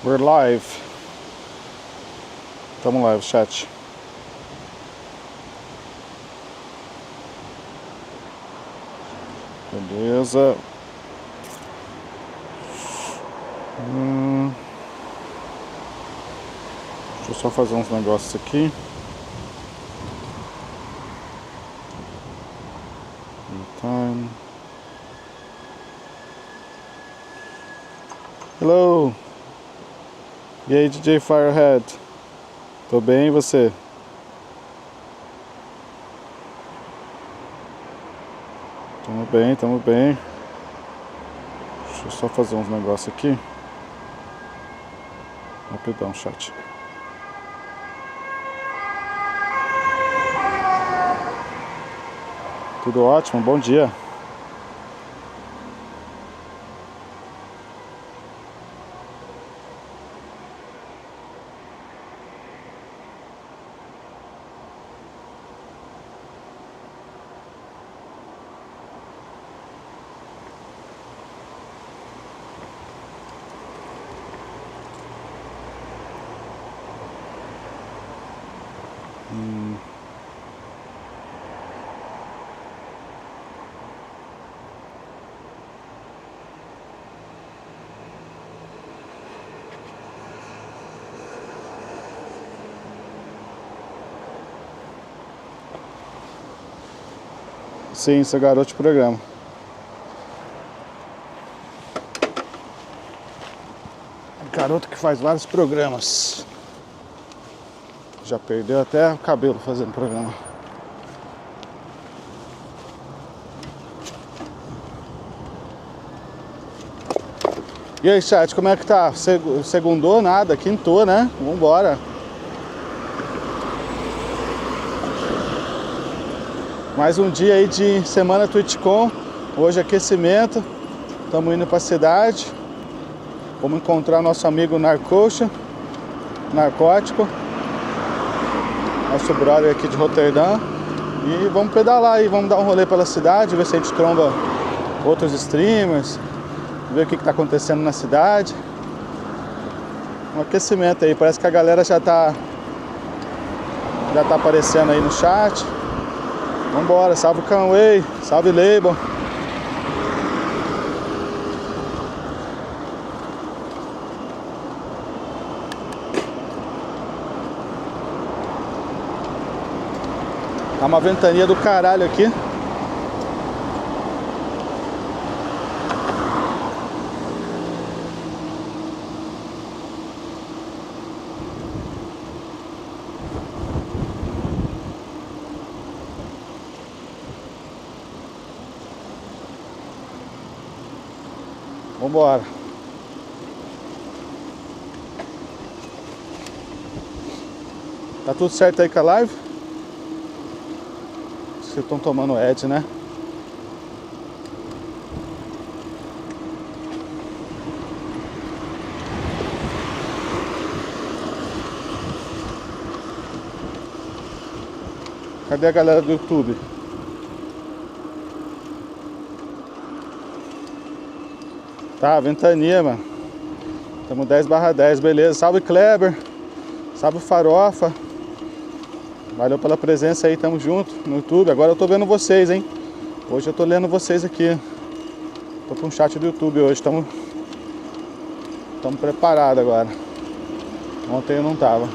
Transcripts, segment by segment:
We're live. Tamo live, chat. Beleza. Deixa eu só fazer uns negócios aqui. Time. Hello. E aí, DJ Firehead? Tô bem, e você? Tamo bem, tamo bem. Deixa eu só fazer uns negócios aqui. Rapidão, chat. Tudo ótimo, bom dia. Sim, sou garoto de programa. Garoto que faz vários programas. Já perdeu até o cabelo fazendo programa. E aí, chat, como é que tá? Segundou nada, quintou, né? Vambora. Mais um dia aí de semana Twitchcon. Hoje aquecimento. Estamos indo para a cidade. Vamos encontrar nosso amigo narcótico. Nosso brother aqui de Rotterdam. E vamos pedalar aí, vamos dar um rolê pela cidade, ver se a gente tromba outros streamers, ver o que está acontecendo na cidade. Um aquecimento aí, parece que a galera já tá aparecendo aí no chat. Vambora, salve Canway, salve Label. Tá uma ventania do caralho aqui. Vambora. Tá tudo certo aí com a live? Vocês estão tomando Ed, né? Cadê a galera do YouTube? Tá, ventania, mano. Tamo 10/10, beleza. Salve Kleber. Salve Farofa. Valeu pela presença aí, tamo junto no YouTube. Agora eu tô vendo vocês, hein. Hoje eu tô lendo vocês aqui. Tô com um chat do YouTube hoje. Tamo preparados agora. Ontem eu não tava.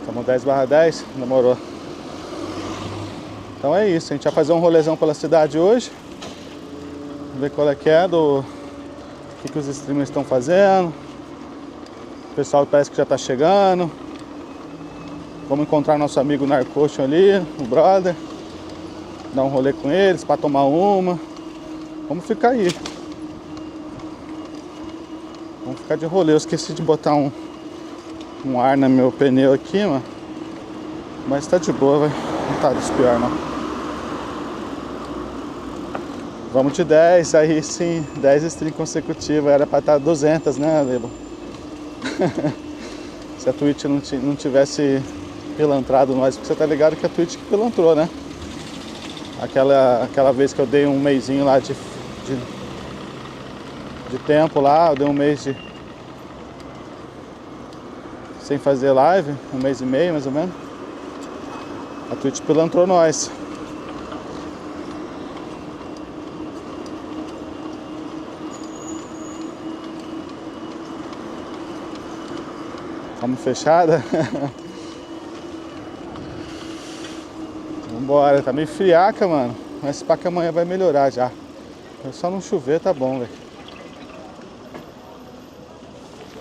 Tamo 10/10, demorou. Então é isso, a gente vai fazer um rolezão pela cidade hoje. Ver qual é que é, o que os streamers estão fazendo. O pessoal parece que já tá chegando. Vamos encontrar nosso amigo narcótico ali, o brother. Dar um rolê com eles pra tomar uma. Vamos ficar aí. Vamos ficar de rolê. Eu esqueci de botar um ar no meu pneu aqui, mano. Mas tá de boa, vai. Não tá dos pior, não. Vamos de 10, aí sim, 10 streams consecutivas. Era pra estar 200, né, Lebo? Se a Twitch não tivesse pilantrado nós, porque você tá ligado que a Twitch que pilantrou, né? Aquela vez que eu dei um mesinho lá de tempo lá, eu dei um mês sem fazer live, um mês e meio mais ou menos. A Twitch pilantrou nós. Estamos fechada. Vambora, tá meio friaca, mano. Mas pá que amanhã vai melhorar já. Só não chover tá bom, velho.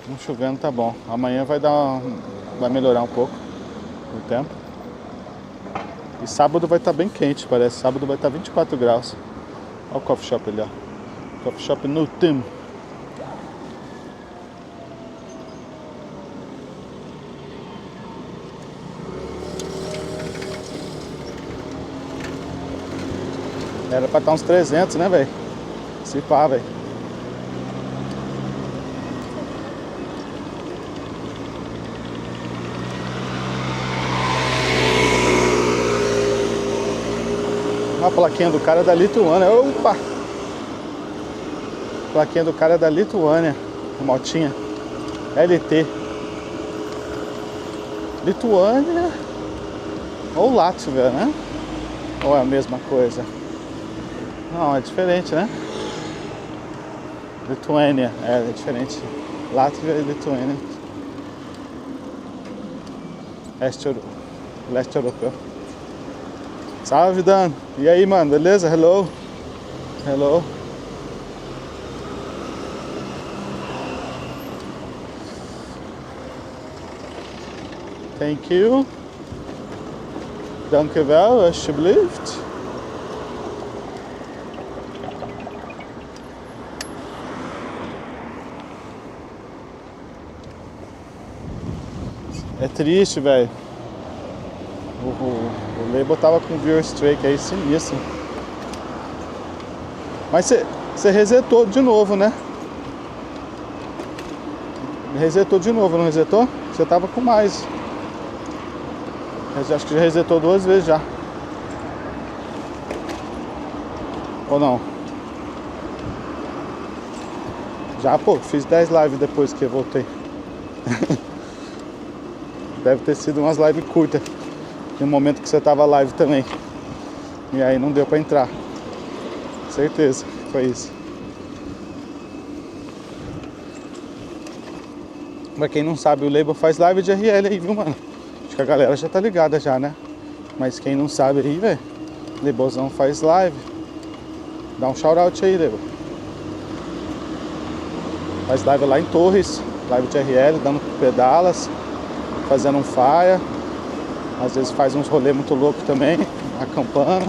Não chovendo tá bom. Amanhã vai melhorar um pouco o tempo. E sábado vai estar bem quente, parece. Sábado vai estar 24 graus. Olha o coffee shop ali, ó. Coffee shop no Tim. Era pra estar uns 300, né, velho? Se pá, velho. A plaquinha do cara é da Lituânia. Opa! A plaquinha do cara é da Lituânia. A motinha. LT. Lituânia ou Latvia, né? Ou é a mesma coisa? Não, é diferente, né? Lituânia, é diferente. Latvia e Lituânia. Leste europeu. Salve, Dan. E aí, mano, beleza? Hello. Hello. Thank you. Danke wel, alsjeblieft. É triste, velho. O label tava com viewer strike aí sinistro. Mas você resetou de novo, né? Resetou de novo, não resetou? Você tava com mais. Acho que já resetou 2 vezes já. Ou não? Já, pô, fiz 10 lives depois que eu voltei. Deve ter sido umas lives curtas. No momento que você tava live também. E aí não deu pra entrar. Certeza, foi isso. Pra quem não sabe, o label faz live de RL aí, viu, mano? Acho que a galera já tá ligada já, né? Mas quem não sabe aí, velho, Labelzão faz live. Dá um shout-out aí, Label. Faz live lá em Torres, live de RL, dando pedalas, fazendo um faia. Às vezes faz uns rolê muito louco também, acampando.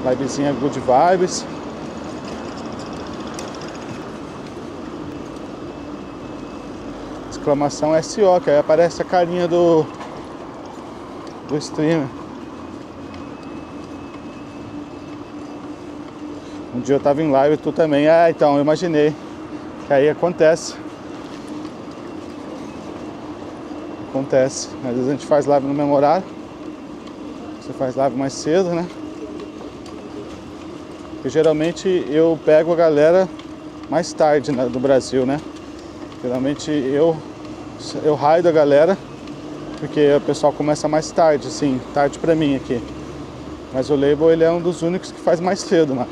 Livezinha good vibes. Exclamação SO, que aí aparece a carinha do streamer. Um dia eu tava em live e tu também. Ah, então, eu imaginei. Que aí acontece. Acontece. Às vezes a gente faz live no mesmo horário. Você faz live mais cedo, né? Porque geralmente eu pego a galera mais tarde, né, do Brasil, né? Geralmente eu raio da galera, porque o pessoal começa mais tarde, assim, tarde pra mim aqui. Mas o Label, ele é um dos únicos que faz mais cedo, mano.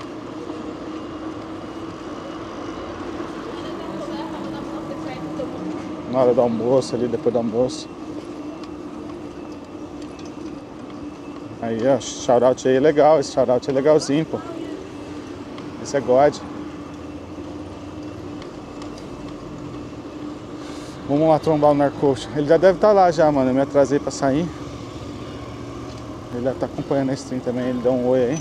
Na hora do almoço ali, depois do almoço. Aí, ó, shoutout aí é legal, esse shoutout é legalzinho, pô. Esse é God. Vamos lá trombar o narcocho. Ele já deve estar lá já, mano. Eu me atrasei pra sair. Ele deve estar acompanhando a stream também. Ele deu um oi aí.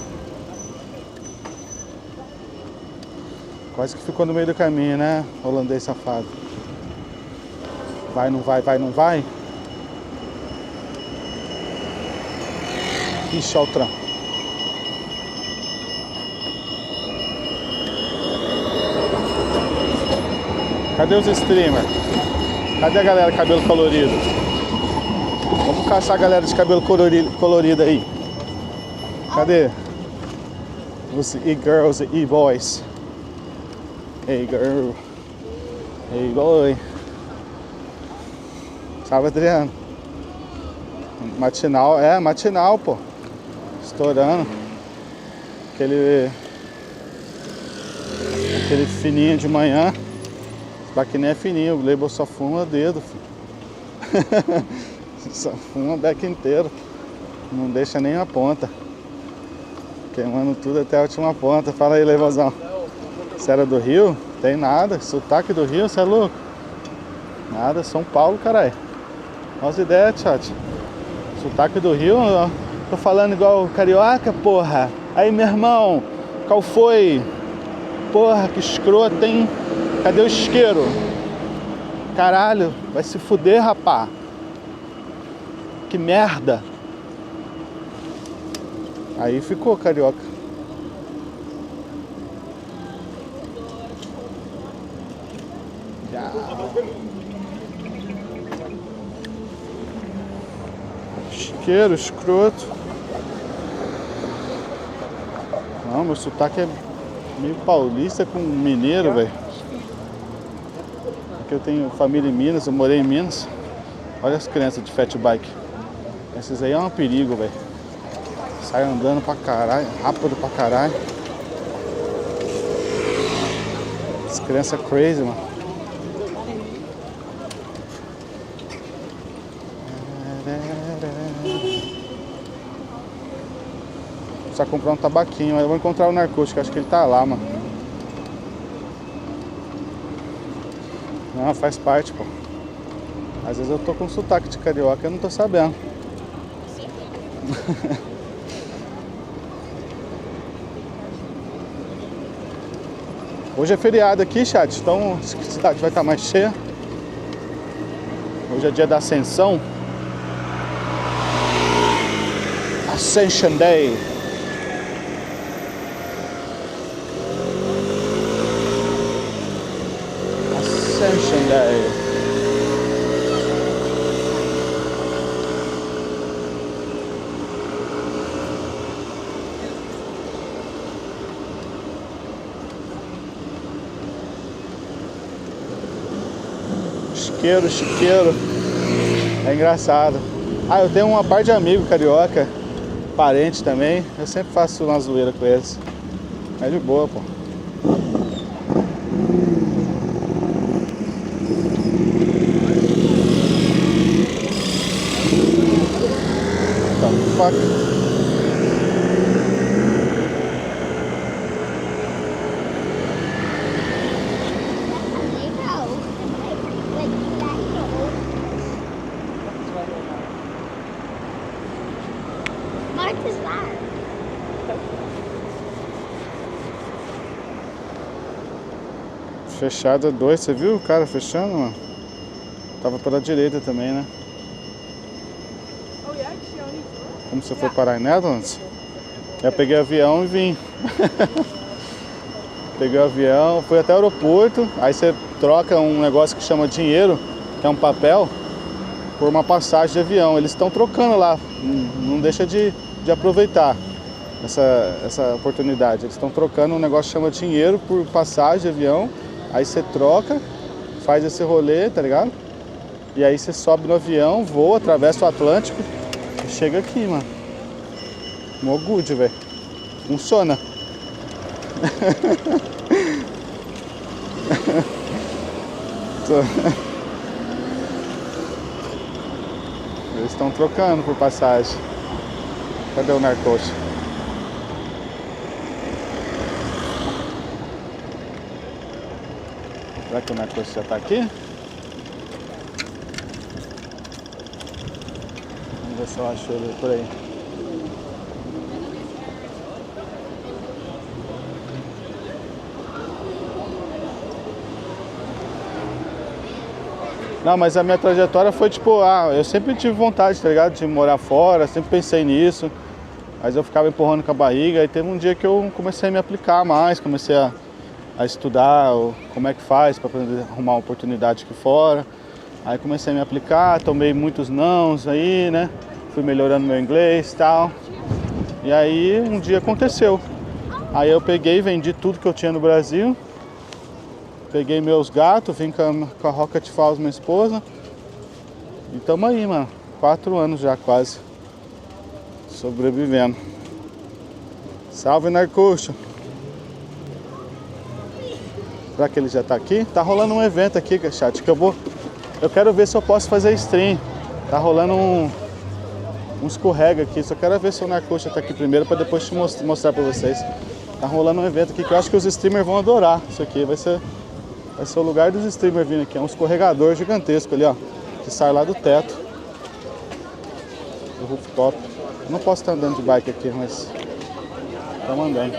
Quase que ficou no meio do caminho, né? Holandês safado. Vai, não vai, vai, não vai. Ixi, ó o trampo. Cadê os streamers? Cadê a galera de cabelo colorido? Vamos caçar a galera de cabelo colorido aí. Cadê? Os e-girls e e-boys. Hey girl. Hey boy. Sabe, Adriano? Matinal, pô. Estourando. Aquele fininho de manhã. Esse daqui nem é fininho, o label só fuma o dedo, filho. Só fuma o beck inteiro. Não deixa nem a ponta. Queimando tudo até a última ponta. Fala aí, labelzão. Você era do Rio? Tem nada. Sotaque do Rio, você é louco? Nada, São Paulo, caralho. Olha as ideias, chat. Sotaque do Rio, ó. Tô falando igual carioca, porra. Aí, meu irmão, qual foi? Porra, que escroto, hein? Cadê o isqueiro? Caralho, vai se fuder, rapá. Que merda. Aí ficou carioca. Isqueiro, escroto. Não, meu sotaque é meio paulista com mineiro, velho. Porque eu tenho família em Minas, eu morei em Minas. Olha as crianças de fat bike. Esses aí é um perigo, velho. Sai andando pra caralho, rápido pra caralho. As crianças crazy, mano. Precisa comprar um tabaquinho, mas eu vou encontrar o narcótico, acho que ele tá lá, mano. Não, faz parte, pô. Às vezes eu tô com sotaque de carioca e eu não tô sabendo. Hoje é feriado aqui, chat, então a cidade vai estar mais cheia. Hoje é dia da Ascensão. Ascension Day. Ascension Day. Chiqueiro. É engraçado. Ah, eu tenho uma par de amigos carioca, parente também. Eu sempre faço uma zoeira com eles. É de boa, pô. Tá, fuck. Fechada 2, você viu o cara fechando, mano? Tava pela direita também, né? Como você foi parar em Netherlands? Eu peguei avião e vim. Peguei o avião, fui até o aeroporto, aí você troca um negócio que chama dinheiro, que é um papel, por uma passagem de avião. Eles estão trocando lá, não deixa de aproveitar essa oportunidade. Eles estão trocando um negócio que chama dinheiro por passagem de avião. Aí você troca, faz esse rolê, tá ligado? E aí você sobe no avião, voa, atravessa o Atlântico e chega aqui, mano. Mó good, velho. Funciona. Eles estão trocando por passagem. Cadê o narcótico? Será que o narcótico já tá aqui? Vamos ver se eu acho ele por aí. Não, mas a minha trajetória foi tipo, eu sempre tive vontade, tá ligado? De morar fora, sempre pensei nisso. Mas eu ficava empurrando com a barriga, aí teve um dia que eu comecei a me aplicar mais, comecei a estudar como é que faz para poder arrumar uma oportunidade aqui fora. Aí comecei a me aplicar, tomei muitos nãos aí, né? Fui melhorando meu inglês e tal. E aí um dia aconteceu. Aí eu peguei, vendi tudo que eu tinha no Brasil Peguei meus gatos, vim com a Rocket Falls, minha esposa. E tamo aí, mano. 4 anos já quase. Sobrevivendo. Salve, Narcuxo. Será que ele já tá aqui? Tá rolando um evento aqui, chat, que eu quero ver se eu posso fazer stream. Tá rolando um escorrega aqui. Só quero ver se o Narcuxo tá aqui primeiro pra depois te mostrar pra vocês. Tá rolando um evento aqui que eu acho que os streamers vão adorar. Isso aqui vai ser o lugar dos streamers vindo aqui. É um escorregador gigantesco ali, ó. Que sai lá do teto. Do rooftop. Eu não posso estar andando de bike aqui, mas estamos andando.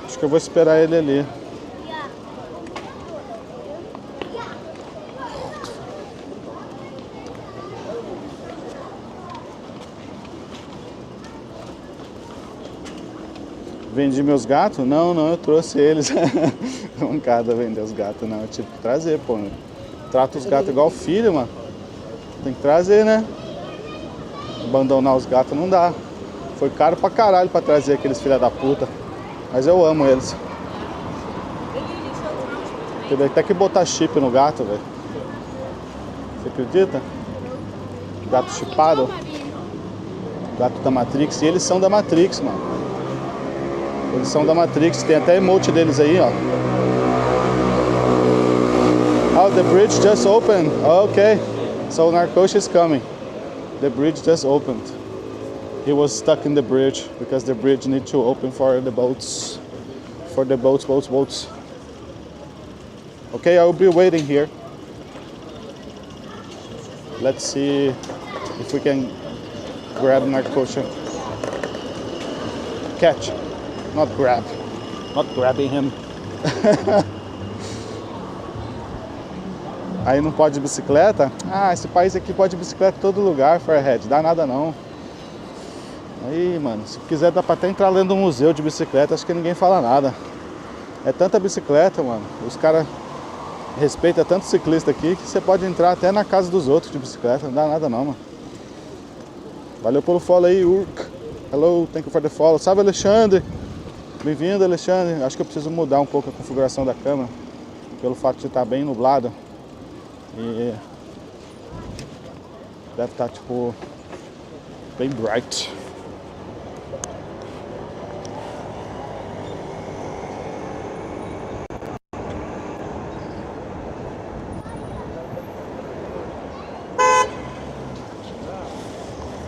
Acho que eu vou esperar ele ali. Vendi meus gatos? Não, eu trouxe eles. Mancada vender os gatos, não. Eu tive que trazer, pô. Trato os gatos igual filho, mano. Tem que trazer, né? Abandonar os gatos não dá. Foi caro pra caralho pra trazer aqueles filha da puta. Mas eu amo eles. Teve até que botar chip no gato, velho. Você acredita? Gato chipado. Gato da Matrix. E eles são da Matrix, mano. Eles são da Matrix, tem até emote deles aí, ó. Oh, the bridge just opened. Oh, okay. So Narcosh is coming. The bridge just opened. He was stuck in the bridge because the bridge needs to open for the boats. For the boats. Okay, I will be waiting here. Let's see if we can grab Narcosh. Catch. Not grab. Not grabbing him. Aí não pode de bicicleta? Ah, esse país aqui pode de bicicleta em todo lugar, Firehead. Dá nada não. Aí, mano, se quiser dá pra até entrar dentro do museu de bicicleta, acho que ninguém fala nada. É tanta bicicleta, mano. Os caras respeitam tanto ciclista aqui que você pode entrar até na casa dos outros de bicicleta. Não dá nada não, mano. Valeu pelo follow aí, Urk. Hello, thank you for the follow. Salve, Alexandre. Bem-vindo, Alexandre. Acho que eu preciso mudar um pouco a configuração da câmera, pelo fato de estar bem nublado. E deve estar, tipo, bem bright.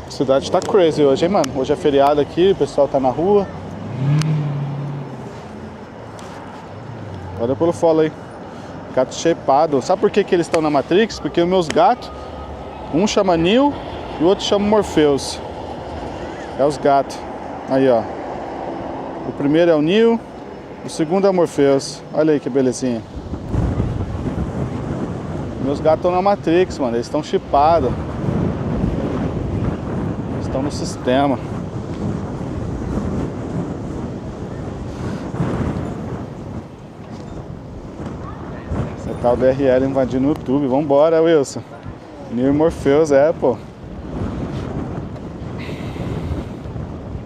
A cidade tá crazy hoje, hein, mano? Hoje é feriado aqui, o pessoal tá na rua. Valeu pelo follow aí. Gato shapeado. Sabe por que eles estão na Matrix? Porque os meus gatos, um chama Neo e o outro chama Morpheus. É os gatos. Aí, ó. O primeiro é o Neo, o segundo é o Morpheus. Olha aí que belezinha. Meus gatos estão na Matrix, mano. Eles estão chipados. Eles estão no sistema. Tá o DRL invadindo o YouTube. Vambora, Wilson. Neo Morpheus, pô.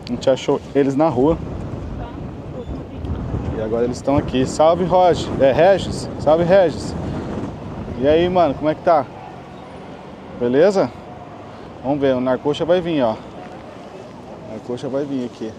A gente achou eles na rua. E agora eles estão aqui. Salve, Roger. Regis. Salve, Regis. E aí, mano, como é que tá? Beleza? Vamos ver, o Narcoxa vai vir, ó. O Narcoxa vai vir aqui.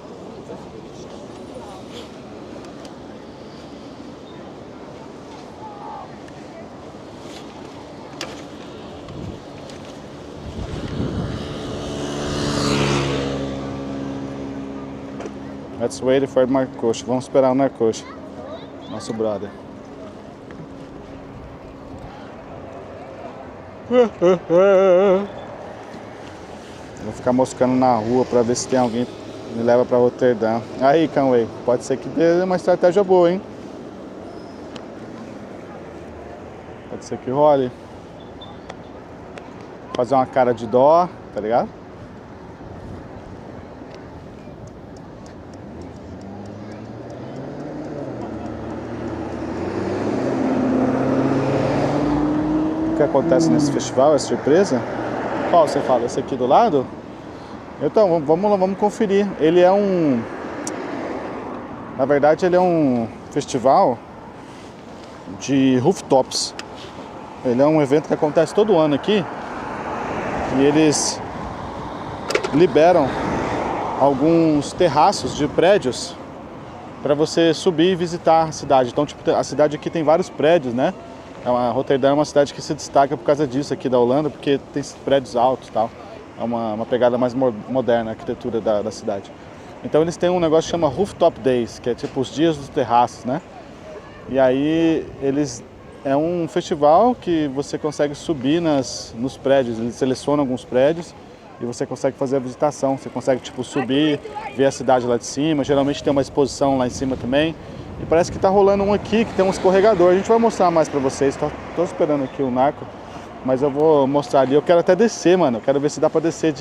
Let's wait for Narcoxa. Vamos esperar o Narcoxa. Nosso brother. Vou ficar moscando na rua pra ver se tem alguém que me leva pra Rotterdam. Aí, Canway, pode ser que dê uma estratégia boa, hein? Pode ser que role. Fazer uma cara de dó, tá ligado? O que acontece nesse festival, é surpresa? Qual você fala? Esse aqui do lado? Então, vamos lá, vamos conferir. Ele é um Na verdade ele é um festival de rooftops. Ele é um evento que acontece todo ano aqui. E eles liberam alguns terraços de prédios para você subir e visitar a cidade. Então, tipo, a cidade aqui tem vários prédios, né? Rotterdam é uma cidade que se destaca por causa disso aqui da Holanda, porque tem prédios altos e tal. É uma pegada mais moderna a arquitetura da cidade. Então eles têm um negócio que chama Rooftop Days, que é tipo os dias dos terraços, né? E aí é um festival que você consegue subir nos prédios, eles selecionam alguns prédios e você consegue fazer a visitação. Você consegue tipo subir, ver a cidade lá de cima, geralmente tem uma exposição lá em cima também. E parece que tá rolando um aqui que tem um escorregador, a gente vai mostrar mais pra vocês, tô esperando aqui o narco, mas eu vou mostrar ali. Eu quero até descer, mano, eu quero ver se dá pra descer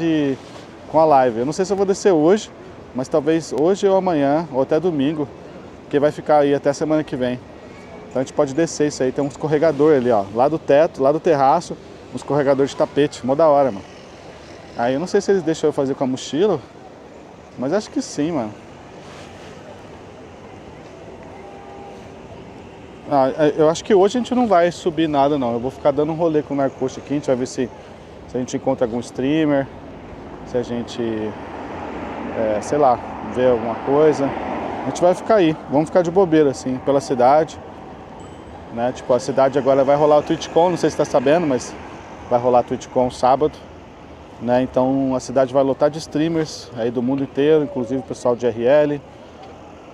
com a live. Eu não sei se eu vou descer hoje, mas talvez hoje ou amanhã, ou até domingo, porque vai ficar aí até semana que vem. Então a gente pode descer isso aí, tem um escorregador ali, ó, lá do teto, lá do terraço, um escorregador de tapete, mó da hora, mano. Aí eu não sei se eles deixam eu fazer com a mochila, mas acho que sim, mano. Eu acho que hoje a gente não vai subir nada não, eu vou ficar dando um rolê com o Narcoche aqui, a gente vai ver se a gente encontra algum streamer, se a gente, sei lá, vê alguma coisa. A gente vai ficar aí, vamos ficar de bobeira assim, pela cidade, né? Tipo, a cidade agora vai rolar o Twitchcon, não sei se tá sabendo, mas vai rolar o Twitchcon sábado, né? Então a cidade vai lotar de streamers aí do mundo inteiro, inclusive o pessoal de RL.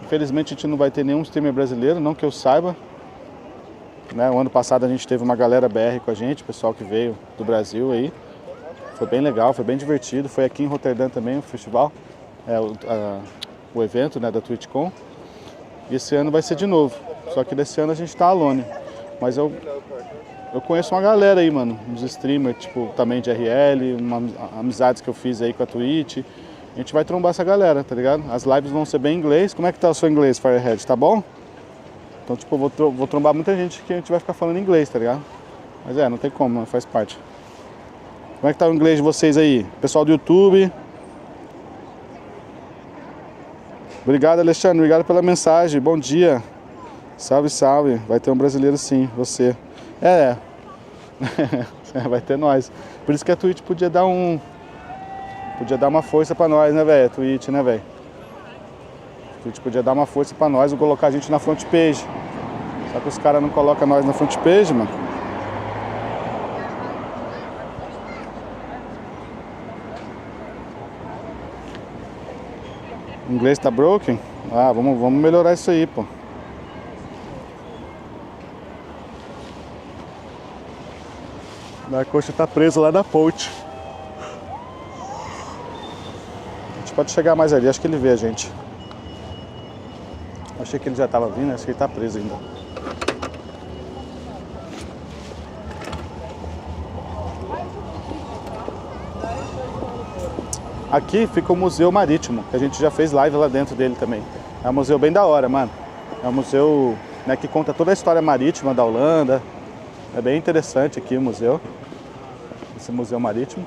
Infelizmente a gente não vai ter nenhum streamer brasileiro, não que eu saiba, né? O ano passado a gente teve uma galera BR com a gente, pessoal que veio do Brasil aí. Foi bem legal, foi bem divertido, foi aqui em Rotterdam também o festival, o evento, né, da Twitchcon. E esse ano vai ser de novo, só que desse ano a gente tá alone. Mas eu conheço uma galera aí, mano, uns streamers, tipo, também de RL, amizades que eu fiz aí com a Twitch. A gente vai trombar essa galera, tá ligado? As lives vão ser bem em inglês. Como é que tá o seu inglês, Firehead? Tá bom? Então, tipo, eu vou trombar muita gente que a gente vai ficar falando inglês, tá ligado? Mas não tem como, faz parte. Como é que tá o inglês de vocês aí? Pessoal do YouTube. Obrigado, Alexandre. Obrigado pela mensagem. Bom dia. Salve, salve. Vai ter um brasileiro sim, você. Vai ter nós. Por isso que a Twitch podia dar uma força pra nós, né, velho? A Twitch, né, velho? A Twitch podia dar uma força pra nós ou colocar a gente na front page. Só que os caras não colocam nós na front page, mano. O inglês tá broken? Ah, vamos melhorar isso aí, pô. A coxa tá presa lá na ponte. A gente pode chegar mais ali, acho que ele vê a gente. Achei que ele já tava vindo, acho que ele tá preso ainda. Aqui fica o Museu Marítimo, que a gente já fez live lá dentro dele também. É um museu bem da hora, mano. É um museu, né, que conta toda a história marítima da Holanda. É bem interessante aqui o museu. Esse museu marítimo.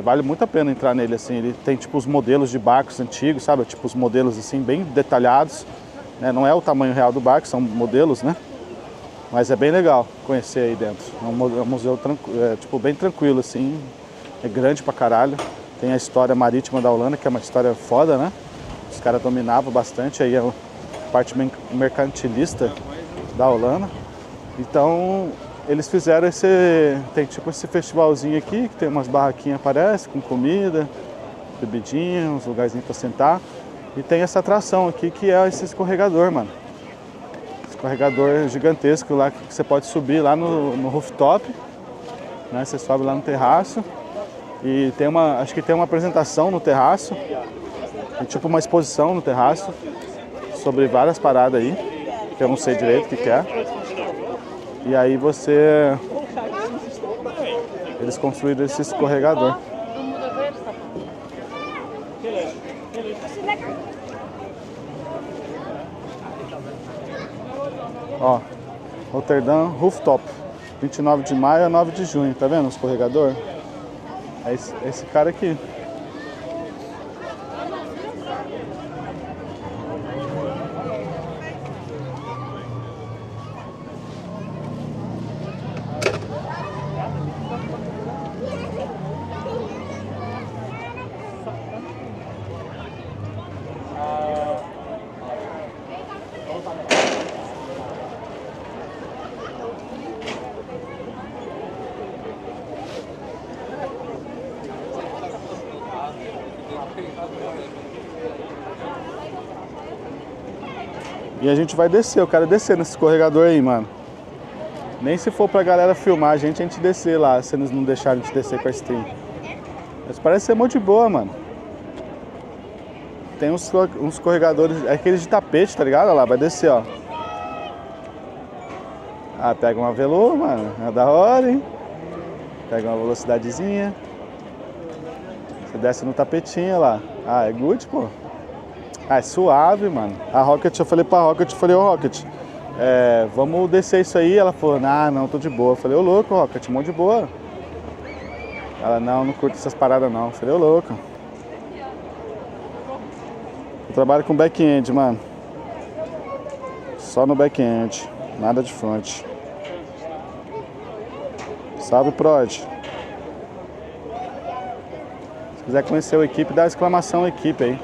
Vale muito a pena entrar nele, assim. Ele tem tipo os modelos de barcos antigos, sabe? Tipo os modelos assim bem detalhados, né? Não é o tamanho real do barco, são modelos, né? Mas é bem legal conhecer aí dentro. É um museu tipo, bem tranquilo, assim. É grande pra caralho. Tem a história marítima da Holanda, que é uma história foda, né? Os caras dominavam bastante aí a parte mercantilista da Holanda. Então, eles fizeram tem tipo esse festivalzinho aqui, que tem umas barraquinhas, parece, com comida, bebidinha, uns lugarzinhos pra sentar. E tem essa atração aqui, que é esse escorregador, mano. Escorregador gigantesco lá, que você pode subir lá no rooftop, né? Você sobe lá no terraço. E acho que tem uma apresentação no terraço, e tipo uma exposição no terraço, sobre várias paradas aí, que eu não sei direito o que é. E aí eles construíram esse escorregador. Ó, Rotterdam Rooftop, 29 de maio a 9 de junho, tá vendo o escorregador? É esse cara aqui. E a gente vai descer, eu quero descer nesse escorregador aí, mano. Nem se for pra galera filmar a gente descer lá, se eles não deixarem a gente descer com a stream. Mas parece ser muito de boa, mano. Tem uns escorregadores, aqueles de tapete, tá ligado? Olha lá, vai descer, ó. Ah, pega uma velour, mano. É da hora, hein? Pega uma velocidadezinha. Você desce no tapetinho lá. Ah, é good, pô. Ah, é suave, mano. A Rocket, eu falei pra Rocket, ô Rocket, vamos descer isso aí. Ela falou, não, tô de boa. Eu falei, ô louco, Rocket, mó de boa. Ela, não curte essas paradas não. Eu falei, ô louco. Eu trabalho com back-end, mano. Só no back-end. Nada de front. Salve, Prod. Se quiser conhecer a equipe, dá exclamação equipe aí.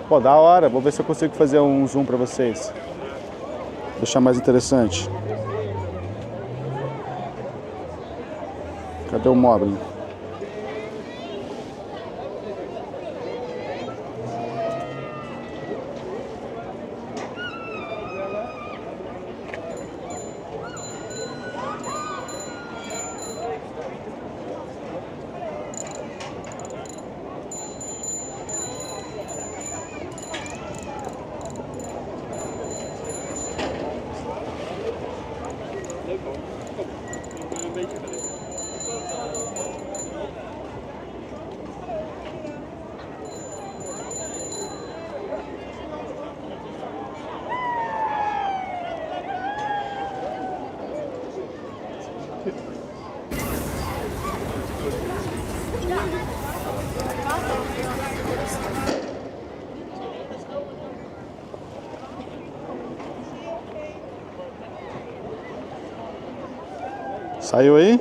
Pô, da hora. Vou ver se eu consigo fazer um zoom pra vocês. Deixar mais interessante. Cadê o móvel? Saiu aí?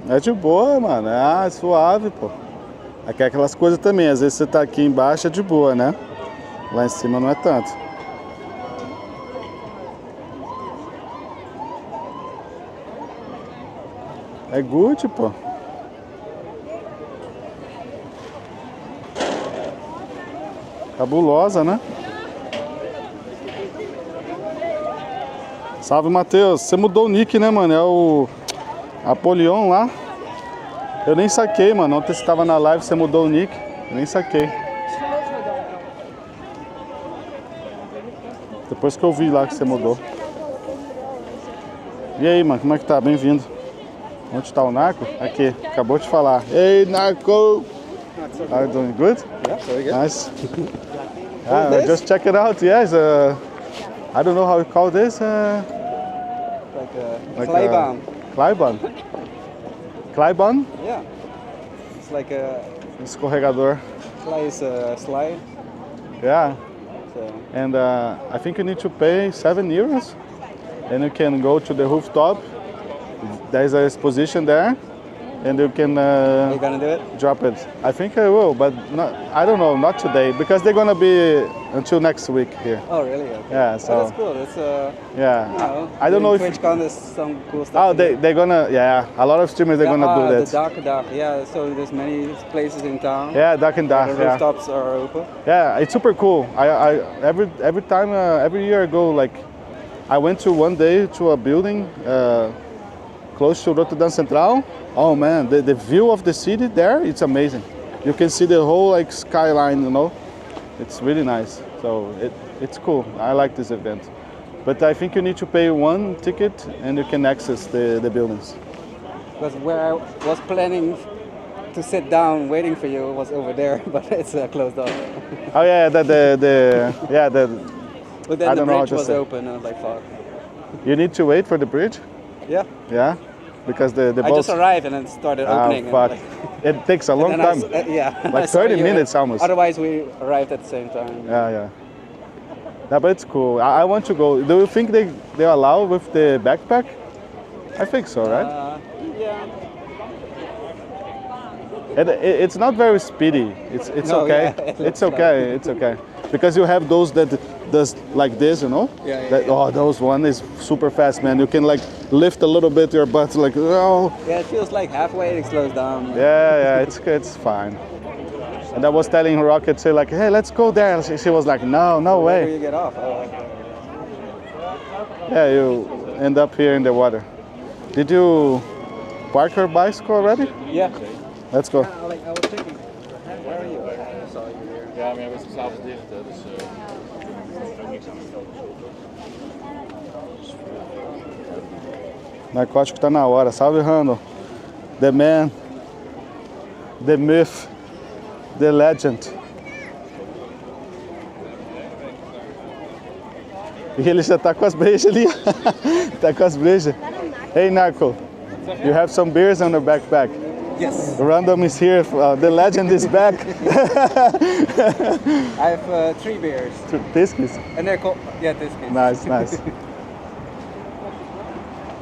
É de boa, mano. É suave, pô. Aqui é aquelas coisas também. Às vezes você tá aqui embaixo é de boa, né? Lá em cima não é tanto. É good, pô. Cabulosa, né? Salve, Matheus. Você mudou o nick, né, mano? É o Apolion lá. Eu nem saquei, mano. Ontem você tava na live, você mudou o nick. Eu nem saquei. Depois que eu vi lá que você mudou. E aí, mano, como é que tá? Bem-vindo. Onde tá o Narco? Aqui, acabou de falar. Hey, Narco! Are you doing good? Yeah, very good. Nice. Just check it out. Yes, I don't know how you call this. Like Clayban. Clayban? Clayban? Yeah. It's like a Escorregador. clay is a slide. Yeah. So And I think you need to pay 7 euros. And you can go to the rooftop. There's a exposition there. And you can are you gonna do it? drop it. I think I will, but not, I don't know, not today. Because they're gonna be until next week here. Oh really? Okay. Yeah, so. Oh, that's cool. It's Yeah. you know, I don't know if. Twitchcon is some cool stuff. Oh, they're gonna, yeah. A lot of streamers, they're gonna do that. The dark. Yeah, so there's many places in town. Yeah, dark and dark. The Yeah. rooftops are open. Yeah, it's super cool. I every time every year I go, like I went to one day to a building close to Rotterdam Central. Oh man, the view of the city there, it's amazing. You can see the whole like skyline, you know. It's really nice. So it's cool. I like this event. But I think you need to pay one ticket and you can access the buildings. Because where I was planning to sit down waiting for you was over there, but it's closed off. Oh yeah, the But then I the don't know how bridge to was say. open, and I was like, fuck. You need to wait for the bridge. Yeah. Yeah, because the I boats. just arrived and it started opening. and fuck! like- It takes a long and then time. yeah. Like I saw 30 you, minutes almost. Otherwise, we arrived at the same time. Yeah, yeah. Yeah, but it's cool. I want to go. Do you think they allow with the backpack? I think so, right? Yeah. It's not very speedy. It's No, okay. yeah, it It's looks okay. It's okay. Because you have those that does like this, you know? Yeah, That, yeah. Oh, those one is super fast, man. You can like lift a little bit your butt, like oh. Yeah, it feels like halfway it slows down. Yeah, it's fine. And I was telling Rocket, say like, hey, let's go there. She was like, no Where do way. you get off? Oh. Yeah, you end up here in the water. Did you park your bicycle already? Yeah. Let's go. I was thinking, where are you? I saw you here. Ja, maar we zijn s'avonds dicht, hè, dus Narcótico tá na hora. Salve, Randall. The man, the myth, the legend. E ele já tá com as brejas ali. Tá com as brejas. Hey, Narco. You have some beers on your backpack. Yes. Random is here. The legend is back. I have 3 beers. Piscis. And they're called, yeah, this case. Nice, nice.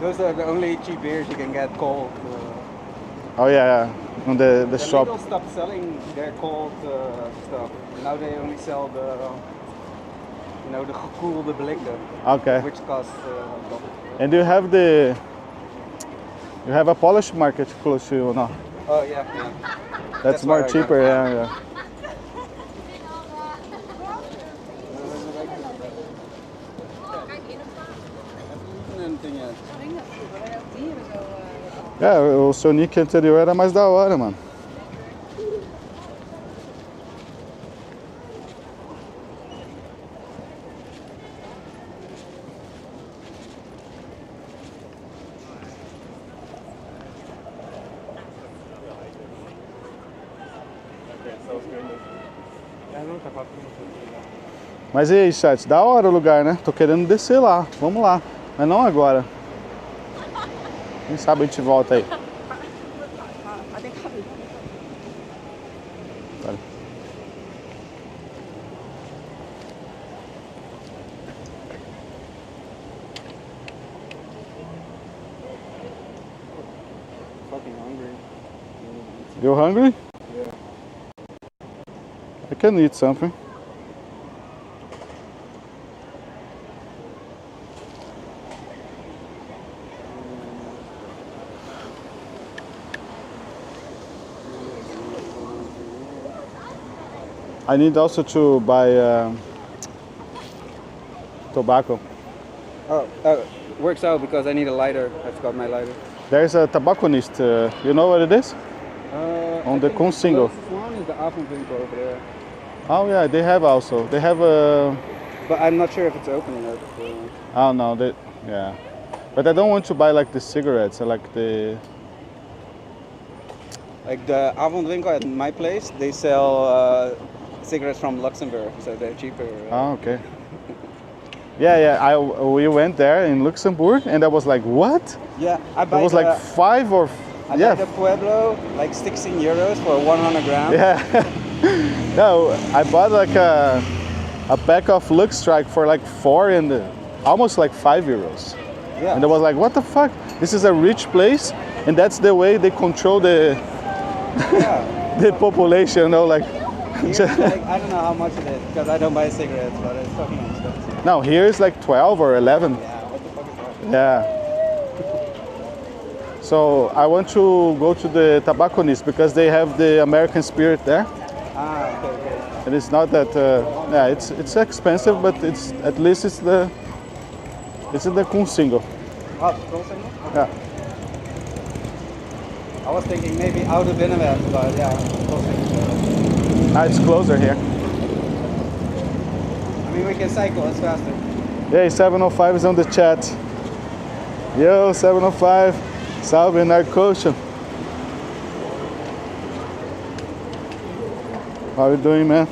Those are the only cheap beers you can get cold. Oh yeah, on the shop. Lidl stopped selling their cold stuff. Now they only sell the, the gekoelde blikken. Okay. Which cost double. And you have a Polish market close to you now. Oh yeah. That's where more I cheaper, got yeah. É, o seu nick anterior era mais da hora, mano. Mas e aí, chat? Da hora o lugar, né? Tô querendo descer lá. Vamos lá. Mas não agora. Quem sabe a gente volta aí. Vale. Fucking hungry. You hungry? Yeah. I can eat something. I need also to buy tobacco. Oh, works out because I need a lighter. I forgot my lighter. There's a tobacconist. You know what it is? On the Consingo. The one is the Aquecimento over there. Oh yeah, they have also. They have a. But I'm not sure if it's open yet. Oh no, yeah. But I don't want to buy like the cigarettes. I like the. Like the avondwinkel at my place, they sell cigarettes from Luxembourg, so they're cheaper. Oh, okay. Yeah. We went there in Luxembourg, and I was like, what? Yeah, I buy It was like 5 or. I buy the Pueblo, like 16 euros for 100 grams. Yeah. No, I bought like a pack of Lux Strike for like 4 and almost like 5 euros. Yeah. And I was like, what the fuck? This is a rich place, and that's the way they control the the population, you know, like. Here, like, I don't know how much it is because I don't buy cigarettes, but it's fucking expensive. No, here is like 12 or 11. Yeah, what the fuck is that? Yeah. So I want to go to the tobacconist because they have the American spirit there. Ah, okay. And it's not that, yeah, it's expensive, but it's at least it's in the Consingo. Oh, Consingo? Yeah. I was thinking maybe out of Binnenweg, but yeah, Consingo. It's closer here. I mean, we can cycle, it's faster. Yeah, 705 is on the chat. Yo, 705. Salve, Narcotion. How you doing, man?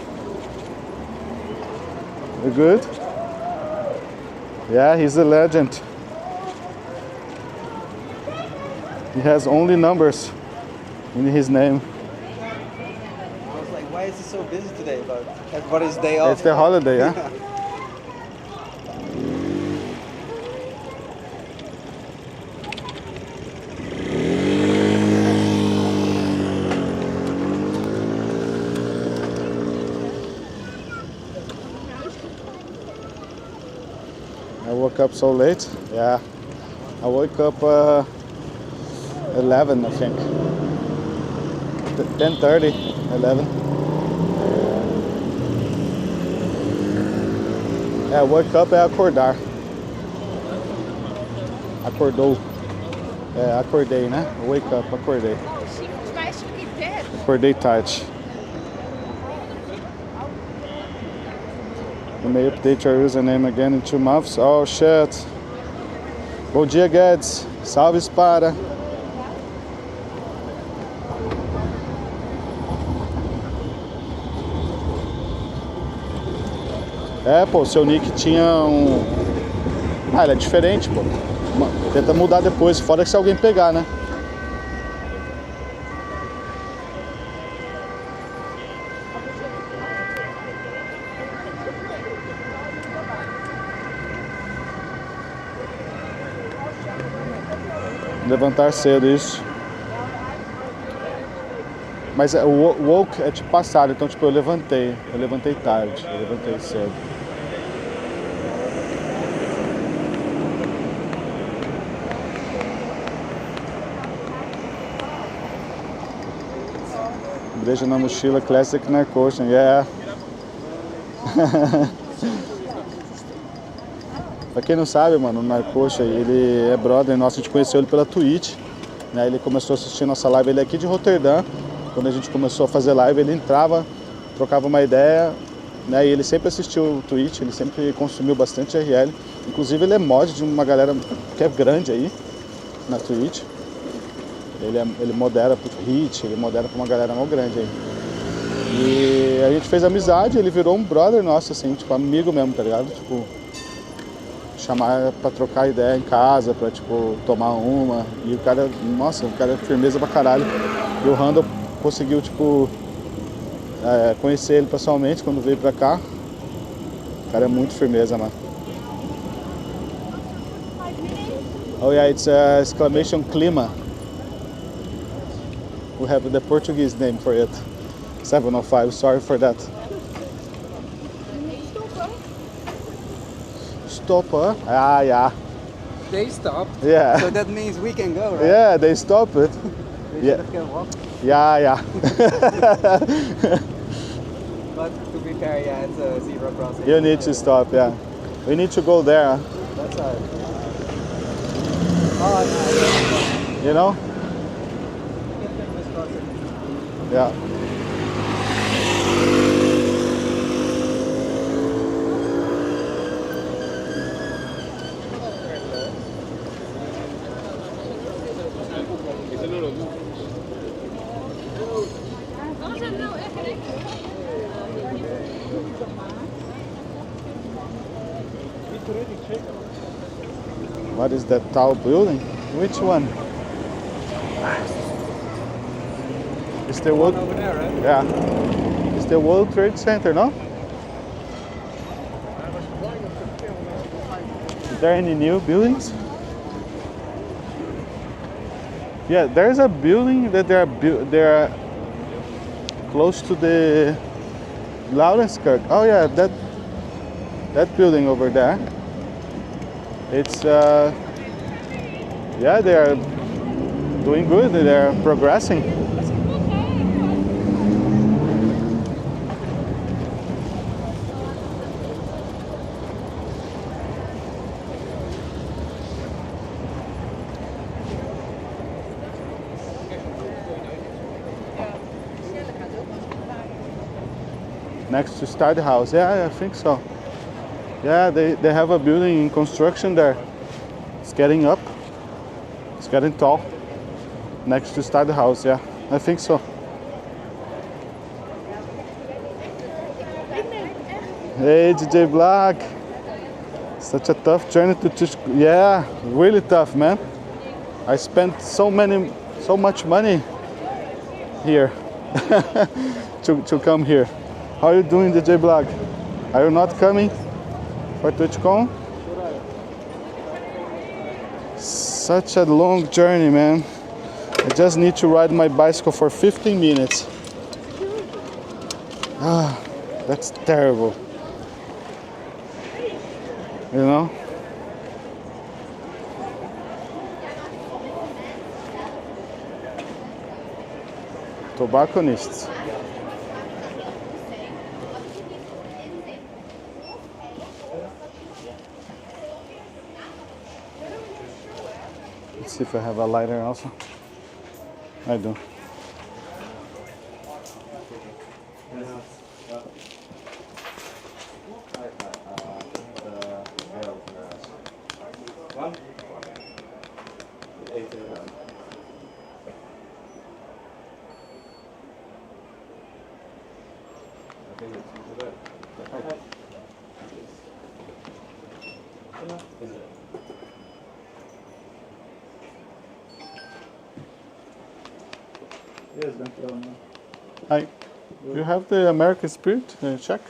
You good? Yeah, he's a legend. He has only numbers in his name. I was like, why is it so busy today? But everybody's day off. It's the holiday, yeah? woke up so late. Yeah, I woke up 11, I think. 10:30, 11. É, wake up é acordar. Acordou. É, acordei, né? Wake up, acordei. Acordei tarde. You may update your username again in 2 months. Oh shit. Bom dia, Guedes. Salve, Spara. É, pô, seu nick tinha um... Ah, ele é diferente, pô. Tenta mudar depois, fora que se alguém pegar, né? Levantar cedo, isso. Mas o woke é tipo passado, então tipo eu levantei tarde, eu levantei cedo. Breja na mochila, classic narcotion, yeah. Pra quem não sabe, mano, o Narcoxa, ele é brother nosso, a gente conheceu ele pela Twitch, né? Ele começou a assistir nossa live, ele é aqui de Rotterdam. Quando a gente começou a fazer live, ele entrava, trocava uma ideia, né? E ele sempre assistiu o Twitch, ele sempre consumiu bastante RL. Inclusive ele é mod de uma galera que é grande aí, na Twitch. Ele modera pro Hit, ele modera pra uma galera mó grande aí. E a gente fez amizade, ele virou um brother nosso, assim, tipo, amigo mesmo, tá ligado? Tipo, chamar pra trocar ideia em casa, pra, tipo, tomar uma. E o cara, nossa, o cara é firmeza pra caralho. E o Randall conseguiu, tipo, conhecer ele pessoalmente quando veio pra cá. O cara é muito firmeza, mano. Oh yeah, it's exclamation clima. We have the Portuguese name for it. 705, sorry for that. Stopper? Ah, yeah. They stopped. Yeah. So that means we can go, right? Yeah, they stop it. We Yeah. should have walk. Yeah. But to be fair, yeah, it's a zebra crossing. You need to stop, yeah. We need to go there, That's all. Oh, no. you know? Yeah. What is that tall building? Which one? It's the World. Over there, right? Yeah. It's the World Trade Center, no? Is there any new buildings? Yeah, there's a building that they're close to the Laurenskirk. Oh yeah, that building over there. It's yeah, they are doing good. They are progressing. Next to Stad House, yeah, I think so. Yeah, they have a building in construction there. It's getting up. It's getting tall. Next to Stad House, yeah, I think so. Hey, DJ Black. Such a tough journey to Twitchcon. Yeah, really tough, man. I spent so much money here to come here. How are you doing, DJ Black? Are you not coming for Twitchcon? Such a long journey, man. I just need to ride my bicycle for 15 minutes. Ah, that's terrible. You know? Tobacconists. Let's see if I have a lighter also. I do. Hi. You have the American Spirit check?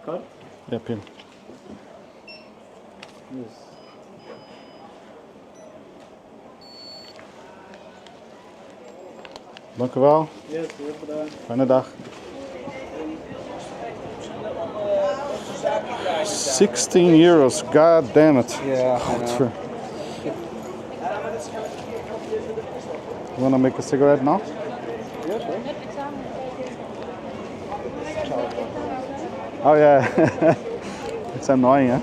Card? Yeah, pin. Yes. Dank u wel. Yes, heel bedankt. Fijne dag. 16 euros. God damn it. Yeah, I know. You want to make a cigarette now? Ja, sure. Oh yeah. It's annoying, huh?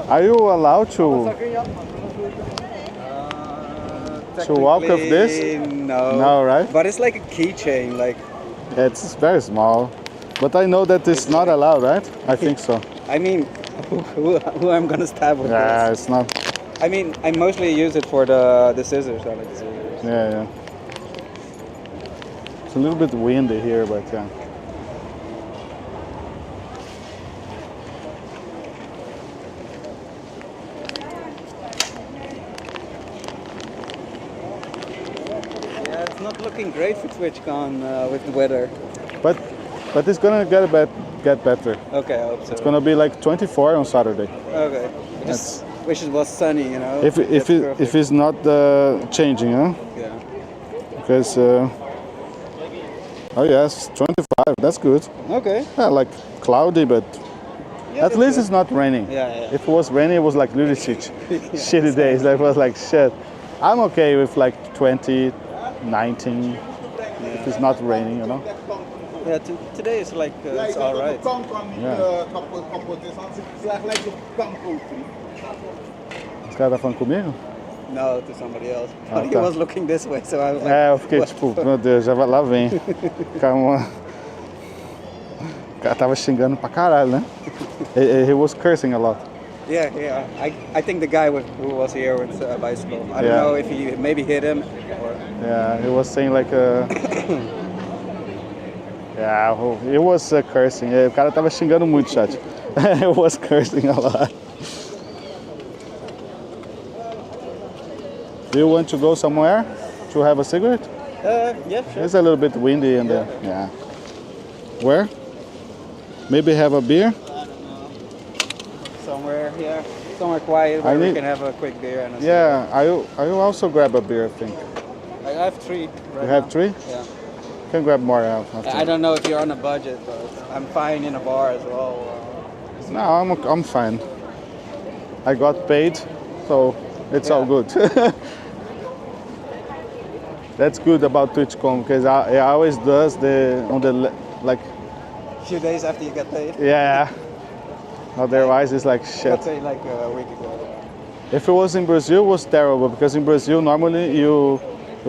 Are you allowed to walk with this? Technically, no. No, right? But it's like a keychain, like. Yeah, it's very small. But I know that it's not allowed, right? I think so. I mean, who I'm gonna stab with Yeah, this? it's not. I mean, I mostly use it for the scissors. I like the scissors. Yeah, yeah. It's a little bit windy here, but yeah. Yeah, it's not looking great for Twitchcon with the weather. But it's gonna get better. Okay, I hope so. It's gonna be like 24 on Saturday. Okay. Just wish it was sunny, you know. If it's not changing, huh? Yeah. Because oh yes, 25. That's good. Okay. Yeah, like cloudy, but Yeah, at that's least good. it's not raining. Yeah. If it was raining, it was like really shitty days. Like, it was like shit. I'm okay with like 20, 19. If it's not raining, you know. Yeah, today is like it's all right. Esse cara tá falando comigo? No, to somebody else. Ah, But he tá. was looking this way, so I was like. É, eu fiquei what? tipo, meu Deus, já vai, lá vem. Calma. O cara tava xingando pra caralho, né? He was cursing a lot. Yeah. I think the guy who was here with a bicycle. I don't Yeah. know if he maybe hit him or. Yeah, he was saying like yeah, he was cursing. O cara tava xingando muito, chat. He was cursing a lot. Do you want to go somewhere to have a cigarette? Yeah, sure. It's a little bit windy in there. Yeah. Where? Maybe have a beer? Somewhere quiet where I we need- can have a quick beer and a Yeah, I will also grab a beer, I think. cigarette. I have 3 right You have now. 3? Yeah. Can grab more after. I don't know if you're on a budget, but I'm fine in a bar as well. No, I'm fine. I got paid, so it's all Yeah. good. That's good about Twitchcon because it always does like A few days after you get paid. yeah. Otherwise, it's like I shit. got paid like a week ago. If it was in Brazil, it was terrible because in Brazil normally you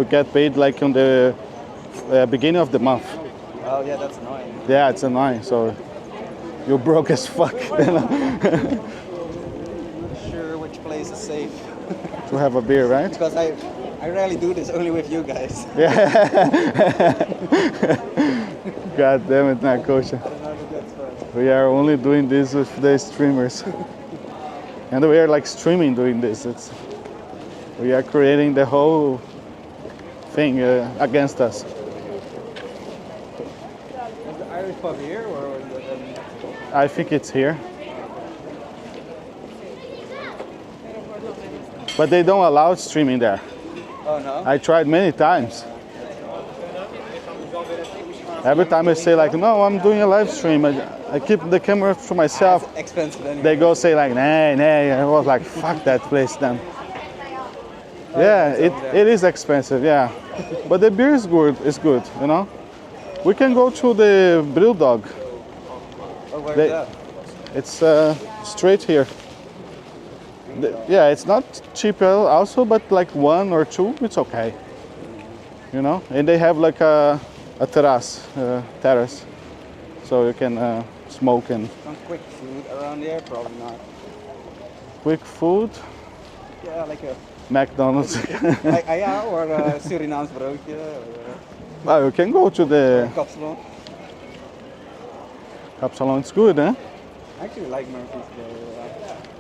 get paid like on the beginning of the month. Oh yeah, that's annoying. Yeah, it's annoying. So you're broke as fuck. You know? Not sure which place is safe To have a beer, right? because I rarely do this only with you guys. God damn it, Nakosha. We are only doing this with the streamers. And we are like streaming doing this. We are creating the whole thing against us. Is the Irish pub here or? I think it's here. But they don't allow streaming there. Oh no. I tried many times. Every time I say like, no, I'm doing a live stream, I keep the camera to myself. It's expensive anyway. They go say like, nah, nah. I was like, fuck that place then. Yeah, it is expensive, yeah. But the beer is good, you know? We can go to the Brew Dog. Oh, where's They- that? It's straight here. Yeah, it's not cheap also, but like 1 or 2, it's okay. You know? And they have like a terrace, so you can smoke and Some quick food around there? Probably not. quick food. Yeah, like a McDonald's. ja, or a Surinaams broodje. Well, you can go to the Kapsalon. Kapsalon. It's good, eh? I actually like Murphy's though.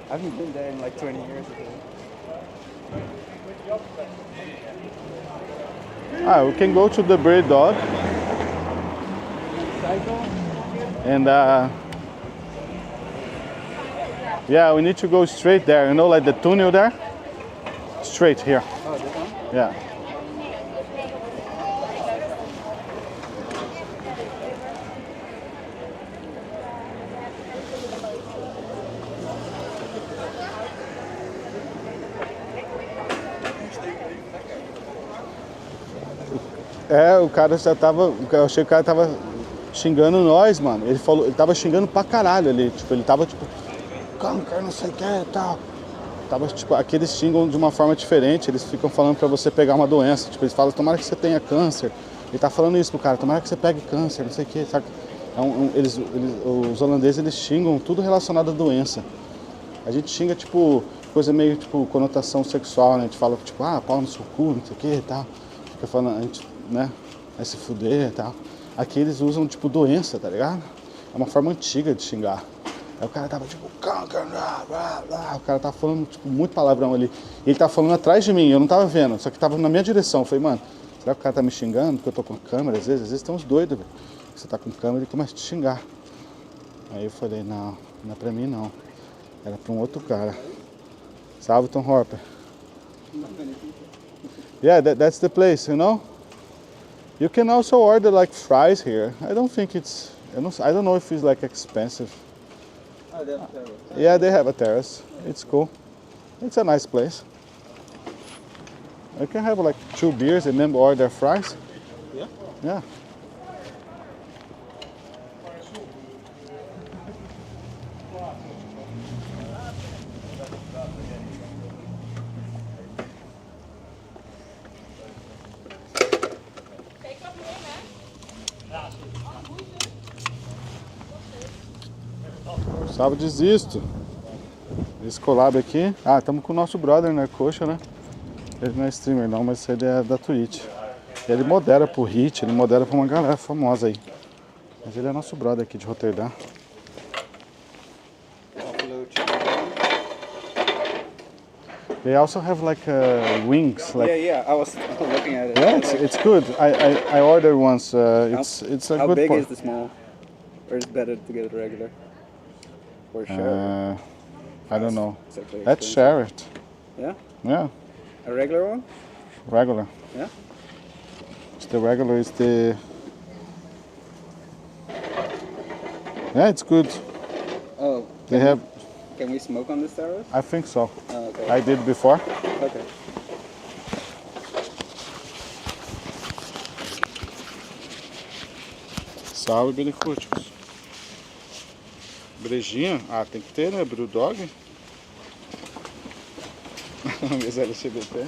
I haven't been there in like 20 years ago. We can go to the Bread Dog. And yeah, we need to go straight there. You know, like the tunnel there? Straight here. Oh, this one? Yeah. É, o cara já tava. Eu achei que o cara tava xingando nós, mano. Ele falou, ele tava xingando pra caralho ali. Tipo, ele tava tipo, câncer, não sei o que e tal. Tava, tipo, aqui eles xingam de uma forma diferente. Eles ficam falando pra você pegar uma doença. Tipo, eles falam, tomara que você tenha câncer. Ele tá falando isso pro cara, tomara que você pegue câncer, não sei o que, sabe? Os holandeses, eles xingam tudo relacionado à doença. A gente xinga, tipo, coisa meio, tipo, conotação sexual, né? A gente fala, tipo, pau no seu cu, não sei o que e tal. Fica falando, a gente, né, vai se fuder e tal. Aqui eles usam, tipo, doença, tá ligado? É uma forma antiga de xingar. Aí o cara tava, tipo, câncer, blá, blá, blá. O cara tava falando, tipo, muito palavrão ali. E ele tava falando atrás de mim, eu não tava vendo, só que tava na minha direção. Eu falei, mano, será que o cara tá me xingando porque eu tô com câmera? Às vezes tem uns doidos, velho. Você tá com câmera e começa a te xingar. Aí eu falei, não é pra mim não. Era pra um outro cara. Salve, Tom Horper. Yeah, that's the place, you know? You can also order like fries here. I don't think it's, I don't know if it's like expensive. Oh, they have a terrace. Yeah, they have a terrace. It's cool. It's a nice place. You can have like 2 beers and then order fries. Yeah? Yeah. Salve, desisto. Esse collab aqui. Estamos com o nosso brother, né? Coxa, né? Ele não é streamer não, mas ele é da Twitch. Ele modera pro Hit, ele modera pra uma galera famosa aí. Mas ele é nosso brother aqui de Rotterdam. They also have like wings. Like, Yeah, I was looking at it. yeah, it's good. I ordered once. It's a How good big part. is the small? Or is it better to get it regular? Or share? I don't know. It's actually Let's expensive. share it. Yeah? Yeah, A regular one? regular. Yeah? The regular is the. Yeah, it's good. Oh, They have. can we smoke on this terrace? I think so. Oh, okay. I did before. Okay. Salve, Benicúticos. Brejinha? Tem que ter, né? Brew Dog. Mas LGBT.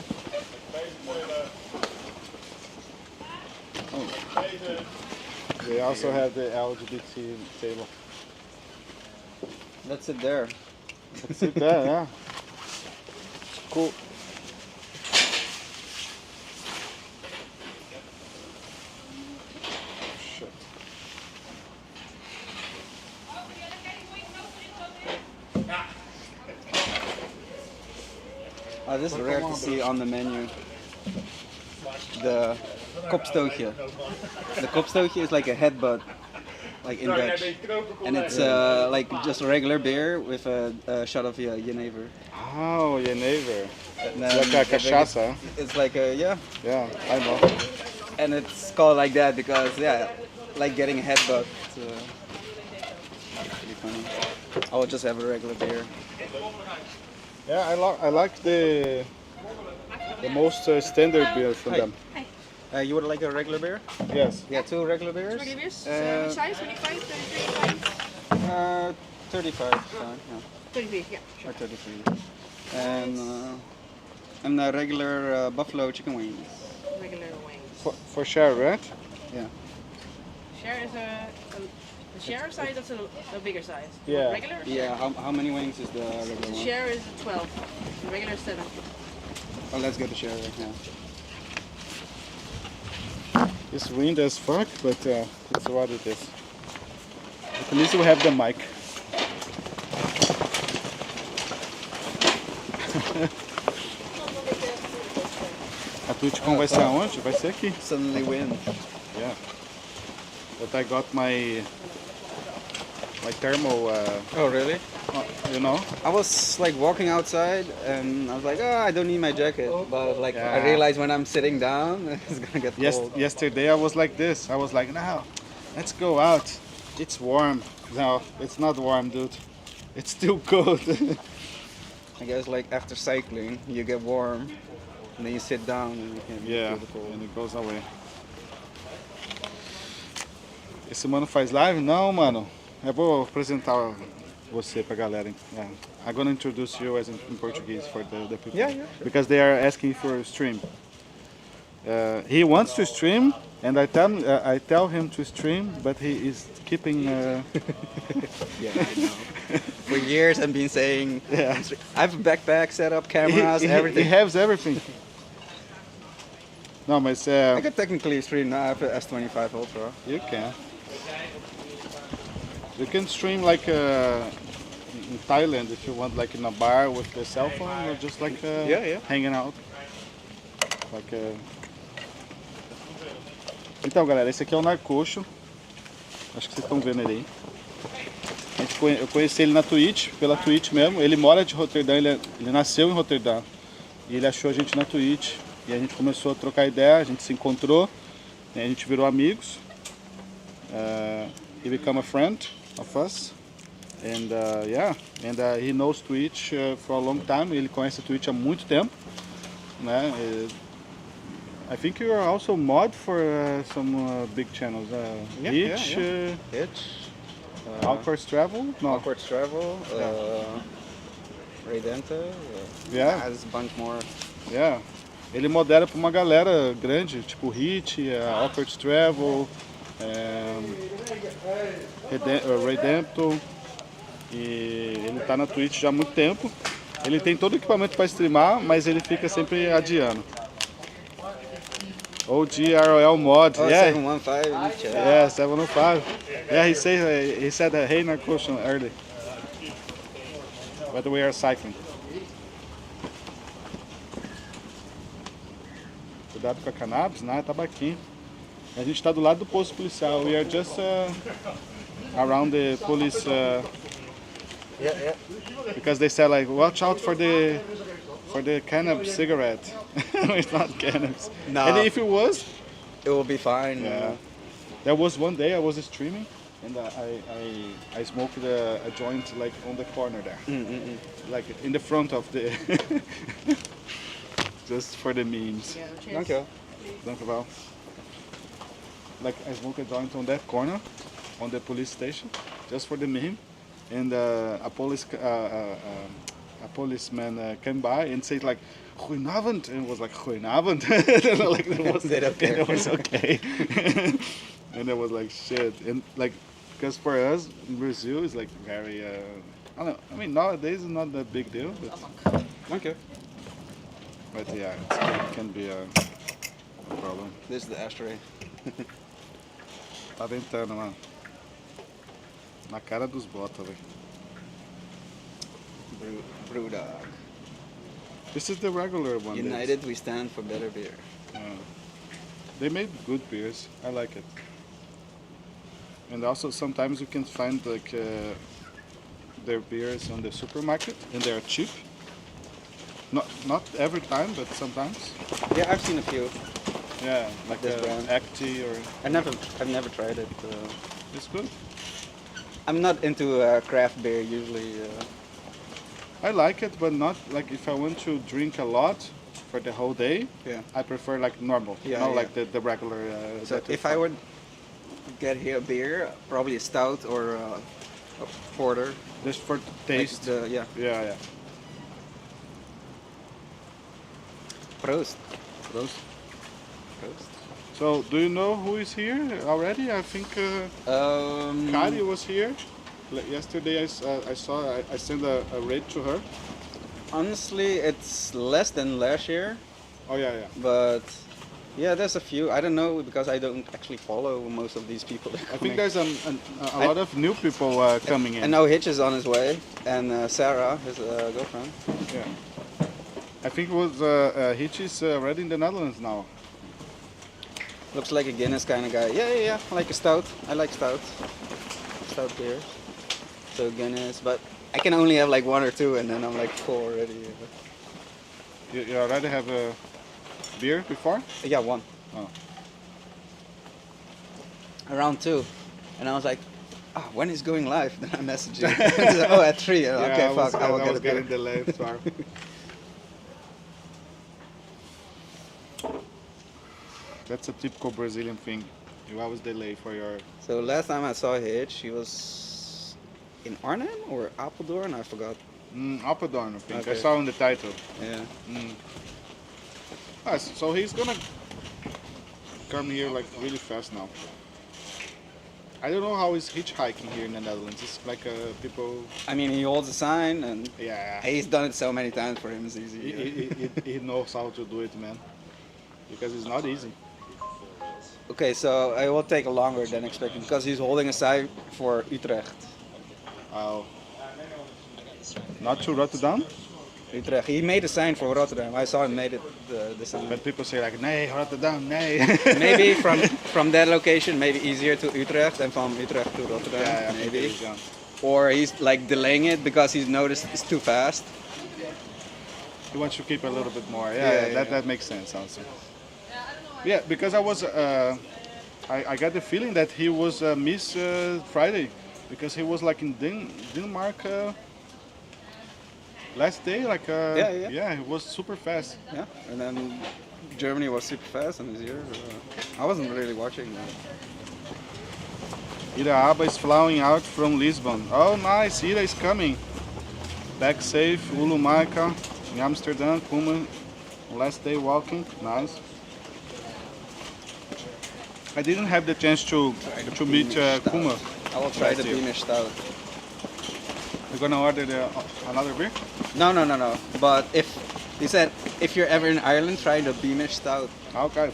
They also have the LGBT table. Let's sit there. Sit there, yeah. Cool. Shit. Oh, this is rare to see on the menu. The kopstootje. The kopstootje is like a headbutt, like in Dutch. And it's like just a regular beer with a shot of jenever. Oh, your neighbor. And It's like a cachaça. It's like a, yeah. Yeah, I know. And it's called like that because, yeah, like getting a headbutt. funny. I will just have a regular beer. Yeah, I like the most standard beer from them. You would like a regular beer? Yes. Yeah, 2 regular beers. Which size? 25, 33, 35 is fine. Yeah. 33, yeah, sure. Or 33. And a regular buffalo chicken wings. Regular wings. For sure, right? Yeah. Share is the share size, that's a bigger size. Yeah. Regular? or Yeah. share? How many wings is the regular The one? share is 12. The regular is 7. Oh, let's get the share. Yeah. It's windy as fuck, but it's what it is. At least we have the mic. A Twitchcon vai ser aonde? Vai ser aqui. Suddenly win. Yeah. But I got my thermal, Oh, really? you know. I was like walking outside and I was like, oh, I don't need my jacket. But like I Yeah. realized when I'm sitting down, it's gonna get cold. Yesterday I was like this. I was like, no, let's go out. It's warm. No, it's not warm, dude. It's still cold. I guess like after cycling, you get warm and then you sit down and you can Yeah, feel the cold. and it goes away. Esse mano faz live? Não, mano. Eu vou apresentar você pra galera. Yeah. I'm gonna introduce you as in Portuguese for the people. Yeah, yeah, sure. Because they are asking for a stream. He wants to stream, and I tell him to stream, but he is keeping. Yeah, I know. For years I've been saying, Yeah. I have a backpack set up, cameras, he everything. has everything. No, mas I could technically stream now. I have a S25 Ultra. you can. You can stream like in Thailand if you want, like in a bar with the cell phone, or just like Yeah. hanging out. Like, Então, galera, esse aqui é o Narcocho. Acho que vocês estão vendo ele aí. Eu conheci ele na Twitch, pela Twitch mesmo. Ele mora de Rotterdam, ele nasceu em Rotterdam. E ele achou a gente na Twitch. E a gente começou a trocar ideia, a gente se encontrou. E a gente virou amigos. He became a friend of us. And he knows Twitch for a long time. Ele conhece a Twitch há muito tempo, né? I think you are also mod for some big channels. Hitch, Hitch, Awkward Travel. No. Awkward Travel, Redenta, Yeah. there's a bunch more. Yeah. Ele modera para uma galera grande, tipo Hitch, Awkward Travel, Redempto. E ele tá na Twitch já há muito tempo. Ele tem todo o equipamento para streamar, mas ele fica sempre adiando. OGROL mod, Oh, yeah. 715 in chat. Yeah, 705. Yeah, he said hey Narcotion early. But we are cycling. Cuidado com a cannabis, né? Tabaquinho. A gente está do lado do posto policial. We are just around the police Yeah. because they said like watch out for the cannabis cigarette. It's not cannabis. No. And if it was, It will be fine. yeah. There was one day I was streaming and I smoked a joint like on the corner there, like in the front of the, just for the memes. Yeah, cheers. Thank you. Dankjewel. Like I smoked a joint on that corner, on the police station, just for the meme, and a policeman came by and said like, "Goedenavond," and it was like, "Goedenavond," like it was, They don't care. it was okay, and it was like shit, and like because for us in Brazil it's like very, I don't know. I mean nowadays it's not that big deal, Thank you. but yeah, it can be a problem. This is the ashtray. Tá ventando, mano. Na cara dos botas, velho. Brew dog. This is the regular one. United, we stand for better beer. They made good beers. I like it. And also sometimes you can find like their beers on the supermarket and they are cheap. Not every time, but sometimes. Yeah, I've seen a few. Yeah, like This brand. Acti or I've never tried it. it's good. I'm not into craft beer usually. I like it, but not like if I want to drink a lot for the whole day. Yeah. I prefer like normal, Yeah, you know, yeah. like the regular. So that if is I fine. would get here a beer, probably a stout or a porter. Just for taste. Yeah. Yeah. Prost. Those. Prost. So, do you know who is here already? I think Kari was here. Yesterday I saw, I sent a rate to her. Honestly, it's less than last year, Oh yeah. but yeah, there's a few. I don't know because I don't actually follow most of these people. I think there's a lot of new people coming in. And now Hitch is on his way, and Sarah, his girlfriend. Yeah. I think it was Hitch is already in the Netherlands now. Looks like a Guinness kind of guy. Yeah. Like a stout. I like stout. Stout beers. So Guinness, but I can only have like one or two, and then I'm like full already. You already have a beer before? Yeah, one. Oh. Around 2. And I was like, when is going live? Then I messaged you. Oh, at 3. Okay, fuck. I will get a beer. getting delayed. Sorry. That's a typical Brazilian thing. You always delay for your. So last time I saw Hitch, he was in Arnhem or Apeldoorn, I forgot. Apeldoorn, I think. I Okay. saw in the title. Yeah. So he's gonna come here like really fast now. I don't know how he's hitchhiking here in the Netherlands. It's like people. I mean, he holds a sign, and Yeah. he's done it so many times. For him, it's easy. He knows how to do it, man. Because it's not easy. Okay, so it will take longer than expected because he's holding a sign for Utrecht. Oh. Not to Rotterdam, Utrecht. He made a sign for Rotterdam. I saw him made it the sign. but people say like, nee, Rotterdam, nee. Maybe from that location, maybe easier to Utrecht than from Utrecht to Rotterdam. Yeah, maybe. it is, yeah. Or he's like delaying it because he's noticed it's too fast. He wants to keep a little bit more. Yeah. That makes sense also. Yeah, because I was, I got the feeling that he was Miss Friday, because he was like in Denmark last day, like Yeah. he was super fast. Yeah, and then Germany was super fast in this year. I wasn't really watching that. Ida Aba is flying out from Lisbon. Oh, nice, Ida is coming. Back safe, Ulumaika, in Amsterdam, Kuma, last day walking, nice. I didn't have the chance to meet Kuma. I will try the Last year. Beamish Stout. We're gonna order another beer? No. But he said if you're ever in Ireland, try the Beamish Stout. Okay.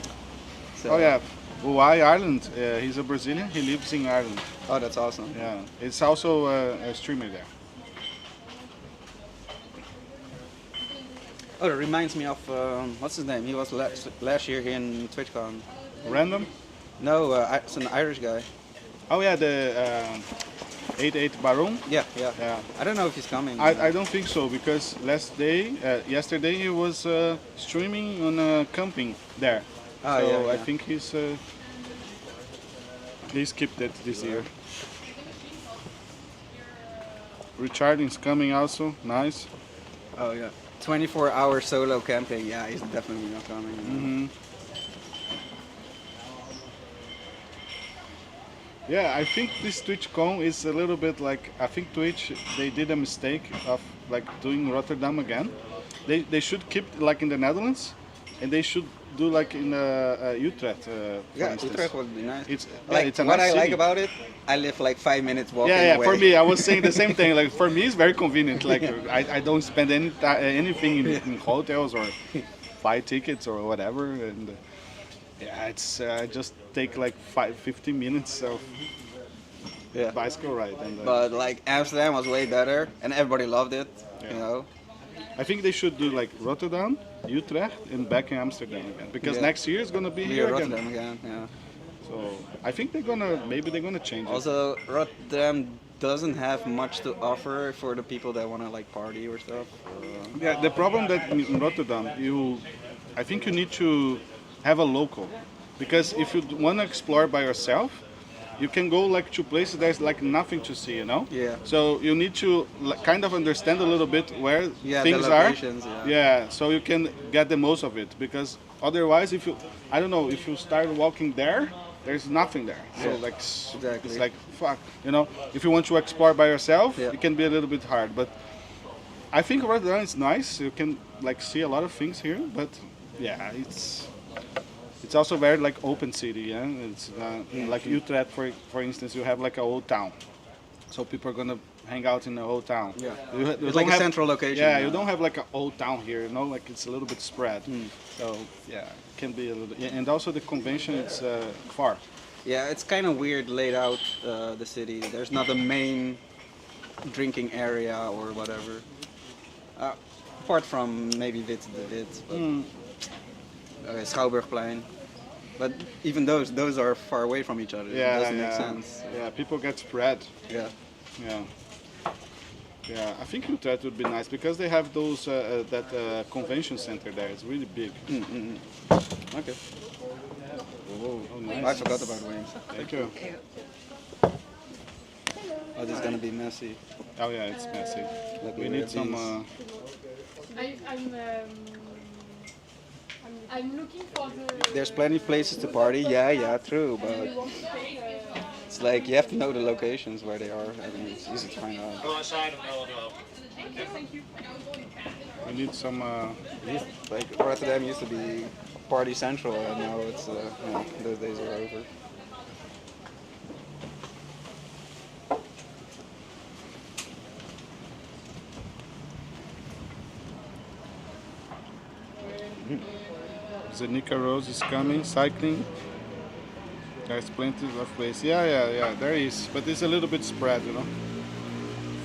So, Oh yeah, why Ireland? He's a Brazilian, he lives in Ireland. Oh, that's awesome. Yeah, it's also a streamer there. Oh, it reminds me of what's his name? He was last year here in Twitchcon. Random? No, it's an Irish guy. Oh yeah, the 88 Baron. Yeah. Yeah. I don't know if he's coming. I don't think so, because yesterday he was streaming on camping there. Oh, So yeah. I think he skipped it this year. Richarding is coming also, nice. Oh yeah. 24-hour solo camping. Yeah, he's definitely not coming. Mm-hmm. Yeah, I think this Twitchcon is a little bit like, I think Twitch, they did a mistake of like doing Rotterdam again. They should keep like in the Netherlands, and they should do like in Utrecht, for Yeah, instance. Utrecht would be nice. It's Like it's a what nice I like city. about it, I live like 5 minutes walking Yeah, away. for me, I was saying the same thing. Like for me, it's very convenient. Like I don't spend anything in hotels or buy tickets or whatever, and yeah, it's just take like 15 minutes of Yeah. bicycle ride. And But like Amsterdam was way better, and everybody loved it. Yeah. You know. I think they should do like Rotterdam, Utrecht, and back in Amsterdam again, because Yeah. next year is gonna be Here here Rotterdam again. again. Yeah. So I think maybe they're gonna change it. Also, Rotterdam doesn't have much to offer for the people that want to like party or stuff. Yeah, the problem that in Rotterdam, I think you need to have a local, because if you want to explore by yourself, you can go like to places there's like nothing to see, you know. Yeah. So you need to kind of understand a little bit where Yeah, things the are. locations, yeah. Yeah. So you can get the most of it, because otherwise, if you, I don't know, if you start walking there, there's nothing there. So Yeah, like exactly. it's like fuck, you know. If you want to explore by yourself, Yeah. it can be a little bit hard, but I think Rotterdam is nice. You can like see a lot of things here, but yeah, it's also very like open city. Yeah, it's like Utrecht, for instance, you have like a old town, so people are gonna hang out in the old town. Yeah. You It's don't like a have- central location. Yeah, you don't have like an old town here. You know, like it's a little bit spread. Hmm. So yeah, it can be a little. Yeah, and also the convention, it's far. Yeah, it's kind of weird laid out, the city. There's not a main drinking area or whatever. Apart from maybe Wit de Wit, but Schouwburgplein. But even those are far away from each other. Yeah, It doesn't yeah. make sense. Yeah, people get spread. Yeah. Yeah. Yeah, I think Utrecht would be nice because they have those that convention center there. It's really big. Okay. Oh, nice. I forgot about wings. Thank you. Oh, this is gonna be messy. Oh yeah, it's messy. Look, We we need have some. these. I'm looking for the. There's plenty of places to party. Yeah, true. But it's like you have to know the locations where they are. I mean, it's easy to find out. We need some. Like Rotterdam used to be party central, and now it's those days are over. Zenica Rose is coming, cycling. There's plenty of places. Yeah, there is. But it's a little bit spread, you know.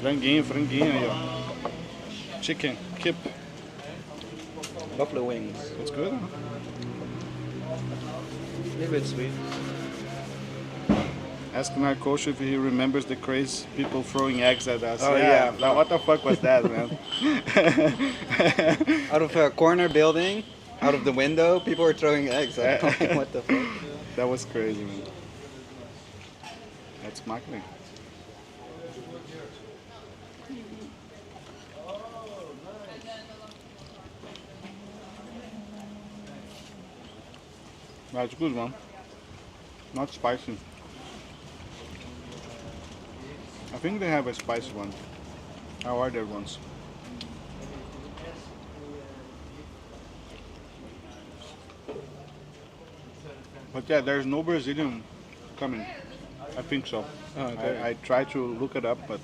Franguinho aí, ó. Chicken, kip. Buffalo wings. It's good, huh? A little bit sweet. Ask Narcosh if he remembers the crazy people throwing eggs at us. Oh, yeah. Like, what the fuck was that, man? Out of a corner building, out of the window, people were throwing eggs. Like, what the fuck? That was crazy, man. That's makkelijk. But it's good, man. Not spicy. I think they have a spicy one. I ordered once. But yeah, there's no Brazilian coming. I think so. Oh, okay. I tried to look it up, but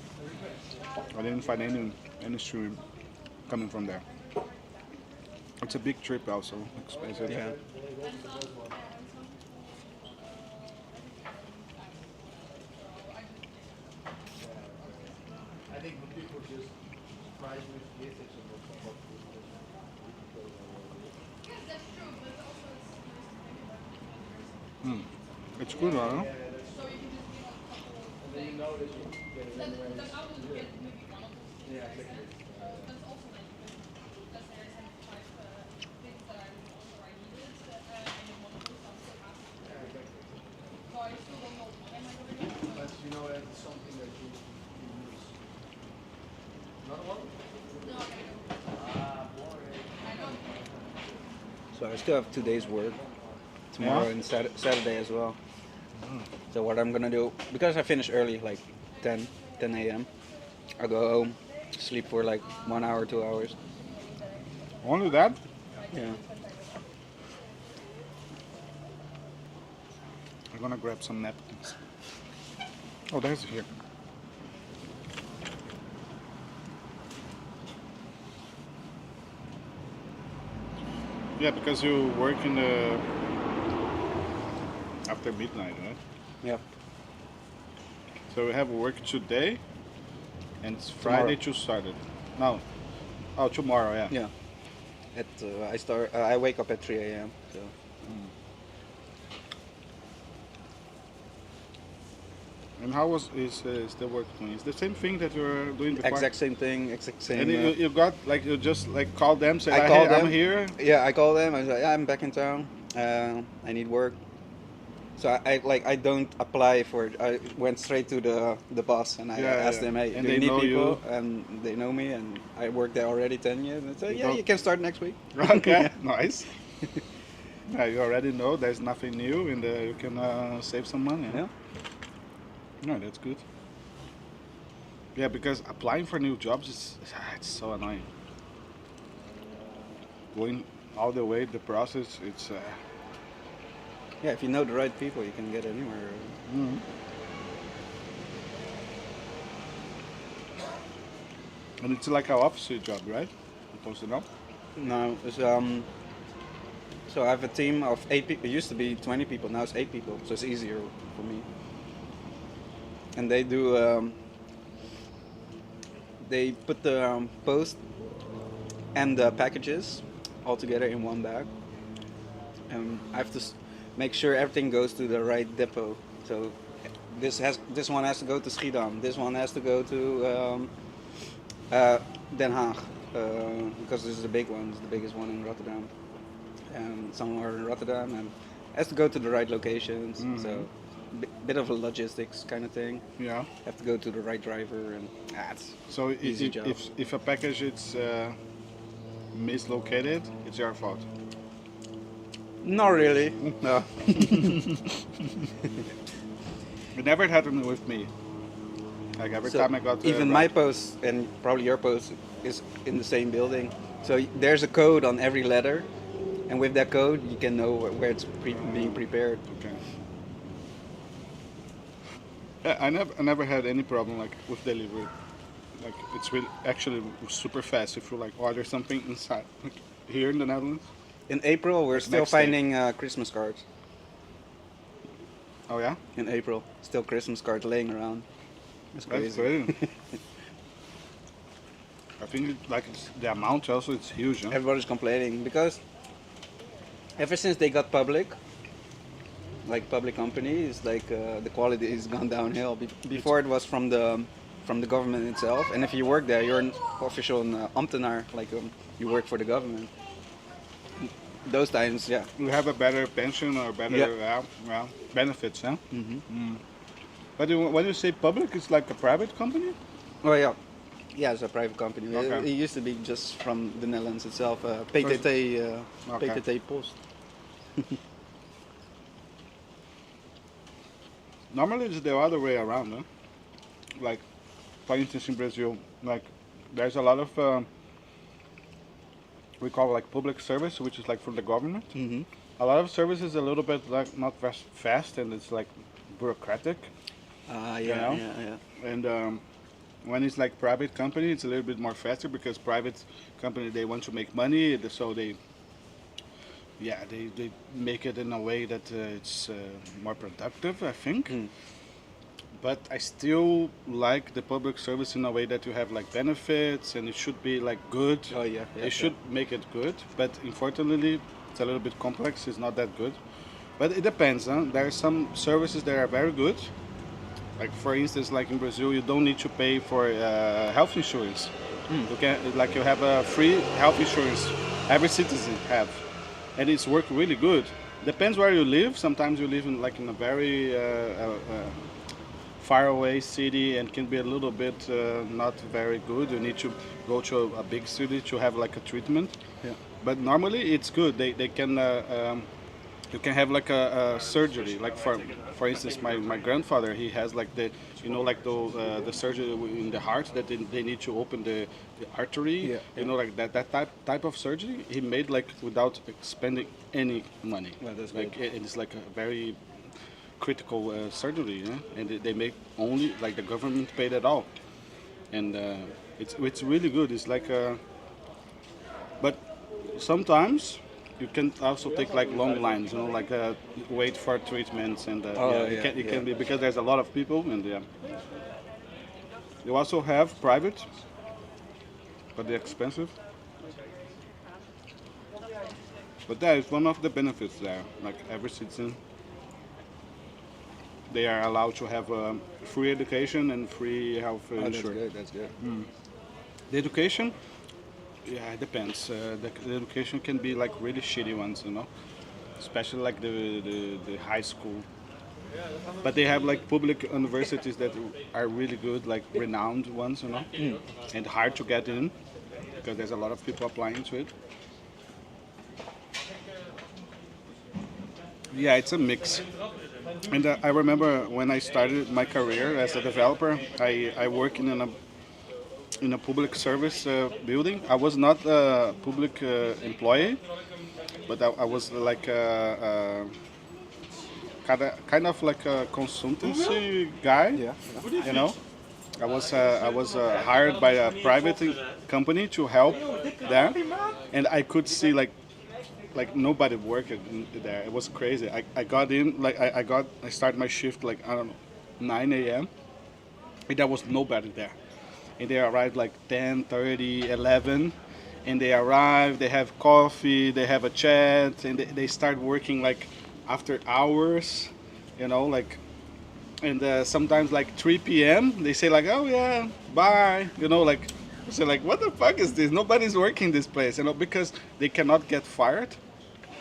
I didn't find any stream coming from there. It's a big trip, also expensive. Yeah. It's good, huh? So I still have 2 days work tomorrow Yeah? and Saturday as well. So what I'm gonna do, because I finish early, like 10 a.m. I'll go home, sleep for like 1 hour, 2 hours. Only that? Yeah. I'm gonna grab some napkins. Oh, there's here. Yeah, because you work in the after midnight, right? Yeah. So we have work today, and it's Friday to Saturday. No, oh tomorrow, yeah. Yeah. I wake up at 3 a.m. So. And how is the work doing? It's the same thing that you were doing before. Exact same thing, exact same. And you got like you just like call them, say I like, call hey, them. I'm here. Yeah, I call them. I say, yeah, I'm back in town. I need work. So I don't apply for it. I went straight to the boss and I asked them, hey, And do you they need know people? you. And they know me, and I worked there already 10 years. And they said, yeah, don't- you can start next week. Okay, nice. Yeah, you already know there's nothing new, and you can save some money. Yeah. No, that's good. Yeah, because applying for new jobs it's so annoying. Going all the way, the process, it's. Yeah, if you know the right people, you can get anywhere. And it's like an office job, right? Supposed to know. No, it's, so I have a team of 8 people. It used to be 20 people, now it's 8 people, so it's easier for me. And they do, they put the post and the packages all together in one bag. And I have to make sure everything goes to the right depot. So this one has to go to Schiedam, this one has to go to Den Haag, because this is the big one, it's the biggest one in Rotterdam. And somewhere in Rotterdam, and has to go to the right locations. So bit of a logistics kind of thing. Yeah. Have to go to the right driver, and it's So easy job. if a package is mislocated, it's your fault. Not really. No. It never happened with me. Like every So time I got even my post and probably your post is in the same building. So there's a code on every letter, and with that code you can know where it's being prepared. Okay. Yeah, I never had any problem like with delivery. Like it's really actually super fast if you like order something inside. Like, here in the Netherlands. In April we're still Next day. finding Christmas cards. Oh yeah. In April, still Christmas cards laying around. It's That's crazy. great. I think the amount also it's huge. Huh? Everybody's complaining because ever since they got public, like public companies, like the quality has gone downhill. Before it was from the government itself, and if you work there, you're an official ambtenaar, like you work for the government. Those times, yeah. You have a better pension or better benefits, huh? But when you say public, it's like a private company. Oh yeah, yeah, it's a private company. Okay. It used to be just from the Netherlands itself. PTT, Okay. PTT Post. Normally it's the other way around, huh? Like, for instance, in Brazil, like there's a lot of we call like public service, which is like from the government. A lot of services a little bit like not fast, and it's like bureaucratic. Yeah, You know? yeah. And when it's like private company, it's a little bit more faster because private company they want to make money, so they make it in a way that it's more productive, I think. But I still like the public service in a way that you have like benefits and it should be like good. Oh yeah, They should make it good, but unfortunately it's a little bit complex. It's not that good. But it depends. Huh? There are some services that are very good. Like for instance, like in Brazil, you don't need to pay for health insurance. You can you have a free health insurance. Every citizen have, and it's worked really good. Depends where you live. Sometimes you live in a very far away city and can be a little bit not very good. You need to go to a big city to have like a treatment. Yeah. But normally it's good. They can you can have like a surgery. Like for instance, my grandfather, he has like the the surgery in the heart that they need to open the artery. Yeah, You know, like that type of surgery he made like without spending any money. Well, that's like good. it's like a very critical surgery, yeah? And they make only like the government paid it all, and it's really good. It's like but sometimes you can also take like long lines, you know, like wait for treatments and it can be because there's a lot of people and you also have private, but they're expensive. But that is one of the benefits there. Like every citizen, they are allowed to have free education and free health insurance. That's good. The education, yeah, it depends. The education can be like really shitty ones, you know, especially like the high school. But they have like public universities that are really good, like renowned ones, you know, and hard to get in because there's a lot of people applying to it. Yeah, it's a mix. And I remember when I started my career as a developer, I work in a public service building. I was not a public employee, but I was like kind of like a consultancy guy. Yeah. You know, I was hired by a private company to help there, and I could see like nobody worked there. It was crazy. I got in like I started my shift like I don't know 9 a.m. and there was nobody there. And they arrived like 10:30, 11, and they arrive, they have coffee, they have a chat, and they start working like after hours, you know, like, and sometimes like 3 p.m. they say like, oh yeah, bye, you know, like, so like, what the fuck is this? Nobody's working this place, you know, because they cannot get fired.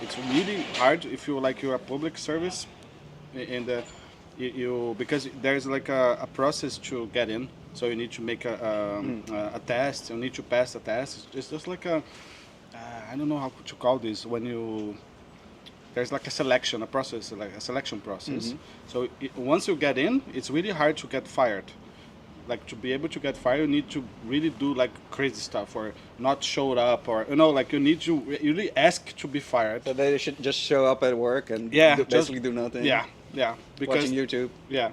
It's really hard if you're a public service, and you because there's like a process to get in. So you need to make a test. You need to pass a test. It's just like I don't know how to call this when there's like a selection process. So once you get in, it's really hard to get fired. Like to be able to get fired, you need to really do like crazy stuff or not show up or like you need to really ask to be fired. So they should just show up at work and basically do nothing. Yeah. Because watching YouTube. Yeah,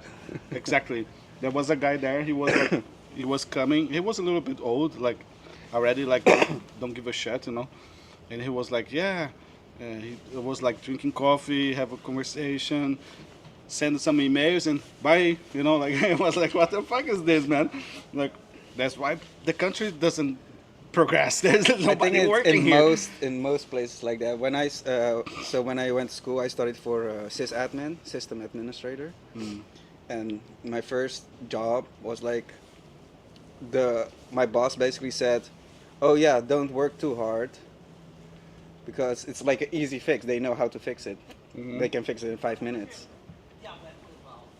exactly. There was a guy there. He was like, he was coming. He was a little bit old, like already like don't give a shit, you know. And he was like, yeah. He was like drinking coffee, have a conversation, send some emails, and bye. You know, like I was like, what the fuck is this, man? Like that's why the country doesn't progress. There's nobody working here. In most places like that. When I went to school, I studied for sysadmin, system administrator. And my first job was like my boss basically said, oh yeah, don't work too hard because it's like an easy fix. They know how to fix it. They can fix it in 5 minutes.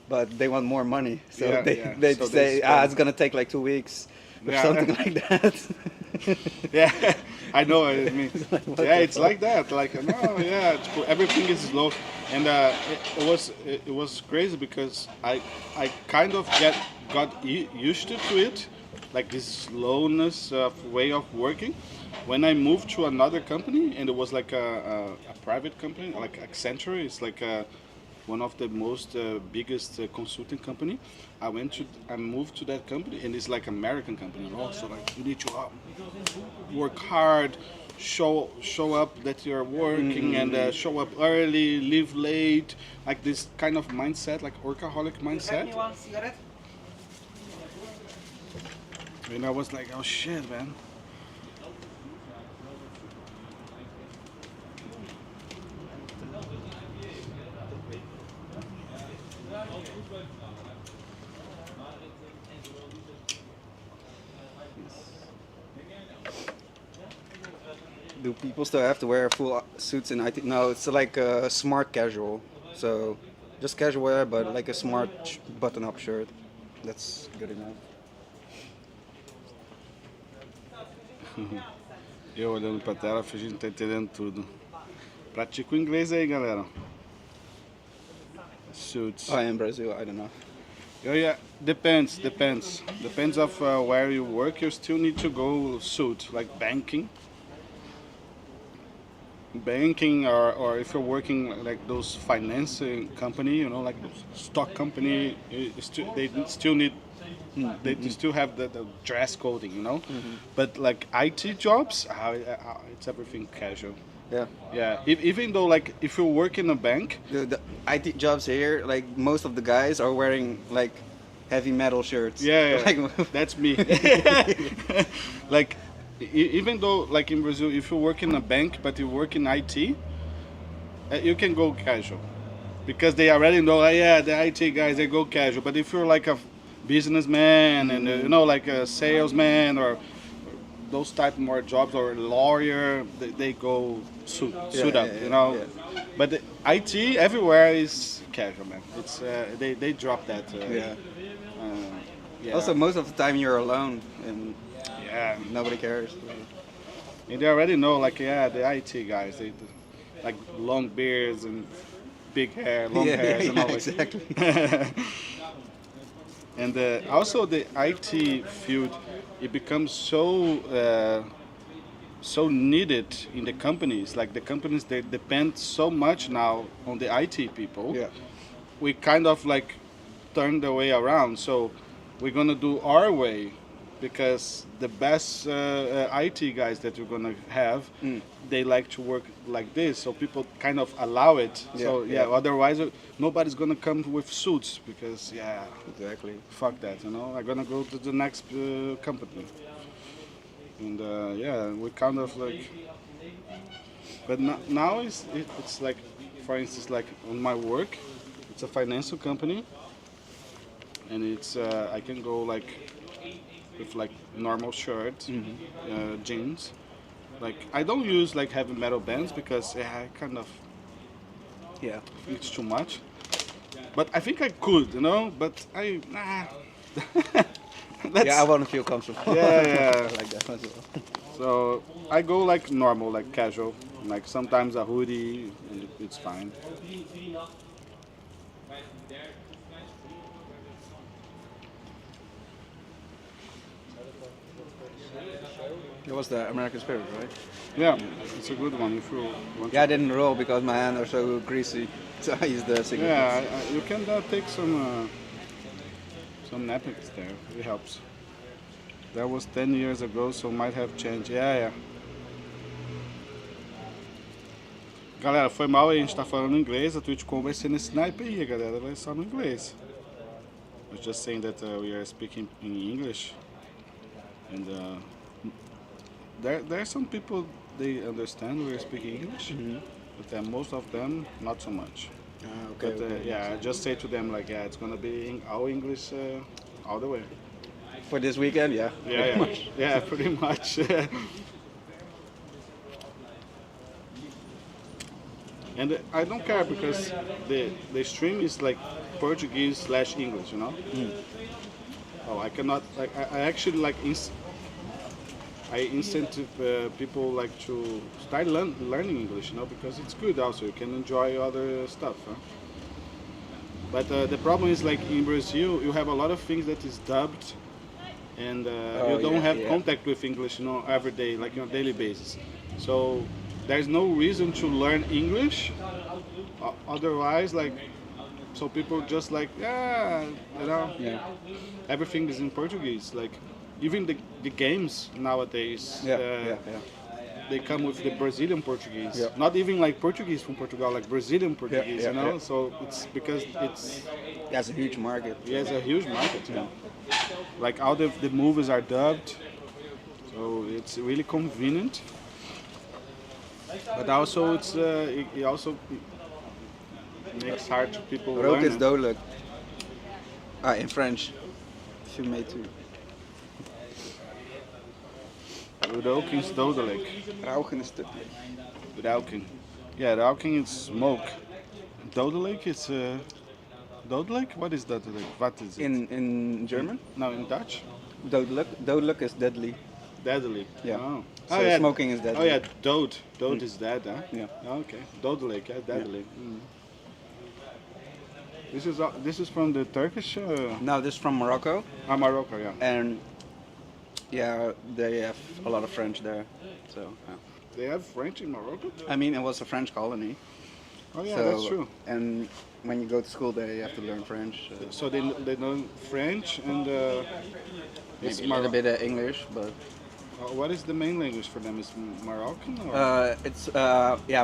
But they want more money. So they So say, it's gonna take like 2 weeks or something like that. Yeah, I know what it means. It's like that. Like no, yeah, everything is slow, and it was crazy because I kind of got used to it, like this slowness of way of working. When I moved to another company, and it was like a private company, like Accenture, it's like one of the most biggest consulting company. I moved to that company, and it's like American company, you know? So like you need to work hard, show up that you're working, and show up early, leave late, like this kind of mindset, like workaholic mindset. And I was like, oh shit, man. Do people still have to wear full suits in IT? No, it's like a smart casual. So just casual wear, but like a smart button-up shirt. That's good enough. Eu olhando pra tela, fingindo que tá entendendo tudo. Pratica o inglês aí, galera. Suits. Oh, in Brazil, I don't know. Oh yeah, depends of where you work. You still need to go suit, like banking, or if you're working like those financing company, you know, like those stock company, they still need. They still have the dress coding, you know, but like IT jobs, it's everything casual. Yeah. Even though like if you work in a bank, The IT jobs here, like most of the guys are wearing like heavy metal shirts. Yeah, Like, that's me. Like even though like in Brazil, if you work in a bank but you work in IT, you can go casual because they already know. The IT guys, they go casual. But if you're like a businessman and you know, like a salesman or those type more jobs or lawyer, they go suit up, yeah, you know. yeah. But the IT everywhere is casual, man. It's they drop that. Yeah. Yeah. Also, most of the time you're alone and Yeah. nobody cares. And they already know, like, yeah, the IT guys, they like long beards and big hair, long hairs, and all that. exactly. And also the IT field, it becomes so needed in the companies. Like the companies, they depend so much now on the IT people. Yeah. We kind of like turned the way around. So we're gonna do our way, because the best IT guys that we're gonna have, they like to work like this. So people kind of allow it. So otherwise nobody's gonna come with suits, because Exactly. fuck that, you know. I'm gonna go to the next company. And we kind of like, but now it's like, for instance, like on my work, it's a financial company, and it's I can go like with like normal shirt, jeans. Like I don't use like heavy metal bands, because I kind of think it's too much. But I think I could, you know. But Yeah, I want to feel comfortable. Yeah. like that as well. So I go like normal, like casual, like sometimes a hoodie, and it's fine. It was the American Spirit, right? Yeah, it's a good one if you want. Yeah, I didn't roll because my hands are so greasy. So I used the cigarette. Yeah, you can take some napkins there. It helps. That was 10 years ago, so might have changed. Yeah. Galera, foi mal aí, a gente tá falando inglês, a Twitchcon vai ser nesse naipe aí, galera, vai só no inglês. I was just saying that we are speaking in English, and there are some people, they understand we are speaking English, but most of them not so much. Okay. But I just say to them like, it's gonna be all English all the way. For this weekend, yeah. Yeah, much. Yeah, pretty much. And I don't care, because the stream is like Portuguese/English, you know. Oh, I cannot. Like, I actually like. I incentive people like to start learning English, you know, because it's good. Also, you can enjoy other stuff. Huh? But the problem is, like in Brazil, you have a lot of things that is dubbed, and you don't have contact with English, you know, every day, like on a daily basis. So there's no reason to learn English. Otherwise, like, so people just like, you know, everything is in Portuguese. Like even the games nowadays, they come with the Brazilian Portuguese. Yeah. Not even like Portuguese from Portugal, like Brazilian Portuguese, you know? So it's because it's... That's a huge market. Yeah, it's a huge market, yeah. Like all the movies are dubbed, so it's really convenient. But also it also makes hard to people Rook learn is it. dodelijk. In French. If you made too. Roken is dodelijk. Rauchen is dodelijk. Rauken. Yeah, rauken is smoke. Dodelijk is... dodelijk? What is dodelijk? What is it? In German? No, in Dutch? Dodelijk. Dodelijk is deadly. Deadly. Yeah. Oh. So smoking is deadly. Oh yeah, dood. Dood is dead, huh? Yeah. Oh, okay. Dodelijk, deadly. Yeah. This is from the Turkish? No, this is from Morocco. Morocco, yeah. And yeah, they have a lot of French there. So They have French in Morocco? I mean, it was a French colony. Oh yeah, So, that's true. And when you go to school there, you have to learn French. So they learn French and it's Maybe a little bit of English, but what is the main language for them? Is Moroccan? Or? it's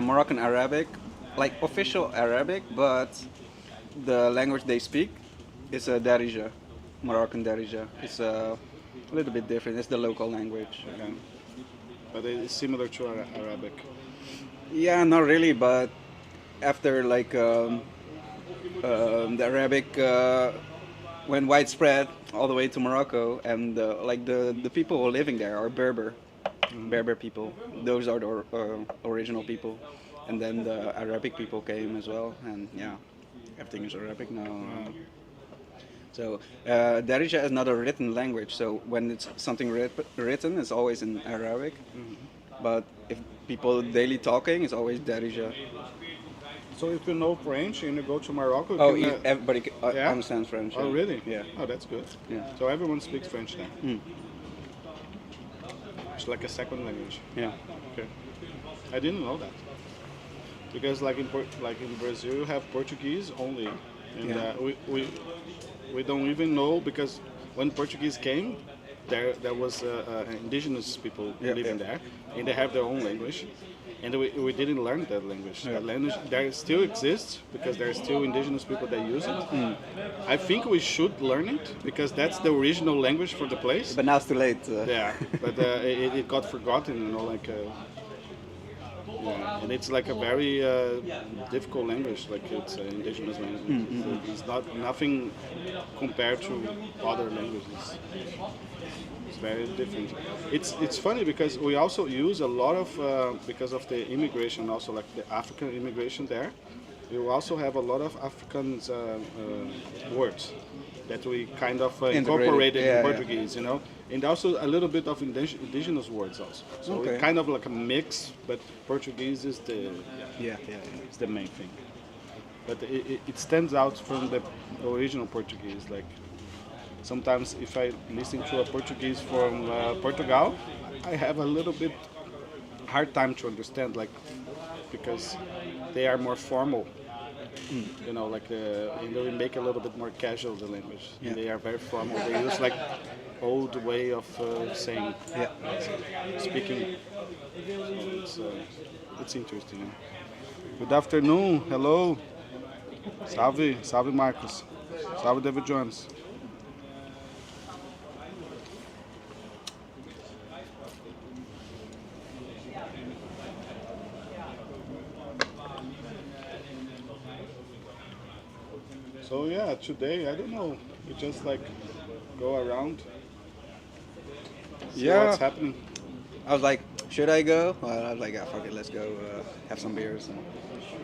Moroccan Arabic, like official Arabic, but the language they speak is a Darija, Moroccan Darija. It's a little bit different. It's the local language. Okay. But it's similar to Arabic. Yeah, not really, but after like the Arabic went widespread all the way to Morocco, and like the people who are living there are Berber, Berber people. Those are the original people, and then the Arabic people came as well, and yeah, everything is Arabic now. So Darija is not a written language. So when it's something written, it's always in Arabic. But if people daily talking, it's always Darija. So if you know French and you go to Morocco, Everybody yeah? understands French. Oh, really? Yeah. Oh, that's good. Yeah. So everyone speaks French then. It's like a second language. Yeah. Okay. I didn't know that. Because like in Brazil, you have Portuguese only, and we don't even know, because when Portuguese came, there was indigenous people living there, and they have their own language, and we didn't learn that language. That language there still exists because there are still indigenous people that use it. I think we should learn it because that's the original language for the place. But now it's too late. Yeah, but it got forgotten, you know, like. Yeah, and it's like a very difficult language, like it's an indigenous language. So it's nothing compared to other languages. It's very different. It's funny because we also use a lot of because of the immigration, also like the African immigration there. We also have a lot of African words that we kind of incorporated in Portuguese, you know, and also a little bit of indigenous words also. So it's kind of like a mix, but Portuguese is the it's the main thing. But it stands out from the original Portuguese. Like sometimes if I listen to a Portuguese from Portugal, I have a little bit hard time to understand, like because they are more formal. You know, like and they make a little bit more casual the language. And they are very formal. They use like old way of saying, speaking. So it's interesting. Yeah. Good afternoon. Hello. Salve, salve Marcos. Salve David Jones. So yeah, today, I don't know, we just like go around, see what's happening. I was like, should I go? Well, I was like, fuck it, let's go have some beers. And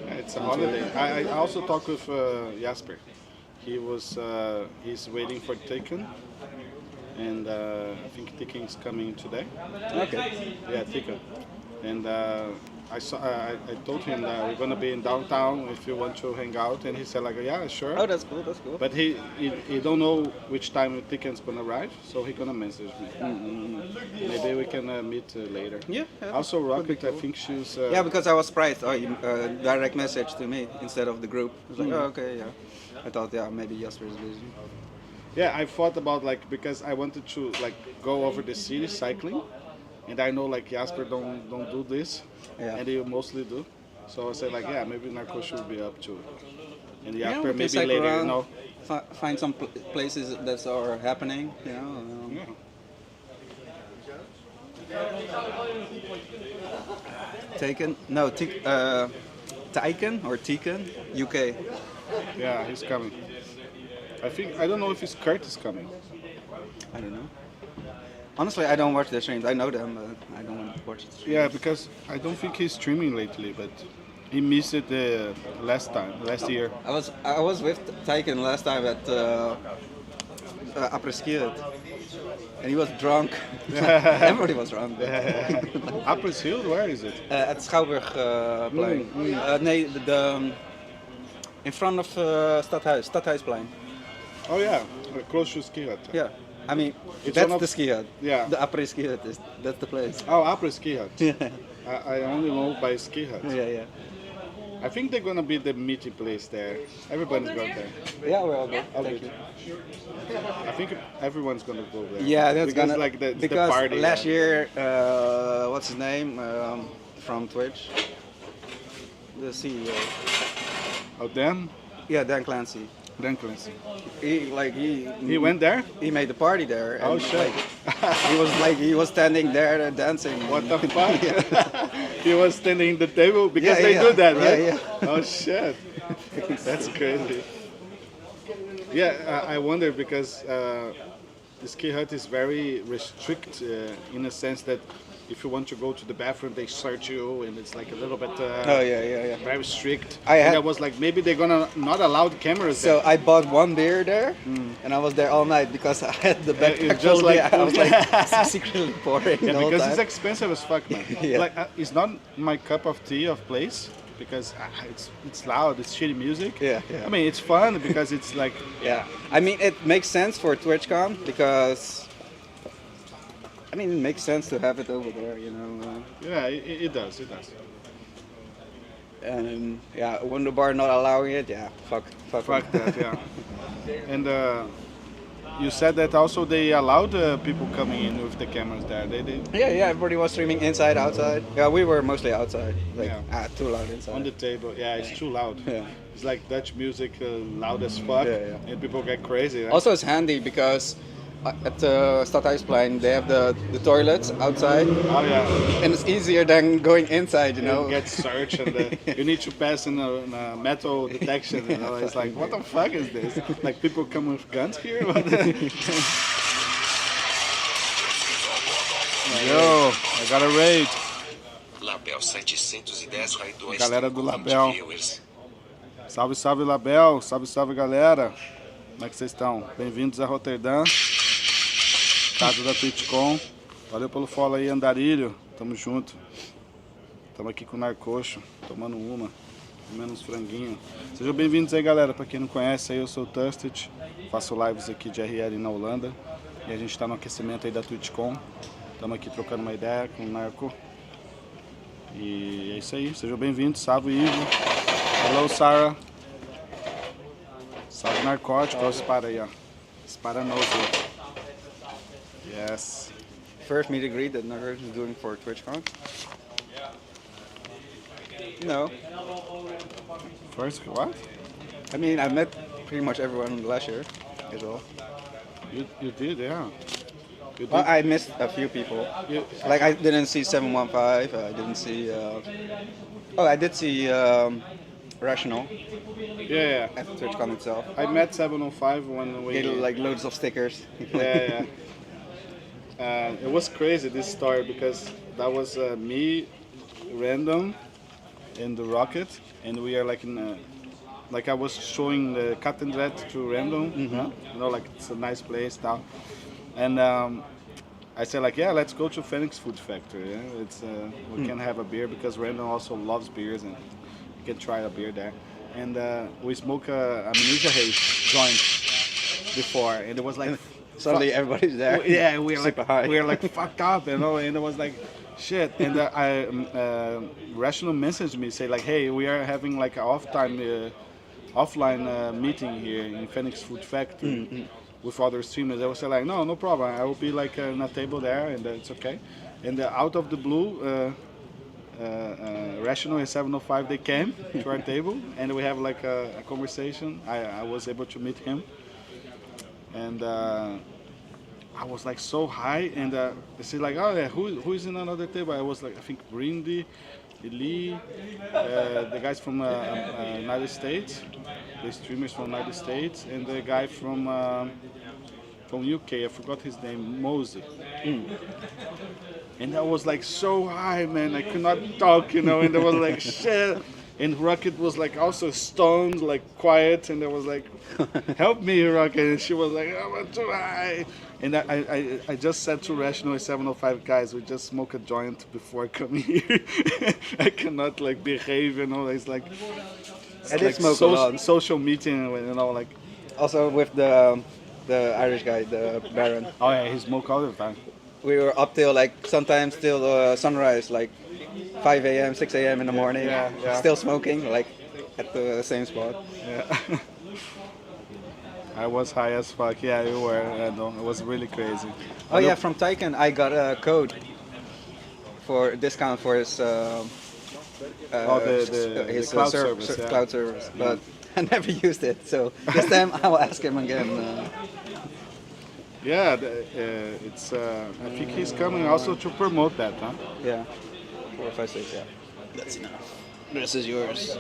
It's a holiday. I also talked with Jasper. He's waiting for Tikken, and I think Tikken is coming today. Okay. Yeah, Tikken. And I told him that we're gonna be in downtown if you want to hang out, and he said like, yeah, sure. Oh, that's cool. That's cool. But he don't know which time Tikken's gonna arrive, so he gonna message me. Maybe we can meet later. Yeah. Also, Rocket, I think she's. Yeah, because I was surprised. Direct message to me instead of the group. I was like, oh, okay, yeah. I thought, maybe Jasper is busy. Yeah, I thought about like because I wanted to like go over the city cycling, and I know like Jasper don't do this, and you mostly do. So I said like, yeah, maybe Narco should be up to, and Jasper maybe later, around, you know. Find some places that are happening, you know. Tiken or Tiken, UK. Yeah, he's coming. I don't know if his Kurt is coming. I don't know. Honestly, I don't watch the streams. I know them, but I don't watch the streams. Yeah, because I don't think he's streaming lately, but he missed it last year. I was with Tiken last time at Aquecimento, and he was drunk. Everybody was drunk. Aquecimento, where is it? At Schouwburgplein. In front of Stadhuisplein. Oh yeah, close to Ski Hut. Yeah, I mean, It's that's the ski hut. Yeah. The Aquecimento that's the place. Oh, Après Ski Hut. Yeah. I only know by Ski Hut. Yeah. I think they're gonna be the meeting place there. Everybody's going there. Yeah, we're all good. Thank you. I think everyone's gonna go there. Yeah, that's because gonna like the party. last year, what's his name from Twitch? The CEO. Oh, Dan? Yeah, Dan Clancy. Dan Clancy. He went there? He made the party there. Oh and, shit! he was standing there dancing. What the fuck? He was standing at the table because they do that, right? Yeah. Oh shit! That's crazy. Yeah, I wonder because the ski hut is very restricted in a sense that if you want to go to the bathroom, they search you, and it's like a little bit Oh yeah. very strict. I had- and I was like, maybe they're gonna not allow the cameras. So there. I bought one beer there, and I was there all night because I had the backpack it's full just of beer. like- I was like secretly pouring Yeah, the whole because it's time. expensive as fuck, man. Yeah. Like it's not my cup of tea of place because it's loud, it's shitty music. Yeah. I mean, it's fun because it's like Yeah, I mean it makes sense for Twitchcon because I mean it makes sense to have it over there, you know. yeah, it does. And yeah, when the bar not allowing it, yeah, fuck Fuck that, yeah. And you said that also they allowed people coming in with the cameras there. They Yeah, everybody was streaming inside, outside. Yeah, we were mostly outside. Like Yeah. too loud inside. on the table. Yeah, it's too loud. Yeah. It's like Dutch music, loud as fuck, Yeah. and people get crazy. Right? Also, it's handy because at the Stadhuisplein they have the toilets outside, oh yeah. and it's easier than going inside, you know. You get searched and you need to pass in a metal detection. You know, it's like what the fuck is this? Like people come with guns here. Yo, I got a raid. Label 710 raidões. Galera do com 20 Label. viewers. Salve, salve Label, salve galera. Como é que vocês estão? Bem-vindos a Rotterdam, casa da Twitchcon. Valeu pelo follow aí, Andarilho. Tamo junto. Tamo aqui com o Narcoxo, tomando uma, comendo uns franguinhos. Sejam bem-vindos aí, galera. Pra quem não conhece, aí eu sou o Tusted, faço lives aqui de RL na Holanda. E a gente tá no aquecimento aí da Twitchcon. Tamo aqui trocando uma ideia com o Narco. E é isso aí, sejam bem-vindos. Salve, Ivo. Hello, Sarah. Salve, narcótico. Olha os para aí, ó. Para novo. Yes. First meet and greet that Narcos is doing for TwitchCon? No. First, what? I mean, I met pretty much everyone last year as well. You did, yeah. You did. Well, I missed a few people. You- Like, I didn't see 715, I didn't see... I did see Rational yeah. at TwitchCon itself. I met 705 when we... Get like loads of stickers. Yeah. It was crazy, this story, because that was me, Random, and the Rocket, and we are like in a, like I was showing the Cat and Rat to Random, you know, like it's a nice place now, and I said like, yeah, let's go to Phoenix Food Factory. Yeah? It's we can have a beer because Random also loves beers and you can try a beer there, and we smoke a Amnesia Haze joint before, and it was like. Suddenly everybody's there. Yeah, we Super high. were like fucked up, you know, and it was like shit. And Rational messaged me, say like, hey, we are having like an offline meeting here in Phoenix Food Factory with other streamers. I was like, no problem. I will be like on a table there, and it's okay. And out of the blue, Rational and 705 they came to our table, and we have like a conversation. I was able to meet him. And I was like so high, and they said like, oh yeah, who is in another table? I was like, I think Brindy, Lee, the guys from United States, the streamers from United States, and the guy from UK. I forgot his name, Mosey. And I was like so high, man. I could not talk, you know. And I was like shit. And Rocket was like also stoned, like quiet, and I was like, "Help me, Rocket!" And she was like, "I'm too high." And I just said to Rational 705 guys, we just smoke a joint before coming here. I cannot like behave, you know. It's like I did smoke a lot. social meeting, you know, like. Also with the Irish guy, the Baron. Oh yeah, he smoke all the time. We were up till like sometimes till sunrise, like 5 a.m., 6 a.m. in the morning. Yeah. Still smoking, like at the same spot. Yeah. I was high as fuck. Yeah, you were. It was really crazy. Oh yeah, from Tyken I got a code for a discount for his the cloud service. Yeah. Cloud service, but I never used it. So this time I'll ask him again. Yeah, it's. I think he's coming also to promote that, huh? Yeah, 4, 5, 6. Yeah, that's enough. This is yours.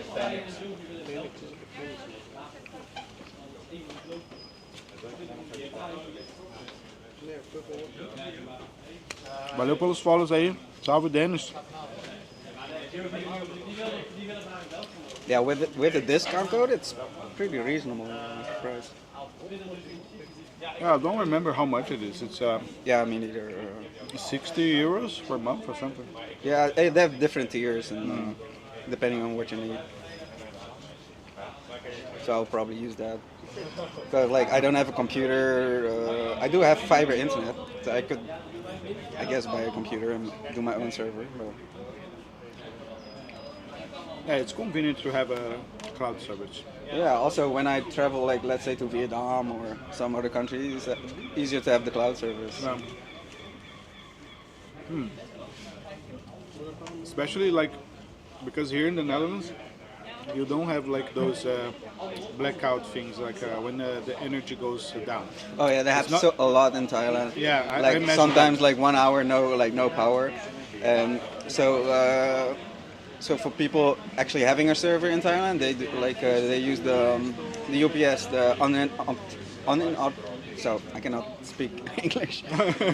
Valeu pelos follows aí. Salve, Denis. Yeah, with the discount code, it's pretty reasonable price. Yeah, I don't remember how much it is. It's Yeah, I mean either. 60 euros per month or something. Yeah, they have different tiers and depending on what you need. So I'll probably use that. But like I don't have a computer. I do have fiber internet, so I could, I guess, buy a computer and do my own server. But Yeah, it's convenient to have a cloud service. yeah, also when I travel, like let's say to Vietnam or some other countries, it's easier to have the cloud service. Especially like because here in the Netherlands, you don't have like those blackout things like when the energy goes down. Oh yeah, they have It's not- a lot in Thailand. Yeah, I like imagine sometimes that. like 1 hour no power, and so for people actually having a server in Thailand, they do, like they use the UPS, so I cannot speak English,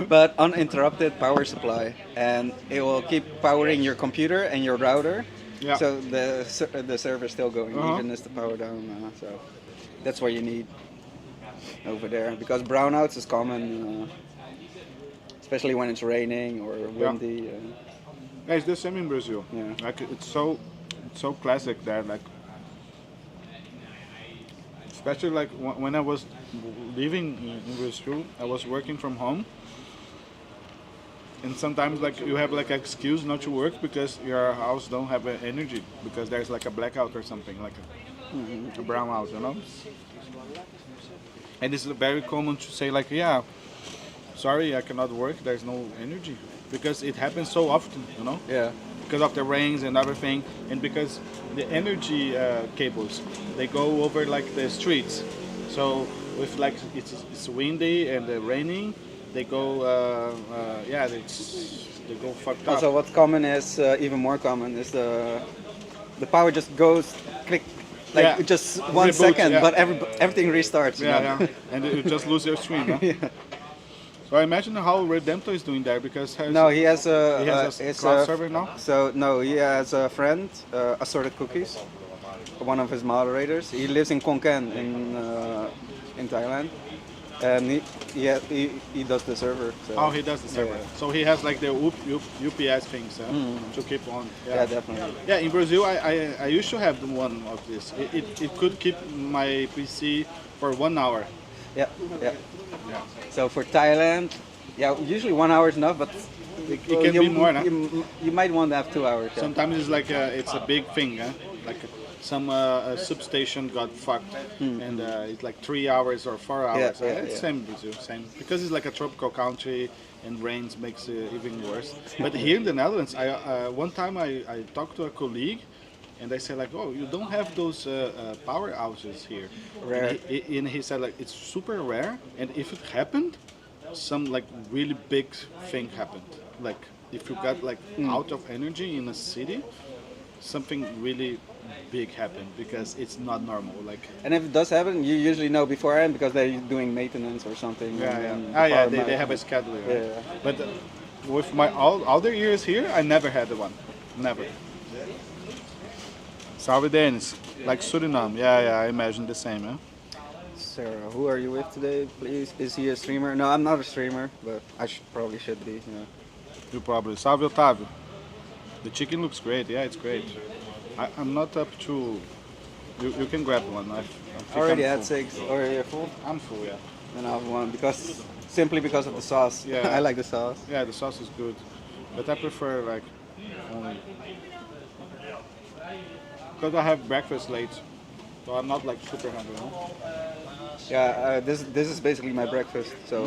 but uninterrupted power supply, and it will keep powering your computer and your router. Yeah. So the server's still going even as the power down. So that's what you need over there because brownouts is common, especially when it's raining or windy. Yeah, it's the same in Brazil. Yeah. Like it's so classic there. Like especially like when I was living in Brazil, I was working from home. And sometimes like you have like an excuse not to work because your house don't have energy because there's like a blackout or something like a brownout, you know. And it's very common to say like, yeah, sorry, I cannot work. There's no energy because it happens so often, you know. Yeah. Because of the rains and everything, and because the energy cables they go over like the streets. So with like it's windy and raining. They go, they go fucked up. Also, what's common is even more common is the power just goes click, like Yeah. just 1 Reboot, second, yeah. but everything restarts. you know? Yeah, and you just lose your stream. Huh? Yeah. So I imagine how Redempto is doing there because No, he has a he has a it's cloud server now. So no, he has a friend, Assorted Cookies, one of his moderators. He lives in Khon Kaen in Thailand, and he does the server. So. Oh, he does the server. Yeah. So he has like the UPS things to keep on. Yeah, definitely. Yeah, in Brazil, I used to have one of this. It could keep my PC for 1 hour. Yeah, yeah. So for Thailand, yeah, usually 1 hour is enough, but It can be more, no? you might want to have 2 hours. Yeah. Sometimes it's like it's a big thing, huh? Like some substation got fucked, and it's like 3 hours or 4 hours. It's same in Brazil, same because it's like a tropical country and rains makes it even worse. But here in the Netherlands, one time I talked to a colleague, and I said like, oh, you don't have those power outages here. Rare. And he said like it's super rare, and if it happened, some like really big thing happened. Like if you got like out of energy in a city, something really big happened because it's not normal. Like And if it does happen, you usually know beforehand because they're doing maintenance or something. they have a schedule. Right? Yeah. But with my all the years here, I never had one, never. Salve Denis, like Suriname. Yeah, I imagine the same. Huh? Sarah, who are you with today, please? Is he a streamer? No, I'm not a streamer, but I probably should be. Yeah. You probably. Salve Otávio. The chicken looks great. Yeah, it's great. I'm not up to. You can grab one. I Already I'm had full. 6. Or you're full? I'm full. Yeah. Then I'll have one simply because of the sauce. Yeah. I like the sauce. Yeah, the sauce is good, but I prefer like because I have breakfast late, so I'm not like super hungry. No? Yeah, this is basically my breakfast, so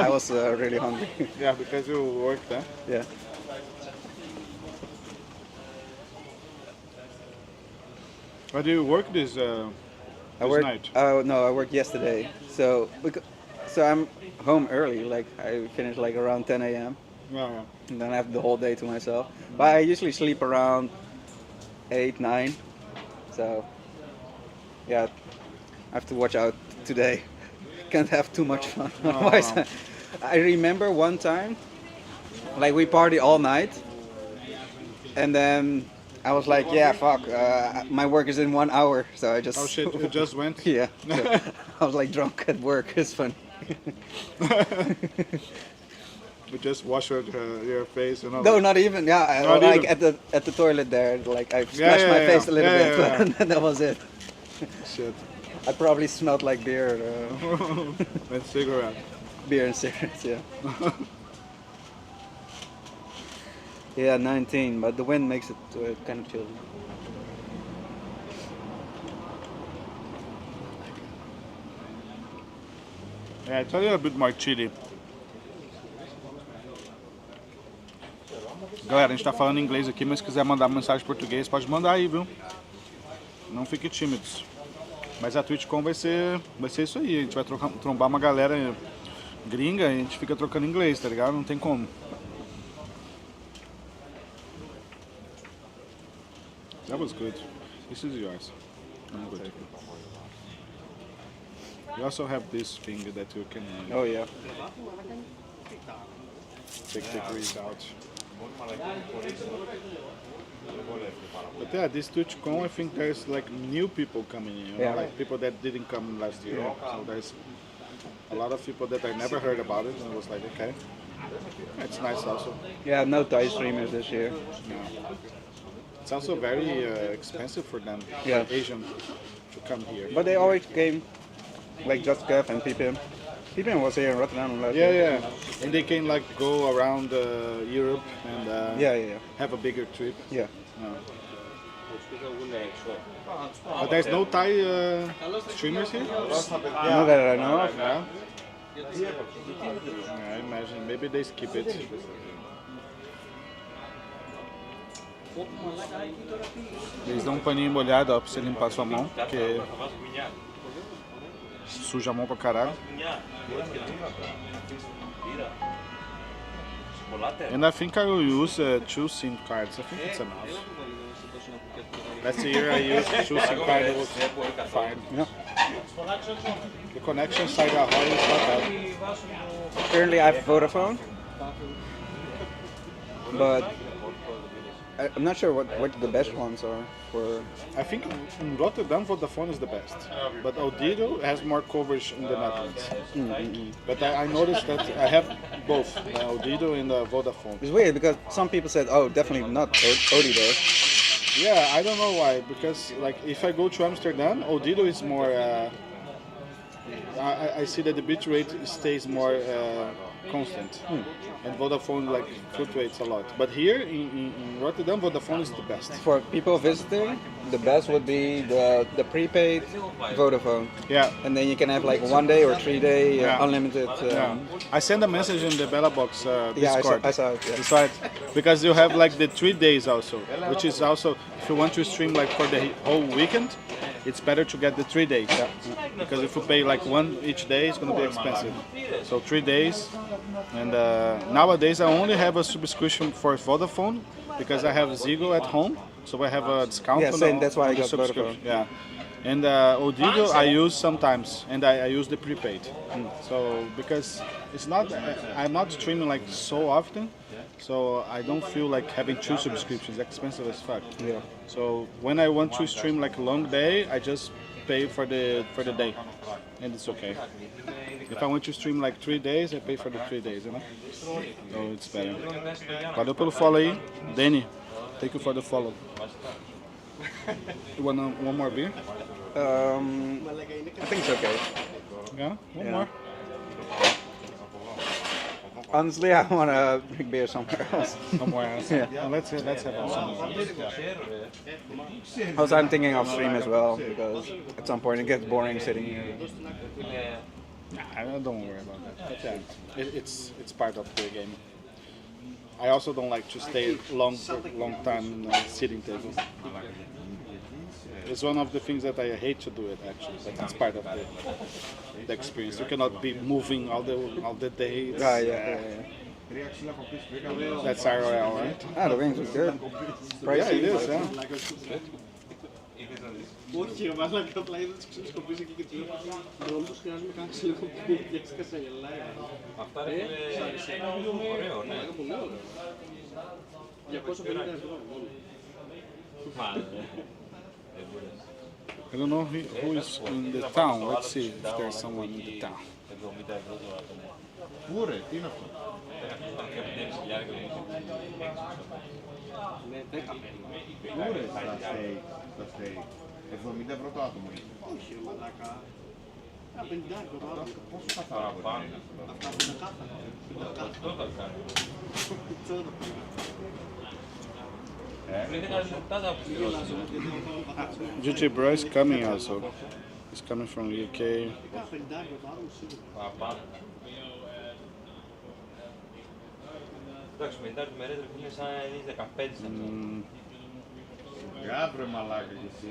I was really hungry. Yeah, because you work there. Yeah. Where do you work this I worked. night? No, I worked yesterday. So I'm home early. Like I finish like around 10 a.m. Yeah. and then I have the whole day to myself. But I usually sleep around 8, 9. So yeah, I have to watch out today. Can't have too much fun. Otherwise, I remember one time, like we party all night, and then I was like, yeah, fuck, my work is in 1 hour, so I just... Oh shit, you just went? Yeah, so I was like drunk at work, it's fun. You just wash your face and all No, that. not even, yeah, Not like even. at the toilet there, like I splashed my face a little bit, and then that was it. Shit. I probably smelled like beer, And cigarette. beer and cigarettes, yeah. Yeah, 19, but the wind makes it kind of chill. Yeah, it's a little bit more chilly. Galera, a gente tá falando inglês aqui, mas se quiser mandar mensagem em português, pode mandar aí, viu? Não fique tímidos. Mas a Twitchcon vai ser isso aí. A gente vai trombar uma galera gringa e a gente fica trocando inglês, tá ligado? Não tem como. That was good. This is yours. I'm good. You also have this thing that you can Oh yeah. take the grease out. But yeah, this Twitchcon, I think there's like new people coming in, you know, Yeah. like people that didn't come last year. So there's a lot of people that I never heard about it, and I was like, okay, it's nice also. Yeah, no Thai streamers this year. It's also very expensive for them, Yeah. for Asian, to come here. But they always came, like Just Kev and Pippin. Pippin was here in Rotterdam last Yeah, year. yeah, and they can like go around Europe and Yeah. have a bigger trip. Yeah. But there's no Thai streamers here? Not that I know of. Yeah. Yeah, I imagine maybe they skip it. Eles dão um paninho molhado, ó, pra você limpar a sua mão, porque suja a mão pra caralho. And I think I will use 2 SIM cards. I think it's enough. Last year I used 2 SIM cards. It was fine. Yeah. The connection side of Holland is not bad. Currently I have Vodafone, but I'm not sure what the best ones are for. I think in Rotterdam Vodafone is the best, but Odido has more coverage in the Netherlands. But I noticed that I have both, Odido and Vodafone. It's weird because some people said, oh, definitely not Odido. Yeah, I don't know why, because like if I go to Amsterdam, Odido is more, I see that the bit rate stays more constant. And Vodafone like fluctuates a lot. But here in Rotterdam, Vodafone is the best. For people visiting, the best would be the prepaid Vodafone. Yeah. And then you can have like 1 day or 3 day Yeah. unlimited. Yeah. I sent a message in the Bella Box Yeah, Discord. I saw it. Yeah. That's right. Because you have like the 3 days also, which is also, if you want to stream like for the whole weekend, it's better to get the 3 days. Yeah. Because if you pay like one each day, it's going to be expensive. So 3 days. And nowadays I only have a subscription for Vodafone because I have Ziggo at home. So I have a discount Yeah, on same, the, that's why on I the got subscription. Vodafone. Yeah. And Odido I use sometimes, and I use the prepaid. So because it's not, I'm not streaming like so often, so I don't feel like having 2 subscriptions. Expensive as fuck. Yeah. So when I want to stream like a long day, I just pay for the day, and it's okay. If I want to stream like 3 days, I pay for the 3 days, you know. So it's better. Valeu pelo follow aí, Danny. Thank you for the follow. You want one more beer? I think it's okay. Yeah, one Yeah. more. Honestly, I want to drink beer somewhere else. Somewhere else. Yeah. Well, let's have some. Also, I'm thinking of stream as well because at some point it gets boring sitting here. Don't worry about that. But yeah, it's part of the game. I also don't like to stay long time in a sitting table. It's one of the things that I hate to do it actually, but it's part of the experience. You cannot be moving all the day. Yeah. That's ROL, right? Ah, the wings are good. Yeah, it is. Yeah. Όχι, ο Μάλα απλά είδε τις ξύλες κοπείς εκεί και του λέω δρόμους χρειάζομαι κάτι ξύλο κοπείς και έσκασα γελάει. Αυτά είναι ωραίο, ναι. Πολύ ωραίο. 250 ευρώ μόνο. I don't know who is in the town. Let's see if there's someone in the town. 70 ευρώ το άτομο. Πού ρε, τι είναι αυτό? Ναι, 10. Πού ρε, στα steak. 70 ευρώ το άτομο είναι. Όχι, μαλάκα. 50 ευρώ το άτομο. Πόσο καθαρά μπορεί να είναι αυτό? Αυτά που είναι κάθαρα. Αυτό θα κάνω. Τσόρο. Πριν 10 λεπτά θα πληρώσω. GG bro is coming also. He's coming from UK. 50 ευρώ το άτομο σίγουρα. Παραπάνω. Εντάξει, μετά τη μερέτρη που είναι σαν να είναι 15 σαν αυτό. Γάβρε μαλάκα κι εσύ.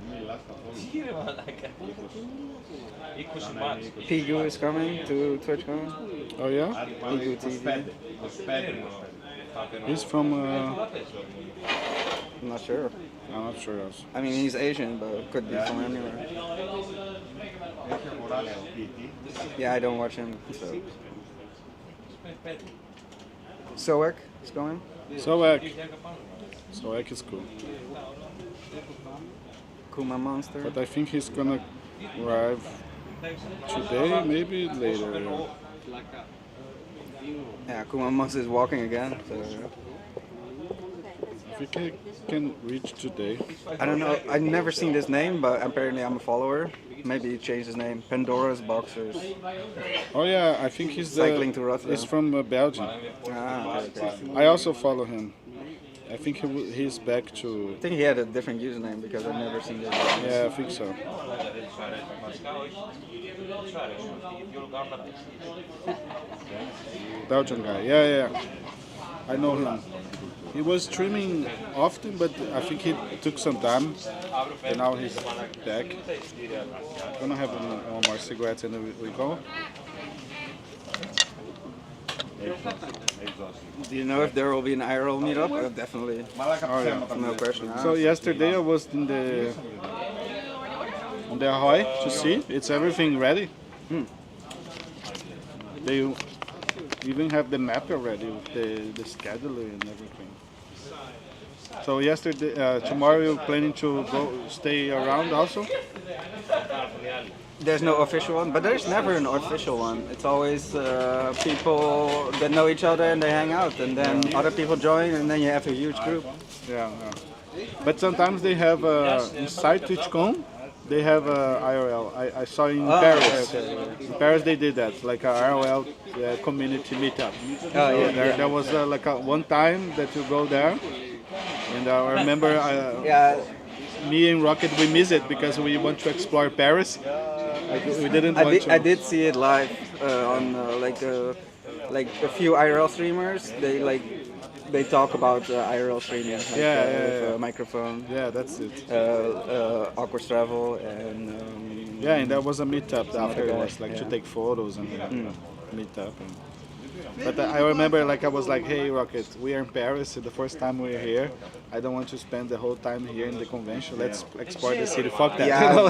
Μιλάς καθόλου. Τι ρε μαλάκα. 20 μάτς. Figue is coming to Twitchcon. Oh yeah? 25. He's from. I'm not sure. I'm not sure also. I mean, he's Asian, but could be from anywhere. Έχει αγοράσει σπίτι. Yeah, I don't watch him. So. Soek is going. Soek is cool. Kuma Monster. But I think he's gonna arrive today, maybe later. Yeah, Kuma Monster is walking again. So. I think I can reach today. I don't know. I've never seen this name, but apparently I'm a follower. Maybe he changed his name. Pandora's Boxers. Oh yeah, I think he's Cycling to Rotterdam. He's from Belgium. Ah, okay. I also follow him. I think he's back to. I think he had a different username because I've never seen this. Yeah, I think so. Belgian guy. Yeah. I know him. He was streaming often, but I think he took some time, and now he's back. Gonna have one more cigarette and then we go. Do you know if there will be an IRL meetup? Definitely. Oh yeah. No question. So yesterday I was in the Ahoy to see. It's everything ready. They even have the map already with the scheduler and everything. So yesterday, tomorrow you're planning to go stay around also? There's no official one, but there's never an official one. It's always people that know each other and they hang out, and then other people join, and then you have a huge group. Yeah. But sometimes they have inside Twitchcon, they have IRL. I saw in Paris. Okay. In Paris they did that, like a IRL community meetup. There was like one time that you go there, and I remember me and Rocket we miss it because we want to explore Paris. We didn't want to. I did see it live on like a few IRL streamers. They talk about IRL streaming, with a microphone. Yeah, that's it. Awkward travel and. And there was a meetup afterwards, guy, to take photos and meet up. But I remember, I was like, "Hey, Rocket, we are in Paris. The first time we're here. I don't want to spend the whole time here in the convention. Let's explore the city. Fuck that." Yeah,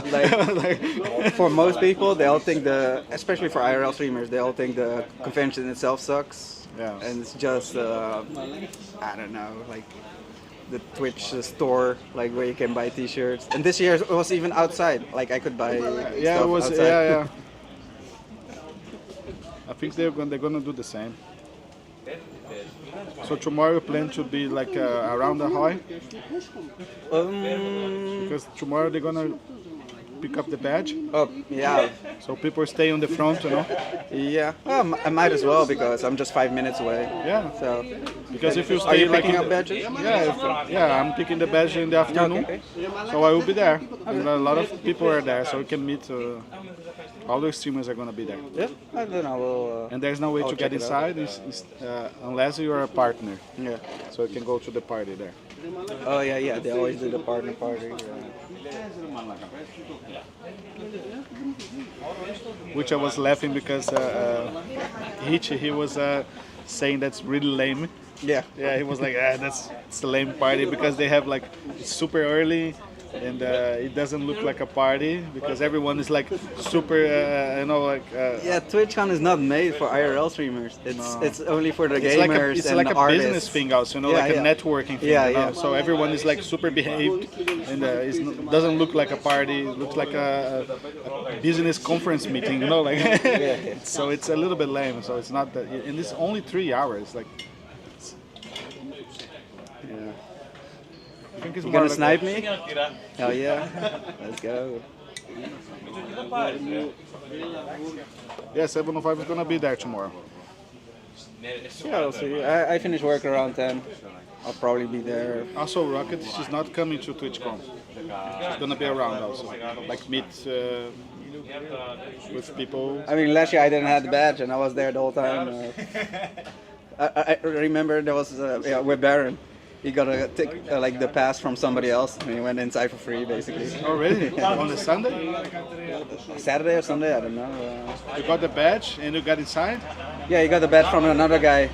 for most people, they all think especially for IRL streamers, they all think the convention itself sucks. Yeah. And it's just, I don't know, like the Twitch store, where you can buy T-shirts. And this year it was even outside. I could buy stuff outside. Yeah. I think they're gonna do the same. So tomorrow you plan to be around the Ahoy? Because tomorrow they're gonna pick up the badge. Oh, yeah. So people stay on the front, Yeah. Well, I might as well because I'm just 5 minutes away. Yeah. So. Because if you stay Are you picking up badges? Yeah, I'm picking the badge in the afternoon. Okay. So I will be there. And a lot of people are there, so we can meet. All the streamers are gonna be there. Yeah. And then I will. And there's no way to get inside unless you are a partner. Yeah. So you can go to the party there. Oh yeah. They always do the partner party. Which I was laughing because he was saying that's really lame. Yeah. Yeah, he was like, it's a lame party because they have it's super early and it doesn't look like a party because everyone is like super, Yeah, Twitchcon is not made for IRL streamers. It's only for the gamers it's and like the a artists. business thing also, like a networking thing. So everyone is like super behaved, and it doesn't look like a party. It looks like a business conference meeting, like. So it's a little bit lame. So it's not that, and it's only 3 hours, like. Yeah. I think it's You more gonna like snipe me? Hell yeah. Let's go. Yeah, 705 is gonna be there tomorrow. Yeah, I'll see. I finish work around 10. I'll probably be there. Also, Rocket, she's not coming to Twitchcon. She's gonna be around also, like meet with people. I mean, last year I didn't have the badge and I was there the whole time. I remember there was with Baron. He got like the pass from somebody else and he went inside for free basically. Oh really? On the Sunday? Saturday or Sunday, I don't know. You got the badge and you got inside? Yeah, he got the badge from another guy.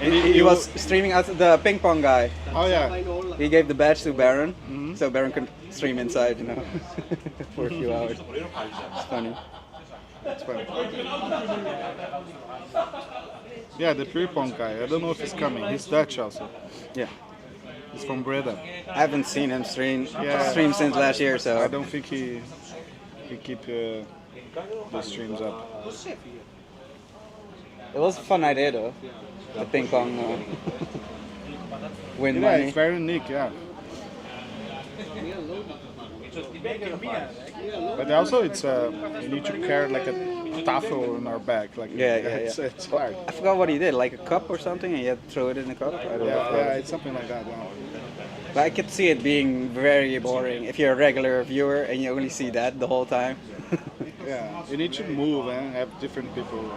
And He was streaming out the ping pong guy. Oh yeah. He gave the badge to Baron, so Baron could stream inside, for a few hours. It's funny. It's funny. Yeah, the ping pong guy. I don't know if he's coming. He's Dutch also. Yeah. He's from Breda. I haven't seen him stream since last year, so I don't think he keep the streams up. it was a fun idea though. The ping pong win Yeah, money. it's very unique. Yeah. But also, it's you need to carry like a tafel in our bag. Like it's hard. I forgot what he did, like a cup or something, and you had to throw it in the cup. I don't know. Yeah, it's something like that. Yeah. But I could see it being very boring if you're a regular viewer and you only see that the whole time. Yeah, you need to move and have different people.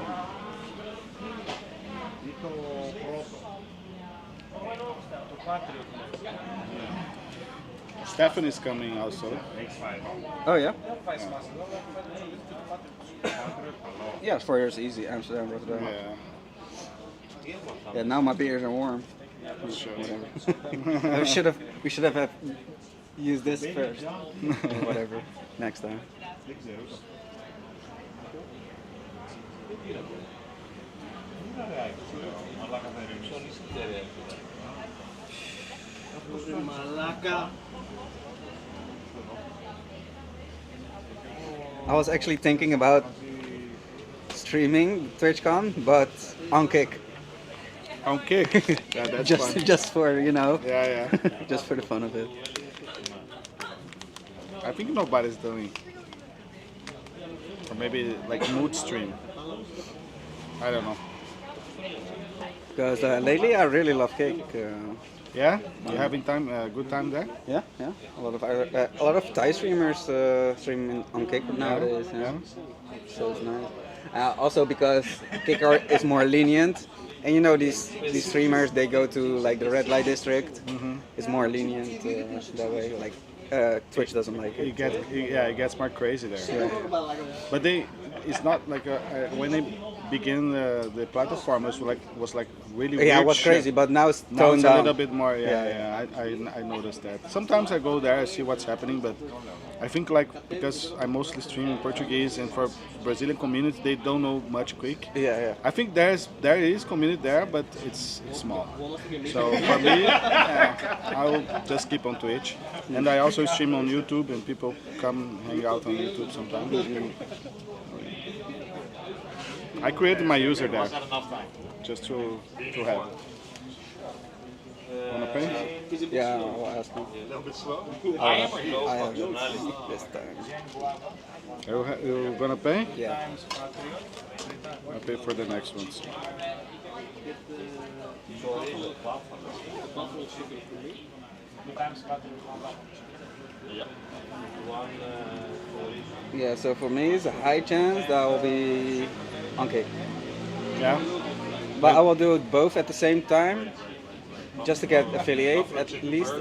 Stefan is coming also. Oh yeah? Yeah, 4 years easy, Amsterdam, Rotterdam. Yeah, Yeah, now my beers are warm. sure. we should have used this first. Or whatever, next time. Μαλάκα. I was actually thinking about streaming Twitchcon, but on Kick. On Kick. Yeah, that's fun. Just for, Yeah. just for the fun of it. I think nobody's doing. Or maybe like mood stream. I don't know. Because lately I really love Kick. Yeah? You having good time there? Yeah. A lot of Thai streamers stream on Kick nowadays. Yeah. So it's nice. Also because Kick is more lenient, and these streamers, they go to like the red light district. It's more lenient that way. Like Twitch doesn't like it. It gets more crazy there. Yeah. But it's not like when they begin the platform was like really weird. Yeah, it was crazy, but now it's Now toned it's a down. little bit more. I noticed that. Sometimes I go there, I see what's happening, but I think like because I mostly stream in Portuguese, and for Brazilian community they don't know much Quick. Yeah. I think there is community there, but it's small. So for me, I'll just keep on Twitch, and I also stream on YouTube, and people come hang out on YouTube sometimes. I created my user there, just to have. Wanna pay? Yeah, I'll ask him. I have it this time. You're gonna pay? Yeah. I'll pay for the next ones. Yeah, so for me it's a high chance that will be on Kick. Yeah? But I will do it both at the same time, just to get affiliate at least.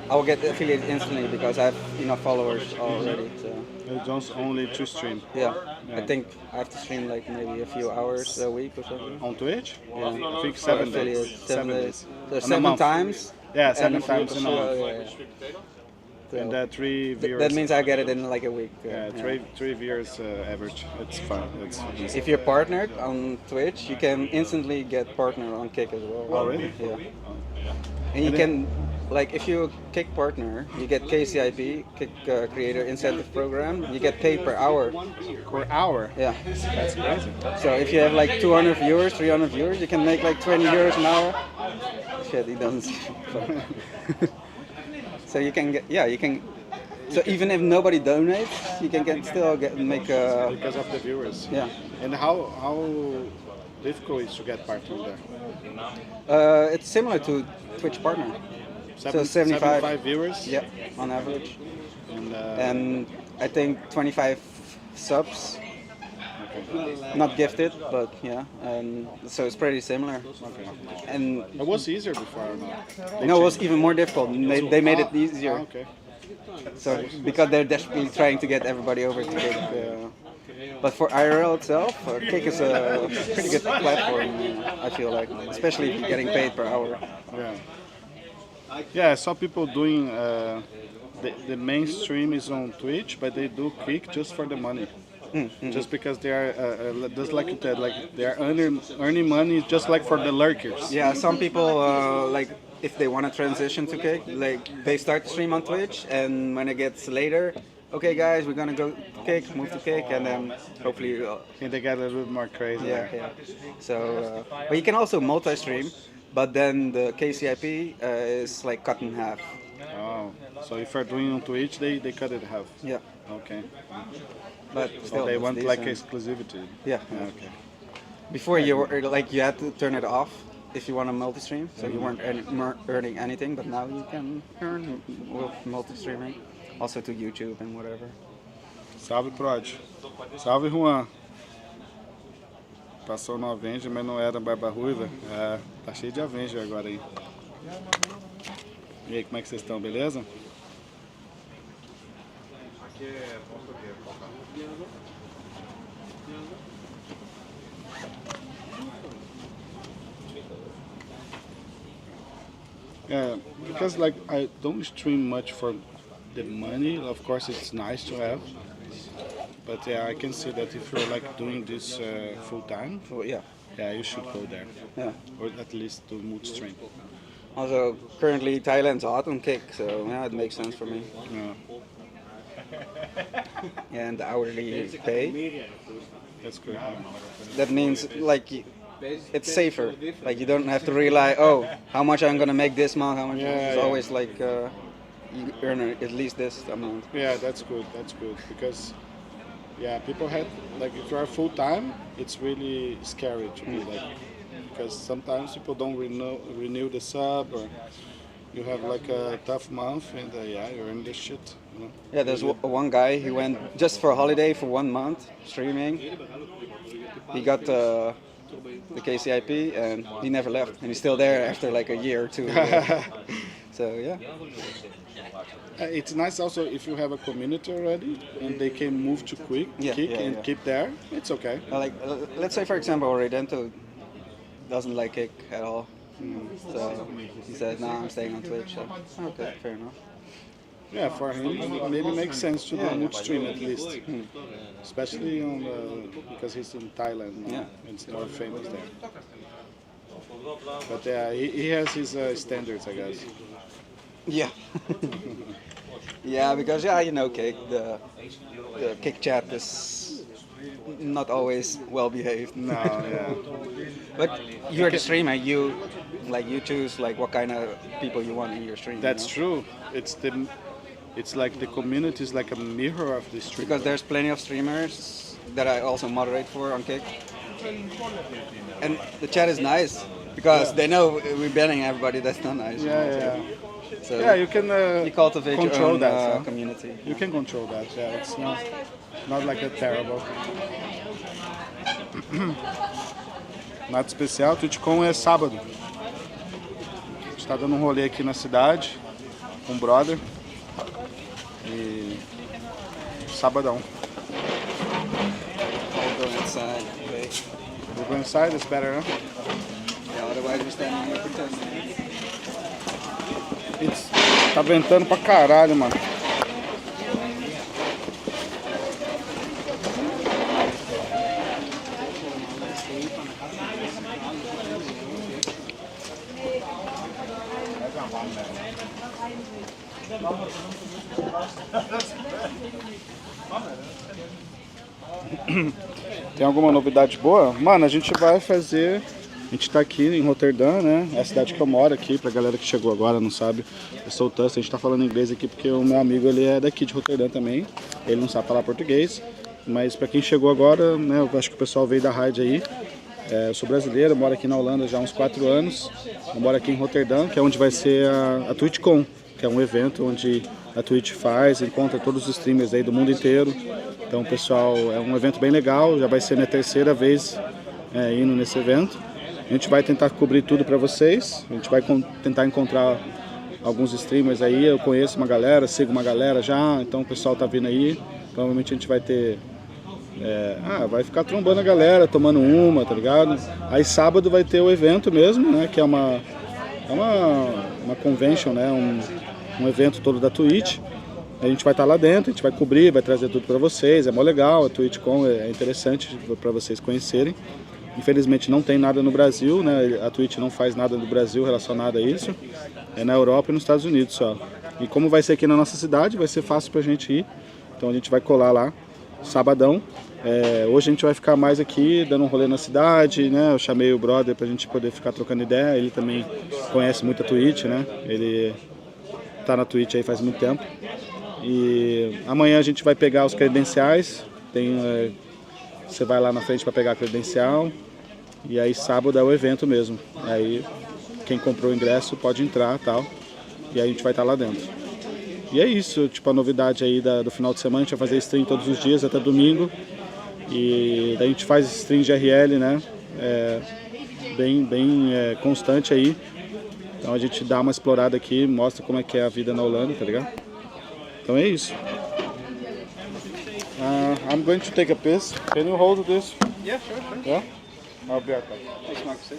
I will get the affiliate instantly because I have enough followers already. So. You don't only to stream. Yeah, I think I have to stream like maybe a few hours a week or something. On Twitch? Yeah. I think For 7 affiliate, days. 7 days. So On a 7 month. times. Yeah, and 7 a few times in a month. yeah. So And 3 viewers. that means I get it in like a week. Yeah, three viewers average. It's fun. It's easy. If you're partnered on Twitch, you can instantly get partner on Kick as well. Oh, really? Yeah. And you can, like, if you Kick partner, you get KCIP, Kick Creator Incentive Program. You get paid per hour. Per hour. Yeah. That's crazy. So if you have like 200 viewers, 300 viewers, you can make like 20 euros an hour. Shit, he doesn't. So you can get, yeah, you can. So even if nobody donates, you can make a. Because of the viewers. Yeah. And how difficult is to get partner there? It's similar to Twitch partner. So 75 viewers. Yeah, on average. And, And I think 25 subs. Not gifted, but yeah. And so it's pretty similar. Okay. And It was easier before or not? no, it was even more difficult. They made it easier. Okay. So because they're desperately trying to get everybody over to Kick. But for IRL itself, Kick is a pretty good platform. I feel like, especially if you're getting paid per hour. Yeah. Yeah, I saw people doing. The mainstream is on Twitch, but they do Kick just for the money. Just because they are, just like you said, like they are earning money just like for the lurkers. Yeah, some people like if they want to transition to Kick, like they start the stream on Twitch, and when it gets later, okay guys, we're gonna go to Kick, move to Kick, and then hopefully. And they get a little bit more crazy. Yeah, yeah. So, but you can also multi-stream, but then the KCIP is like cut in half. Oh, so if you're doing on Twitch, they cut it in half. Yeah. Okay. But still, So they it's want like decent. exclusivity. Yeah. Okay. Before you were like you had to turn it off if you want to multi-stream, so you weren't earning anything. But now you can earn with multi-streaming, also to YouTube and whatever. Salve, Prod. Salve, Juan. Passou no Avenger, mas não era Barba Ruiva. É, tá cheio de Avenger agora aí. E aí, como é que vocês estão, beleza? Aqui é Yeah, because like I don't stream much for the money. Of course, it's nice to have, but yeah, I can see that if you're like doing this full time, Oh yeah. yeah, you should go there, Yeah. or at least do mood stream. Also, currently Thailand's hot on Kick, so yeah, it makes sense for me. Yeah, And the hourly pay, that's good. that means like it's safer. Like you don't have to rely, oh, how much I'm gonna make this month, how much. Yeah, It's yeah. always like you earn at least this amount. Yeah, that's good. That's good because yeah, people have like if you are full time, it's really scary to be like because sometimes people don't renew the sub or you have like a tough month and yeah, you're in this shit. You know? Yeah, there's one guy, he went just for a holiday for 1 month streaming. He got the KCIP and he never left, and he's still there after like a year or two. So yeah. It's nice also if you have a community already and they can move to Kick and keep there. It's okay. Like let's say for example Redento doesn't like Kick at all. So he said, "No, I'm staying on Twitch." So, okay, fair enough. Yeah, for him maybe makes sense to do mood stream at least, especially on because he's in Thailand. Yeah. It's more famous there. But yeah, he has his standards, I guess. Yeah. Yeah, because you know, Kick, the Kick chat is not always well behaved. No, yeah. But you're the streamer. You choose like what kind of people you want in your stream. That's true. It's like the community is like a mirror of the stream. Because there's plenty of streamers that I also moderate for on Kick, and the chat is nice because they know we're banning everybody that's not nice. Yeah. So Yeah, you can you cultivate control your own that community. You can control that. Yeah, it's not like a terrible. Nada especial. Twitchcon é sábado. A gente tá dando um rolê aqui na cidade com um brother e sabadão. I'll go inside. Wait. We'll go inside. It's better, huh? Yeah, otherwise we're standing here pretending. Tá ventando pra caralho, mano. Tem alguma novidade boa? Mano, a gente vai fazer... A gente tá aqui em Rotterdam, né? É a cidade que eu moro aqui, pra galera que chegou agora, não sabe. Eu sou o Tusted, a gente tá falando inglês aqui porque o meu amigo, ele é daqui de Rotterdam também. Ele não sabe falar português. Mas pra quem chegou agora, né? Eu acho que o pessoal veio da rádio aí. Eu sou brasileiro, moro aqui na Holanda já há uns 4 anos. Eu moro aqui em Rotterdam, que é onde vai ser a Twitchcon, que é um evento onde a Twitch faz, encontra todos os streamers aí do mundo inteiro. Então, pessoal, é um evento bem legal, já vai ser minha 3ª vez indo nesse evento. A gente vai tentar cobrir tudo para vocês, a gente vai tentar encontrar alguns streamers aí. Eu conheço uma galera, sigo uma galera já, então o pessoal tá vindo aí. Provavelmente a gente vai ter... vai ficar trombando a galera, tomando uma, tá ligado? Aí sábado vai ter o evento mesmo, né? Que é uma convention, né? Um evento todo da Twitch. A gente vai estar lá dentro, a gente vai cobrir, vai trazer tudo para vocês. É mó legal, a Twitchcon é interessante para vocês conhecerem. Infelizmente não tem nada no Brasil, né? A Twitch não faz nada no Brasil relacionado a isso. É na Europa e nos Estados Unidos só. E como vai ser aqui na nossa cidade, vai ser fácil pra gente ir. Então a gente vai colar lá, sabadão. Hoje a gente vai ficar mais aqui, dando um rolê na cidade, né? Eu chamei o brother pra gente poder ficar trocando ideia. Ele também conhece muito a Twitch, né? Ele tá na Twitch aí faz muito tempo. E amanhã a gente vai pegar os credenciais. Você vai lá na frente para pegar a credencial. E aí sábado é o evento mesmo. Aí quem comprou o ingresso pode entrar e tal. E aí a gente vai estar lá dentro. E é isso, tipo, a novidade aí do final de semana. A gente vai fazer stream todos os dias até domingo. E daí a gente faz stream de RL, né? Bem constante aí. Então a gente dá uma explorada aqui, mostra como é que é a vida na Holanda, tá ligado? Então é isso. I'm going to take a piss. Can you hold this? Yeah, sure. Yeah? I'll be right back. Thanks, Marcus.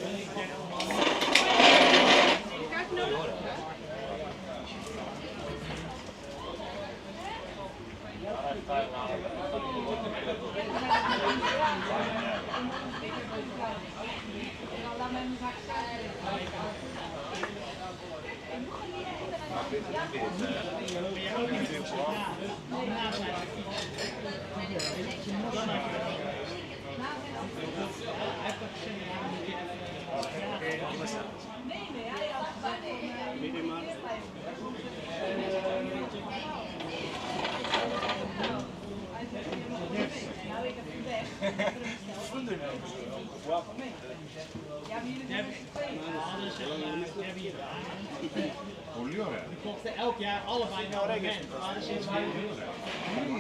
Die kochten elk jaar allebei een abonnement. We hadden sinds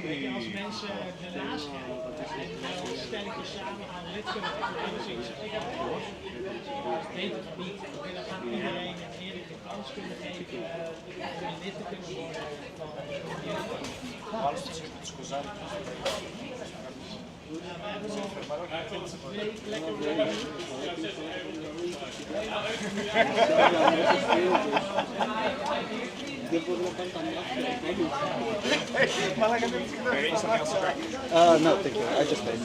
weet je, als mensen ernaast gaan en wel stelletjes samen aan lid kunnen worden, zoiets. Ik heb het beter gebied. En dan gaan iedereen een eerlijke kans kunnen geven om lid te kunnen worden van No, thank you. I just paid.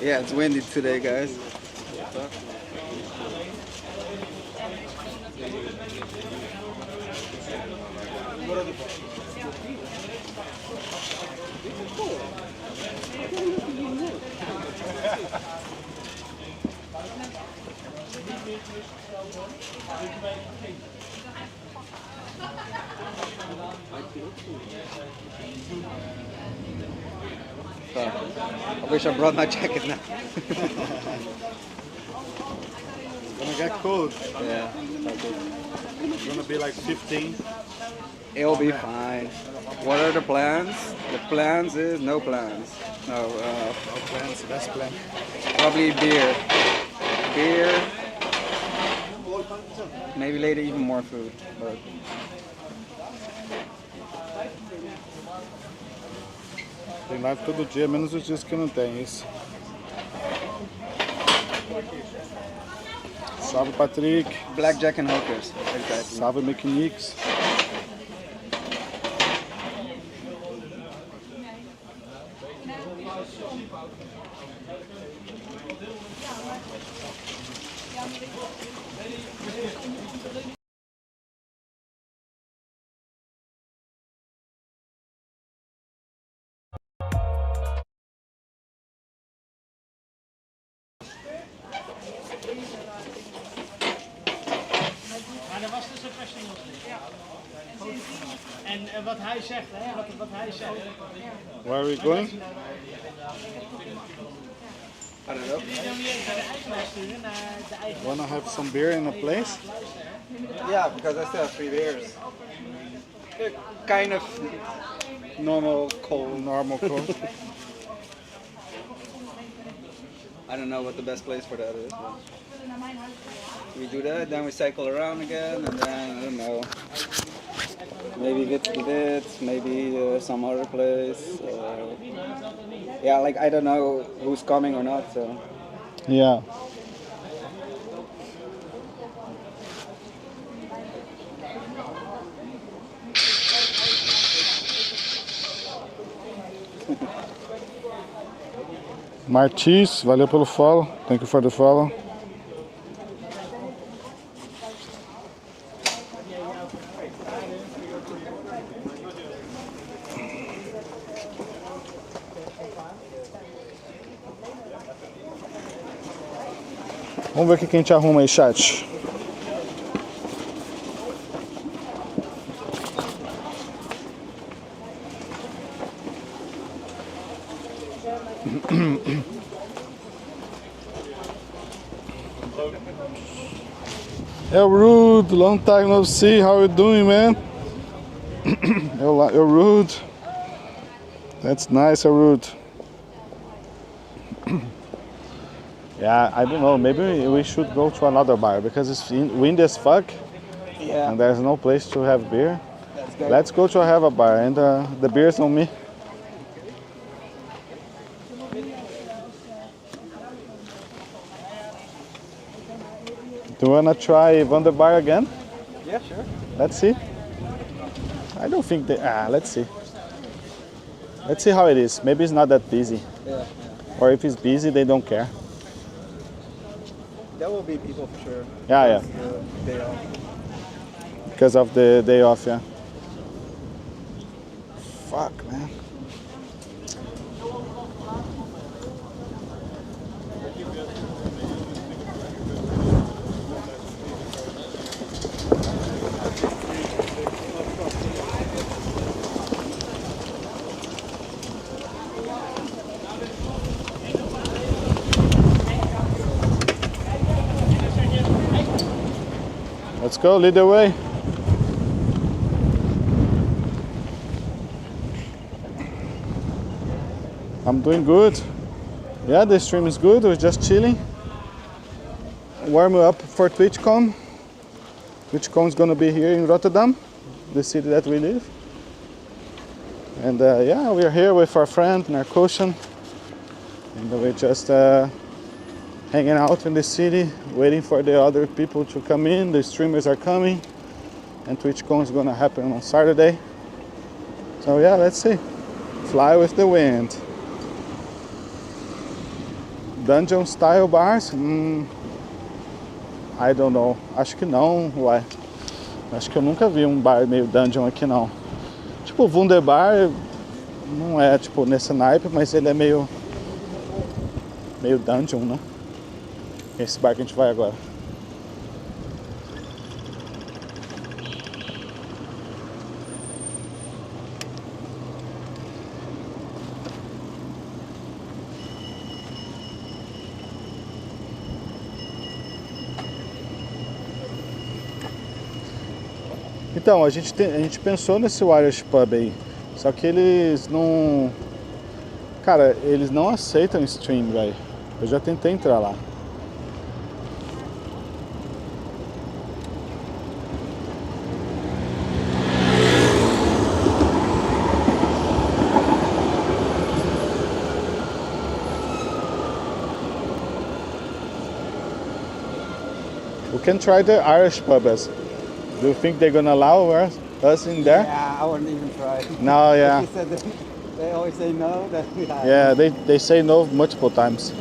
Yeah, it's windy today, guys. I wish I brought my jacket now. Gonna get cold. Yeah, It's gonna be like 15. it'll be fine. What are the plans? The plans is no plans. No, No plans, best plan. probably beer. beer, maybe later even more food. But Tem live todo dia, menos os dias que não tem isso. Salve, Patrick. blackjack and hookers, exactly. Salve, Mechanics. Maar er was dus een festivalslicht. En wat hij zegt, hè, wat hij zegt. Where are we going? I don't know. Kun je dan weer naar de eigenaar sturen, naar de eigenaar? Wanna have some beer in a place? Yeah, because I still have 3 beers. They're kind of normal cold. Normal cold. I don't know what the best place for that is. But we do that, then we cycle around again, and then I don't know. Maybe Vit, maybe some other place. Yeah, like I don't know who's coming or not. So Yeah. Martis, valeu pelo follow. Thank you for the follow. Vamos ver o que a gente arruma aí, chat. El Rude, long time no see. How you doing, man? El Rude. That's nice, El Rude. Yeah, I don't know. Maybe we should go to another bar because it's windy as fuck yeah, and there's no place to have beer. that's good. Let's go to have a bar and the beer's on me. Do you wanna try Wonderbar again? Yeah, sure. Let's see. I don't think they. Let's see. Let's see how it is. Maybe it's not that busy. Yeah, Or if it's busy, they don't care. there will be people for sure. Yeah, yeah. Day off. Because of the day off, yeah. Fuck, man. Let's go, lead the way. I'm doing good. Yeah, the stream is good. We're just chilling. Warming up for Twitchcon. Twitchcon is gonna be here in Rotterdam, the city that we live. And yeah, we're here with our friend Narcosian. And we're just hanging out in the city, waiting for the other people to come in. The streamers are coming. And Twitchcon is gonna happen on Saturday. So yeah, let's see. Fly with the wind. Dungeon style bars? I don't know. Acho que não, uai. Acho que eu nunca vi um bar meio dungeon aqui não. Tipo, o Wunderbar não é tipo nesse naipe, mas ele é meio dungeon, né? Esse bar que a gente vai agora. Então, a gente pensou nesse Irish Pub aí, só que eles não... Cara, eles não aceitam stream, velho. Eu já tentei entrar lá. can try the Irish pubs. Do you think they're gonna allow us in there? Yeah, I wouldn't even try. No, yeah. He said that they always say no. That Yeah, they say no multiple times.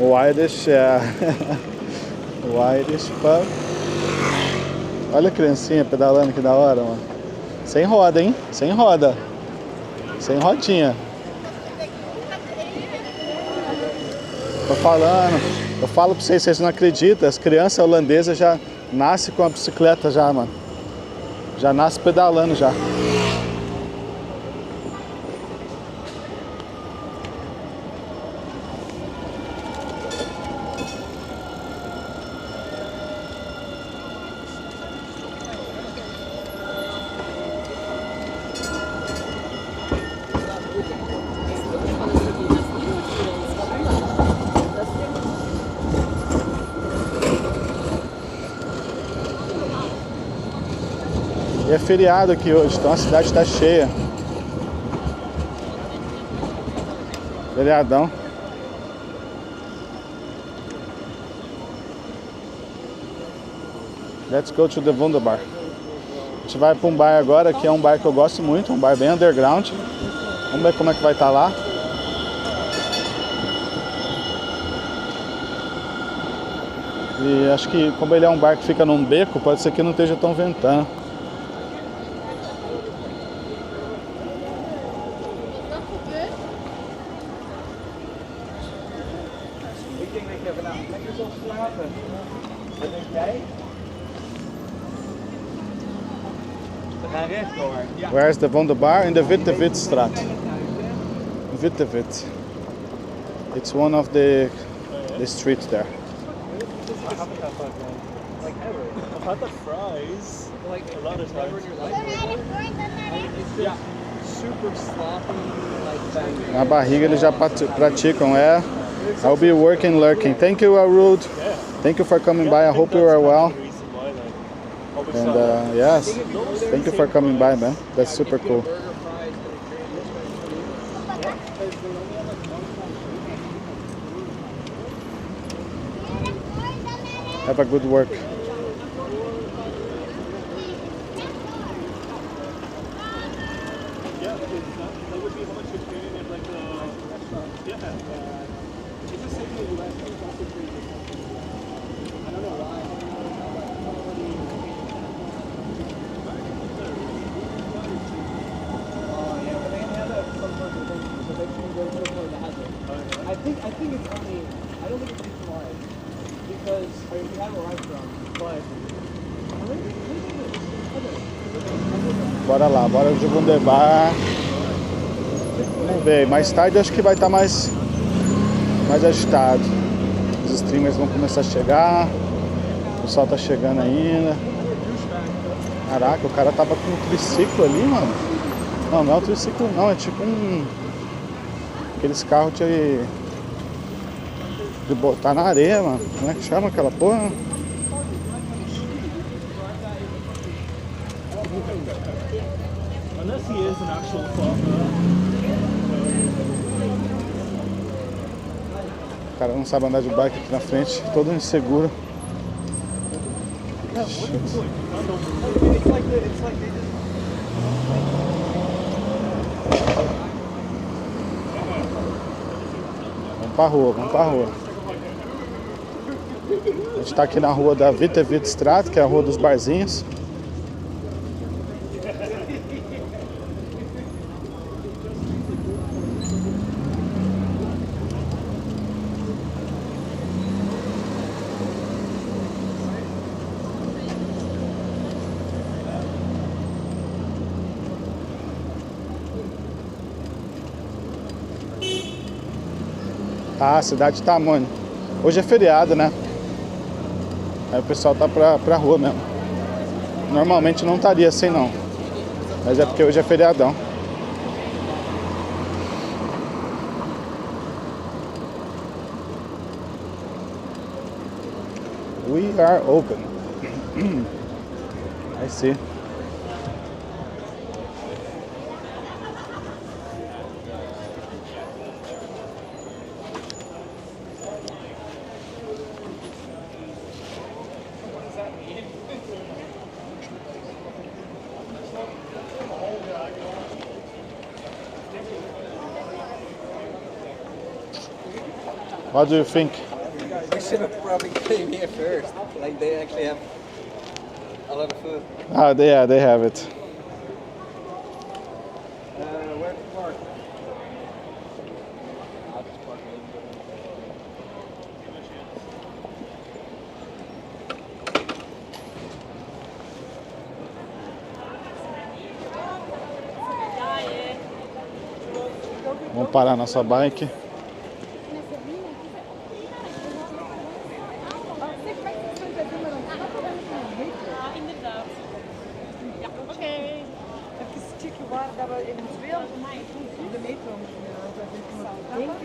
O Irish, o Irish pub. Olha a criancinha pedalando, que da hora, mano. Sem roda, hein? Sem roda. Sem rodinha. Tô falando. Eu falo pra vocês, vocês não acreditam. As crianças holandesas já nascem com a bicicleta já, mano. Já nascem pedalando já. E é feriado aqui hoje, então a cidade está cheia. Feriadão. Let's go to the Wunderbar. A gente vai para um bar agora, que é um bar que eu gosto muito, um bar bem underground. Vamos ver como é que vai estar lá. E acho que como ele é um bar que fica num beco, pode ser que não esteja tão ventando. Where is the Wunderbar? In the Witte-Witte-straat. Witte-Witte. It's one of the streets there. I've had the fries like a lot of times. Yeah, super sloppy, like Na barriga eles já praticam, I'll be working lurking. Thank you, Arud. Thank you for coming by. I hope you are well. And yes, thank you for coming by, man. That's super cool. Have a good work. I think it's only, I don't think it's nationwide, because we have a restaurant, but Bora lá, bora de Wunderbar. Vamos ver, mais tarde acho que vai estar mais agitado. Os streamers vão começar a chegar, o pessoal tá chegando ainda. Caraca, o cara tava com um triciclo ali, mano. Não, não é um triciclo não, é tipo aqueles carros de botar na areia, mano. Como é que chama aquela porra? unless he is an actual father. O cara não sabe andar de bike aqui na frente, todo inseguro. Vamos pra rua, vamos pra rua. A gente tá aqui na rua da Witte-Witte-straat, que é a rua dos barzinhos. Ah, a cidade tá, mano. Hoje é feriado, né? Aí o pessoal tá pra rua mesmo. Normalmente não estaria assim, não. Mas é porque hoje é feriadão. We are open. I see. What do you think? We should have probably came here first. Like they actually have a lot of food. Ah, they have it. Where to park? Vamos parar nossa bike. Inderdaad. Ja, oké. Even checken waar dat we eventueel de metro moeten nemen.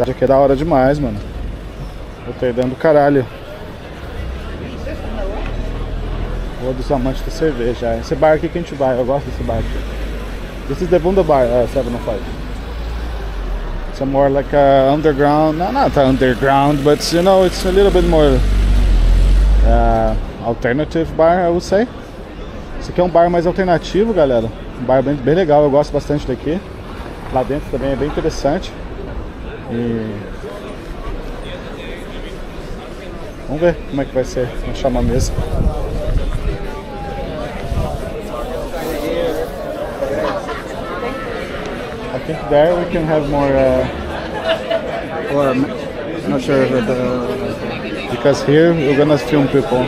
Aqui é da hora demais, mano. Eu tô dando caralho. Rua dos amantes da cerveja. Esse bar aqui que a gente vai, eu gosto desse bar aqui. This is the Wunderbar, 705. It's a more like a underground, not underground, but you know, it's a little bit more alternative bar, I would say. Esse aqui é um bar mais alternativo, galera. Um bar bem legal, eu gosto bastante daqui. Lá dentro também é bem interessante. E vamos ver como é que vai ser. Vamos chamar a mesa. I think there we can have more. Or I'm not sure if Because here we're gonna film people.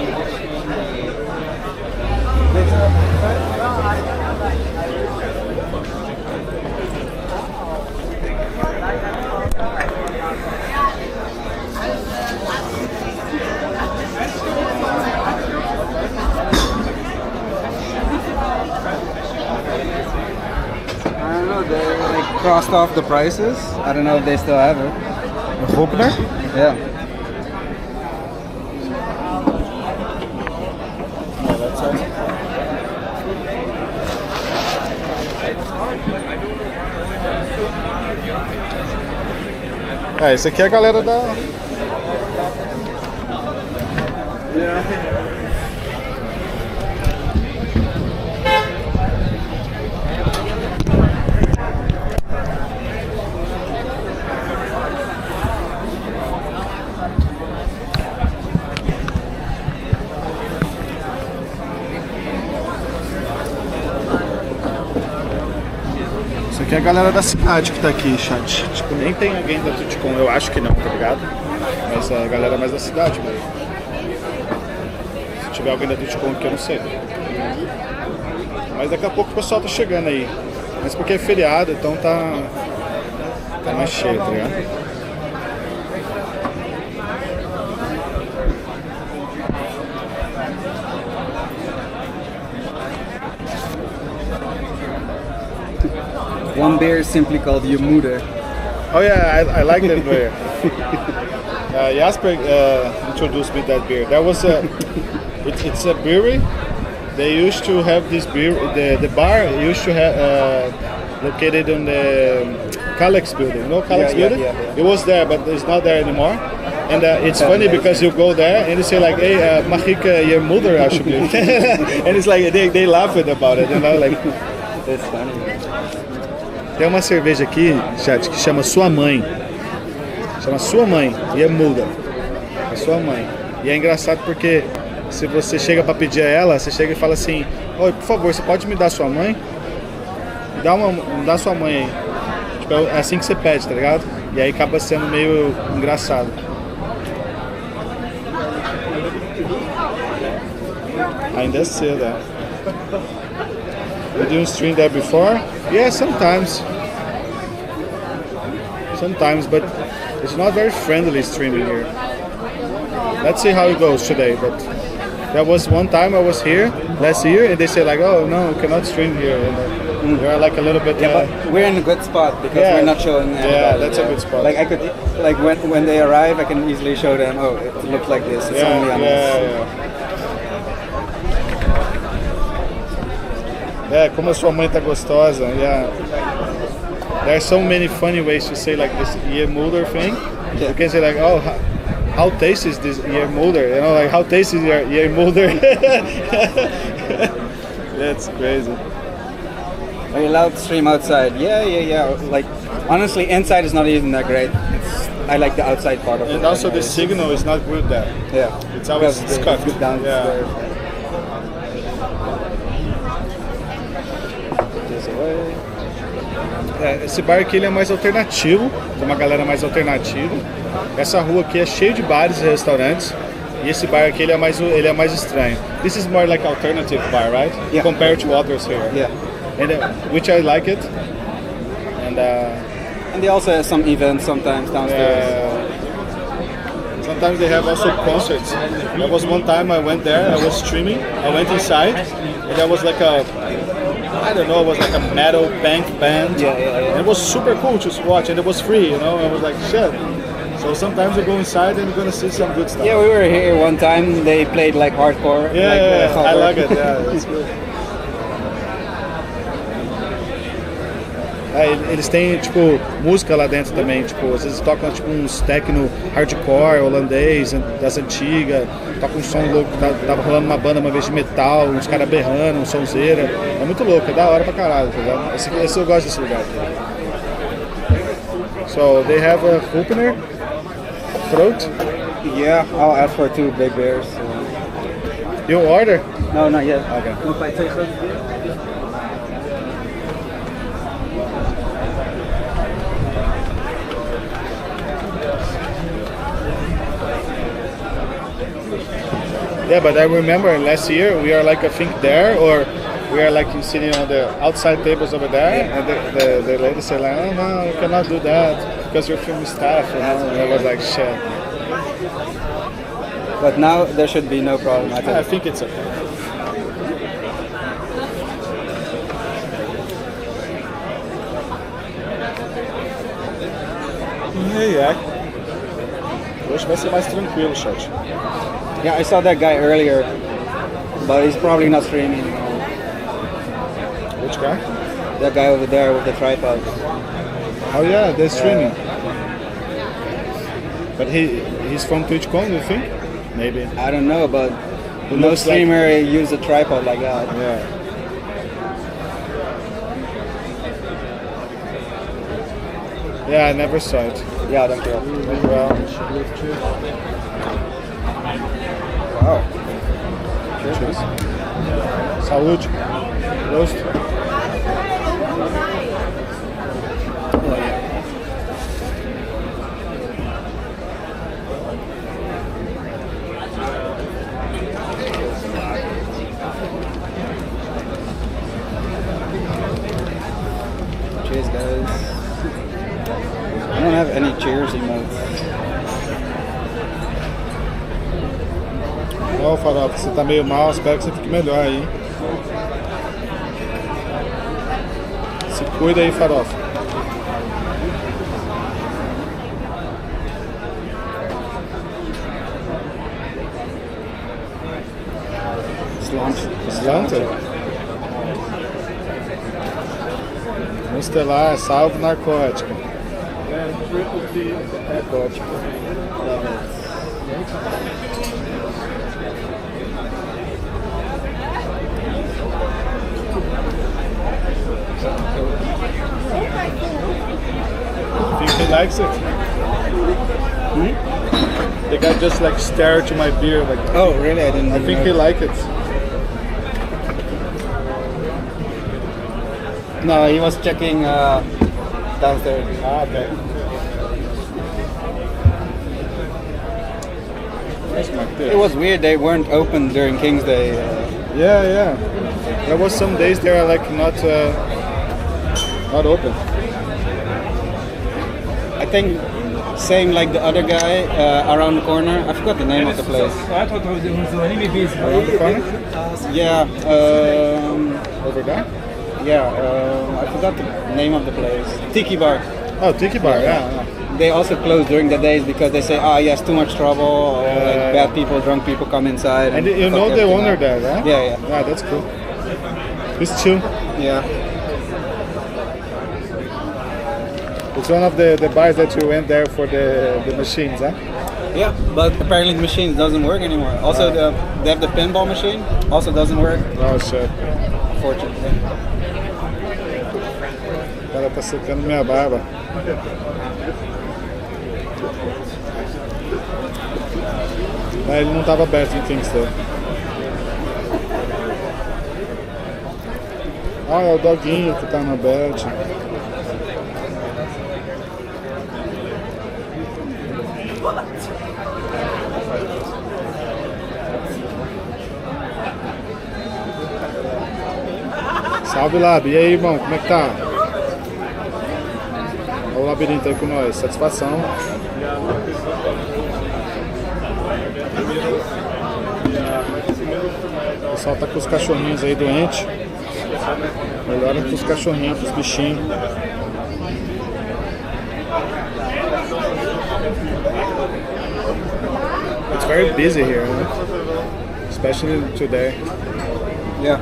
crossed off the prices. I don't know if they still have it. Rupner? Yeah. Esse aqui é a galera da... Isso aqui é a galera da cidade que tá aqui, chat. Tipo, nem tem alguém da Twitchcon, eu acho que não, tá ligado? Mas é a galera mais da cidade mesmo. Se tiver alguém da Twitchcon aqui, eu não sei. Mas daqui a pouco o pessoal tá chegando aí. Mas porque é feriado, então tá mais cheio, tá ligado? One beer is simply called Yemuda. Oh yeah, I like that beer. Jasper introduced me that beer. That was it's a brewery. They used to have this beer. The bar used to have located in the Calex building. You know Calex Yeah, building? yeah. It was there, but it's not there anymore. And it's funny because you go there and you say like, hey, mag ik je moeder alsjeblieft? And it's like, they laughing about it, you know, like... That's funny. Tem uma cerveja aqui, chat, que chama Sua Mãe. Chama Sua Mãe e é muda. É sua mãe. E é engraçado porque se você chega pra pedir a ela, você chega e fala assim: oi, por favor, você pode me dar sua mãe? Me dá sua mãe aí. Tipo, é assim que você pede, tá ligado? E aí acaba sendo meio engraçado. Ainda é cedo, é. You didn't stream there before? Yeah, sometimes. Sometimes, but it's not very friendly streaming here. Let's see how it goes today. But there was one time I was here last year, and they said like, "Oh no, you cannot stream here." And we are like a little bit. Yeah, but we're in a good spot because we're not showing anybody. Yeah, that's a good spot. Like I could, like when they arrive, I can easily show them. Oh, it looks like this. It's only on this. É, como a sua mãe tá gostosa. Yeah. There are so many funny ways to say like this ear molder thing. Yeah. You can say like, oh, how tasty is this ear molder? You know, like how tasty is your ear molder? That's crazy. Are you allowed to stream outside? Yeah. Like honestly, inside is not even that great. I like the outside part of it. And also the signal is not good there. Yeah. It's always cut. Down Yeah. É, esse bar aqui ele é mais alternativo, tem uma galera mais alternativa. Essa rua aqui é cheia de bares e restaurantes. E esse bar aqui ele é mais estranho. This is more like alternative bar, right? Yeah. Compared to others here. Yeah. And which I like it. And they also have some events sometimes downstairs. Sometimes they have also concerts. There was one time I went there, I was streaming, I went inside, and there was like I don't know, it was like a metal punk band. Yeah. And it was super cool to watch, and it was free, you know. I was like, shit. So sometimes you go inside and you're gonna see some good stuff. Yeah, we were here one time. They played like hardcore. Yeah, I like it. Yeah, it's good. Eles têm, tipo, música lá dentro também, tipo, às vezes tocam, tipo, uns techno hardcore holandês, das antigas, tocam um som louco, tava rolando uma banda uma vez de metal, uns caras berrando, um sonzeira, é muito louco, é da hora pra caralho, tá ligado? Esse eu gosto desse lugar. So, they have a opener, throat? Yeah, I'll ask for 2 big beers. You order? No, not yet. Okay. If I taste those beers? Yeah, but I remember last year we are like I think there, or we are like sitting on the outside tables over there, and the lady said like, oh no, you cannot do that because you're film staff, you know? And I was like, shit. But now there should be no problem. I think it's okay. Hoje vai ser mais tranquilo, chat. Yeah, I saw that guy earlier, but he's probably not streaming. Which guy? That guy over there with the tripod. Oh yeah, they're streaming. But he's from Twitchcon, you think? Maybe. I don't know, but no streamer use a tripod like that. Yeah. Yeah, I never saw it. Yeah, thank you. Well. Wow. Cheers. Saúde. Prost. Cheers, guys. I don't have any cheers emotes. Ó, Farofa, você tá meio mal, espero que você fique melhor aí. Se cuida aí, Farofa. Slanter? Estelar, salvo narcótico. Triple T. Narcótico. Think he likes it? The guy just like stared to my beer like. Oh, really? I didn't. I think he liked it. No, he was checking downstairs. Ah, okay. It was weird. They weren't open during King's Day. Yeah. There was some days they are like not open. I think same like the other guy around the corner. I forgot the name of the place. Around the corner? Yeah. Over there? Yeah. I forgot the name of the place. Tiki Bar. Oh, Tiki Bar, yeah. They also close during the days because they say, yes, too much trouble, or like bad people, drunk people come inside. And you know the owner there, right? Yeah. Yeah, that's cool. He's chill. Yeah. It's one of the bars that you went there for the machines, huh? Yeah, but apparently the machine doesn't work anymore. Also, they have the pinball machine, also doesn't work. Oh, shit. Unfortunately. O cara tá secando minha barba. Ele não estava aberto em Kingston. Ah, é o doguinho que tá no aberto. Salve, Lab. E aí, irmão, como é que tá? Olha o labirinto aí com nós. Satisfação. O pessoal tá com os cachorrinhos aí doentes. Melhorem com os cachorrinhos, com os bichinhos. It's very busy here, né? Especially today. Yeah.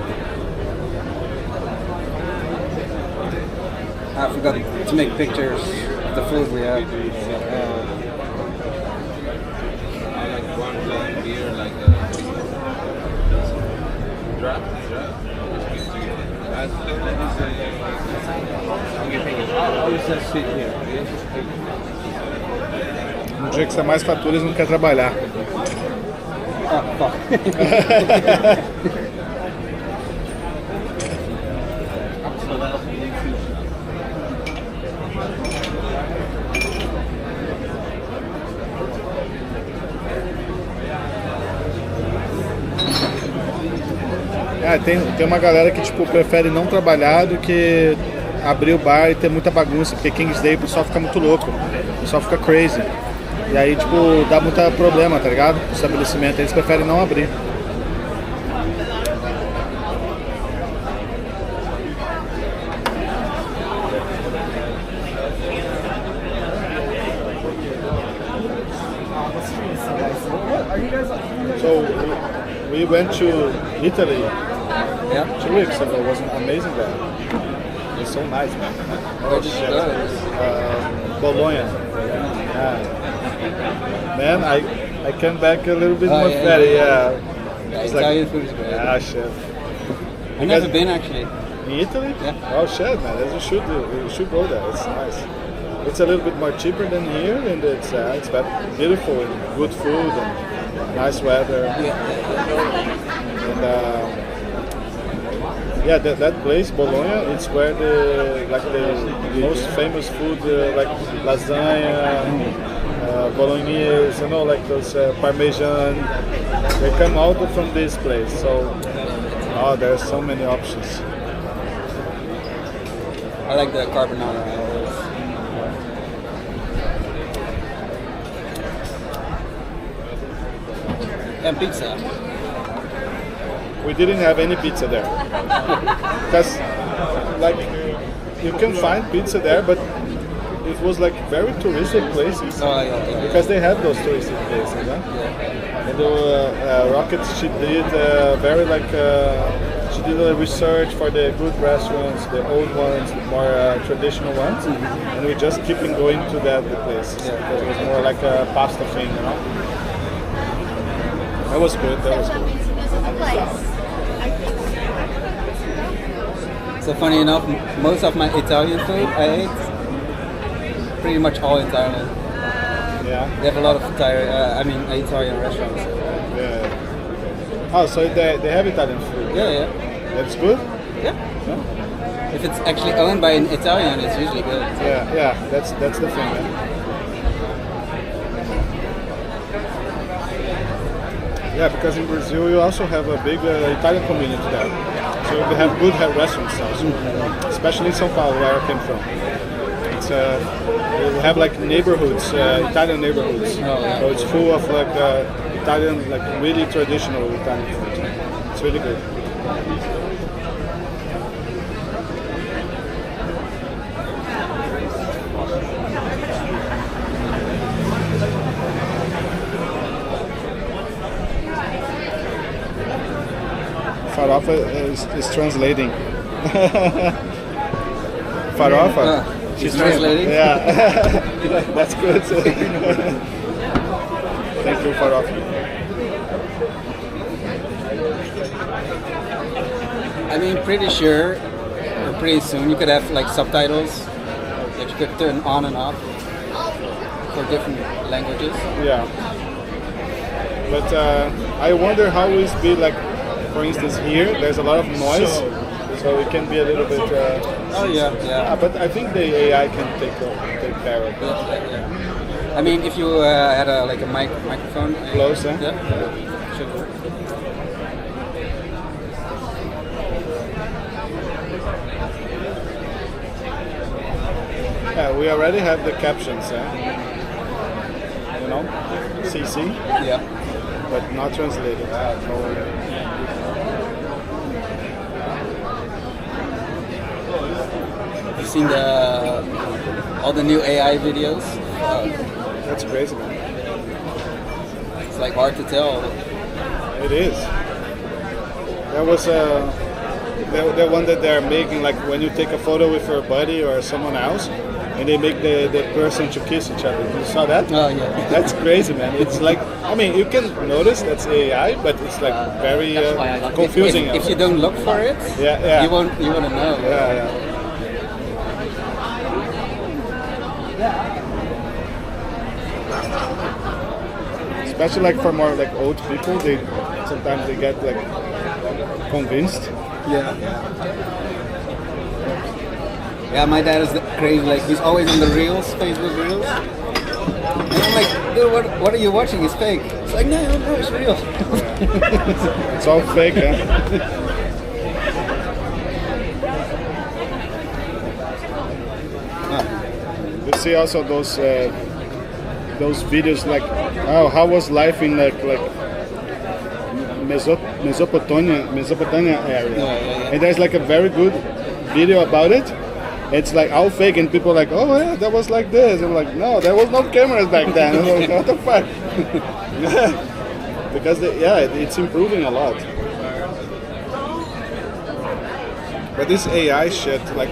I forgot to make pictures of the food we have. Um dia que você mais fatura, eles não quer trabalhar. Tem uma galera que tipo prefere não trabalhar do que abrir o bar e ter muita bagunça, porque King's Day o pessoal fica muito louco, o pessoal fica crazy. E aí tipo dá muito problema, tá ligado? O estabelecimento, eles preferem não abrir. So we went to Italy 2 weeks ago. It was amazing there. It was so nice, man. Where did you go? Bologna. Man, I came back a little bit more fatty. Yeah. It's Italian food is great. Ah, shit. I've never been actually. In Italy? Yeah. Oh shit, man! You should go there. It's nice. It's a little bit more cheaper than here, and it's beautiful and good food and nice weather. And that place, Bologna, it's where the most famous food like lasagna, bolognese, like those parmesan. They come out from this place. So, there's so many options. I like the carbonara. And pizza. We didn't have any pizza there because you can find pizza there, but it was like very touristic places. Because they have those touristic places, huh? And the rockets she did very she did a research for the good restaurants, the old ones, the more traditional ones, and we just keep on going to that place. Because it was more like a pasta thing, you know. That was good. That was good. So funny enough, most of my Italian food I ate pretty much all in Thailand. Yeah. They have a lot of Italian restaurants. Yeah. Oh, so they have Italian food. Yeah. That's good. Yeah. If it's actually owned by an Italian, it's usually good. Yeah. That's the thing. Man. Yeah, because in Brazil you also have a big Italian community there. So they have good restaurants also, especially in São Paulo, where I came from. It's we have like neighborhoods, Italian neighborhoods. Oh, yeah. So it's full of like Italian, like really traditional Italian food. It's really good. Farofa is translating. Farofa. She's translating? Yeah. That's good. Thank you, Farofa. I mean, pretty sure, or pretty soon, you could have like subtitles that you could turn on and off for different languages. Yeah. But I wonder how it will be like, for instance, here, there's a lot of noise, so it can be a little bit... but I think the AI can take care of it. Yeah. I mean, if you had a microphone... Close, eh? Yeah, should work. Yeah, we already have the captions, you know, CC, Yeah. but not translated. You've seen all the new AI videos? That's crazy, man. It's like hard to tell. It is. There was the one that they're making, like when you take a photo with your buddy or someone else, and they make the person to kiss each other. You saw that? Oh yeah. That's crazy, man. It's like, I mean, you can notice that's AI, but it's like very confusing. If you don't look for it, you won't know. Yeah. Especially like for more like old people, they sometimes they get like convinced. Yeah. Yeah, my dad is crazy. Like he's always on the reels, Facebook reels. And I'm like, dude, what are you watching? It's fake. It's like, no, it's real. It's all fake, huh? You see also those videos like, oh, how was life in like Mesopotamia area? Yeah. And there's like a very good video about it. It's like all fake, and people are like, oh yeah, that was like this. I'm like, no, there was no cameras back then. I'm like, what the fuck? Because it's improving a lot. But this AI shit, like,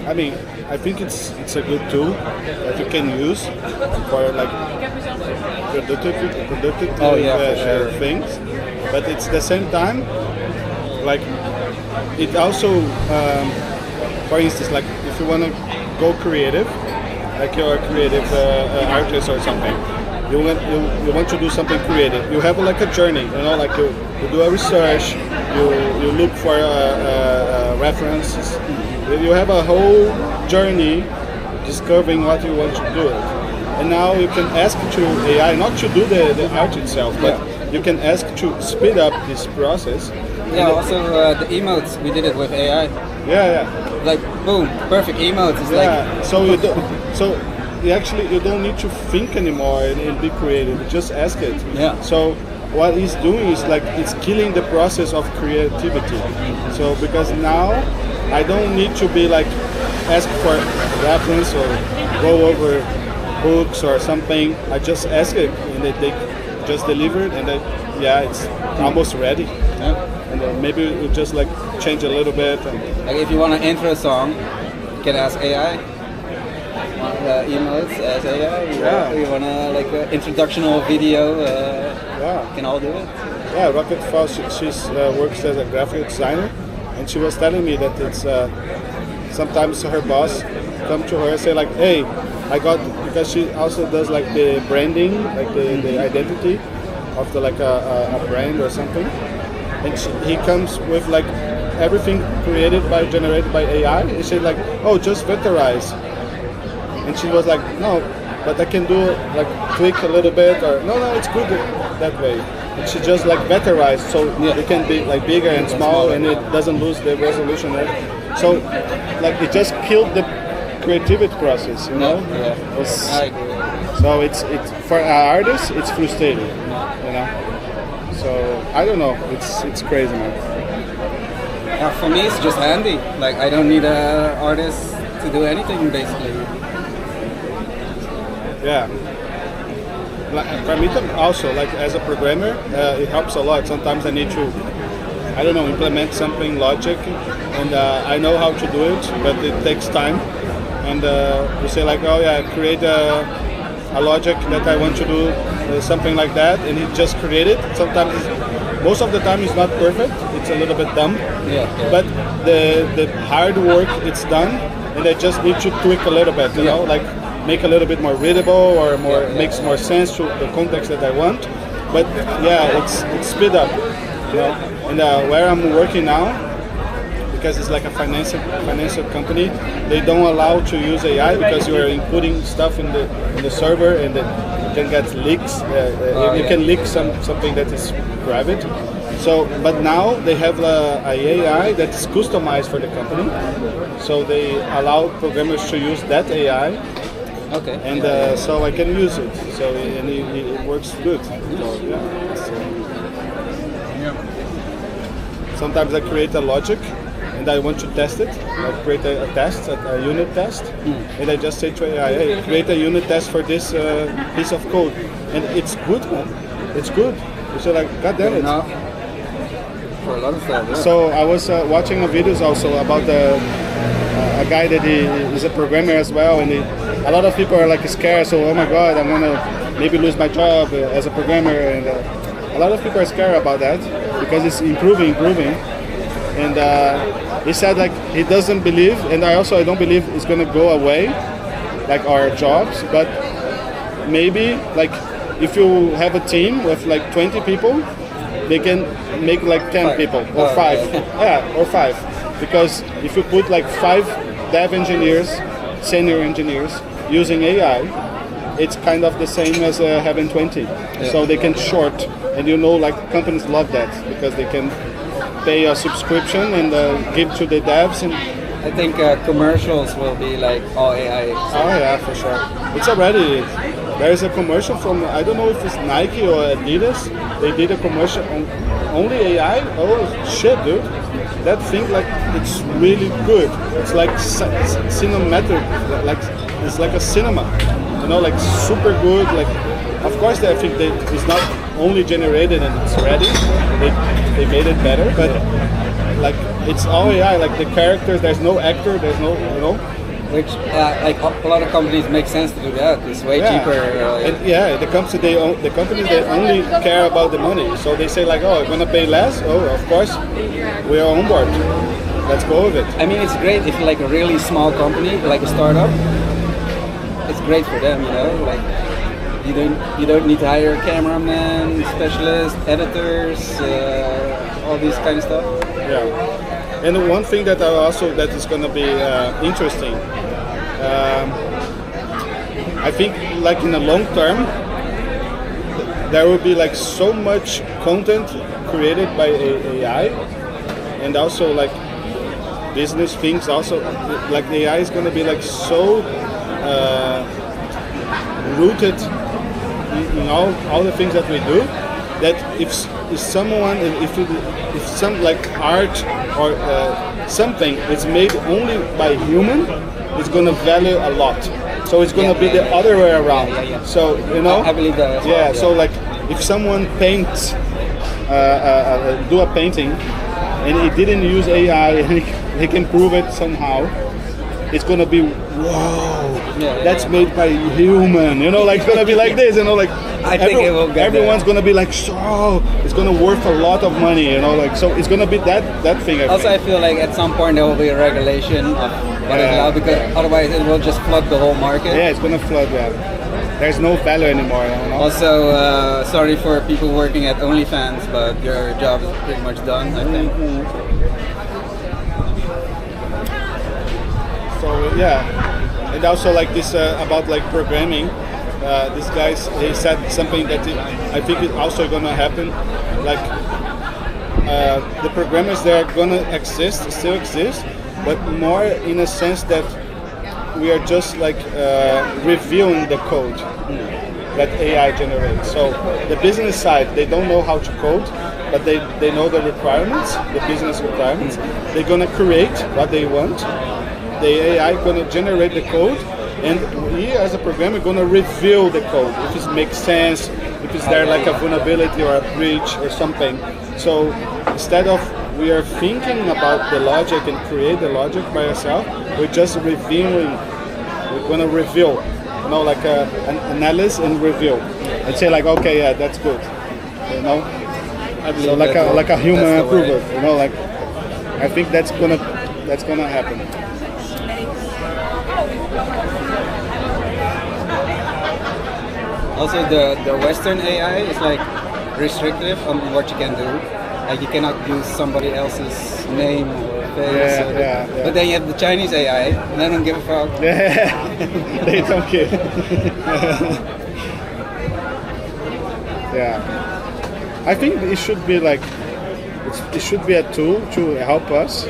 I mean, I think it's a good tool that you can use for like productive things. But it's the same time, like, it also, for instance, like if you want to go creative, like you're a creative artist or something, you want to do something creative. You have like a journey, you know, like you do a research, you look for references. You have a whole journey discovering what you want to do. And now you can ask to AI not to do the art itself, but you can ask to speed up this process. Yeah, also the emotes, we did it with AI. Yeah. Like boom, perfect emotes. It's like so you don't need to think anymore and be creative. You just ask it. Yeah. So what he's doing is like it's killing the process of creativity. So because now I don't need to be like ask for reference or go over books or something. I just ask it and they just deliver it, and it's almost ready. Yeah. and maybe it just like change a little bit. And Like if you want to intro a song, you can ask AI. Want emotes, ask AI. You want to like introductional video, you can all do it. Yeah, Rocket Falls, she works as a graphic designer, and she was telling me that it's sometimes her boss come to her and say like, hey, I got, because she also does like the branding, like the identity of the like a brand or something, and he comes with like everything generated by AI. He said like, oh, just vectorize, and she was like, no, but I can do like tweak a little bit, or no, it's good that way. And she just like vectorized, so it can be like bigger and small, and it doesn't lose the resolution. So like it just killed the creativity process, you know. I agree. So it's for artists, it's frustrating, you know. So I don't know, it's crazy, man. Yeah, for me it's just handy. Like I don't need an artist to do anything basically. Yeah. Like, for me also, like as a programmer, it helps a lot. Sometimes I need to, I don't know, implement something logic, and I know how to do it, but it takes time. And you say like, oh yeah, create a logic that I want to do something like that, and it just created. Sometimes, most of the time, it's not perfect. It's a little bit dumb. But the hard work, it's done, and I just need to tweak a little bit, you know, like make a little bit more readable or makes more sense to the context that I want. But yeah, it's speed up, you know. And where I'm working now, because it's like a financial company, they don't allow to use AI because you are inputting stuff in the server, and you can get leaks. You can leak something that is private. So, but now they have a AI that is customized for the company. So they allow programmers to use that AI. Okay. And so I can use it. So and it works good. So, sometimes I create a logic, and I want to test it. I create a test, a unit test, and I just say to AI, hey, create a unit test for this piece of code, and it's good, man. It's good. So like, God damn it. For a lot of stuff. Yeah. So I was watching videos also about a guy that is a programmer as well, and a lot of people are like scared. So oh my God, I'm gonna maybe lose my job as a programmer, and a lot of people are scared about that because it's improving. And he said like he doesn't believe, and I don't believe it's gonna go away, like our jobs. But maybe like if you have a team with like 20 people, they can make like 10 people or 5. Or 5. Because if you put like 5 dev engineers, senior engineers using AI, it's kind of the same as having 20. So they can short, and you know, like companies love that because they can pay a subscription and give to the devs. And I think commercials will be like all AI. Oh yeah, for sure. It's already. There is a commercial from, I don't know if it's Nike or Adidas. They did a commercial on only AI. Oh shit, dude. That thing, like, it's really good. It's like cinematic, like it's like a cinema, you know, like super good. Like, of course, I think it's not only generated and it's ready. They made it better, but like it's all AI. Like the characters, there's no actor, there's no, you know. Which, like a lot of companies make sense to do that. It's way cheaper. And the companies they only care about the money. So they say like, oh, I'm gonna pay less. Oh, of course, we are on board. Let's go with it. I mean, it's great if you're like a really small company, like a startup. It's great for them, you know. Like you don't need to hire cameramen, specialists, editors, all this kind of stuff. Yeah. And one thing that is going to be interesting, I think like in the long term, there will be like so much content created by AI, and also like business things also, like the AI is going to be like so rooted in all the things that we do, that if some like art or something is made only by human, it's going to value a lot. So it's going to be the other way around. So you know, I believe that. So like if someone paints do a painting, and he didn't use AI, and he can prove it somehow, it's gonna be that's made by human, you know, like it's gonna be like this, you know, like I think it will get everyone's gonna be like, so it's gonna worth a lot of money, you know, like, so it's gonna be that thing. I feel like at some point there will be a regulation of what is allowed, because otherwise it will just flood the whole market. Yeah, it's gonna flood that. There's no value anymore, you know? Also, sorry for people working at OnlyFans, but your job is pretty much done, I think. So yeah, and also like this about like programming. These guys, they said something that I think is also gonna happen. Like the programmers, they're gonna still exist, but more in a sense that we are just like reviewing the code that AI generates. So the business side, they don't know how to code, but they know the requirements, the business requirements. They're gonna create what they want. The AI gonna generate the code, and we as a programmer gonna review the code if it makes sense, if it's there like a vulnerability or a breach or something. So instead of we are thinking about the logic and create the logic by ourselves, we're just reviewing. We're gonna review, you know, like an analysis and review, and say like, okay, yeah, that's good, you know. So like a human approval, you know, like I think that's gonna happen. Also, the Western AI is like restrictive on what you can do. Like you cannot use somebody else's name or face. But then you have the Chinese AI, and they don't give a fuck. Yeah, they don't care. Yeah, I think it should be like it should be a tool to help us,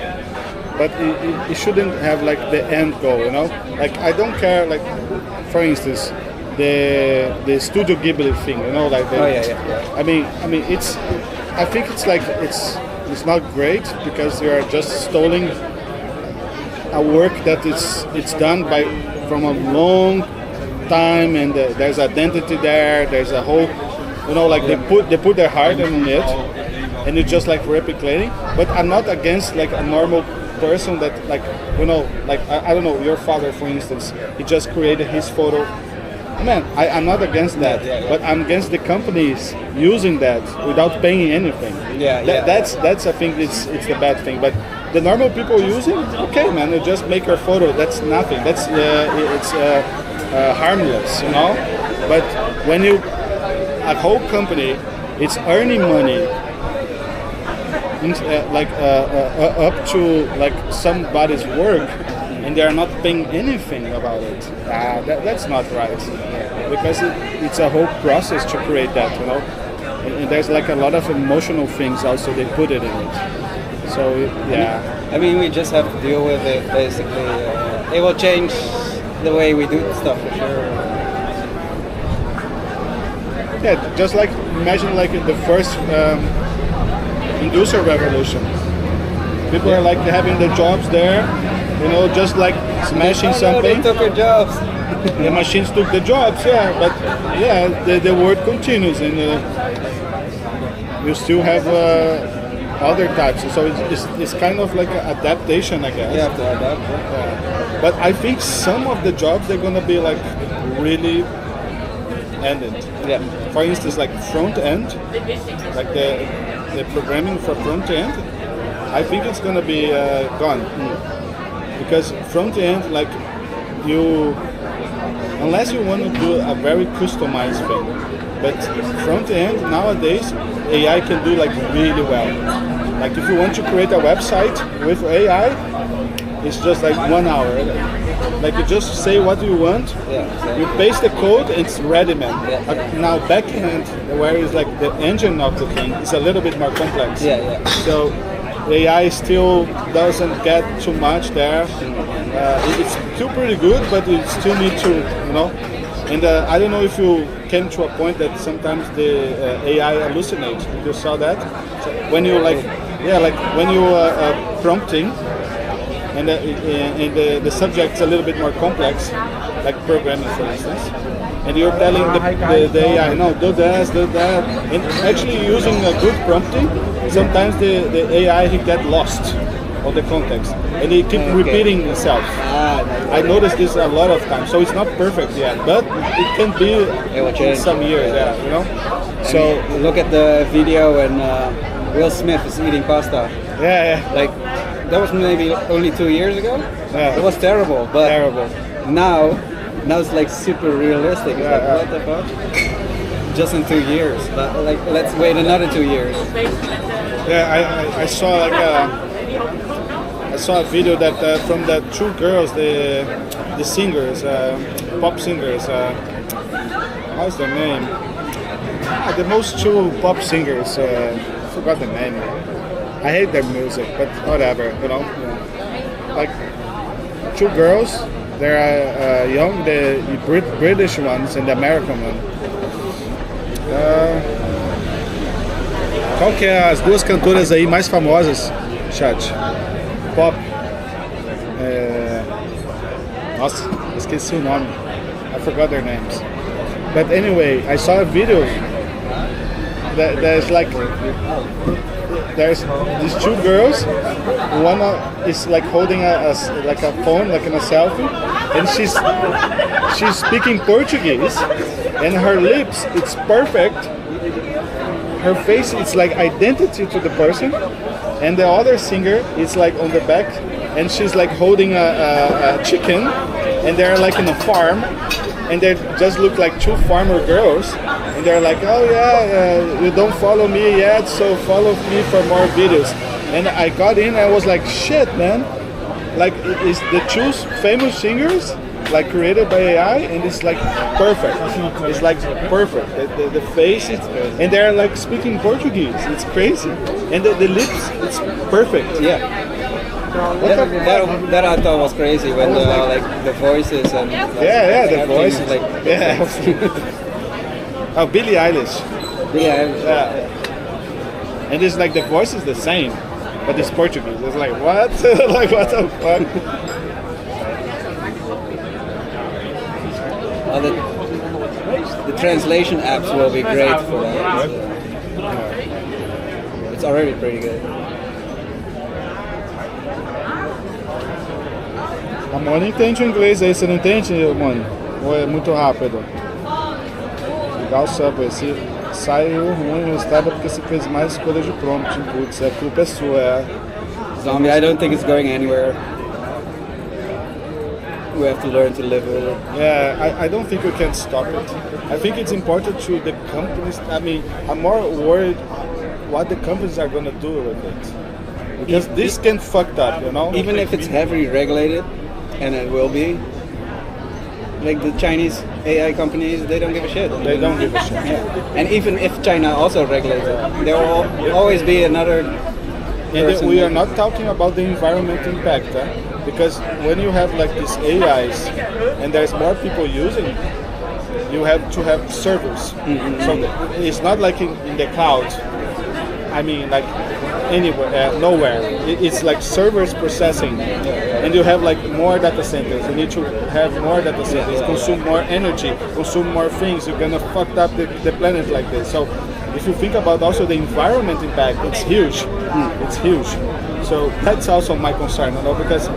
but it shouldn't have like the end goal. You know, like I don't care. Like for instance, the Studio Ghibli thing. You know, like I mean, it's. I think it's like it's not great because you are just stealing a work that it's done from a long time, and there's identity there. There's a whole, you know, like they put their heart in it, and it's just like replicating. But I'm not against like a normal person that like, you know, like I don't know, your father for instance, he just created his photo. Man, I'm not against that, but I'm against the companies using that without paying anything. That's I think it's the bad thing. But the normal people using, okay, man, they just make a photo. That's nothing. That's it's harmless, you know. But when a whole company, it's earning money, up to like somebody's work, and they are not paying anything about it. That's not right, because it's a whole process to create that, you know. And there's like a lot of emotional things also they put it in it. So yeah. I mean, we just have to deal with it basically. It will change the way we do stuff for sure. Yeah, just like imagine like in the first industrial revolution. People are like having the jobs there. You know, just like smashing something. They took our jobs. The machines took the jobs, yeah, but yeah, the world continues, and you still have other types. So it's kind of like an adaptation, I guess. You have to adapt. Yeah. But I think some of the jobs they're gonna be like really ended. Yeah. For instance, like front end, like the programming for front end, I think it's gonna be gone. Because front end, like unless you want to do a very customized thing, but front end nowadays AI can do like really well. Like if you want to create a website with AI, it's just like 1 hour. Like you just say what you want, you paste the code, and it's ready, man. Now back end, where is like the engine of the thing, is a little bit more complex. So AI still doesn't get too much there. It's still pretty good, but it still need to, you know. And I don't know if you came to a point that sometimes the AI hallucinates. You saw that? So when you when you prompting, and the subject's a little bit more complex, like programming, for instance. and you're telling the AI, no, do this, do that, and actually using a good prompting, sometimes the AI he get lost on the context, and he keep repeating himself. I noticed this a lot of times, so it's not perfect yet, but it can be in some years, you know. So look at the video when Will Smith is eating pasta. Yeah. Like that was maybe only 2 years ago. Yeah. It was terrible, but now it's like super realistic. It's like what the fuck? Just in 2 years. Like let's wait another 2 years. Yeah, I saw like I saw a video that from the two girls, the singers, pop singers. How's their name? The most two pop singers. I forgot the name. I hate their music, but whatever, you know. Like two girls. They're young, the British ones and the American one. Qual que é as duas cantoras aí mais famosas, chat? Pop. Nossa, esqueci o nome. I forgot their names. But anyway, I saw a video there's like there's these two girls. One is like holding a phone, like in a selfie, and she's speaking Portuguese, and her lips, it's perfect. Her face, it's like identity to the person, and the other singer is like on the back, and she's like holding a chicken, and they're like in a farm, and they just look like two farmer girls, and they're like, oh yeah, you don't follow me yet, so follow me for more videos. And I got in, I was like, shit, man, like it's the two famous singers, like created by AI, and it's like perfect. It's like perfect. The faces, and they're like speaking Portuguese. It's crazy, and the lips, it's perfect. Yeah. That I thought was crazy when the voices and the voices like oh, Billie Eilish. Yeah. And it's like the voice is the same, but it's Portuguese. It's like what? Like what the fuck? The translation apps will be great for that. It's already pretty good. A Mona entende o inglês aí, você não entende, Mona? Ou é muito rápido? Legal, Subway. Se saiu ruim o resultado é porque você fez mais escolha de prompt inputs. A culpa é sua, Zombie, I don't think it's going anywhere. We have to learn to live with it. Yeah, I don't think we can stop it. I think it's important to the companies. I mean, I'm more worried what the companies are going to do with it. Because this can fucked up, you know? Even if it's heavily regulated, and it will be, like the Chinese AI companies, they don't give a shit. They don't give a shit. Yeah. And even if China also regulates it, there will always be another person. We are not talking about the environment impact, because when you have like these AIs and there's more people using, you have to have servers. Mm-hmm. So it's not like in the cloud. I mean, like anywhere, nowhere. It's like servers processing, and you have like more data centers. You need to have more data centers, consume more energy, consume more things. You're gonna fuck up the planet like this. So if you think about also the environment impact, it's huge. It's huge. So that's also my concern, you know, because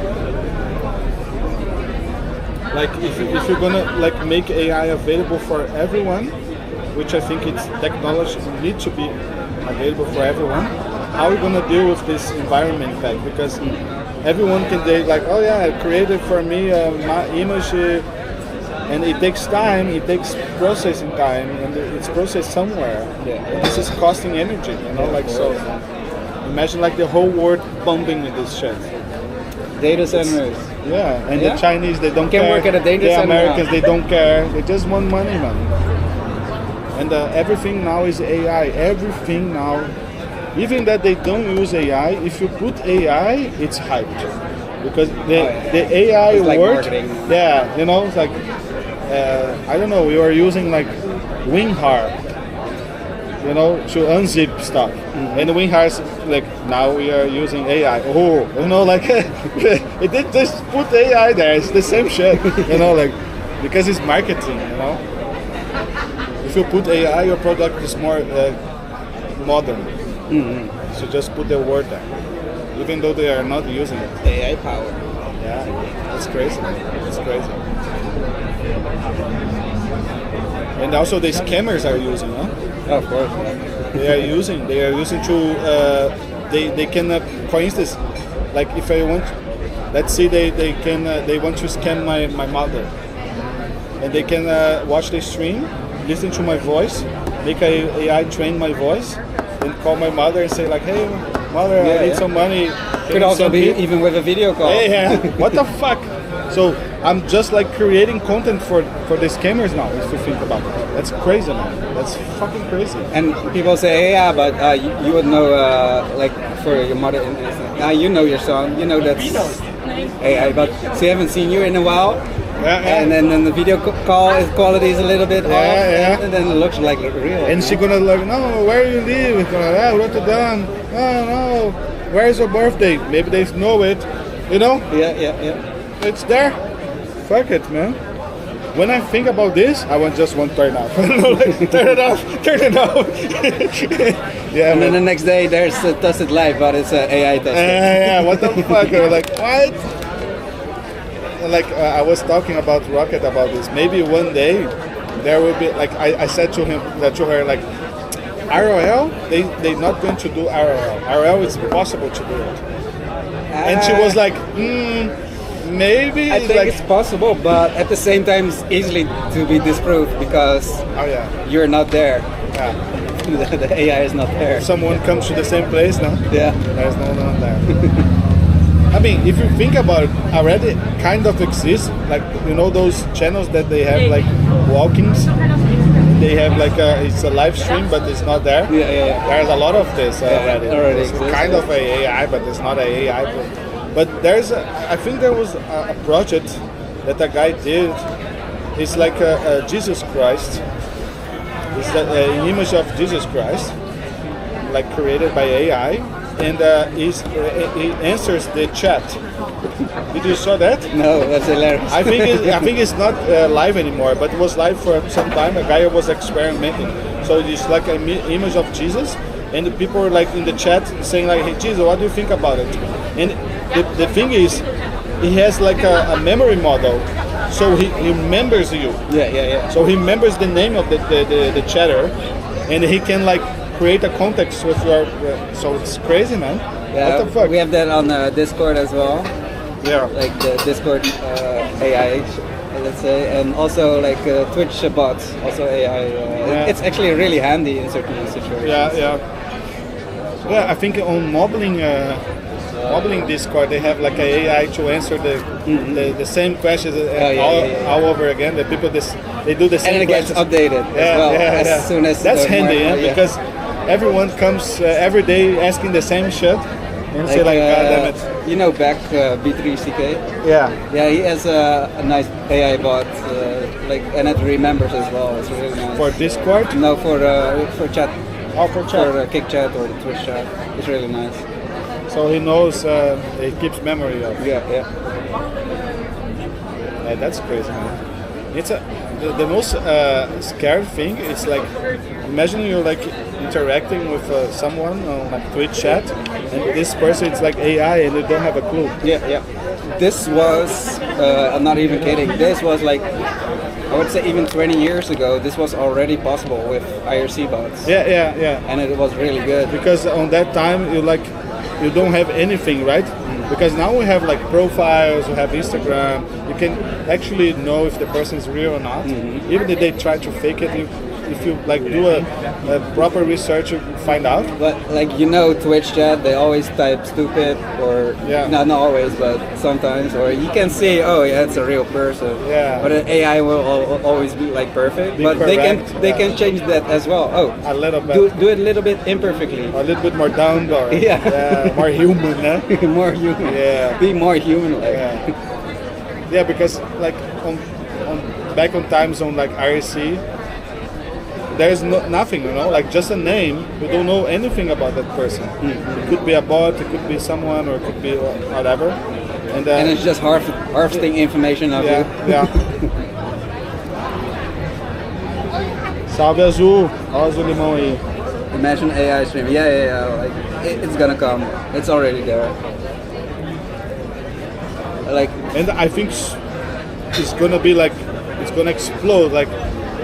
like if you're gonna like make AI available for everyone, which I think it's technology needs to be available for everyone, how are we gonna deal with this environment impact? Because everyone can like, oh yeah, created for me my image, and it takes time, it takes processing time, and it's processed somewhere. Yeah. And this is costing energy, you know, like so. Imagine like the whole world bombing with this shit. Data centers. Yeah, and the Chinese, they don't care. Can work at a data center. The Americans, they don't care. They just want money, man. And everything now is AI. Everything now, even that they don't use AI. If you put AI, it's hyped because the AI it's like word. Marketing. Yeah, you know, it's like I don't know. We were using like WinRAR, you know, to unzip stuff. Mm-hmm. And WinRAR, like now we are using AI. Oh, you know, like it did just put AI there. It's the same shit, you know, like because it's marketing, you know. if you put AI, your product is more modern. So just put the word there, even though they are not using it. AI power. Yeah, that's crazy. It's crazy. And also the scammers are using, huh? Oh, of course. They are using to they can for instance, like if I want, let's say they want to scam my mother, and they can watch the stream, listen to my voice, make a AI train my voice, and call my mother and say like, hey mother, I need some money. Could also be even with a video call. Yeah. What the fuck? So I'm just like creating content for the scammers now, if you think about it. That's crazy, man. That's fucking crazy. And people say, yeah, but you would know, like for your mother, you know your son, you know that's AI, but she haven't seen you in a while. And then the video call quality is a little bit off, and then it looks like real. And she gonna like, no, where you live? It's gonna, Rotterdam. No, where's your birthday? Maybe they know it, you know? Yeah. It's there. Fuck it, man. When I think about this, I just want to turn off. Turn it off. Yeah. And then the next day there's a Tusted live, but it's AI Tusted. Yeah. What the fuck? I'm like, what? Like I was talking about Rocket about this. Maybe one day there will be like I said to her like, ROL. They're not going to do ROL. ROL it's possible to do it. And she was like, maybe. I think like, it's possible, but at the same time, it's easily to be disproved because you're not there. Yeah. The AI is not there. If someone comes to the same place, no? Yeah. There's no one there. I mean, if you think about it, already kind of exists. Like, you know those channels that they have like walkings? They have like it's a live stream, but it's not there. Yeah. There's a lot of this already. Already it's kind of a AI, but it's not a AI. But I think there was a project that a guy did. It's like Jesus Christ. It's an image of Jesus Christ, like created by AI, and he answers the chat. Did you saw that? No, that's hilarious. I think it's not live anymore, but it was live for some time. A guy was experimenting. So it's like an image of Jesus, and the people were like in the chat saying like, "Hey Jesus, what do you think about it?" And the thing is, he has like a memory model, so he remembers you. Yeah. So he remembers the name of the chatter, and he can like create a context with your. So it's crazy, man. Yeah, what the fuck? We have that on Discord as well. Yeah. Like the Discord AI, let's say, and also like Twitch bots, also AI. It's actually really handy in certain situations. Yeah, I think on modeling Discord they have like an AI to answer the same questions all over again. The people they do the same. And it gets updated as well as soon as that's handy, because everyone comes every day asking the same shit. And say like, God damn it. You know Beck, B3CK? Yeah, he has a nice AI bot, and it remembers as well. It's really nice. For Discord? No, for chat. Oh, for chat. For Kick chat or the Twitch chat. It's really nice. So he knows, he keeps memory of. Yeah. That's crazy, man. It's the most scared thing. It's like, imagine you're like interacting with someone on like Twitch chat, and this person it's like AI and they don't have a clue. Yeah. This was, I'm not even kidding, this was like, I would say even 20 years ago, this was already possible with IRC bots. Yeah. And it was really good. Because on that time, you don't have anything, right? Because now we have like profiles, we have Instagram, you can actually know if the person is real or not. Even if they try to fake it, if you like do a proper research, you find out. But like Twitch chat, they always type stupid or not always, but sometimes, or you can see, it's a real person. Yeah. But an AI will always be like perfect. But correct. they can change that as well. A little bit. Do it a little bit imperfectly. A little bit more down or more human, more human. Yeah. Be more human like. Yeah, because like on back on times on like IRC, there's nothing, like just a name. We don't know anything about that person. It could be a bot, it could be someone, or it could be whatever. And it's just harvesting information of you. Yeah. Salve Azul. Olha o Azul Limão aí. Imagine AI stream. Yeah. Like it's gonna come. It's already there. Like, And I think it's gonna be like, it's gonna explode. Like,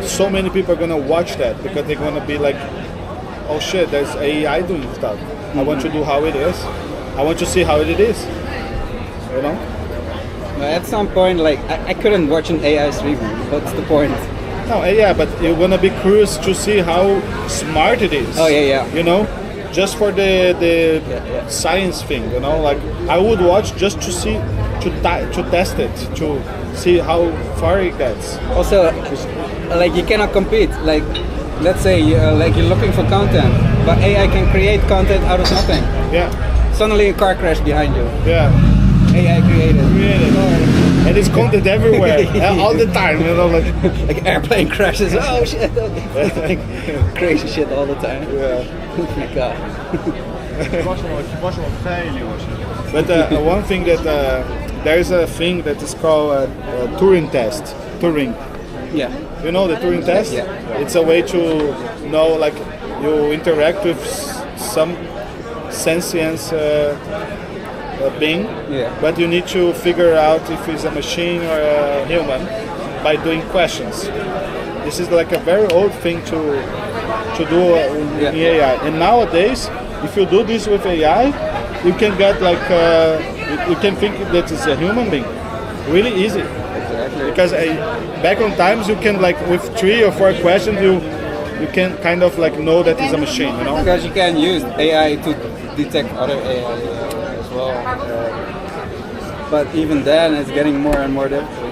so many people are gonna watch that because they're gonna be like, oh shit, there's AI doing stuff. I want to do how it is. I want to see how it is. You know? at some point, like I couldn't watch an AI stream. What's the point? No, yeah, but you're gonna be curious to see how smart it is. Oh yeah. You know, just for the science thing. You know, like I would watch just to see, to test it, to see how far it gets. Also, like you cannot compete. Like, let's say like you're looking for content, but AI can create content out of nothing. Yeah. Suddenly a car crash behind you. Yeah. AI created. And it's content everywhere, all the time, you know, like airplane crashes. Oh shit! Like crazy shit all the time. Yeah. Oh my god. But one thing that there is a thing that is called Turing test. Turing. Yeah. You know the Turing test? Yeah. It's a way to know, like, you interact with some sentience being, but you need to figure out if it's a machine or a human by doing questions. This is like a very old thing to do in AI. And nowadays, if you do this with AI, you can get like you can think that it's a human being, really easy. Exactly. Because back on times you can, like, with 3 or 4 questions you can kind of like know that it's a machine, you know. Because you can use AI to detect other AI as well. But even then, it's getting more and more difficult.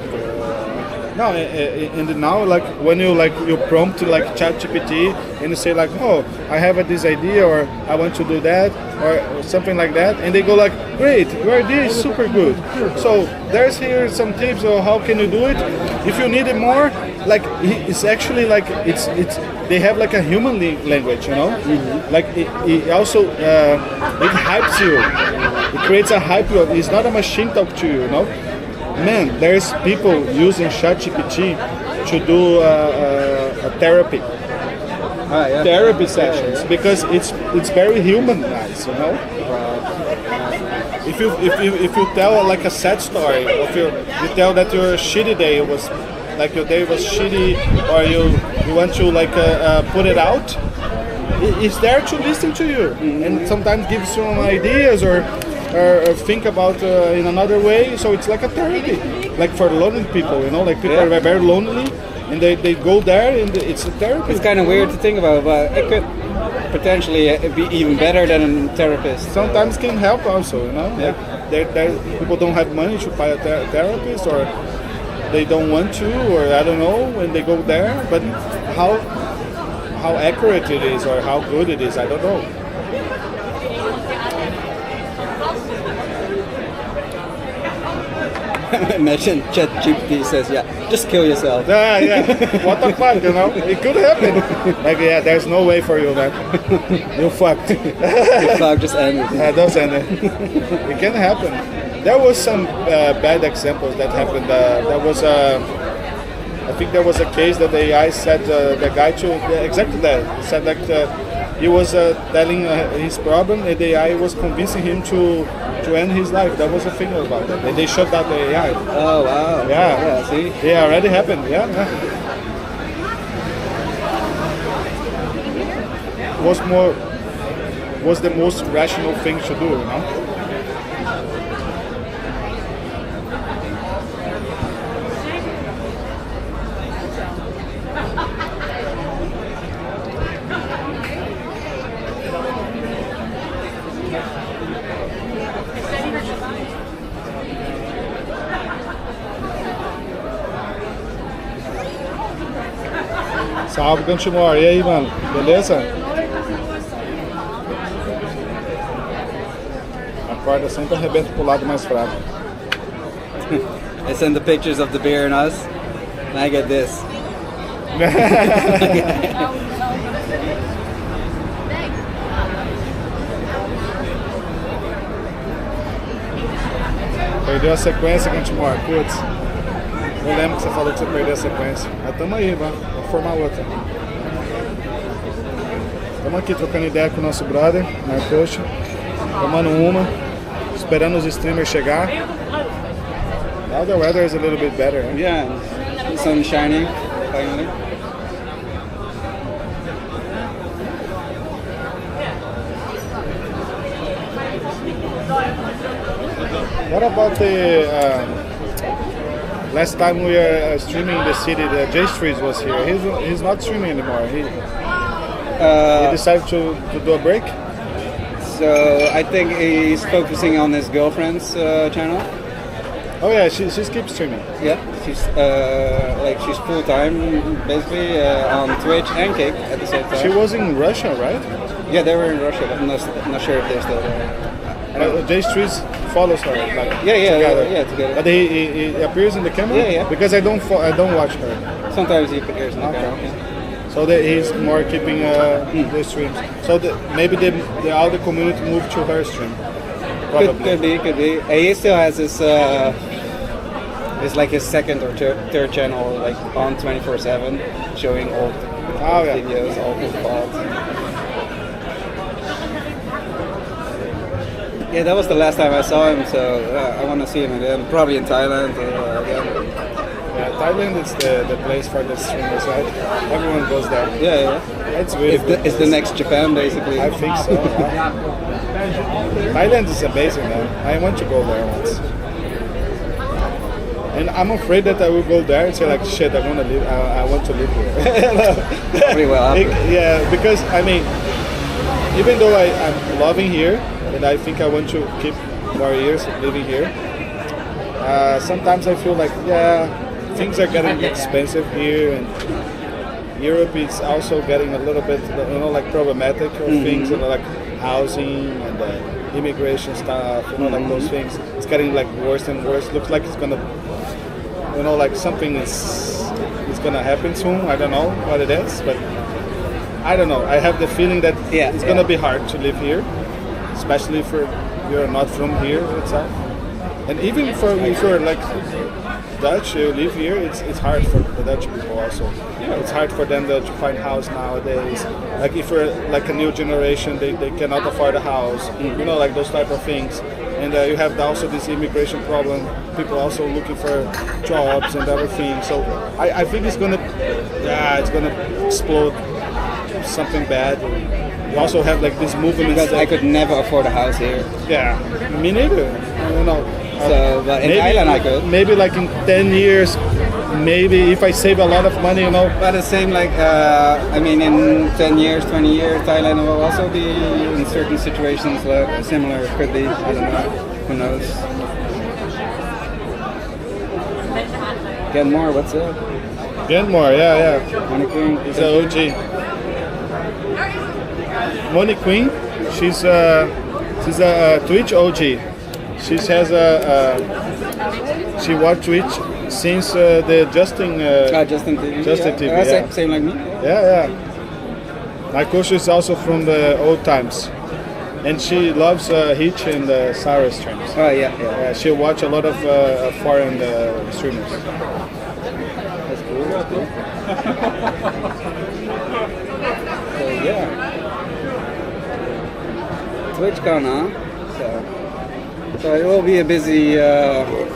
No, and now, like, when you prompt like ChatGPT and you say like, oh, I have this idea, or I want to do that, or something like that, and they go like, great, your idea is super good. So there's here some tips on how can you do it. If you need it more, like, it's actually like it's they have like a human language, you know. Mm-hmm. Like it also it hypes you. It creates a hype. It's not a machine talk to you, you know. Man, there's people using ChatGPT to do a therapy, therapy sessions, because it's very humanized, you know. If you tell like a sad story, or if you tell that your shitty day was, like, your day was shitty, or you want to like put it out, it's there to listen to you, and sometimes give some ideas or think about in another way. So it's like a therapy, like for lonely people, you know, like people are very lonely and they go there and it's a therapy. It's kind of weird to think about, but it could potentially be even better than a therapist. Sometimes can help also, you know. Yeah. Like people don't have money to pay a therapist, or they don't want to, or I don't know, when they go there, but how accurate it is or how good it is, I don't know. Imagine ChatGPT says, just kill yourself. Yeah. What the fuck, you know? It could happen. Like, there's no way for you, man. You fucked. You fucked, just end it. Don't end it. It can happen. There was some bad examples that happened. There was I think there was a case that the AI said the guy to exactly that. He said that he was telling his problem, and the AI was convincing him to end his life. That was a thing about that. And they shut down the AI. Oh wow. Yeah. See? Yeah, already happened. Yeah. Was the most rational thing to do, you know? Salve, Cantimor. E aí, mano? Beleza? A corda sempre arrebenta pro lado mais fraco. I send the pictures of the bear and us, and I get this. Perdeu a sequência, Cantimor. Putz. Eu lembro que você falou que você perdeu a sequência. Mas tamo aí, vamos formar outra. Estamos aqui trocando ideia com o nosso brother, Marcos, tomando uma, esperando os streamers chegar. Now the weather is a little bit better. Huh? Yeah, the sun shining finally. What about the last time we were streaming in the city? The J Streets was here. He's not streaming anymore. He decided to do a break. So I think he's focusing on his girlfriend's channel. Oh yeah, she keeps streaming. Yeah, she's full time basically on Twitch and Kick at the same time. She was in Russia, right? Yeah, they were in Russia, but I'm not sure if they're still there. J Streets follows her. Like, together. But he appears in the camera. Yeah. Because I don't watch her. Sometimes he appears in the camera. Yeah. So he's more keeping the streams. So maybe all the community moved to her stream. Probably. Could be. He still has his it's like his second or third channel, like on 24/7, showing old videos, old spots. Yeah, that was the last time I saw him, so I want to see him again. Probably in Thailand again. Yeah, Thailand is the place for the streamers, right? Everyone goes there. Yeah. It's really good. It's the next Japan, basically. I think so. Yeah. Thailand is amazing, man. I want to go there once. And I'm afraid that I will go there and say like, shit, I want to live. I want to live here. Pretty well. Yeah, because I mean, even though I'm loving here, and I think I want to keep more years living here, sometimes I feel like, things are getting expensive here, and Europe is also getting a little bit, like problematic of things, like housing and immigration stuff, like those things. It's getting like worse and worse. Looks like it's gonna, like something is gonna happen soon. I don't know what it is, but I don't know. I have the feeling that it's gonna be hard to live here, especially if you're not from here itself. And even if you're like Dutch, you live here, it's hard for the Dutch people also. It's hard for them to find a house nowadays. Like if you're like a new generation, they cannot afford a house, like those type of things. And you have also this immigration problem, people also looking for jobs and everything. So I think it's gonna explode something bad. You also have like this movement. Because I could never afford a house here. Yeah, me neither. So, but in Thailand I could. Maybe like in 10 years, maybe if I save a lot of money, But the same like, in 10 years, 20 years, Thailand will also be in certain situations like similar, could be, I don't know, who knows. Genmore, what's up? Genmore, yeah. Money Queen. He's an OG. Money Queen, she's a Twitch OG. She has she watched Twitch since the Justin TV. Justin TV. Same like me. Yeah. My coach is also from the old times, and she loves Hitch and Sarah streams. Oh yeah. She watch a lot of foreign streamers. That's cool. So yeah. Twitchcon, huh? So it will be a busy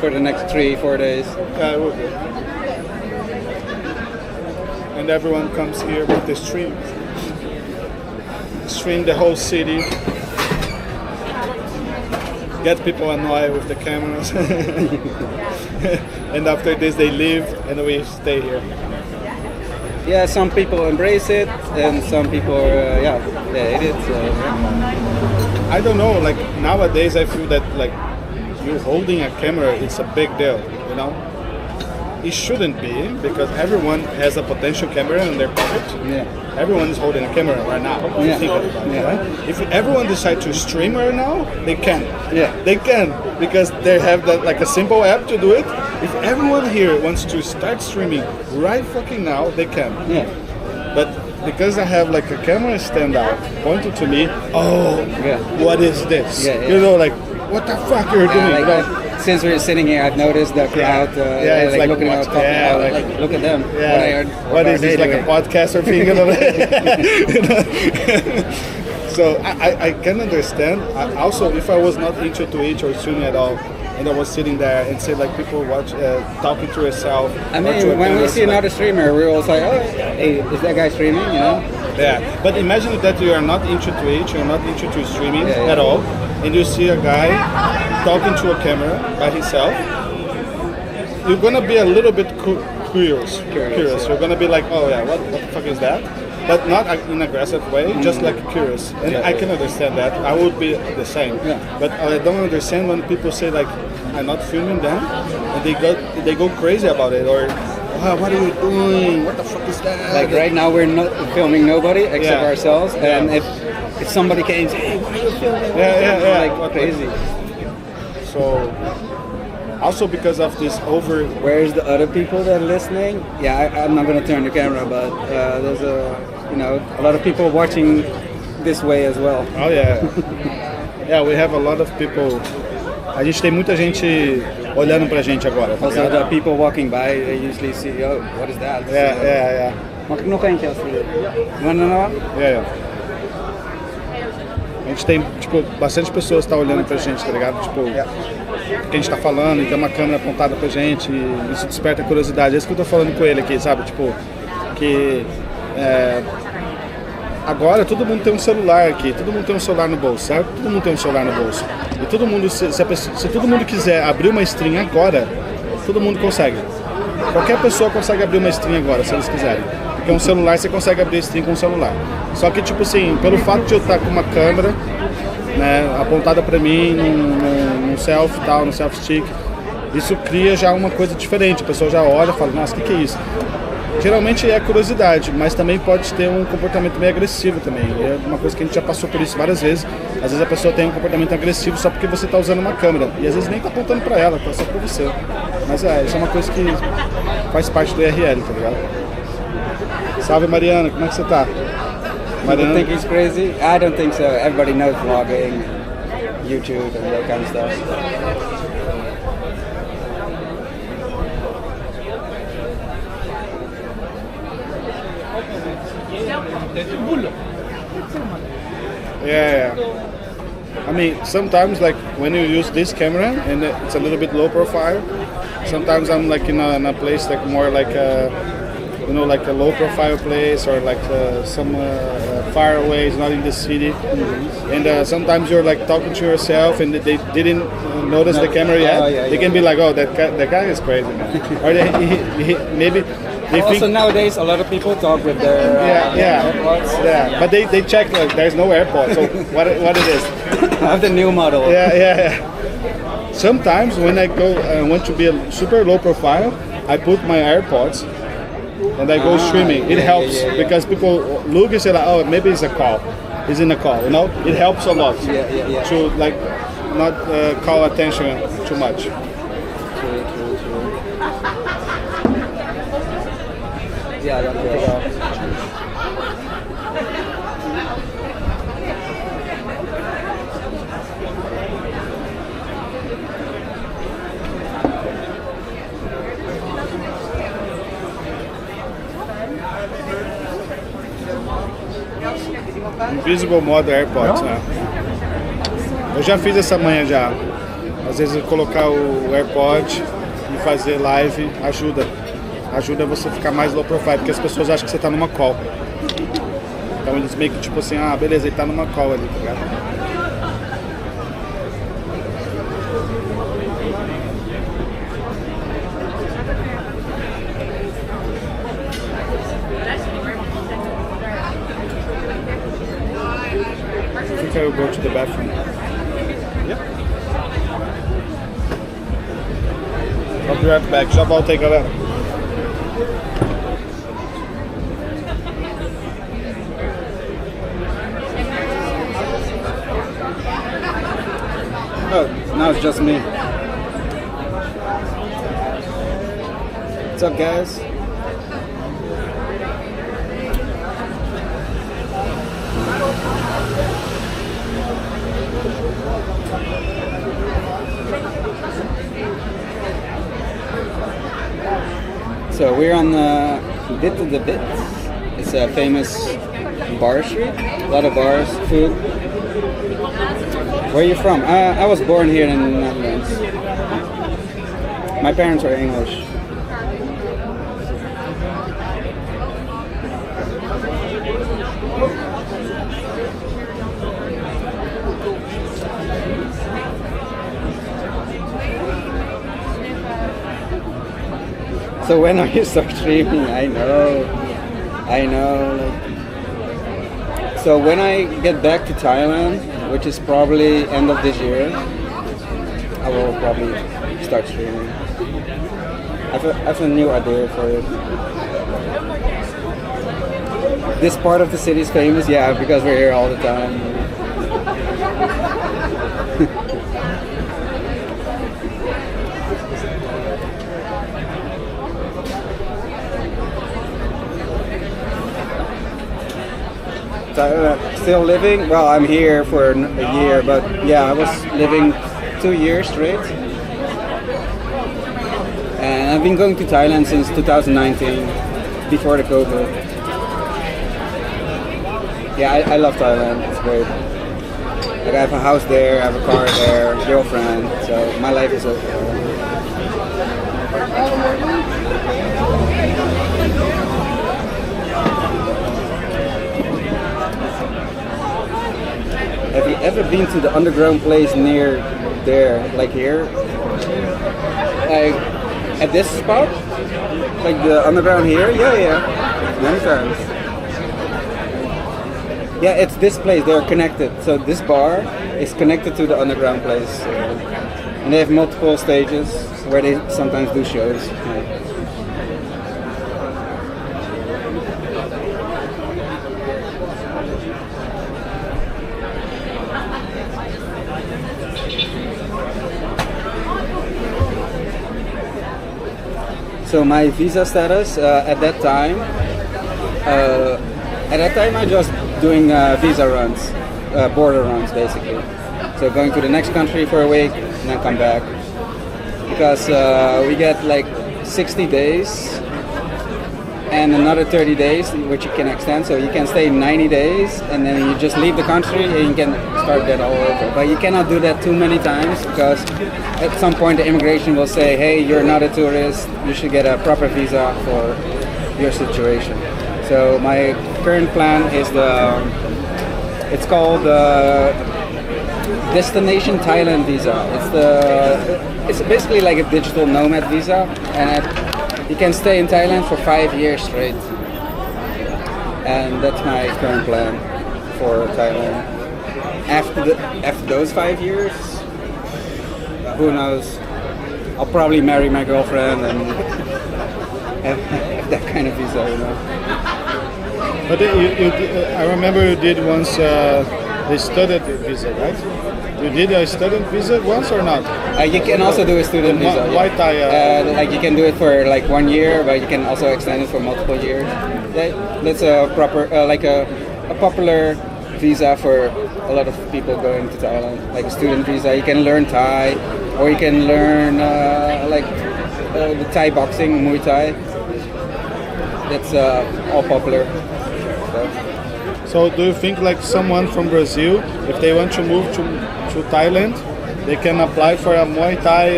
for the next 3-4 days. Yeah, it will be. And everyone comes here with the stream. Stream the whole city. Get people annoyed with the cameras. And after this they leave and we stay here. Yeah, some people embrace it and some people they hate it. So, I don't know, like nowadays I feel that like you holding a camera, it's a big deal, It shouldn't be, because everyone has a potential camera in their pocket. Yeah. Everyone is holding a camera right now. Yeah. Think about it, right? If everyone decides to stream right now, they can. Yeah. They can, because they have like a simple app to do it. If everyone here wants to start streaming right fucking now, they can. Yeah. But because I have like a camera stand out pointed to me, what is this? Yeah. Like, what the fuck you're doing? since we're sitting here, I've noticed the crowd. Yeah, it's like looking watch- out, talking yeah, out, like- like, look at them. Yeah. What is this, like a podcaster thing? You know? So I can understand. Also, if I was not into Twitch or streaming at all, and I was sitting there and say like people watch talking to yourself. I or mean, to a when we camera, see like- another streamer, we're also like, oh, hey, is that guy streaming? You know? Yeah, but imagine that you are not into Twitch, you're not into streaming at all, and you see a guy talking to a camera by himself. You're gonna be a little bit curious. yeah. You're gonna be like, oh yeah, what the fuck is that? But not in an aggressive way, just like curious. And I can understand that. I would be the same. Yeah. But I don't understand when people say like, I'm not filming them, and they go crazy about it, or what are you doing? What the fuck is that? Like right now, we're not filming nobody except ourselves, and Yeah. if somebody came, hey, why are you filming? Yeah. Like crazy. So, also because of this Where's the other people that are listening? Yeah, I'm not gonna turn the camera, but there's a lot of people watching this way as well. Oh yeah. Yeah, we have a lot of people. A gente tem muita gente olhando pra gente agora. Tá Also, ligado? the people walking by, they usually see, oh, what is that? Yeah. Mag ik nog eentje alsjeblieft? You want another one? Yeah. A gente tem, tipo, bastante pessoas que estão olhando pra gente, tá ligado? Tipo, o que a gente tá falando e tem uma câmera apontada pra gente e isso desperta curiosidade. É isso que eu tô falando com ele aqui, sabe? Tipo, que agora todo mundo tem um celular aqui, todo mundo tem um celular no bolso, certo? Todo mundo tem um celular no bolso. E todo mundo, se todo mundo quiser abrir uma stream agora, todo mundo consegue. Qualquer pessoa consegue abrir uma stream agora, se eles quiserem. Porque um celular você consegue abrir stream com um celular. Só que, tipo assim, pelo fato de eu estar com uma câmera, né, apontada pra mim, num selfie e tal, no self-stick, isso cria já uma coisa diferente. A pessoa já olha e fala, nossa, o que é isso? Geralmente é curiosidade, mas também pode ter um comportamento meio agressivo também. É uma coisa que a gente já passou por isso várias vezes. Às vezes a pessoa tem um comportamento agressivo só porque você está usando uma câmera. E às vezes nem está apontando para ela, está só para você. Mas isso é uma coisa que faz parte do IRL, tá ligado? Salve Mariana, como é que você tá? Mariana. You think he's crazy? I don't think so. Everybody knows vlogging, YouTube and that kind of stuff. Yeah. I mean, sometimes like when you use this camera and it's a little bit low profile, sometimes I'm like in a place like more like like a low profile place or like some far away, it's not in the city. And sometimes you're like talking to yourself and they didn't notice the camera yet. They can be like, oh, that guy is crazy, man. Or maybe they also think, nowadays a lot of people talk with their AirPods. Yeah, but they check like there's no AirPods, so what it is. I have the new model. Yeah. Sometimes when I want to be a super low profile, I put my AirPods and I go streaming. It helps because people look and say like, oh, maybe it's a call. It's in a call, you know? It helps a lot to like not call attention too much. True. Yeah, that's right. Invisible Mode AirPods, né? Eu já fiz essa manha já. Às vezes colocar o AirPod e fazer live ajuda. Ajuda você a ficar mais low profile, porque as pessoas acham que você tá numa call. Então eles meio que tipo assim, ah, beleza, ele tá numa call ali, tá ligado? I think I will go to the bathroom. Yep. I'll be right back. Já volto aí, galera. Oh, now it's just me. What's up, guys? So we're on Bit to the Bit. It's a famous bar street. A lot of bars, food. Where are you from? I was born here in the Netherlands. My parents are English. So when are you start streaming? I know. So when I get back to Thailand, which is probably end of this year, I will probably start streaming. I have a new idea for it. This part of the city is famous, yeah, because we're here all the time. Still living? Well, I'm here for a year, but yeah, I was living 2 years straight. And I've been going to Thailand since 2019, before the COVID. Yeah, I love Thailand, it's great. Like I have a house there, I have a car there, girlfriend, so my life is okay. Have you ever been to the underground place near there, like here? Like at this spot? Like the underground here? Yeah. Many times. Yeah, it's this place, they're connected. So this bar is connected to the underground place. And they have multiple stages where they sometimes do shows. So my visa status at that time I just doing visa runs, border runs basically. So going to the next country for a week and then come back. Because we get like 60 days and another 30 days which you can extend. So you can stay 90 days and then you just leave the country and you can start that all over. But you cannot do that too many times because at some point the immigration will say, hey, you're not a tourist, you should get a proper visa for your situation. So my current plan is it's called the Destination Thailand visa. It's basically like a digital nomad visa, and you can stay in Thailand for 5 years straight. And that's my current plan for Thailand. After those 5 years, who knows? I'll probably marry my girlfriend and have that kind of visa, you know. But I remember you did once the student visa, right? You did a student visa once or not? You can also do a student visa. Why Thai? Like you can do it for like 1 year, but you can also extend it for multiple years. That's a proper, like a popular visa for a lot of people going to Thailand. Like a student visa, you can learn Thai, or you can learn the Thai boxing, Muay Thai. That's all popular. So do you think like someone from Brazil, if they want to move to Thailand, they can apply for a Muay Thai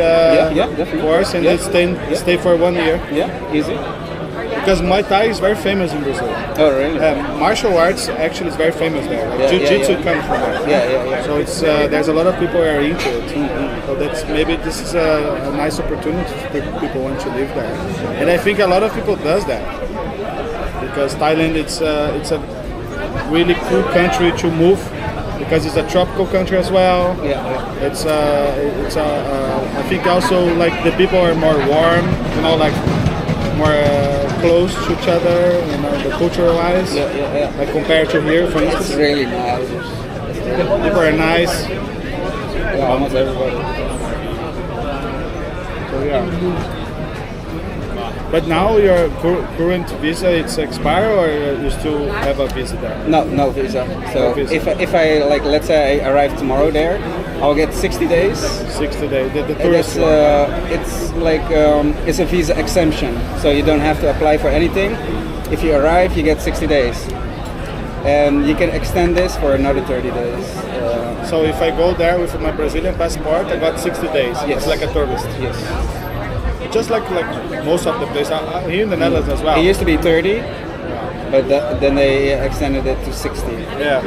course and they stay for 1 year? Yeah, easy. Because Muay Thai is very famous in Brazil. Oh, really? Martial arts actually is very famous there. Like Jiu-Jitsu comes from there. Yeah. So it's there's a lot of people who are into it. So that's maybe this is a nice opportunity for people who want to live there. And I think a lot of people does that because Thailand it's a really cool country to move because it's a tropical country as well. Yeah. It's I think also like the people are more warm, you know, like more close to each other, you know, the cultural wise. Yeah. Like compared to here, for instance. It's really nice. People are nice. Yeah, almost everybody. So yeah. But now your current visa it's expired, or you still have a visa there? No visa. So No visa. if I like, let's say I arrive tomorrow there, I'll get 60 days. 60 days. The And tourist it's like it's a visa exemption, so you don't have to apply for anything. If you arrive, you get 60 days, and you can extend this for another 30 days. So if I go there with my Brazilian passport, I got 60 days. Yes. It's like a tourist. Yes. Just like most of the places here in the Netherlands as well. It used to be 30, but then they extended it to 60. Yeah.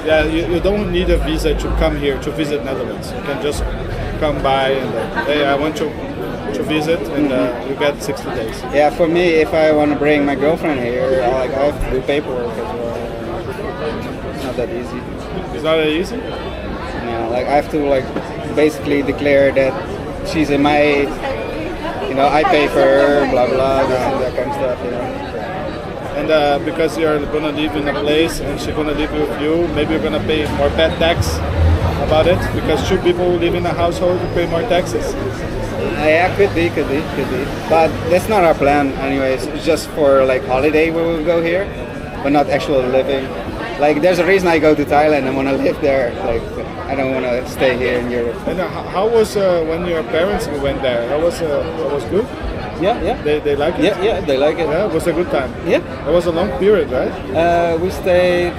Yeah. You don't need a visa to come here to visit Netherlands. You can just come by and hey, I want to visit, and you get 60 days. Yeah, for me, if I want to bring my girlfriend here, I have to do paperwork as well. It's not that easy. It's not that easy. No, like I have to like basically declare that she's in my, I pay for her, blah blah, that kind of stuff, And because you're gonna live in a place and she's gonna live with you, maybe you're gonna pay more bad tax about it, because two people who live in a household you pay more taxes. Yeah, could be. But that's not our plan anyways. It's just for like holiday we will go here, but not actual living. Like there's a reason I go to Thailand and want to live there. Like I don't want to stay here in Europe. And how was when your parents went there? That was good? Yeah. They like it? Yeah, they like it. Yeah, it was a good time. Yeah. It was a long period, right? We stayed,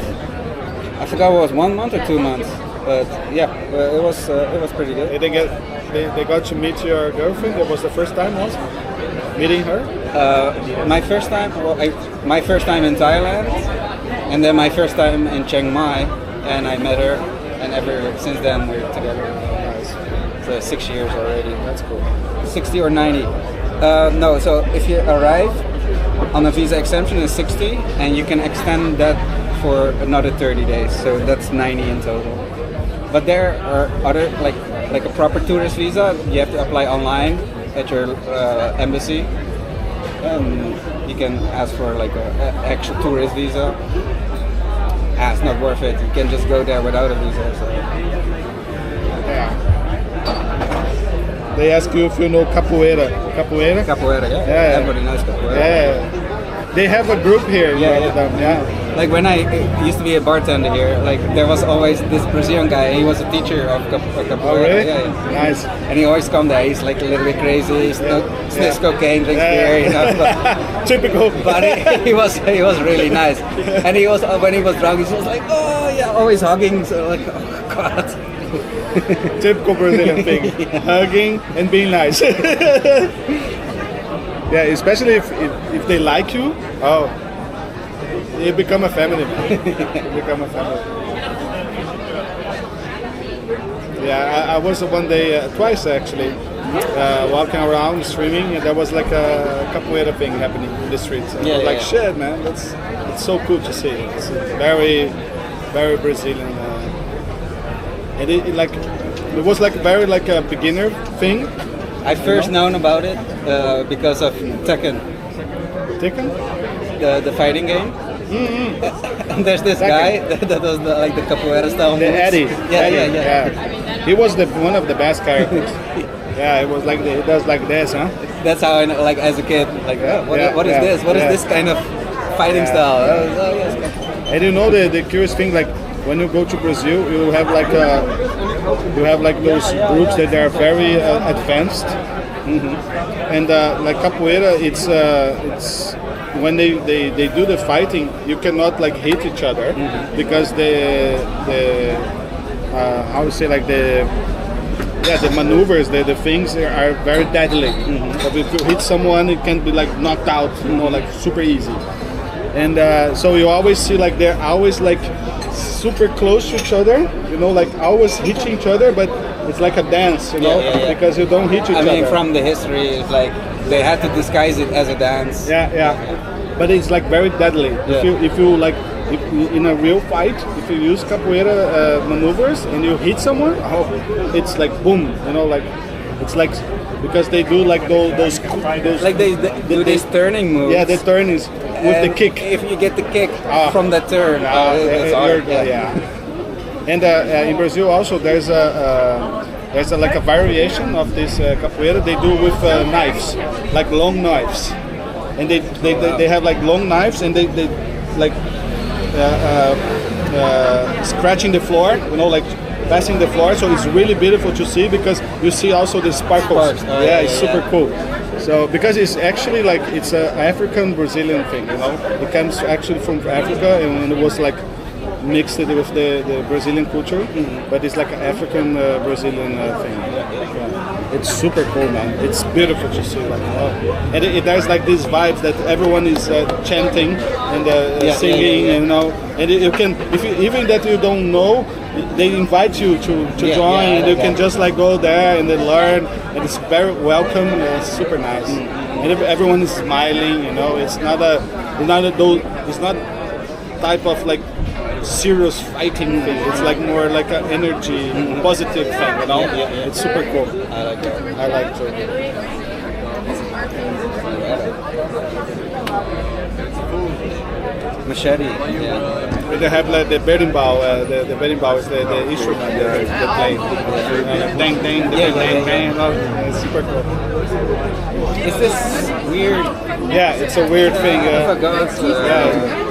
I forgot it was 1 month or 2 months. But yeah, it was pretty good. They got to meet your girlfriend. It was the first time also meeting her. My first time in Thailand, and then my first time in Chiang Mai, and I met her, and ever since then we're together. Nice. So 6 years already. That's cool. 60 or 90? No. So if you arrive on a visa exemption, it's 60, and you can extend that for another 30 days. So that's 90 in total. But there are other, like a proper tourist visa, you have to apply online at your embassy. You can ask for like an actual tourist visa. It's not worth it. You can just go there without a visa. So. Yeah. They ask you if you know capoeira. Capoeira? Capoeira, yeah. Yeah. Everybody knows capoeira. Yeah. They have a group here in Rotterdam. Yeah. Like when I used to be a bartender here, like there was always this Brazilian guy. He was a teacher of capoeira. Oh, really? Yeah. Nice. And he always come there. He's like a little bit crazy. He smokes cocaine, drinks beer, But, typical. But he was really nice. And he was when he was drunk, he was like, oh yeah, always hugging. So like, oh god. Typical Brazilian thing. Hugging and being nice. Yeah, especially if they like you. Oh. You become a family, man. You become a family. Yeah, I was one day, twice actually, walking around, streaming, and there was like a capoeira thing happening in the streets. I was like, shit, man, it's so cool to see. It's very, very Brazilian. And it was like very like a beginner thing. I first known about it because of Tekken. Tekken? The fighting game. Mm-hmm. And there's this guy that does the capoeira style moves. Eddie. Yeah. He was one of the best characters. Yeah, it was like he does like this, huh? That's how I know, like as a kid, like what is this? What is this kind of fighting style? And you know the curious thing, like when you go to Brazil, you have like those groups that are very advanced, and like capoeira, it's when they do the fighting, you cannot like hit each other because the how to say, like the maneuvers, the things are very deadly. So if you hit someone, it can be like knocked out, like super easy. And so you always see like they're always like super close to each other, like always hitting each other, but it's like a dance, because you don't hit each other. I mean, from the history, it's like they had to disguise it as a dance. Yeah. But it's like very deadly. If you like, in a real fight, if you use capoeira maneuvers and you hit someone, it's like boom, like it's like, because they do like those like they do these turning moves. Yeah, the turnings with the kick. If you get the kick from that turn, it's hard. And in Brazil also there's there's like a variation of this capoeira they do with knives, like long knives, and they have like long knives, and they like scratching the floor, you know, like passing the floor. So it's really beautiful to see, because you see also the sparkles. It's super cool. So because it's actually like it's an African Brazilian thing, you know, it comes actually from Africa, and it was like mixed with the Brazilian culture, but it's like an African Brazilian thing. Yeah. It's super cool, man. It's beautiful to see, like, and it there's like these vibes that everyone is chanting and singing, you know, and you can, if you, even that you don't know, they invite you to join, and you can just like go there and then learn, and it's very welcome, and it's super nice, and everyone is smiling, you know. It's not type of like serious fighting thing. It's like more like an energy, positive thing, you know. It's super cool. I like it. Machete. Yeah. They have like the berimbau. The berimbau is the instrument they play. Dang, dang, dang, dang. It's super cool. Is this weird? Yeah, it's a weird thing.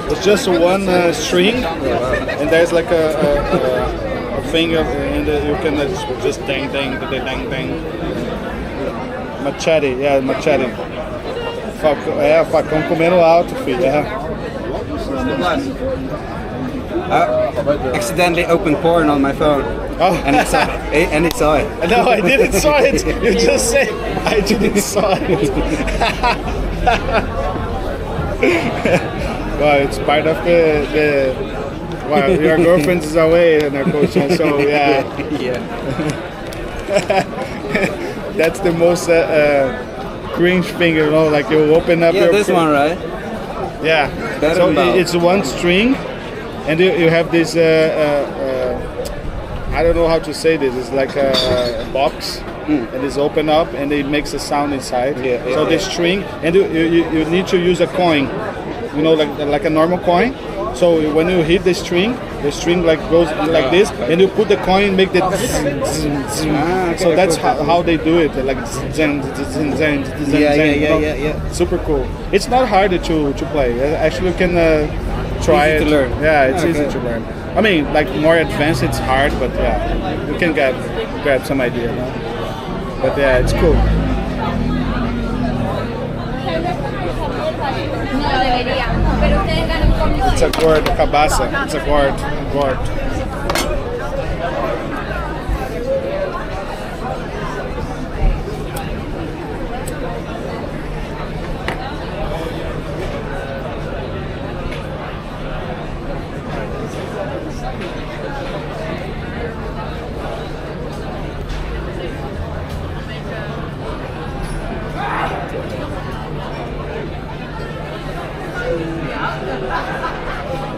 It's just one string, and there's like a thing, and you can just dang, dang, dang, dang, dang. Machete, machete. Facão comendo alto, filho. I accidentally opened porn on my phone. Oh. And I saw it. No, I didn't saw it. You just said I didn't saw it. Well, it's part of the well, your girlfriend is away in her coaching, so yeah. That's the most cringe thing, you know, like you open up your... this one, right? Yeah. So it's one string, and you have this, I don't know how to say this, it's like a box, and it's open up, and it makes a sound inside. So the string, and you need to use a coin, you know, like a normal coin. So when you hit the string like goes like this, and you put the coin, make the so that's how they do it, like super cool. It's not hard to play. Actually, you can try it. To learn. Yeah, it's easy to learn. I mean, like more advanced, it's hard, but yeah, you can grab some idea. No? But yeah, it's cool. It's a gourd, cabaça. It's a gourd.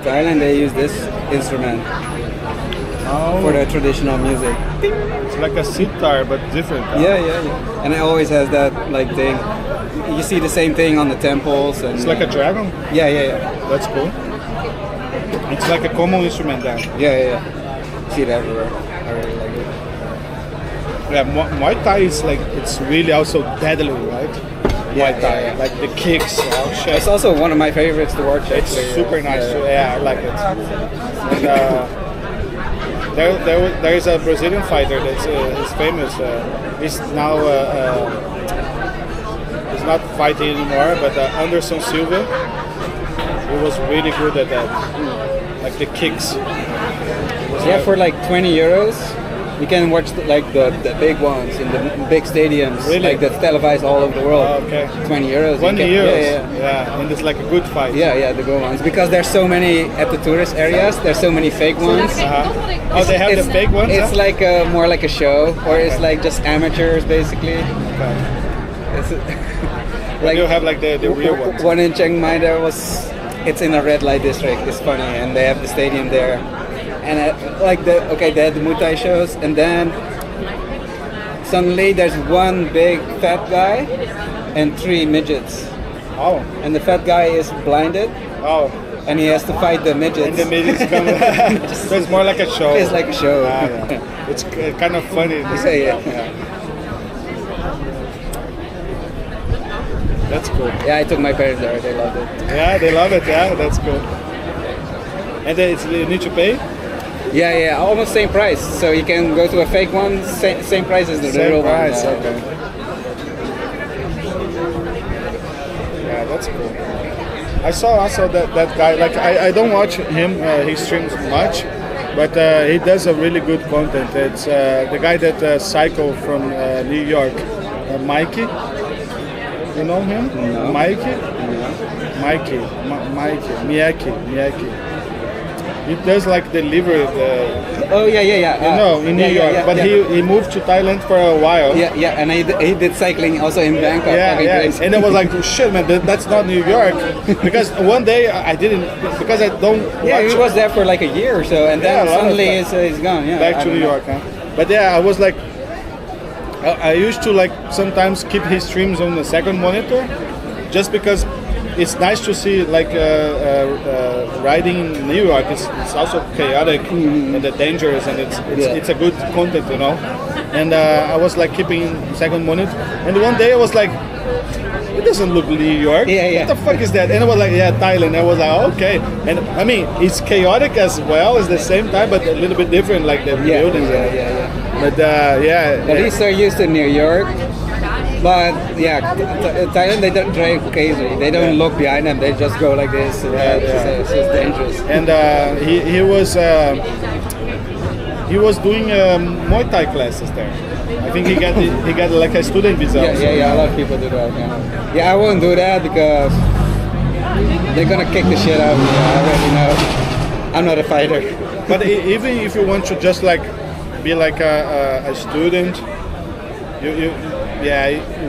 Thailand, they use this instrument for their traditional music. It's like a sitar, but different. Huh? Yeah. And it always has that like thing. You see the same thing on the temples. And it's like a dragon? Yeah. That's cool. It's like a common instrument then. Yeah. See it everywhere. I really like it. Yeah, Muay Thai is like, it's really also deadly, right? Muay Thai, like the kicks. It's also one of my favorites to watch. It's super nice. Yeah, I like it. And there is a Brazilian fighter that's is famous. He's now he's not fighting anymore, but Anderson Silva. He was really good at that, like the kicks. For like 20 euros. You can watch the big ones in the big stadiums, really? like that's televised all over the world. Oh, okay. 20 euros. 20 euros. Yeah, and it's like a good fight. Yeah, the good ones. Because there's so many at the tourist areas. There's so many fake ones. Oh, they have the fake ones. It's like more like a show, or it's like just amateurs basically. Okay. Like you have like the real ones. One in Chiang Mai, it's in a red light district. It's funny, and they have the stadium there. And they had the Muay Thai shows, and then suddenly there's one big fat guy and 3 midgets. Oh. And the fat guy is blinded. Oh. and he has to fight the midgets. And the midgets come. So it's more like a show. It's like a show. Yeah. It's kind of funny. Yeah. That's cool. Yeah, I took my parents there. They loved it. Yeah, they love it. Yeah, that's cool. And then you need to pay? Yeah, almost same price. So you can go to a fake one, same price as the real one. Okay. Yeah, that's cool. I saw also that guy. Like I don't watch him. He streams much, but he does a really good content. It's the guy that cycle from New York, Mikey. You know him? No. Mikey? No. Miyake. He does like delivery. Oh yeah. You know, in New York. Yeah, but he moved to Thailand for a while. Yeah, and he did cycling also in Bangkok. Yeah. And I was like, shit, man, that's not New York. Because one day I didn't, because I don't. Yeah, watch he was there for like a year or so, and then suddenly he's gone. Yeah, back to New York. Huh? But yeah, I was like, I used to like sometimes keep his streams on the second monitor, just because it's nice to see like riding in New York. It's also chaotic and the dangers, and it's a good content, you know. And I was like keeping second monitor, and one day I was like, it doesn't look New York. Yeah. What the fuck is that? And I was like, yeah, Thailand. I was like, okay. And I mean, it's chaotic as well at the same time, but a little bit different, like the buildings. Yeah. But But he's so used to New York. But yeah, Thailand, they don't drive crazy. They don't look behind them. They just go like this. It's just dangerous. And he was doing Muay Thai classes there. I think he got like a student visa. Yeah. A lot of people do that. Yeah, I won't do that because they're gonna kick the shit out of me. I already know. I'm not a fighter. But even if you want to just like be like a student,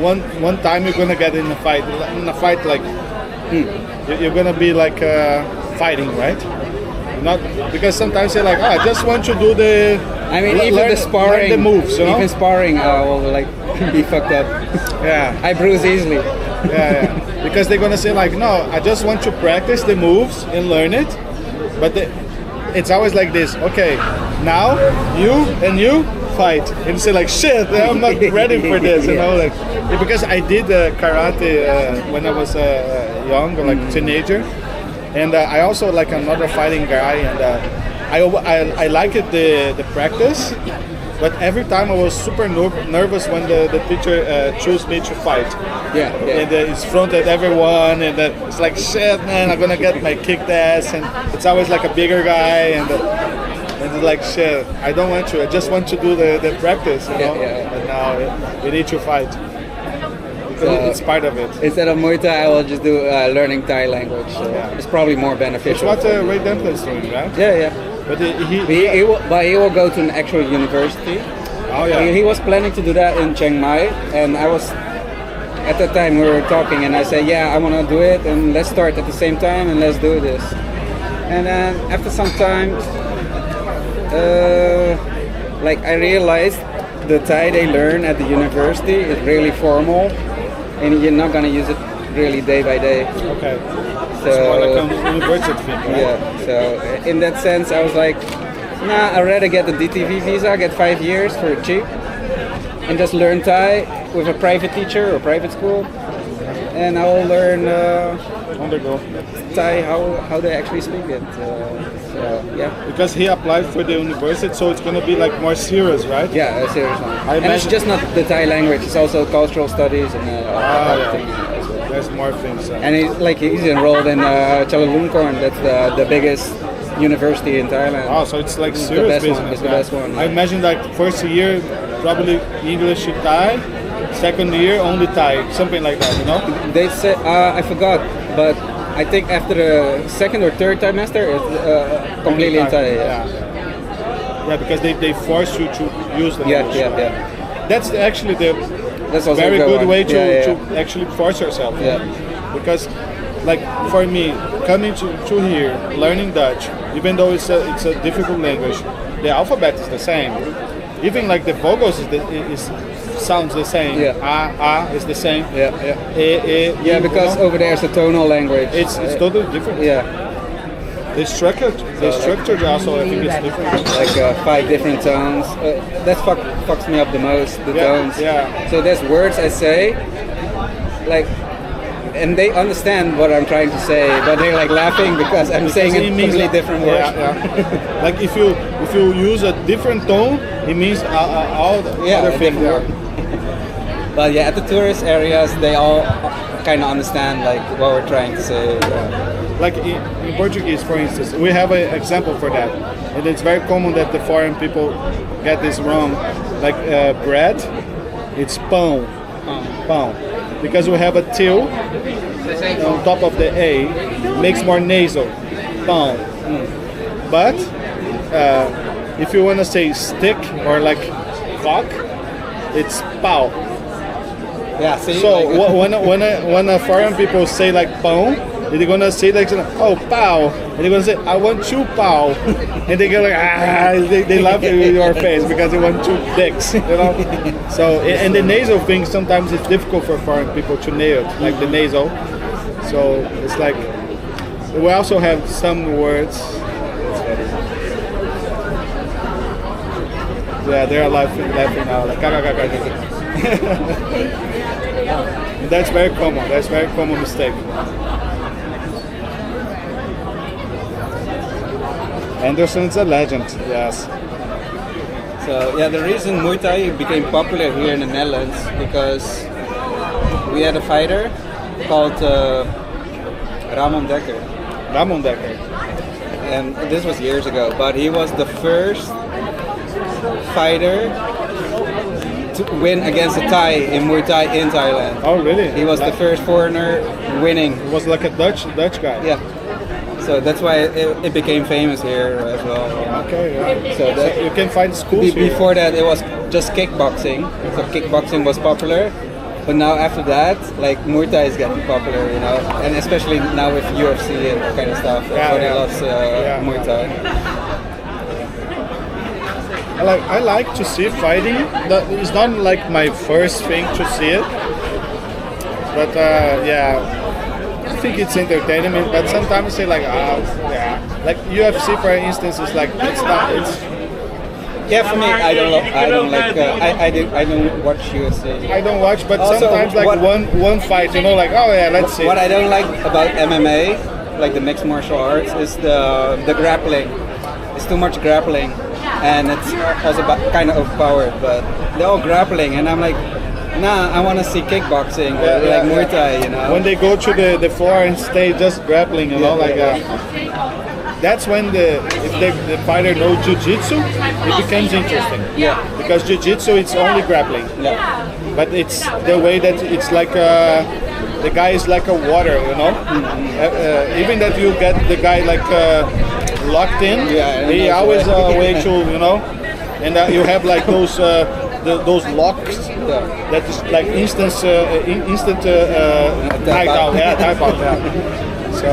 one time you're gonna get in a fight. In a fight, like you're gonna be like fighting, right? Not because sometimes you're like, I just want to do the. I mean, even the sparring, the moves, you know? Even sparring will like be fucked up. Yeah, I bruise easily. Yeah. Because they're gonna say like, no, I just want to practice the moves and learn it, but it's always like this. Okay, now you fight, and you say like, shit, I'm not ready for this, you know, like because I did karate when I was young, like teenager, and I also like another fighting guy, and I liked the practice, but every time I was super nervous when the teacher chose me to fight. Yeah. And it's fronted everyone, and it's like, shit, man, I'm gonna get my kicked ass, and it's always like a bigger guy, and it's like, shit, I don't want to. I just want to do the practice, you know. And now you need to fight. It's part of it. Instead of Muay Thai, I will just do learning Thai language. So it's probably more beneficial. It's what Ray Dempsey is doing, right? Yeah. But he will go to an actual university. Oh yeah. He was planning to do that in Chiang Mai, and I was at the time we were talking, and I said, yeah, I want to do it, and let's start at the same time, and let's do this. And then after some time, like I realized the Thai they learn at the university is really formal, and you're not gonna use it really day by day. Okay. So it's more like a university thing, right? Yeah. So in that sense, I was like, nah, I'd rather get the DTV visa, get 5 years for cheap, and just learn Thai with a private teacher or private school, and I will learn Thai how they actually speak it. Yeah. Because he applied for the university, so it's gonna be like more serious, right? Yeah, a serious one. And it's just not the Thai language; it's also cultural studies and other things. There's more things. And he's enrolled in Chulalongkorn. That's the biggest university in Thailand. Oh, so it's like serious business. It's the best one. I imagine like first year probably English and Thai, second year only Thai, something like that, you know? They said I forgot, but I think after the second or third trimester, it's completely in Thai. Yeah, because they force you to use the English. Yeah. That's actually that's a very good way to actually force yourself. Yeah. Because, like for me, coming to here, learning Dutch, even though it's a difficult language, the alphabet is the same. Even like the vocals sounds the same. Yeah. Is the same. Yeah. Because over there it's a tonal language. It's totally different. Yeah. The structure also, I think it's different. Like 5 different tones. That fucks me up the most, the tones. Yeah. So there's words I say, like, and they understand what I'm trying to say, but they're like laughing because I'm saying a completely different word. Yeah. Like if you use a different tone, it means all the other things. But yeah, at the tourist areas, they all kind of understand like what we're trying to say. Like in Portuguese, for instance, we have an example for that, and it's very common that the foreign people get this wrong. Like bread, it's pão, pão, because we have a till on top of the A, makes more nasal, pão. But if you want to say stick or like cock, it's pau. Yeah. See, so like, when a foreign people say like pão, they're gonna say like, oh, pau, and they're gonna say, I want 2 pau, and they go like, they laugh in your face because they want 2 dicks, you know. So and the nasal thing sometimes it's difficult for foreign people to nail it, like the nasal. So it's like we also have some words. Yeah, they are laughing now, like That's very common. That's very common mistake. Anderson's a legend, yes. So yeah, the reason Muay Thai became popular here in the Netherlands because we had a fighter called Ramon Dekker. Ramon Dekker. And this was years ago, but he was the first fighter to win against a Thai in Muay Thai in Thailand. Oh really? He was the first foreigner winning. He was like a Dutch guy. Yeah. So that's why it became famous here as well. Okay, yeah. So that, you can find schools here. Before that, it was just kickboxing. So kickboxing was popular, but now after that, like Muay Thai is getting popular, you know, and especially now with UFC and that kind of stuff. Everybody loves Muay Thai. I like to see fighting. It's not like my first thing to see it, but yeah. I think it's entertainment, but sometimes I say like, like UFC for instance is like it's not. It's yeah, for me, I don't like. I don't watch UFC. I don't watch, but also, sometimes like one fight, you know, like oh yeah, let's see. What I don't like about MMA, like the mixed martial arts, is the grappling. It's too much grappling, and it's also kind of overpowered. But they're all grappling, and I'm like. Nah, I want to see kickboxing or like Muay Thai, you know. When they go to the floor and stay just grappling, you know, like that's when if the fighter knows jiu-jitsu, it becomes interesting. Yeah. Because jiu-jitsu it's only grappling. Yeah. But it's the way that it's like the guy is like a water, you know. Even that you get the guy like locked in, he always way to, you know, and you have like those locks that is like instant type out. So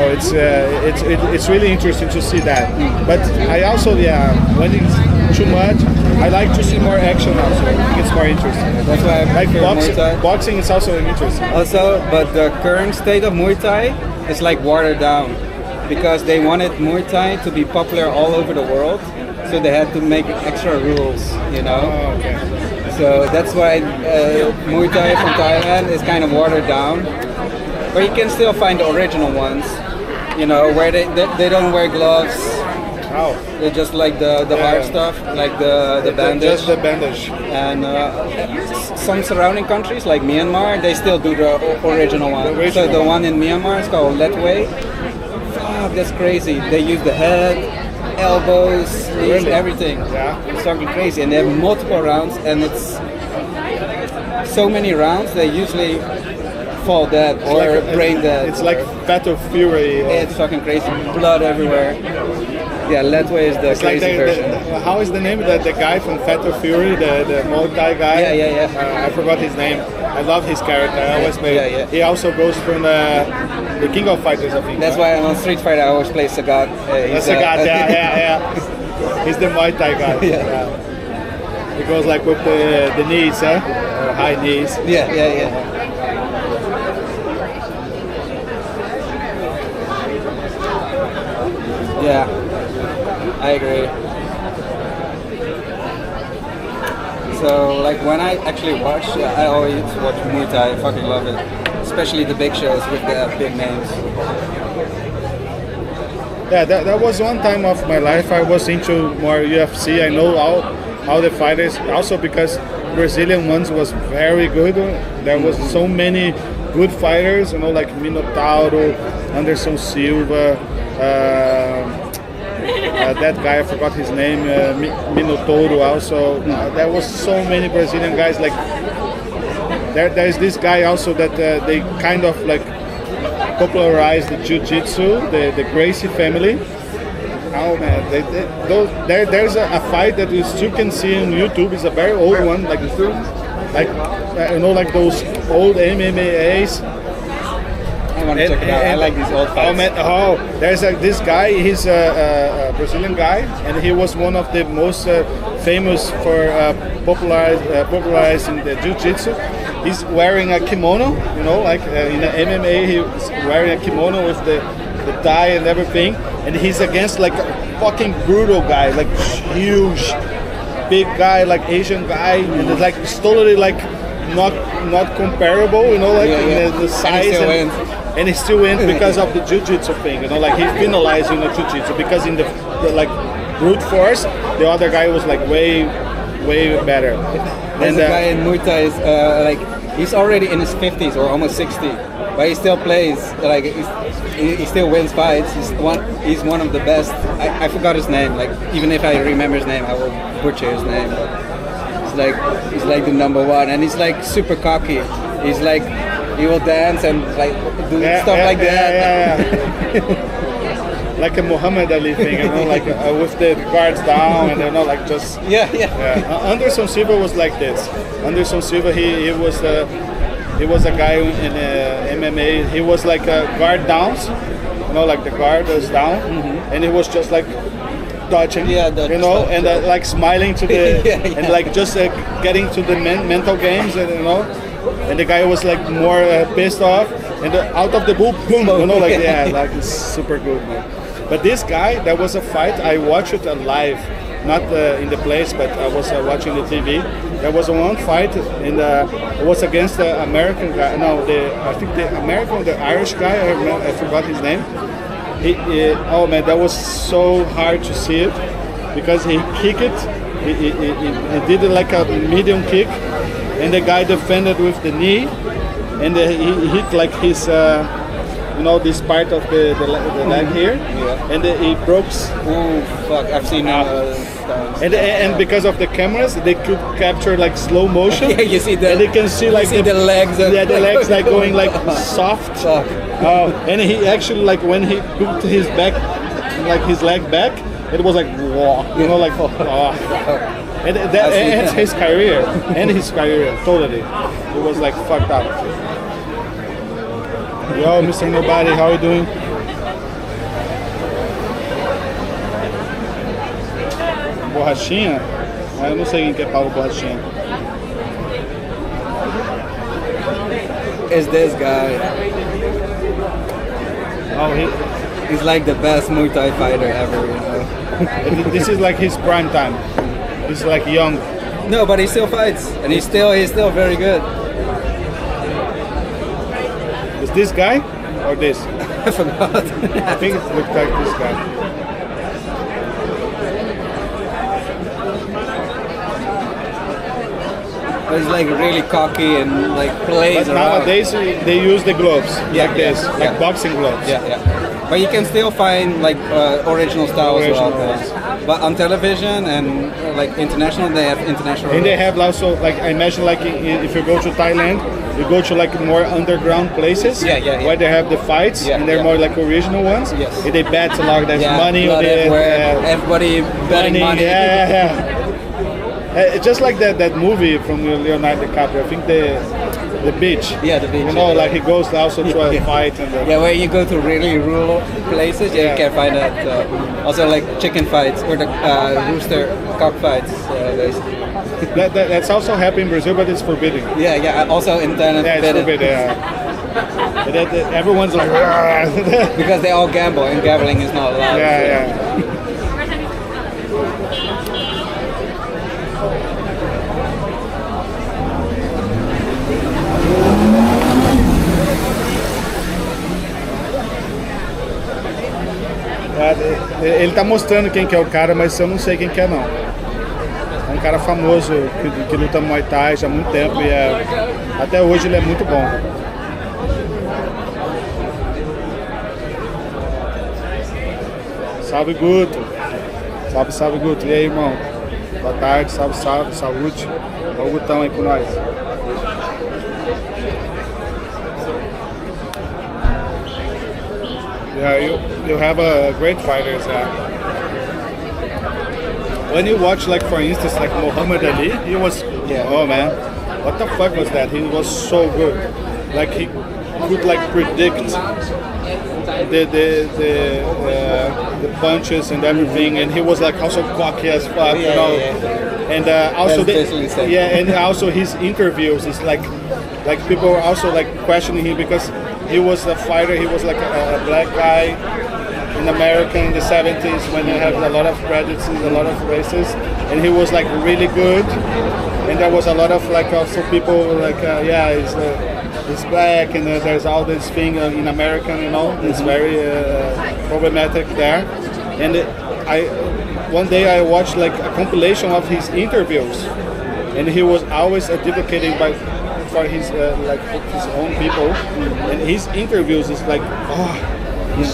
it's really interesting to see that. But I also when it's too much, I like to see more action also. I think it's more interesting. That's why I like boxing is also interesting. Also, but the current state of Muay Thai is like watered down because they wanted Muay Thai to be popular all over the world, so they had to make extra rules, you know. Oh, okay. So that's why Muay Thai from Thailand is kind of watered down. But you can still find the original ones, you know, where they don't wear gloves. Oh. They just like the hard stuff, like the bandage. Just the bandage. And some surrounding countries, like Myanmar, they still do the original one. So the one in Myanmar is called Letway. Fuck, that's crazy. They use the head, elbows, sleeves, everything. Yeah. It's fucking crazy. And they have multiple rounds, and it's so many rounds, they usually fall dead or brain dead. It's like Battle Fury. It's fucking crazy. Blood everywhere. Yeah, Letway is the crazy version. How is the name? The guy from Fatal Fury, the Muay Thai guy? Yeah. I forgot his name. I love his character. I always play. He also goes from the King of Fighters, I think. That's why I'm on Street Fighter. I always play Sagat. Sagat, yeah. He's the Muay Thai guy. Yeah. He goes like with the knees, or high knees. Yeah. Yeah, I agree. So like when I actually watch, I always watch Muay Thai. I fucking love it, especially the big shows with the big names. Yeah, that was one time of my life I was into more UFC. I know all the fighters, also because Brazilian ones was very good. There was so many good fighters, you know, like Minotauro, Anderson Silva, that guy, I forgot his name, Minotauro also. There was so many Brazilian guys. Like there's this guy also that they kind of like popularized the jiu-jitsu, the Gracie family. Oh man, there's a fight that you still can see on YouTube. It's a very old one, like you know, like those old MMAs. I want to check it out. I like these old fights. Oh man, there's this guy. He's a Brazilian guy, and he was one of the most famous for popularizing the jiu-jitsu. He's wearing a kimono, you know, like in the MMA, he's wearing a kimono with the tie and everything, and he's against like a fucking brutal guy, like huge, big guy, like Asian guy, and it's like it's totally like not comparable, you know, like the size, and he still wins because of the jiu-jitsu thing, you know, like he finalized in the jiu-jitsu, because in the like brute force, the other guy was like way better. There's a guy in Muay Thai is like he's already in his 50s or almost 60, but he still plays. Like he still wins fights. He's one of the best. I forgot his name. Like even if I remember his name, I will butcher his name. But he's like the number one, and he's like super cocky. He's like he will dance and like do stuff like that. Yeah. Like a Muhammad Ali thing, you know, like with the guards down, and you know, like just Anderson Silva was like this. Anderson Silva, he was a guy in MMA. He was like guard downs, you know, like the guard is down, and he was just like dodging, you know, and like smiling to the and like just getting to the mental games, and you know, and the guy was like more pissed off, and out of the blue, boom, you know, like like it's super good, man. But this guy, there was a fight, I watched it live, not in the place, but I was watching the TV. There was one fight, and it was against the American guy, I think the Irish guy, I forgot his name. Oh man, that was so hard to see it, because he kicked it, he did it like a medium kick, and the guy defended with the knee, and he hit like his... you know, this part of the leg here, and he broke. Oh fuck! I've seen and because of the cameras, they could capture like slow motion. Yeah, you see that. And they can see like the legs. The legs like going like soft. And he actually like when he put his back, like his leg back, it was like whoa, you know, like And and his career, totally, it was like fucked up. Yo, Mr. Nobody, how are you doing? Borrachinha? Eu não sei quem que é Paulo Borrachinha. Is this guy? Oh, he's like the best Muay Thai fighter ever, you know? This is like his prime time. He's like young. No, but he still fights, and he's still very good. Is this guy or this? I forgot. I think it looks like this guy. He's like really cocky and like plays But around. nowadays they use the gloves like this, like boxing gloves. But you can still find like original styles as well. But on television and like international, they have international. And they have also like, I imagine like if you go to Thailand, you go to like more underground places where they have the fights and they're more like original ones. Yes. And they bet a lot. There's money. Everybody betting money. It's just like that movie from Leonardo DiCaprio. I think the beach. Yeah, the beach. You know, like he goes also to a fight and. Where you go to really rural places, you can find that. Also, like chicken fights or the rooster cock fights. That's also happening in Brazil, but it's forbidden. Also in Thailand. Yeah, it's forbidden. And then everyone's like, Because they all gamble, and gambling is not allowed. yeah. Ele tá mostrando quem que é o cara, mas eu não sei quem que é não. É um cara famoso que luta Muay Thai já há muito tempo e até hoje ele é muito bom. Salve Guto! Salve Guto! E aí, irmão? Boa tarde, salve, saúde. Olha o Gutão aí com nós. Yeah, you have a great fighters. When you watch, like for instance, like Muhammad Ali, he was, oh man, what the fuck was that? He was so good. Like he could like predict the punches and everything, and he was like also cocky as fuck, you know. And also and also his interviews is like people were also like questioning him because he was a fighter. He was like a black guy in America in the 70s when they had a lot of prejudices, a lot of races, and he was like really good. And there was a lot of like also people like he's black, and there's all this thing in America, you know, it's very problematic there. And one day I watched like a compilation of his interviews, and he was always advocating for his like his own people, and his interviews is like he's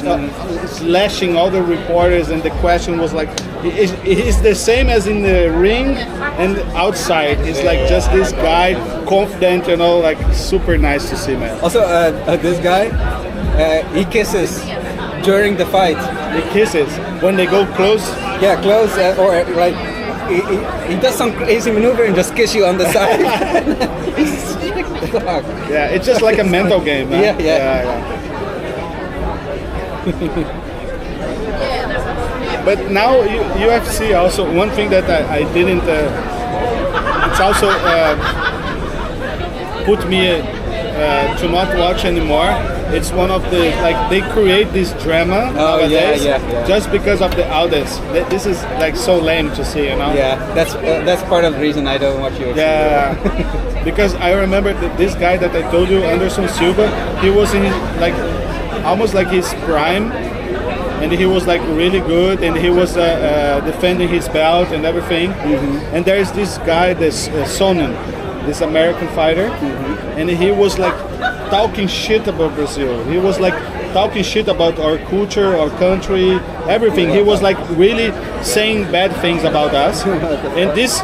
slashing all the reporters, and the question was like he's the same as in the ring and outside. He's like just this guy, confident, you know, like super nice to see, man. Also, this guy, he kisses during the fight. He kisses when they go close. Yeah, close, or like he does some crazy maneuver and just kiss you on the side. Yeah, it's just like a mental game, man. Yeah. But now UFC also, one thing that I didn't, it's also put me to not watch anymore. It's one of the, like, they create this drama nowadays just because of the audience. This is like so lame to see, you know? Yeah, that's part of the reason I don't watch UFC. Yeah, because I remember that this guy that I told you, Anderson Silva, he was in like almost like his prime, and he was like really good, and he was defending his belt and everything. And there's this guy, this Sonnen, this American fighter, and he was like talking shit about Brazil. He was like talking shit about our culture, our country, everything. He was like really saying bad things about us, and this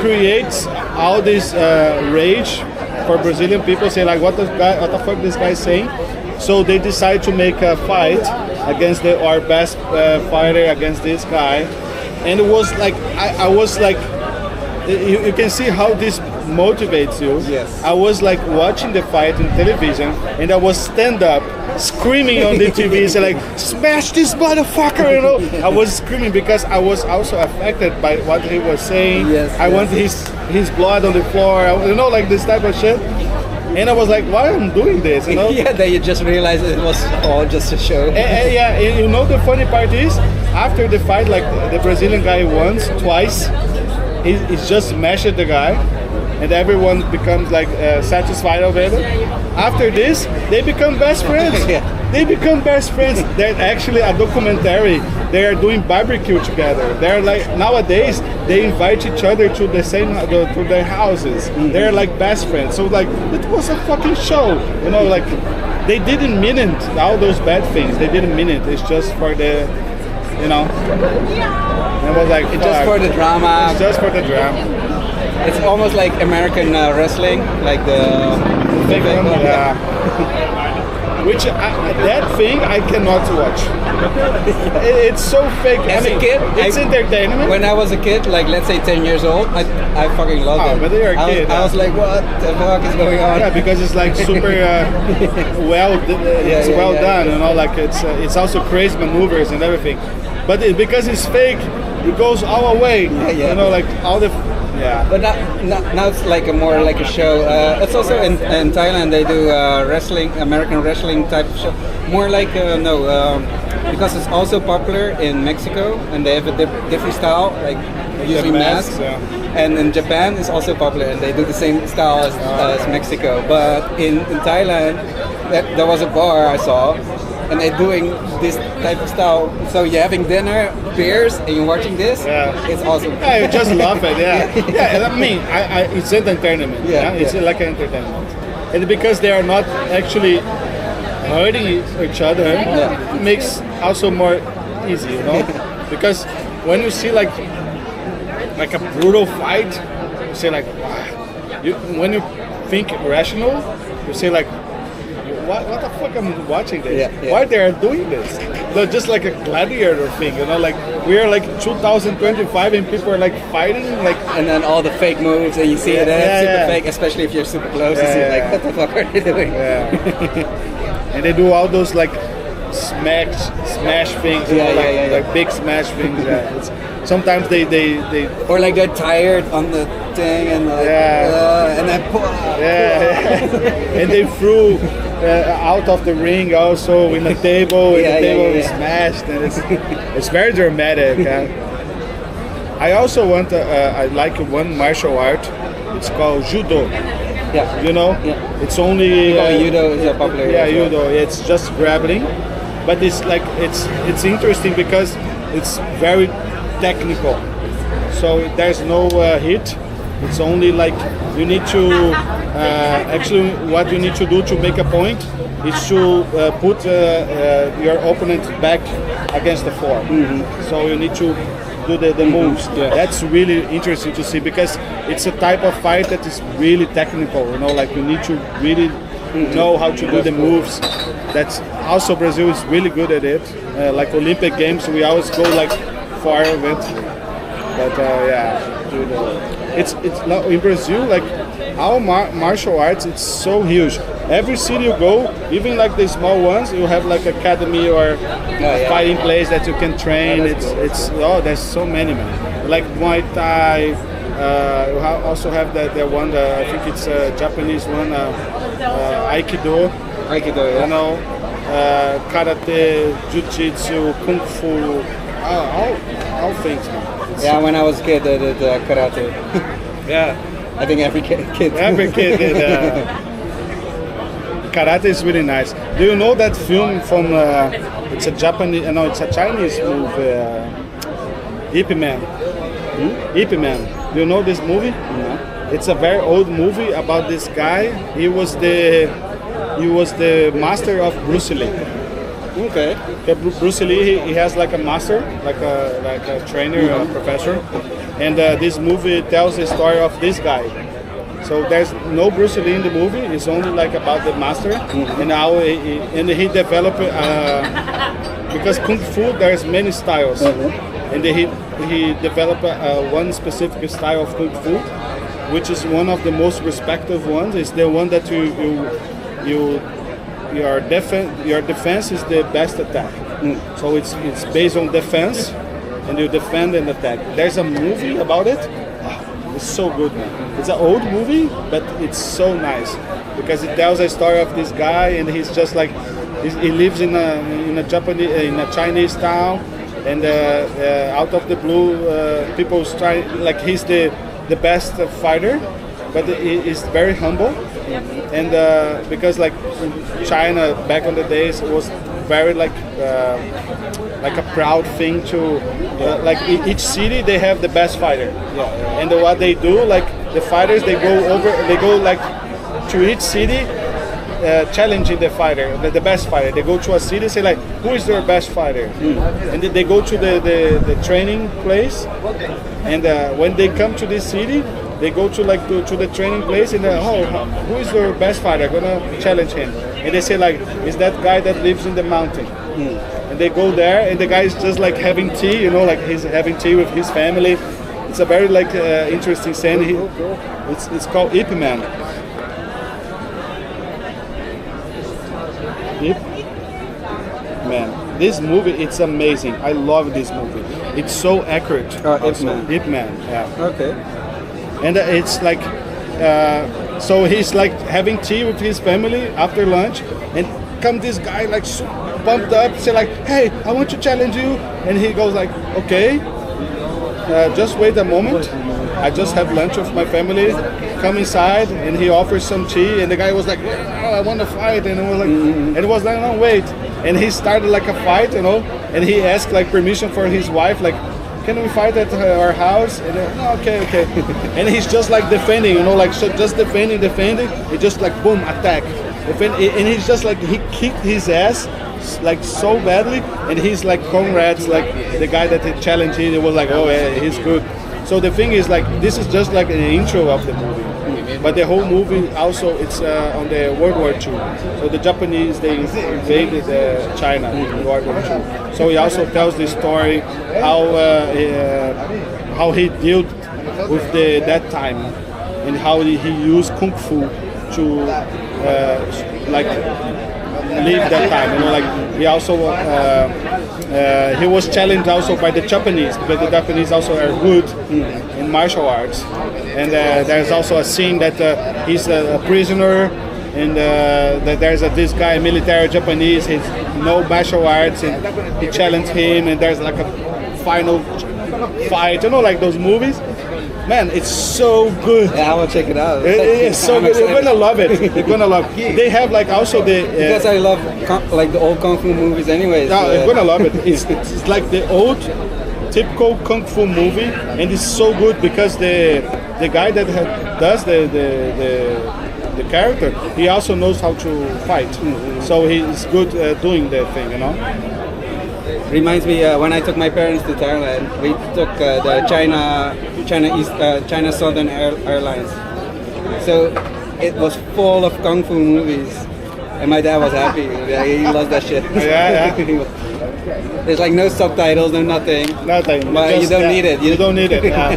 creates all this rage for Brazilian people. Say like, what the fuck this guy is saying? So they decide to make a fight against our best fighter against this guy, and it was like I was like, you can see how this motivates you. Yes. I was like watching the fight on television, and I was stand up screaming on the TV, so like, smash this motherfucker, you know. I was screaming because I was also affected by what he was saying. I want his blood on the floor, you know, like this type of shit. And I was like, why am I doing this, you know? Yeah, then you just realized it was all just a show. And you know the funny part is, after the fight, like the Brazilian guy won twice, he's just smashed the guy, and everyone becomes like satisfied of it. After this, they become best friends. They become best friends. They're actually a documentary. They are doing barbecue together. They're like, nowadays they invite each other to the same to their houses. They're like best friends. So like, it was a fucking show, you know. Like, they didn't mean it. All those bad things, they didn't mean it. It's just for the, you know. And it was like, it's just for the drama. It's just for the drama. It's almost like American wrestling, like the fake one. Yeah. Which that thing I cannot watch. It's so fake. As a kid, it's entertainment. When I was a kid, like let's say 10 years old, I fucking loved it. But they are a kid. I was like, what the fuck is going on? Yeah, because it's like super well done, you know. Like it's also crazy maneuvers and everything. But because it's fake, it goes all away. Yeah. You know, like all the But now it's like a more like a show. It's also in Thailand they do wrestling, American wrestling type of show. More like because it's also popular in Mexico and they have a different style, like using masks. And in Japan it's also popular and they do the same style as Mexico. But in Thailand, there was a bar I saw. And they're doing this type of style. So you're having dinner, beers, and you're watching this. Yeah. It's awesome. Yeah, you just love it. Yeah, yeah. I mean, it's entertainment. Yeah, It's like an entertainment, and because they are not actually hurting each other, it makes also more easy, you know. Because when you see like a brutal fight, you say like, wow. When you think rational, you say like, what the fuck am I watching this? Why they are doing this? They're just like a gladiator thing, you know, like we are like 2025 and people are like fighting like, and then all the fake moves and you see it super fake, especially if you're super close, you see like what the fuck are they doing? And they do all those like smash things, you know, like big smash things. Sometimes they or like they're tired on the thing and like, and then and they threw out of the ring also in the table and the table is smashed and it's very dramatic. I also want I like one martial art. It's called judo. You know, it's only judo is a popular. Judo. It's just grappling, but it's like it's interesting because it's very technical. So there's no hit. It's only like you need to actually what you need to do to make a point is to put your opponent back against the floor. So you need to do the moves. That's really interesting to see because it's a type of fight that is really technical. You know, like you need to really know how to do the moves. That's also Brazil is really good at it. Like Olympic Games, we always go like far of it. But it's in Brazil like our martial arts. It's so huge. Every city you go, even like the small ones, you have like academy or fighting place that you can train. It's there's so many, man. Like Muay Thai. You also have that one. I think it's a Japanese one. Aikido. You know, karate, jiu-jitsu, kung fu, all things, man. When I was a kid, I did karate. I think every kid. Every kid did. Karate is really nice. Do you know that film from? It's a Japanese. No, it's a Chinese movie. Ip Man. Ip Man. Do you know this movie? No. It's a very old movie about this guy. He was the master of Bruce Lee. Okay. Bruce Lee, he has like a master, like a trainer, a professor, and this movie tells the story of this guy. So there's no Bruce Lee in the movie. It's only like about the master and how he developed because kung fu there's many styles, and he developed one specific style of kung fu, which is one of the most respected ones. It's the one that your defense is the best attack. So it's based on defense, and you defend and attack. There's a movie about it. It's so good, man. It's an old movie, but it's so nice because it tells a story of this guy, and he's just like he lives in a Chinese town, and out of the blue, people try like he's the best fighter, but he's very humble. And because like in China back in the days it was very like a proud thing to like each city they have the best fighter, and what they do like the fighters they go like to each city challenging the fighter, the best fighter. They go to a city say like who is their best fighter, and then they go to the training place, and when they come to this city they go to the training place and who is your best fighter? Gonna challenge him, and they say like is that guy that lives in the mountain, and they go there and the guy is just like having tea, you know, like he's having tea with his family. It's a very like interesting scene. It's called Ip Man. Ip Man. This movie it's amazing. I love this movie. It's so accurate. Ip Man. Ip Man, yeah. Okay. And it's like, so he's like having tea with his family after lunch, and come this guy like so pumped up, say like, hey, I want to challenge you, and he goes like, okay, just wait a moment. I just have lunch with my family. Come inside, and he offers some tea, and the guy was like, oh, I want to fight, and it was like, and it was like, no, wait, and he started like a fight, you know, and he asked like permission for his wife, like, can we fight at our house? And no, okay. And he's just like defending, you know, like so just defending. He just like boom, attack. And he's just like, he kicked his ass like so badly, and he's like comrades, like the guy that he challenged him, it was like, oh yeah, he's good. So the thing is like, this is just like an intro of the movie. But the whole movie also, it's on the World War II. So the Japanese, they invaded China in World War II. So he also tells the story how he dealt with that time, and how he used kung fu to like live that time. You know, like he also he was challenged also by the Japanese, because the Japanese also are good in martial arts. And there's also a scene that he's a prisoner, and that there's this guy, military Japanese, he's no martial arts, and he challenged him, and there's like a final fight, you know, like those movies. Man, it's so good. Yeah, I will check it out. It's so good. You're gonna love it. You're gonna love it. They have like also the because I love like the old kung fu movies, anyways. No, you're gonna love it. It's like the old typical kung fu movie, and it's so good because the guy that does the character, he also knows how to fight. So he's good doing the thing, you know. Reminds me when I took my parents to Thailand, we took the China Southern Airlines. So it was full of kung fu movies, and my dad was happy. Yeah, he loves that shit. Yeah. There's like no subtitles, no nothing. Nothing. But you don't need it. You don't need it. Yeah.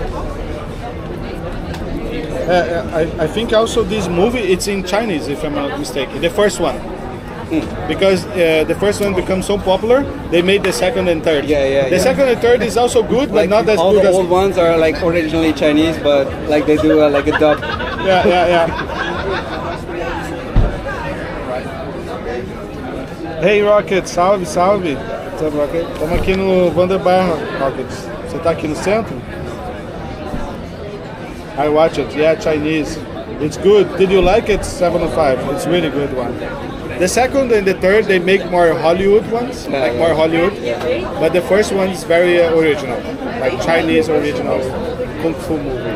I think also this movie, it's in Chinese, if I'm not mistaken. The first one. Because the first one becomes so popular, they made the second and third. The second and third is also good, but like not as all good the as... old ones are like originally Chinese, but like they do like a dub. Yeah. Hey Rocket, salve. What's up, Rocket? Estamos aqui no Vanderbar, Rocket. Você tá aqui no centro? I watch it, yeah, Chinese. It's good. Did you like it? 705. It's really good one. The second and the third, they make more Hollywood ones, more Hollywood. But the first one is very original, like Chinese original kung fu movie.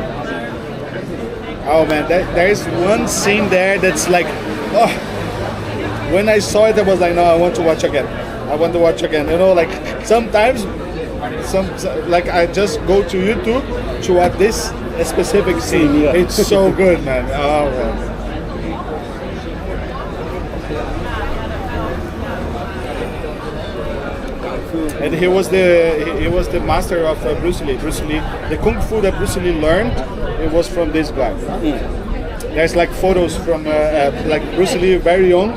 Oh man, there is one scene there that's like, oh. When I saw it, I was like, no, I want to watch again. You know, like sometimes, like I just go to YouTube to watch this specific scene. It's so good, man. Oh man. And he was the master of Bruce Lee. The kung fu that Bruce Lee learned, it was from this guy. There's like photos from like Bruce Lee very young,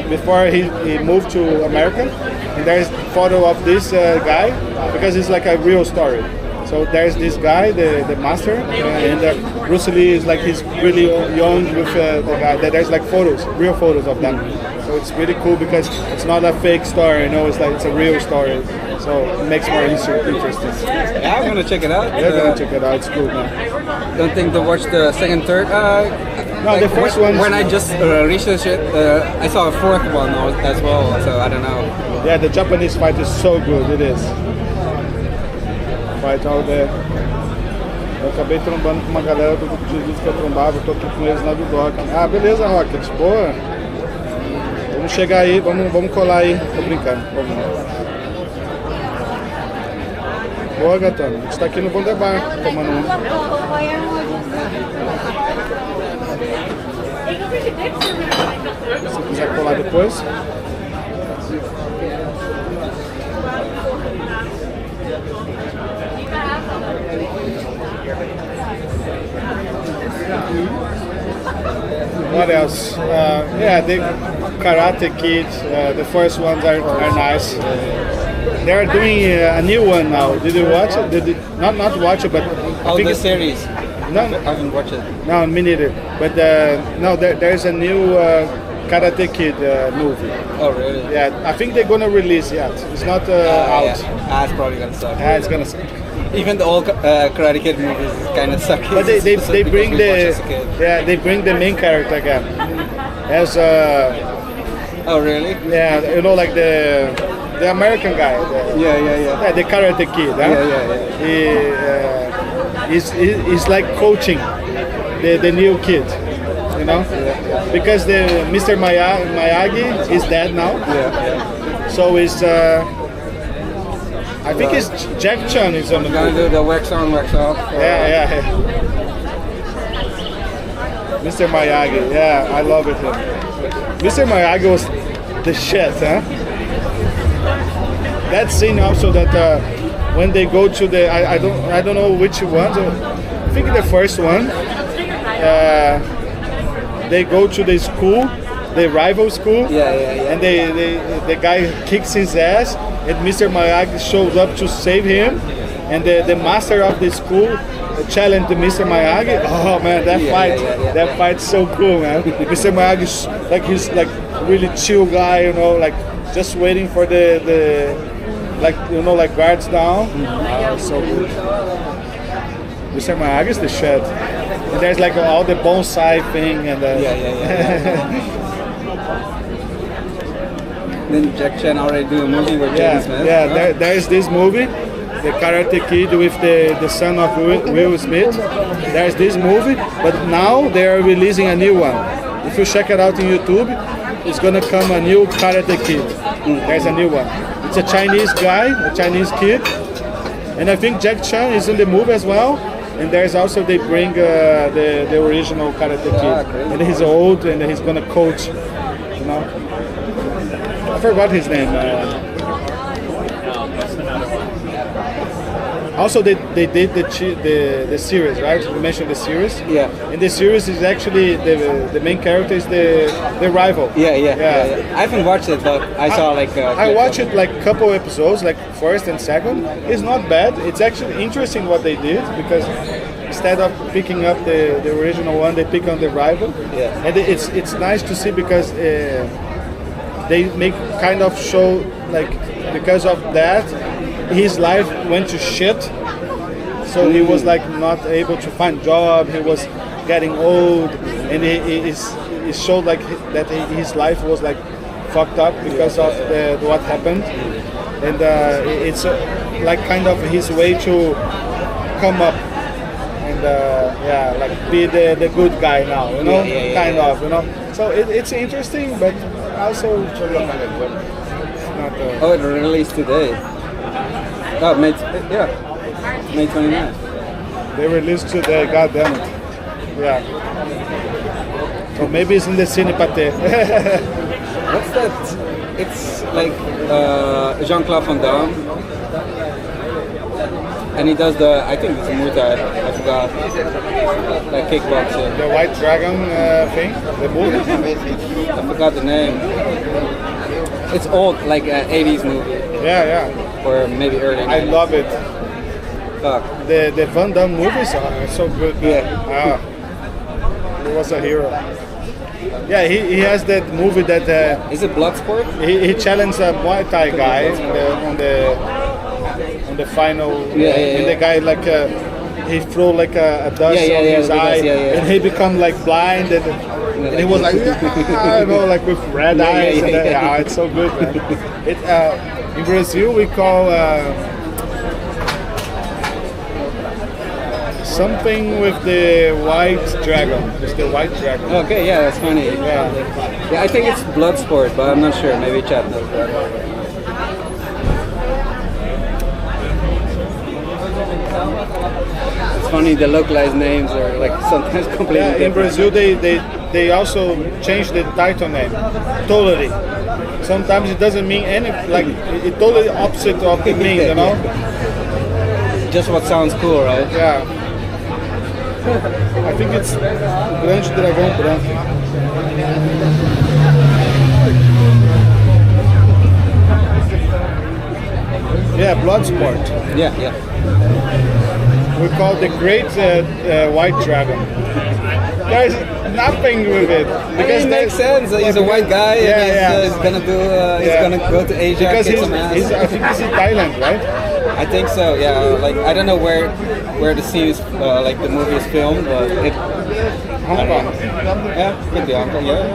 before he moved to America, and there's a photo of this guy, because it's like a real story. So there's this guy, the master, and Bruce Lee is like, he's really young with the guy. There's like real photos of them. So it's really cool because it's not a fake story, you know, it's like it's a real story. So it makes more interesting. Yeah, I'm gonna check it out. You're gonna check it out, it's cool, man. Don't think to watch the second, third. No, like the first one. When I just researched it, I saw a fourth one as well, so I don't know. Yeah, the Japanese fight is so good, it is. Fight all there. Eu acabei trombando com uma galera do grupo de vídeo que eu trombava, eu tô aqui com eles na Vivo. Ah, beleza, Rocket, boa. Vamos chegar aí, vamos colar aí, tô brincando. Vamos. Boa, gatona, a gente tá aqui no Vanderbar, tomando um. Se quiser colar depois. What else? Yeah, the Karate Kid. The first ones are nice. they are doing a new one now. Did you watch it? Not watch it, but I think the it's, series. no, I haven't watched it. no, me neither. But no, there's a new Karate Kid movie. Oh, really? Yeah, I think they're gonna release yet. It's not out. Yeah. It's probably gonna suck. It's gonna suck. Even the old Karate Kid movies kind of suck. But they bring they bring the main character again as Oh, really? yeah, you know, like the American guy. Yeah, the Karate Kid. Huh? He's like coaching the new kid, you know, because the Mr. Miyagi is dead now. So it's I think it's Jack Chan is on the Gonna movie. do the wax on, wax off. Yeah. Mr. Miyagi, yeah, I love it. Mr. Miyagi was the shit, huh? That scene also that when they go to the I don't know which one. I think the first one. They go to the school, the rival school. And the guy kicks his ass, and Mr. Miyagi shows up to save him, and the master of the school challenged Mr. Miyagi. Oh man, that fight's so cool, man. Mr. Miyagi's he's like really chill guy, you know, like just waiting for the like, you know, like guards down. So good. Mr. Miyagi's the shit. And there's like all the bonsai thing and Then Jack Chan already do a movie with Jaden Smith. There's this movie, the Karate Kid with the son of Will Smith. There's this movie, but now they are releasing a new one. If you check it out on YouTube, it's gonna come a new Karate Kid. There's a new one. It's a Chinese guy, a Chinese kid, and I think Jack Chan is in the movie as well. And there's also they bring the original Karate Kid, and he's old and he's gonna coach. You know, I forgot his name. Also, they did the series, right? You mentioned the series. Yeah. And the series is actually the main character is the rival. Yeah. I haven't watched it, but I saw like. I watched it like couple episodes, like first and second. It's not bad. It's actually interesting what they did, because instead of picking up the original one, they pick on the rival. Yeah. And it's nice to see, because they make kind of show like, because of that, his life went to shit. So he was like not able to find job. He was getting old, and it showed like that his life was like fucked up because of what happened. And it's like kind of his way to come up and like be the good guy now, you know, kind of, you know. So it's interesting, but also it's not. Oh, it released today. Oh, May 29th. They released today, god damn it. Yeah. So maybe it's in the Cinepate. What's that? It's like Jean-Claude Van Damme. And he does I think it's a Muay Thai, I forgot. Like kickboxing. The White Dragon thing? The movie? I forgot the name. It's old, like an 80s movie. Yeah. Or maybe early 90s. I love it. Fuck. The Van Damme movies are so good. Yeah. He was a hero. Yeah, he has that movie that... Is it Bloodsport? He challenged a Muay Thai guy on the final... And the guy like... he threw like a dust on his eye, and he become like blind, and he was like, you know, like with red eyes. And it's so good, man. It in Brazil we call something with the white dragon. It's the white dragon. Okay, yeah, that's funny. Yeah, I think it's Bloodsport, but I'm not sure. Maybe chat knows that. It's funny, the localized names are like sometimes completely different. In Brazil they also change the title name totally. Sometimes it doesn't mean any, like it totally opposite of the meaning, you know. Just what sounds cool, right? Yeah. I think it's Grande Dragão Branco. Yeah, Bloodsport. Yeah, yeah. We call it the Great White Dragon. There's nothing with it. Because it makes sense. He's a white guy and he's gonna do. He's gonna go to Asia. Because kick some ass. I think he's in Thailand, right? I think so. Yeah. Like I don't know where the scene is, like the movie is filmed, but it. Hong Kong. Yeah, could be Hong Kong. Yeah.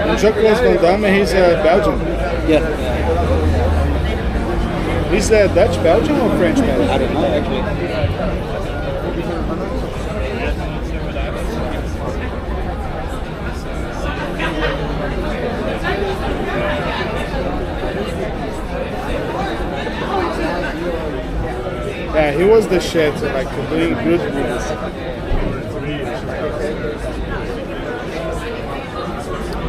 And Jacques Van Damme, he's Belgian. Yeah. He's Dutch Belgian or French Belgian? I don't know actually. Yeah, he was the shit, like doing good movies.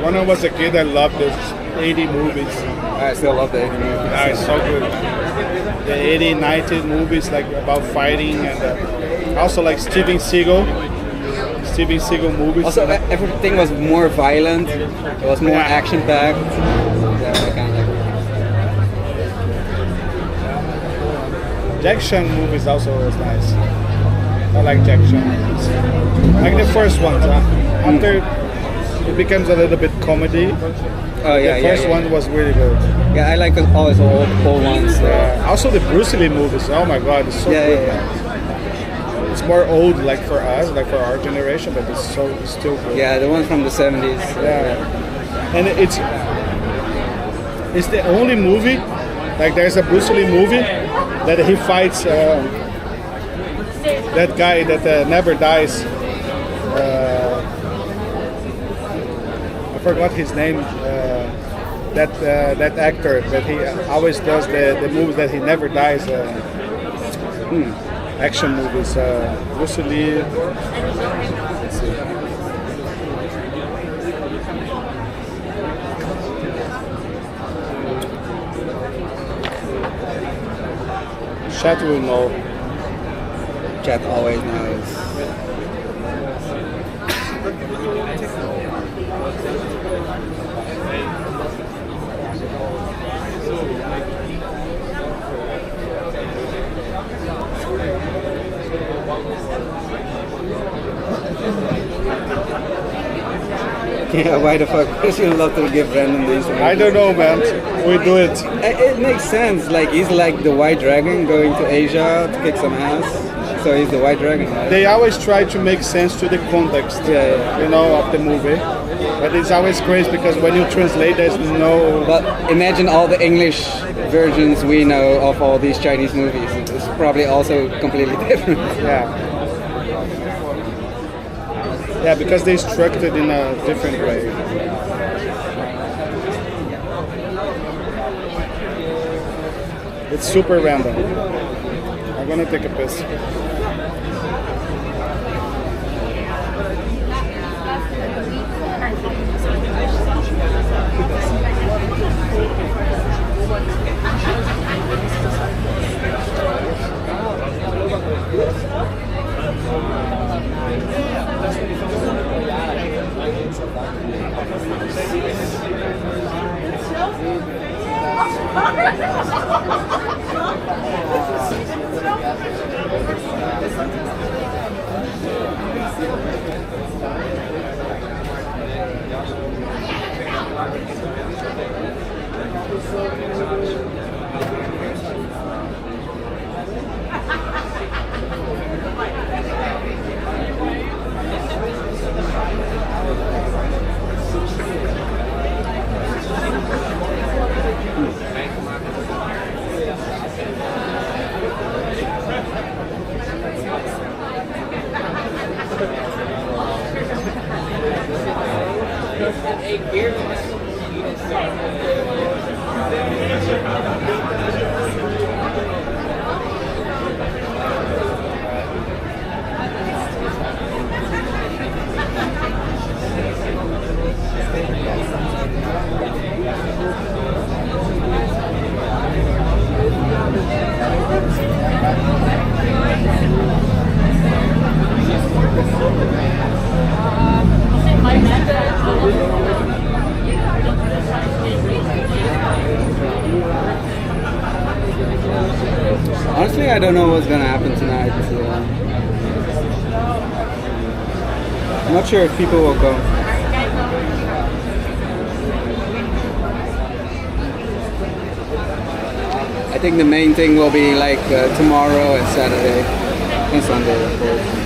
When I was a kid, I loved those 80 movies. I still love the 80 movies. Yeah, it's so good. The 80, 90 movies like about fighting and also like Steven Seagal movies. Also, everything was more violent. It was more action-packed. Yeah, kind of. Jack Chan movies also was nice. I like Jack Chan movies. Like the first ones. After it becomes a little bit comedy. Oh yeah, the first one was really good. Yeah, I like always old ones. Also the Bruce Lee movies. Oh my god, it's so good. Yeah. It's more old, like for us, like for our generation, but it's still good. Yeah, the one from the 70s. Yeah, and it's the only movie. Like there's a Bruce Lee movie that he fights that guy that never dies. I forgot his name. That actor that he always does the movies that he never dies. Action movies. Bruce Lee. Let's see. Chat will know. Chat always knows. Yeah, why the fuck does you love to give random names? I don't know, man. We do it. It makes sense. Like he's like the white dragon going to Asia to kick some ass. So he's the white dragon. Right? They always try to make sense to the context, you know, of the movie. But it's always crazy because when you translate, there's no. But imagine all the English versions we know of all these Chinese movies. It's probably also completely different. Yeah. Yeah, because they structured in a different way. It's super random. I'm gonna take a piss. Honestly, I don't know what's gonna happen tonight. I'm not sure if people will come. I think the main thing will be like tomorrow and Saturday and Sunday, of course.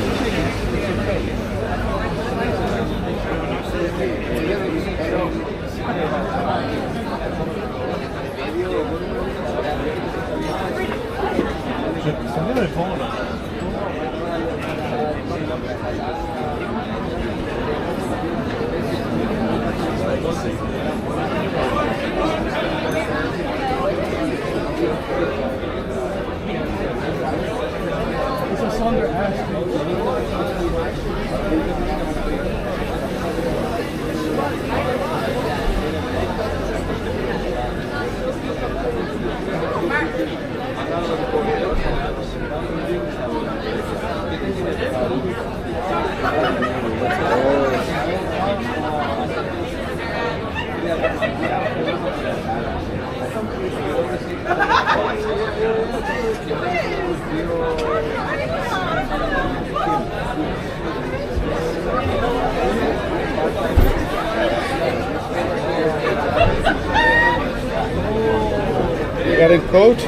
Getting coat.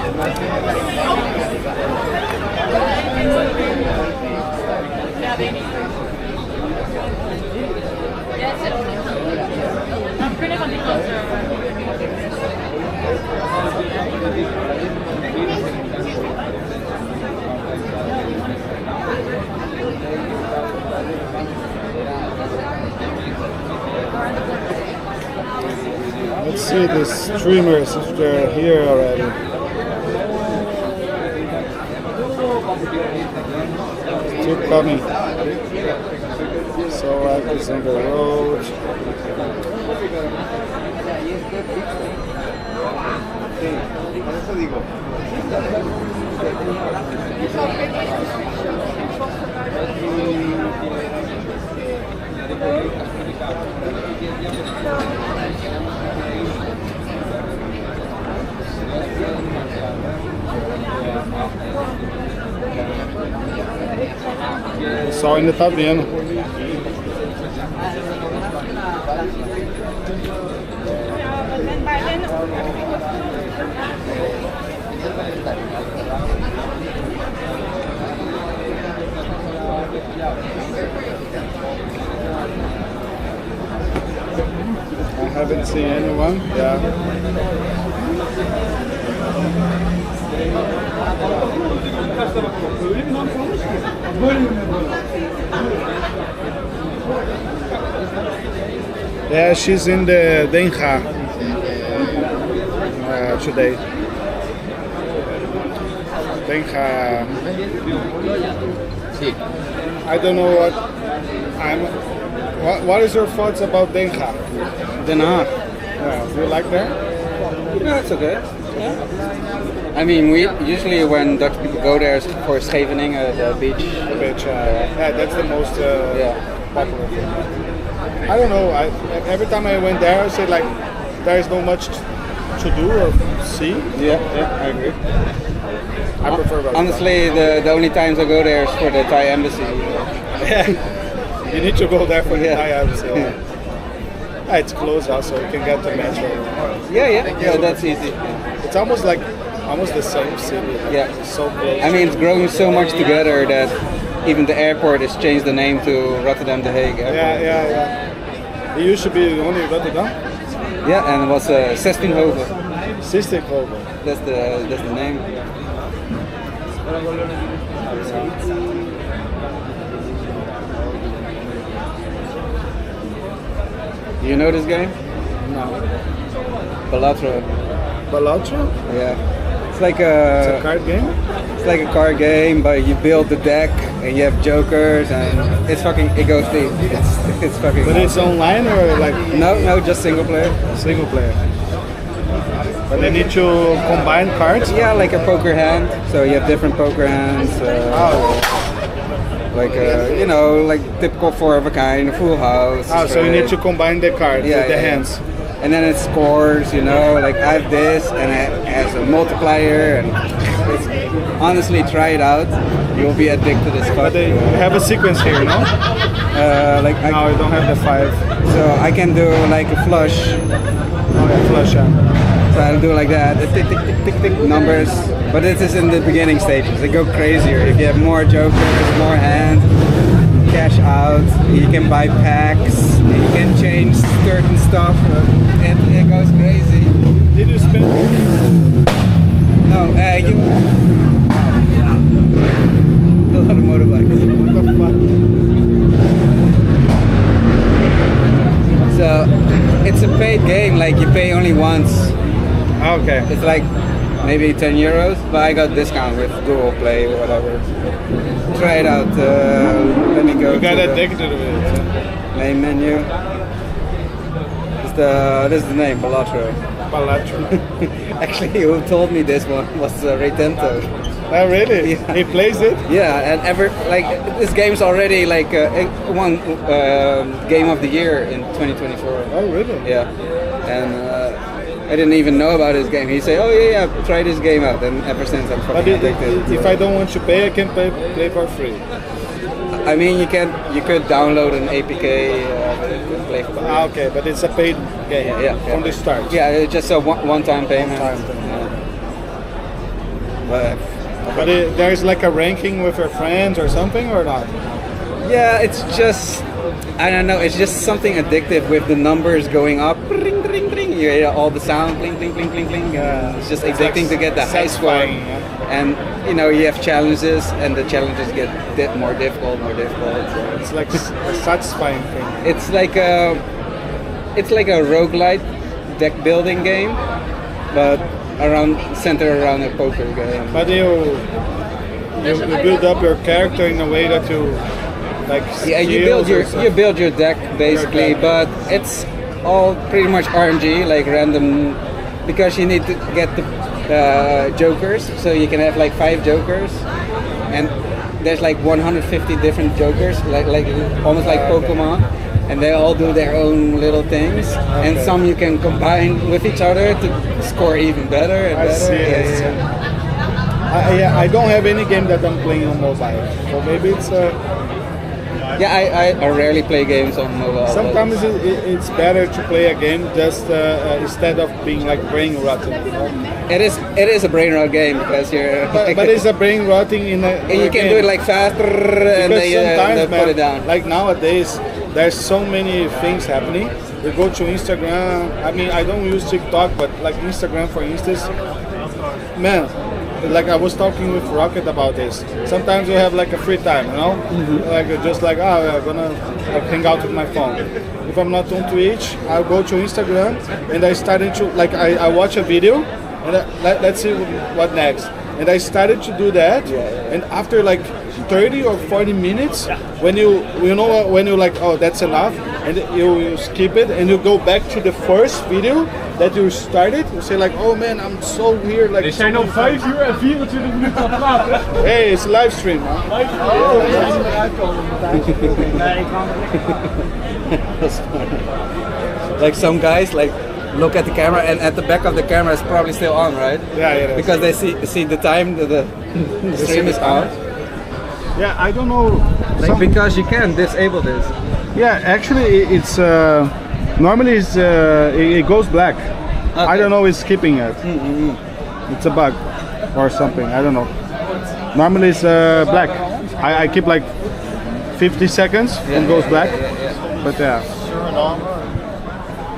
Let's see the streamers if they're here already. Still coming. So life is on the road. O pessoal ainda tá vendo. I haven't seen anyone. Yeah. Yeah, she's in the Den Haag today. Den Haag. I don't know what what is your thoughts about Den Haag? Den Haag. Yeah, do you like that? Yeah, it's okay. Yeah. I mean, we usually when Dutch people go there is for Scheveningen, the beach. Yeah, that's the most popular thing. I don't know. Every time I went there, I said like there is not much to do or see. Yeah, I agree. I prefer Rotterdam. Honestly, the only times I go there is for the Thai embassy. Yeah, you need to go there for the Thai embassy. Yeah, it's close also. You can get the metro. Yeah, that's easy. It's almost like the same city. Yeah, it's so close. I mean, it's growing so much together that even the airport has changed the name to Rotterdam The Hague Airport. Yeah. It used to be only Rotterdam. Yeah, and it was Sestinghoven. Sestinghoven. That's the name. Do you know this game? No. Balatro. Balatro? Yeah. It's like It's a card game? It's like a card game, but you build the deck and you have jokers and it goes deep. It's fucking. But it's online or like? No, just single player. Single player. But they need to combine cards? Yeah, like a poker hand. So you have different poker hands. Like like typical 4 of a kind, full house. So you need to combine the cards with the hands. And then it scores, like I have this and it has a multiplier and honestly try it out. You'll be addicted as fuck. But they have a sequence here, no? Like No, I don't have the 5. so I can do like a flush. Flush, yeah. So I'll do like that, tick, tick, tick, tick, tick, numbers. But this is in the beginning stages. They go crazier. If you have more jokers, more hands, cash out. You can buy packs. You can change certain stuff. It goes crazy. Did you spend? No, you. A lot of motorbikes. What the fuck? So it's a paid game. Like you pay only once. Okay. It's like maybe 10 euros, but I got discount with Google Play or whatever. Try it out. Let me go. You got to the addicted to it. main menu. This is the name, Balatro. Balatro. Actually, who told me this one was Retento. Oh really? Yeah. He plays it? Yeah, and this game's already like one game of the year in 2024. Oh really? Yeah, and I didn't even know about this game. He said, "Oh yeah, try this game out." And ever since I'm But fucking addicted. if I don't want to pay, I can play for free. I mean, you could download an APK and play for free. Okay, but it's a paid game from the start. Yeah, it's just a one-time payment. But There's like a ranking with your friends or something or not? yeah, it's just, I don't know, it's just something addictive with the numbers going up. Ring, ring, ring. You hear all the sound, bling, bling, bling, bling, bling. It's just addicting to get the high score. Satisfying, yeah. And you have challenges, and the challenges get more difficult. So It's like a satisfying thing. it's like a roguelite deck building game, but centered around a poker game. But you build up your character in a way that you like. Yeah, you build your deck basically, but it's all pretty much RNG, like random, because you need to get the jokers, so you can have like 5 jokers, and there's like 150 different jokers, like almost like Pokemon, and they all do their own little things, and some you can combine with each other to score even better and better. See. I don't have any game that I'm playing on mobile, so maybe it's. I rarely play games on mobile. Sometimes it's better to play a game just instead of being like brain rotting. It is a brain rot game because you're. But it's a brain rotting in a. And you can do it like faster and then put it down. Like nowadays, there's so many things happening. You go to Instagram. I mean, I don't use TikTok, but like Instagram, for instance, man. Like I was talking with Rocket about this. Sometimes you have like a free time, you know, like just like I'm gonna hang out with my phone. If I'm not on Twitch, I'll go to Instagram and I started to like I watch a video and let's see what next. And I started to do that, and after like 30 or 40 minutes, when you like, oh, that's enough, and you skip it and you go back to the first video that you started, you say like, oh man, I'm so weird. Like, Er zijn al 5 uur en 24 minuten aan het praten. Hey, it's a live stream, man. Like some guys like look at the camera, and at the back of the camera is probably still on, right? Yeah. Because they see the time the stream is on. Yeah, I don't know. Because you can disable this. Yeah, actually, it's normally it goes black. Okay. I don't know, it's skipping it. It's a bug or something. I don't know. Normally it's black. I keep like 50 seconds and goes black. But yeah.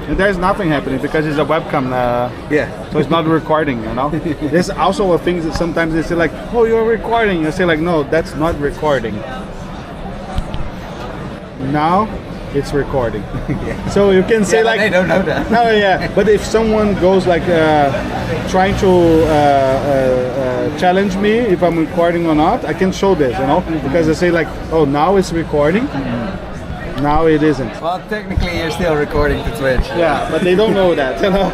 And there's nothing happening because it's a webcam. So it's not recording, you know. There's also a thing that sometimes they say like, oh, you're recording. I say like, no, that's not recording. Now it's recording. So you can say like, they don't know that. Oh yeah, but if someone goes like trying to challenge me if I'm recording or not, I can show this, you know, because I say like, oh, now it's recording. Now it isn't. Well, technically you're still recording to Twitch. Yeah, but they don't know that, you know.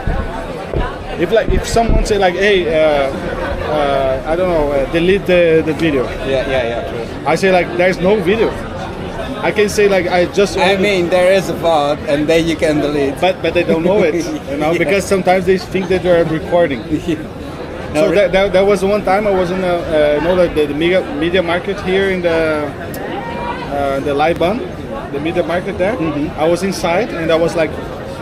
If someone say like, hey, I don't know, delete the video. Yeah, true. I say like, there's no video. I can say like, I mean, there is a VOD, and then you can delete. But they don't know it, you know, because sometimes they think that you're recording. So that was one time I was in the media market here in the Liban, the media market there. I was inside and I was like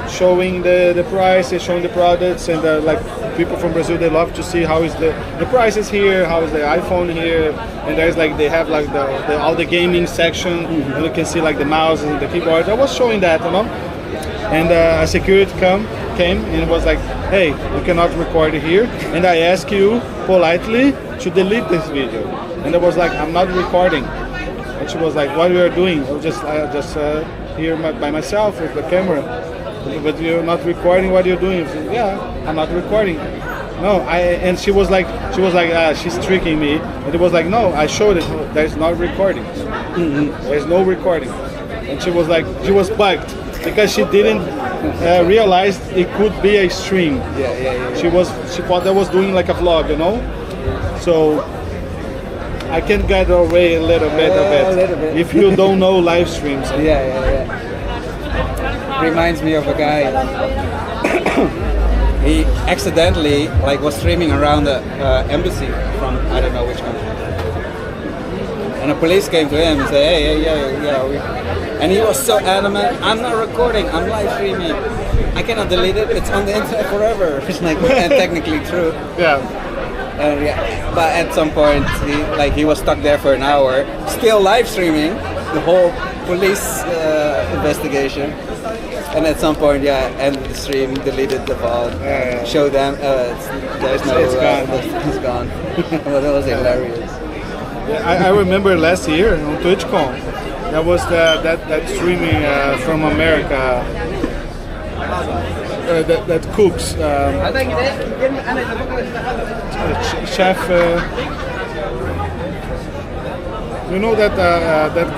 showing the prices, showing the products, and like people from Brazil, they love to see how is the prices here, how is the iPhone here, and there's like they have like all the gaming section, and you can see like the mouse and the keyboard. I was showing that, you know, and a security came and it was like, hey, you cannot record it here, and I ask you politely to delete this video, and I was like, I'm not recording, and she was like, what you are doing? I was just here by myself with the camera. But you're not recording what you're doing. Said, yeah, I'm not recording. No, and she was like, she's tricking me. And it was like, no, I showed it. There's no recording. There's no recording. And she was like, she was bugged because she didn't realize it could be a stream. Yeah. She thought I was doing like a vlog, you know. So I can get away a little bit of it if you don't know live streams. Yeah. Reminds me of a guy. He accidentally was streaming around the embassy from I don't know which country, and the police came to him and said, "Hey, yeah." And he was so adamant, "I'm not recording. I'm live streaming. I cannot delete it. It's on the internet forever." It's like, and technically true. Yeah. But at some point, he was stuck there for an hour, still live streaming the whole police investigation. And at some point, ended the stream, deleted the VOD, showed them, there's no, it's gone. Well, that was hilarious. I remember last year on Twitchcon, that was that streaming from America, that cooks, chef, you know that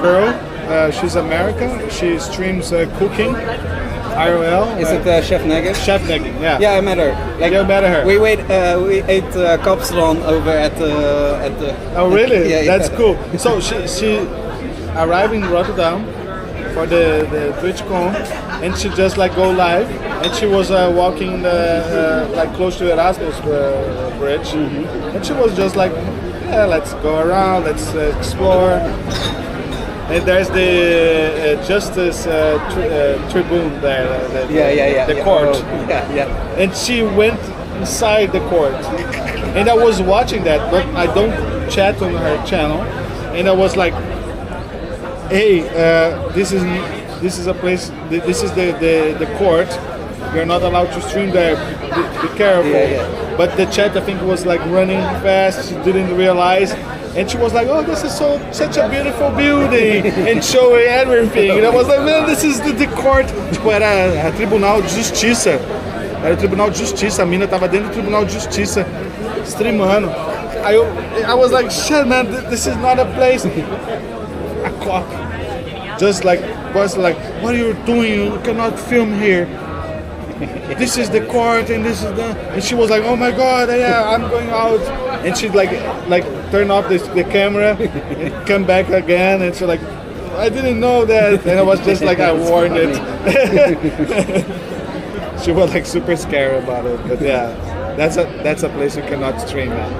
girl, she's American, she streams cooking. IRL. Is it Chef Negging? Chef Negging, yeah. Yeah, I met her. You met her. We ate kapsalon over at the. Oh really? Yeah, that's cool. So she arrived in Rotterdam for the Twitchcon, and she just go live, and she was walking close to Erasmus bridge, and she was just like, yeah, let's go around, let's explore. And there's the justice tribune there, the court. And she went inside the court, and I was watching that, but I don't chat on her channel. And I was like, hey, this is a place. This is the court. You're not allowed to stream there. Be careful. But the chat, I think, was running fast. She didn't realize. And she was like, oh, this is such a beautiful building, and showing everything. And I was like, man, this is the court. Tipo, era Tribunal de Justiça. Era o Tribunal de Justiça. A mina tava dentro do Tribunal de Justiça, streamando. I was like, shit, man, this is not a place. A cop just was like, what are you doing? You cannot film here. This is the court, and this is and she was like, oh my god, yeah, I'm going out. And she'd turn off the camera and come back again, and she's like, I didn't know that. And I was just like, I warned it. She was super scared about it. But yeah, that's a place you cannot stream, man.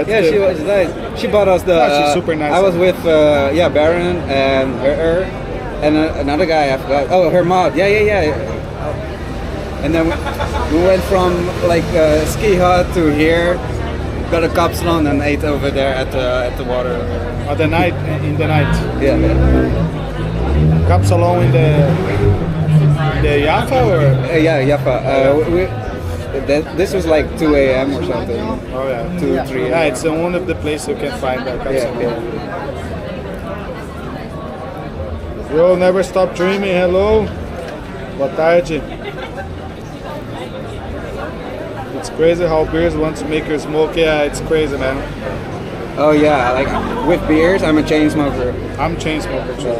She was nice. She bought us she's super nice. I was with Baron and her and another guy, I forgot. Oh, her mod. Yeah. And then we went from ski hut to here, got a kapsalon and ate over there at the water. In the night. Yeah. Kapsalon in the Jaffa or? Yeah, Jaffa. This was 2 a.m. or something. Oh yeah. 2 or 3 a.m. Yeah, it's one of the places you can find that kapsalon. Yeah. Yo, never stop dreaming. Hello. Boa tarde. It's crazy how beers want to make you smoke. Yeah, it's crazy, man. Oh yeah, with beers, I'm a chain smoker. I'm chain smoker too.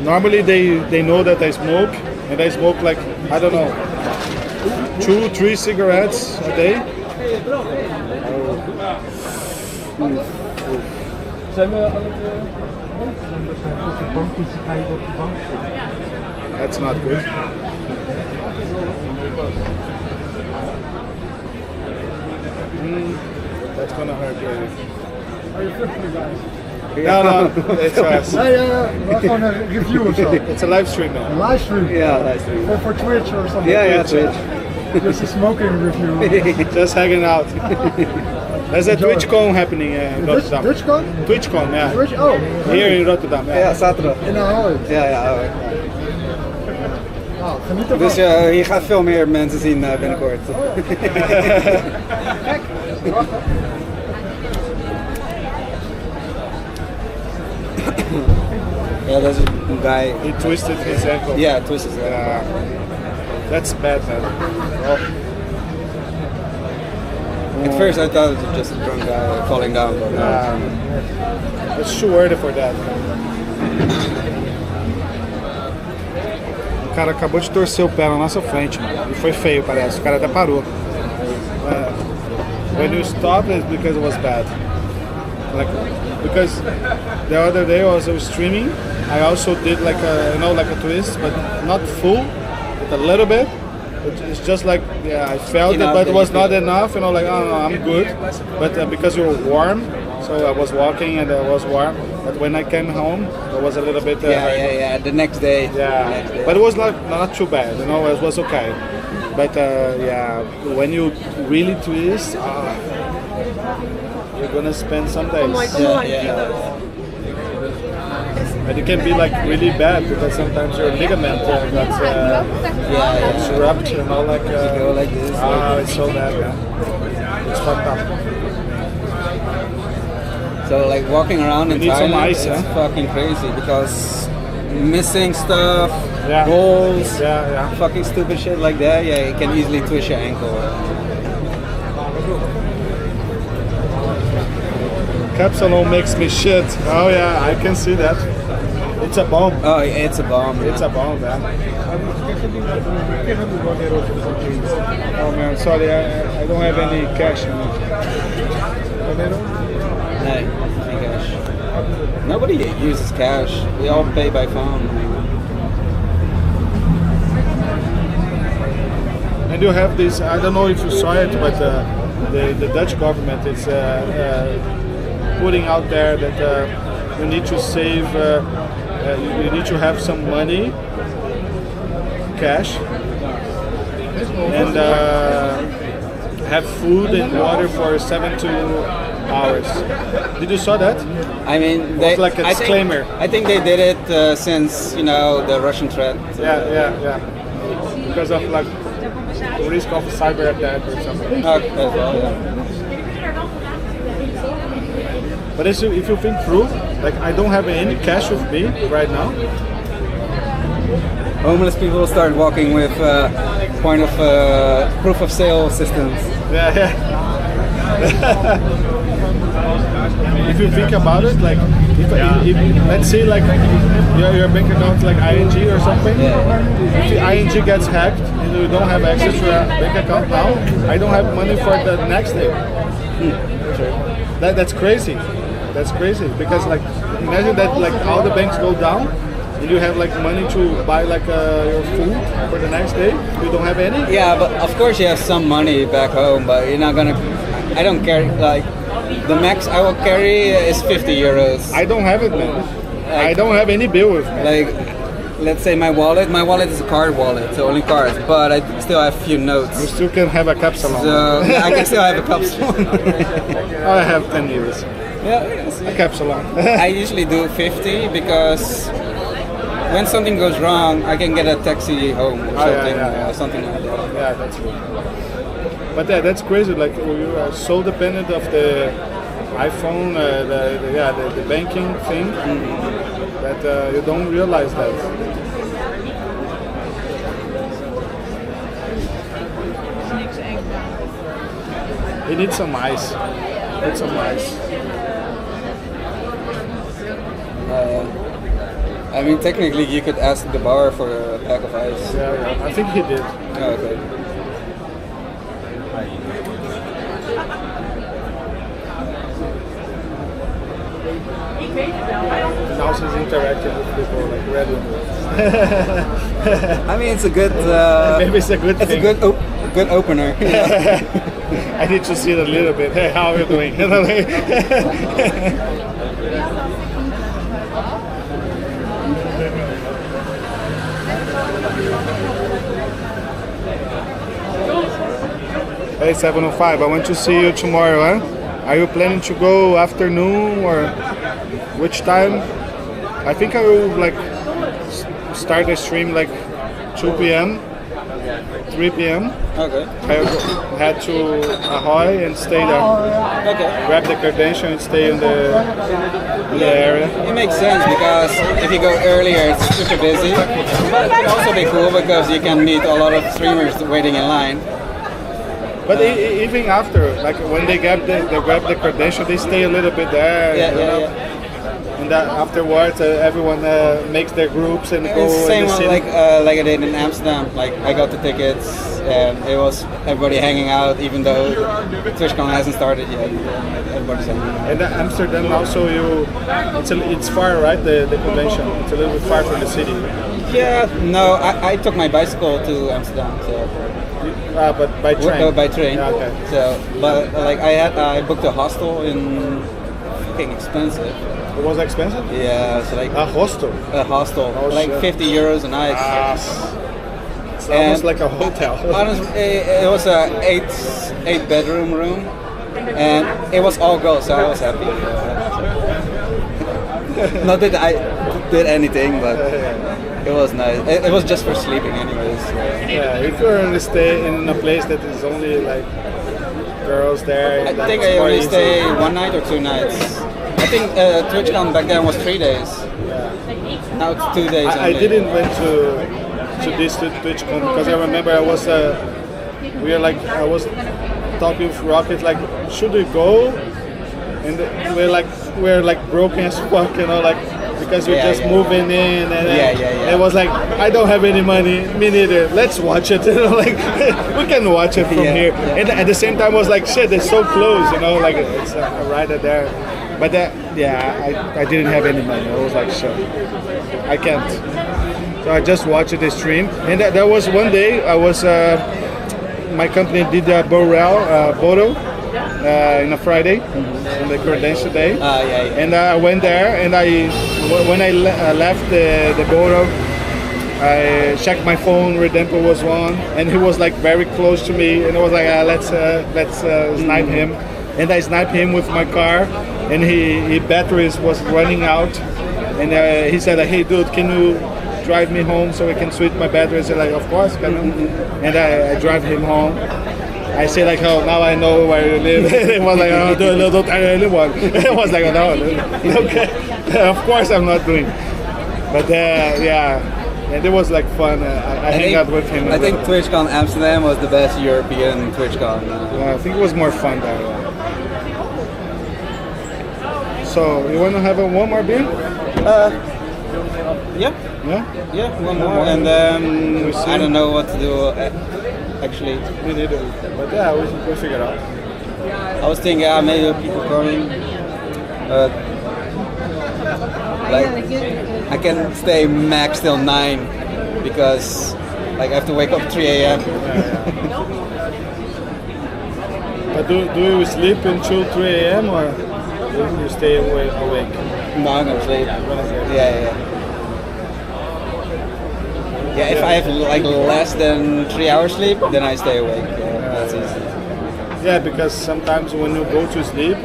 Normally they know that I smoke, and I smoke I don't know, 2-3 cigarettes a day. That's not good. That's gonna hurt you. Are you filming, guys? No, it's us. We're on a review or so. It's a live stream now. Live stream. Yeah, live stream. Or for Twitch or something. Yeah, Twitch. Just a smoking review. Just hanging out. There's a Enjoy. Twitchcon happening in Rotterdam. Twitchcon? Twitchcon, yeah. Twitch? Oh. Here in Rotterdam. Ja, zaterdag. In Holland. Ja. Nou, geniet ervan. Dus je gaat veel meer mensen zien binnenkort. Kijk, wacht. Yeah, there's a guy. He twisted his ankle. Yeah, twisted his ankle. That's bad, man. At first I thought it was just a drunk guy falling down. But I was too worried for that. O cara acabou de torcer o pé na nossa frente, mano. E foi feio, parece. O cara até parou. When you stop, it's because it was bad. Like, because the other day I was streaming, I also did like a, like a twist, but not full, but a little bit. It's just like, yeah, I felt it, but it was not enough, like, oh, no, I'm good. But because you were warm, so I was walking and I was warm. But when I came home, it was a little bit... yeah, the next day. Yeah, but it was not too bad, it was okay. But yeah, when you really twist, you're gonna spend some days. Yeah. And it can be like really bad because sometimes your ligament gets ruptured, like go like this. It's so bad, man. It's fucked up. So like walking around in need some Thailand, ice, it's huh? fucking crazy because missing stuff, Yeah. holes, Yeah. fucking stupid shit like that. Yeah, you can easily twist your ankle. Capsule makes me shit. Oh yeah, I can see that. It's a bomb. Oh, it's a bomb. It's a bomb, man. Oh man, sorry, I don't have any cash on me. Hey, cash. Nobody uses cash. We all pay by phone. And you have this, I don't know if you saw it, but the Dutch government is putting out there that you need to save, you need to have some money, cash, and have food and water for 7 to 8 hours. Did you saw that? I mean, It's like a disclaimer. I think they did it since the Russian threat. Yeah. Because of like the risk of cyber attack or something. As well, yeah. But if you think through, like I don't have any cash with me right now. Homeless people start walking with point of proof of sale systems. Yeah. If you think about it, like if let's say like your bank account like ING or something, if the ING gets hacked and you don't have access to your bank account now, I don't have money for the next day. That's crazy. That's crazy because like imagine that like all the banks go down and you have like money to buy like your food for the next day. You don't have any. Yeah, but of course you have some money back home, but you're not gonna. I don't carry like the max I will carry is 50 euros. I don't have it, man. I don't have any bill with me. Like, let's say my wallet is a card wallet, so only cards, but I still have a few notes. You still can have a capsule. So I can still have a capsule. I have 10 euros. Yeah, a capsule. I usually do 50 because when something goes wrong, I can get a taxi home or something like that. Yeah, that's good. But yeah, that's crazy. Like you are so dependent of the iPhone, the banking thing, that you don't realize that. You need some ice. Need some ice. I mean, technically, you could ask the bar for a pack of ice. Yeah. I think he did. Oh, okay. Now she's interacting with people like really. I mean, it's a good. Maybe it's a good thing. It's a good opener. I need to see it a little bit. Hey, how are you doing? Hey, 705, I want to see you tomorrow, huh? Are you planning to go afternoon or which time? I think I will like start the stream like 2 p.m. 3 p.m. Okay. I had to Ahoy and stay there. Okay. Grab the credential and stay in the area. It makes sense because if you go earlier, it's super busy. But it could also be cool because you can meet a lot of streamers waiting in line. But even after, like when they grab the credential, they stay a little bit there. Yeah. And that afterwards, everyone makes their groups and go. It's the same in the one city. like I did in Amsterdam. Like I got the tickets and it was everybody hanging out, even though Twitchcon hasn't started yet. Everybody's hanging out. And Amsterdam also, it's far, right? The convention. It's a little bit far from the city. Yeah, no, I took my bicycle to Amsterdam. So. But by train. No, by train. Yeah, okay. So, but like I booked a hostel in fucking expensive. It was expensive? Yeah, so like a hostel. A hostel, oh, like shit. 50 euros a night. It's almost like a hotel. Honestly, it was a eight bedroom room, and it was all girls, so I was happy. Not that I did anything, but it was nice. It was just for sleeping, anyways. So. Yeah, if you're in a place that is only like girls there, I think I only stay 1 night or 2 nights. I think Twitchcon back then was 3 days. Yeah. Now it's 2 days. I didn't went to this Twitchcon because I remember I was talking with Rocket like, should we go? And we're like broken as fuck, you know, like because you're just moving in and it was like, I don't have any money, me neither, let's watch it, you know, like we can watch it from here. And at the same time I was like, shit, it's so close, you know, like it's right there. But I didn't have any money. I was like, shit, I can't. So I just watched the stream. And there was one day I was, my company did a bottle in a Friday, on the credential day. And I went there and when I left the bottle, I checked my phone, Redempo was on, and he was like very close to me, and I was like, let's snipe him. And I sniped him with my car, and his batteries was running out, and he said, hey dude, can you drive me home so I can switch my batteries? I said, like, of course, can you? And I drive him home. I say like, oh, now I know where you live. It was like, oh, don't tell anyone. It was like, no, okay, of course I'm not doing. But and it was like fun. I hang out with him. I think Twitchcon Amsterdam was the best European Twitchcon. Yeah, I think it was more fun there. So you want to have one more beer? Yeah, one more, and then I don't know what to do. Actually, we need it, but yeah, we'll figure it out. I was thinking, maybe people coming. Like, I can stay max till 9 because, like, I have to wake up 3 a.m. But do you sleep until 3 a.m. or do you stay awake? No, I'm gonna sleep. Yeah. Yeah, if I have like less than 3 hours sleep, then I stay awake. That's easy. Yeah, because sometimes when you go to sleep,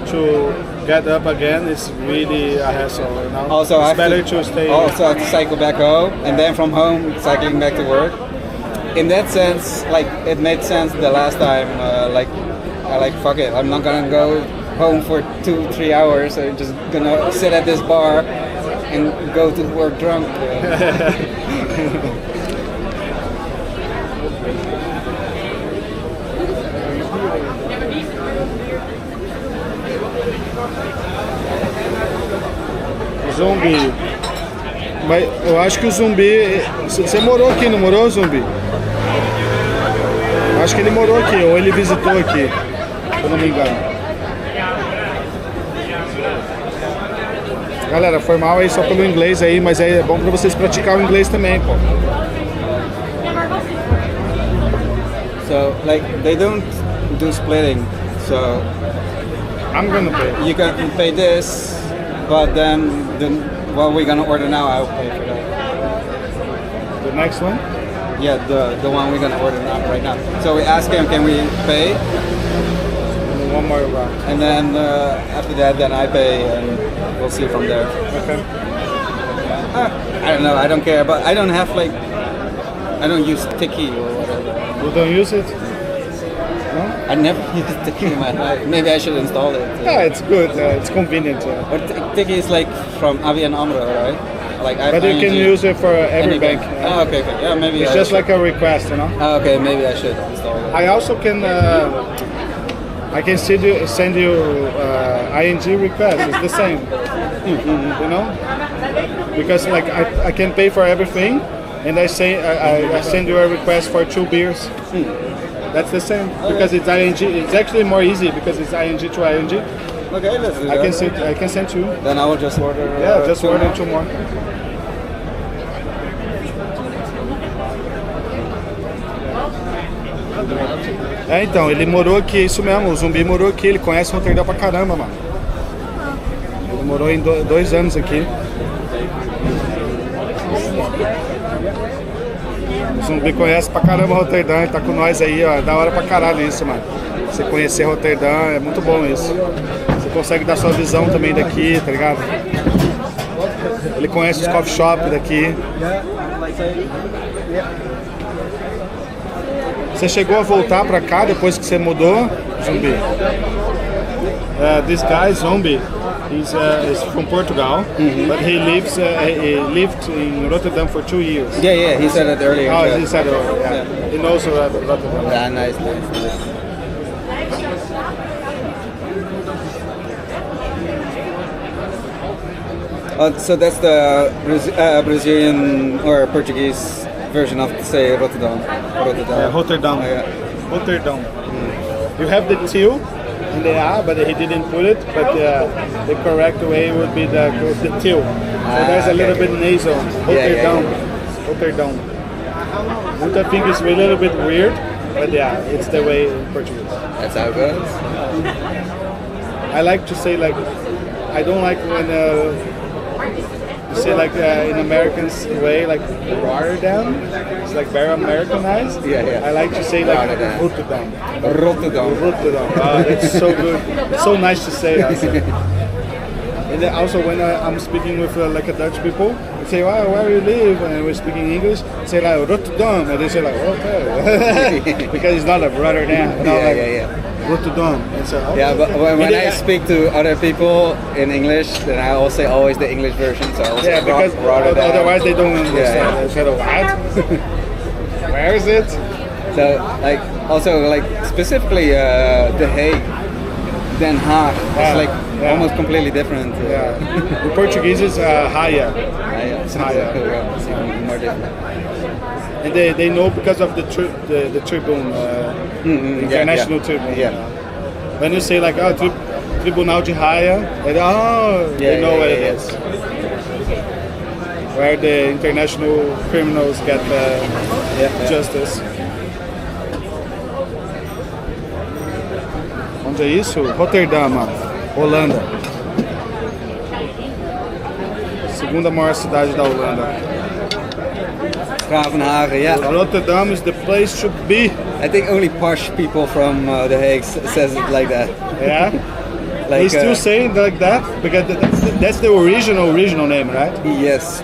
to get up again, it's really a hassle. You know? Also, it's better to stay. Also, I have to cycle back home, and then from home, cycling back to work. In that sense, like it made sense the last time. Fuck it, I'm not gonna go home for 2-3 hours. I'm just gonna sit at this bar and go to work drunk. Zumbi. Mas eu acho que o Zumbi... Você morou aqui, não morou, Zumbi? Eu acho que ele morou aqui, ou ele visitou aqui, se eu não me engano. Galera, foi mal aí só pelo inglês aí, mas é bom pra vocês praticar o inglês também, pô. So like they don't do splitting. So I'm gonna pay. you can pay this, but then what we're gonna order now, I'll pay for that. The next one? Yeah, the one we're gonna order now right now. So we ask him, can we pay? And one more round. And then after that, then I pay, and we'll see from there. Okay. I don't know. I don't care, but I don't have like. I don't use Tiki or whatever. You don't use it? No? I never used Tiki in my life. Maybe I should install it. Yeah, it's good. It's convenient. But Tiki is like from ABN AMRO, right? Like But you can use it for every bank. Oh, okay. Yeah, maybe. It's just like a request, you know. Oh, okay, maybe I should install it. I also can. I can send you ING request. It's the same. You know, because like I can pay for everything, and I send you a request for 2 beers. That's the same because it's ING. It's actually more easy because it's ING to ING. Okay, let's do that. I can send 2. Then I will just order. Yeah, just order 2 more. É, então, ele morou aqui, isso mesmo, o zumbi morou aqui, ele conhece Rotterdam pra caramba, mano. Ele morou em 2 anos aqui. O zumbi conhece pra caramba Rotterdam, ele tá com nós aí, ó, é da hora pra caralho isso, mano. Você conhecer Rotterdam, é muito bom isso. Você consegue dar sua visão também daqui, tá ligado? Ele conhece os coffee shop daqui. Você chegou a voltar pra cá depois que você mudou, Zumbi? This guy, Zumbi, is from Portugal, but he lived in Rotterdam for 2 years. Yeah, he said it earlier. Oh, he said it earlier, yeah. He knows Rotterdam. Yeah, nice. So that's the Brazilian or Portuguese version of, say, Rotterdam. Rotterdam. Yeah. Rotterdam. You have the till in the A, but he didn't put it. But the correct way would be the till. So there's a little bit nasal. Rotterdam. Rotterdam. Which I think is a little bit weird, but yeah, it's the way in Portuguese. That's how it goes. I like to say like, I don't like when you say like in American's way, like Rotterdam. It's like very Americanized. Yeah. I like to say like Rotterdam. Rotterdam. Rotterdam. Oh, that's so good. It's so nice to say. Also. And then also when I'm speaking with like a Dutch people, they say, "Wow, where you live?" And we're speaking English, say like Rotterdam, and they say like, "Okay," because it's not like Rotterdam. Yeah. Rotterdam. It's Yeah, but when I speak to other people in English, then I also say always the English version. So I will say because Rotterdam. otherwise they don't understand. Yeah. They say, "What? Where is it?" So like also like specifically The Hague, Den Haag. It's like almost completely different. Yeah. The Portuguese is Haia. It's Haia. It's even more different. And they know because of the tribune, international tribune. Yeah. When you say like, Tribunal de Haia, they know what it is. Where the international criminals get justice. Onde é isso? Rotterdam, mano. Holanda. Segunda maior cidade da Holanda. Gravenhagen, yeah. Rotterdam is the place to be. I think only posh people from The Hague says it like that. Yeah. Like, They still say it like that because that's the original name, right? Yes,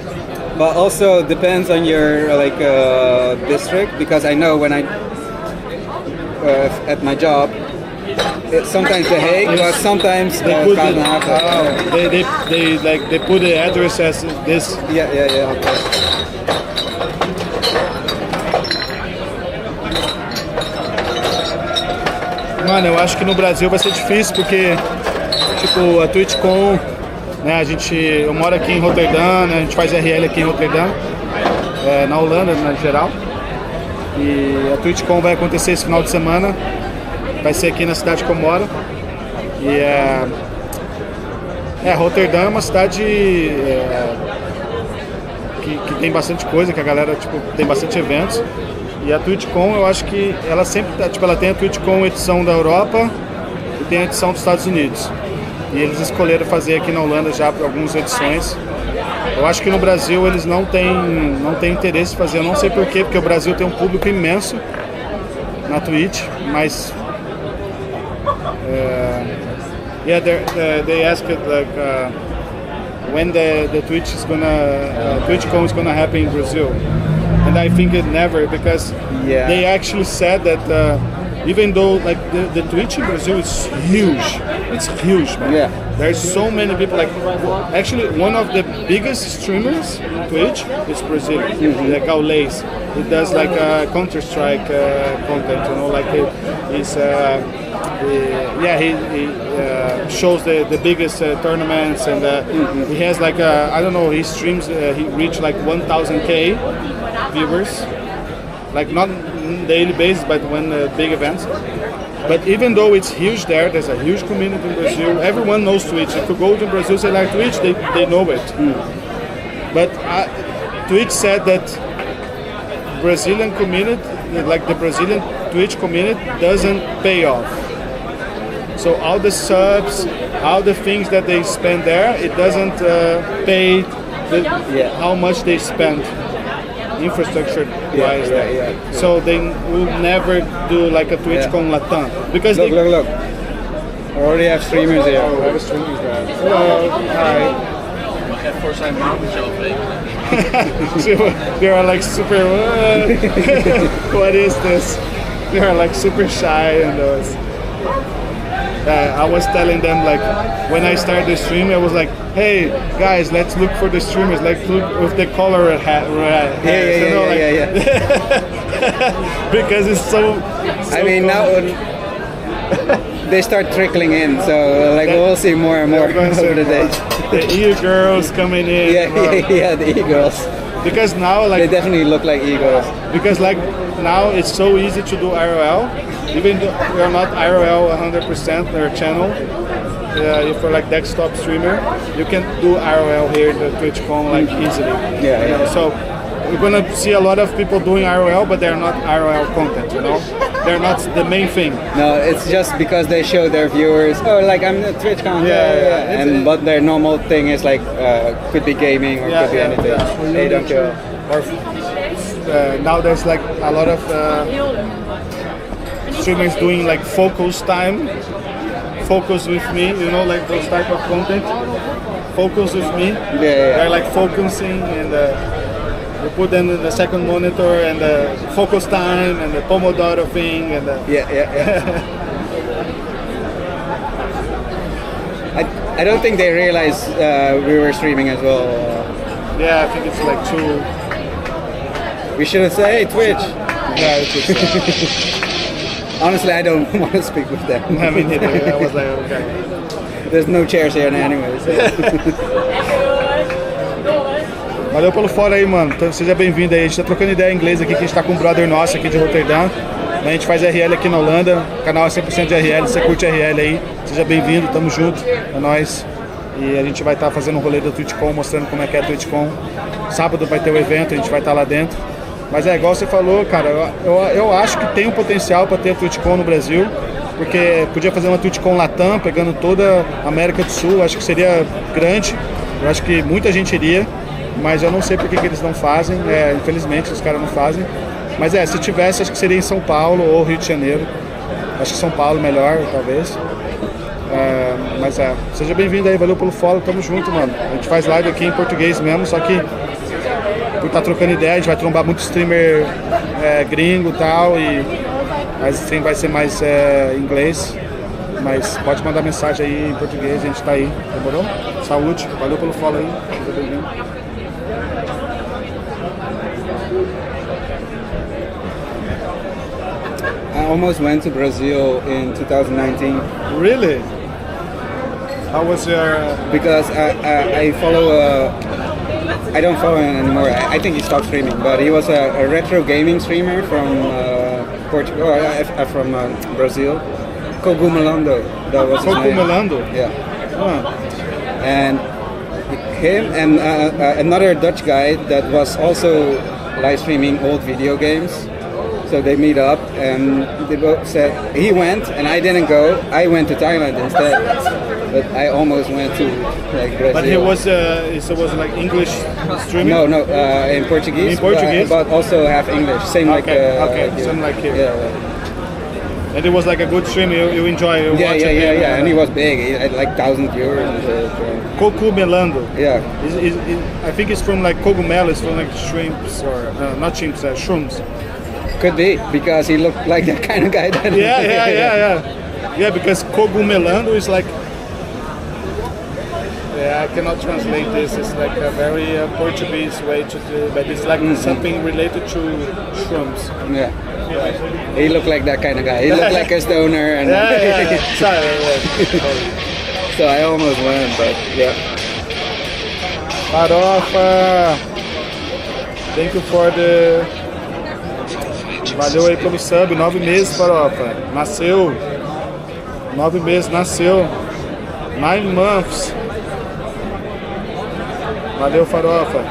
but also depends on your district, because I know when I at my job, it's sometimes The Hague, but sometimes Gravenhagen. They put the address as this. Yeah. Okay. Mano, eu acho que no Brasil vai ser difícil porque, tipo, a Twitchcon, né, eu moro aqui em Rotterdam, né, a gente faz RL aqui em Rotterdam, na Holanda, no geral, e a Twitchcon vai acontecer esse final de semana, vai ser aqui na cidade que eu moro, e Rotterdam é uma cidade que tem bastante coisa, que a galera, tipo, tem bastante eventos. E a Twitchcon, eu acho que ela sempre tá, tipo, ela tem a Twitchcon edição da Europa e tem a edição dos Estados Unidos. E eles escolheram fazer aqui na Holanda já algumas edições. Eu acho que no Brasil eles não têm interesse em fazer, eu não sei porquê, porque o Brasil tem um público imenso na Twitch, mas yeah, they asked like when the Twitchcon is gonna happen in Brazil, and I think it never, because they actually said that even though like the Twitch in Brazil is huge, it's huge, man. Yeah. There's so many people. Like actually, one of the biggest streamers on Twitch is Brazilian, like Gaules. He does like Counter-Strike content, you know, like he's he shows the biggest tournaments, and he has like I don't know, he streams, he reached like 1,000K viewers, like not daily basis, but when big events. But even though it's huge there's a huge community in Brazil. Everyone knows Twitch. If you go to Brazil, say like Twitch, they know it. But Twitch said that Brazilian community, like the Brazilian Twitch community, doesn't pay off. So all the subs, all the things that they spend there, it doesn't pay how much they spend infrastructure wise. So they will never do like a Twitchcon Latam, because Look. I already have streamers here. Hello, hi. They are like super. What is this? They are like super shy and those. I was telling them, like, when I started the stream, I was like, hey guys, let's look for the streamers, like look with the color hat, because it's so I mean, now they start trickling in, so like we'll see more and more over the days. The e-girls coming in. Yeah, the e-girls. Because now, like, they definitely look like e-girls. Because like now it's so easy to do IRL, even though we are not IRL 100% their channel. If you're like desktop streamer, you can do IRL here in the Twitchcon like easily. So we're gonna see a lot of people doing IRL, but they're not IRL content, you know? They're not the main thing. No, it's just because they show their viewers, oh, like I'm the Twitchcon, but their normal thing is like, could be gaming or could be anything. They don't care. Or now there's like a lot of streamers doing like focus time, focus with me, you know, like those type of content. Focus with me. They're like focusing, and you put them in the second monitor and the focus time and the Pomodoro thing and I don't think they realized we were streaming as well. Yeah, I think it's like too. We should have said, hey, Twitch. Yeah, it's honestly, I don't want to speak with them. I mean, I was like, okay. There's no chairs here anyways. Valeu pelo fora aí, mano. Então, seja bem-vindo aí. A gente tá trocando ideia em inglês aqui, que a gente tá com um brother nosso aqui de Rotterdam. A gente faz RL aqui na Holanda. O canal é 100% de RL. Você curte RL aí, seja bem-vindo, tamo junto. É nóis. E a gente vai estar fazendo um rolê da Twitchcon, mostrando como é que é a Twitchcon. Sábado vai ter o evento, a gente vai estar lá dentro. Mas é igual você falou, cara, eu acho que tem um potencial para ter a Twitchcon no Brasil, porque podia fazer uma Twitchcon Latam, pegando toda a América do Sul, acho que seria grande, eu acho que muita gente iria, mas eu não sei por que eles não fazem, infelizmente os caras não fazem. Mas se tivesse, acho que seria em São Paulo ou Rio de Janeiro, acho que São Paulo melhor, talvez. Mas seja bem-vindo aí, valeu pelo follow, tamo junto, mano. A gente faz live aqui em português mesmo, só que por estar trocando ideia, a gente vai trombar muito streamer gringo e tal, e a stream vai ser mais em inglês, mas pode mandar mensagem aí em português, a gente tá aí, demorou? Saúde, valeu pelo follow aí, seja bem-vindo. I almost went to Brazil in 2019. Really? How was your... Because I follow... I don't follow him anymore. I think he stopped streaming, but he was a retro gaming streamer from Portugal, from Brazil. Cogumelando, that was his name. Cogumelando? Yeah. And him and another Dutch guy that was also live streaming old video games. So they meet up, and they both said he went, and I didn't go. I went to Thailand instead, but I almost went to like Brazil. But he was like English streaming? No, in Portuguese. In Portuguese? But also half English. Same like same like here. Yeah. And it was like a good stream. You enjoy it. Yeah. And he was big. He had like 1,000 viewers. Cogumelando. Yeah. I think it's from like cogumelo. It's from like shrimps or not shrimps, shrooms. Could be because he looked like that kind of guy. That Yeah, because cogumelando is like. Yeah, I cannot translate this. It's like a very Portuguese way to do, but it's like something related to shrooms. Yeah. He looked like that kind of guy. He looked like a stoner. And So I almost went, but yeah. Farofa! Thank you for the... Valeu aí pelo sub, 9 meses, Farofa. Nasceu. 9 meses, nasceu. 9 months. Valeu, Farofa.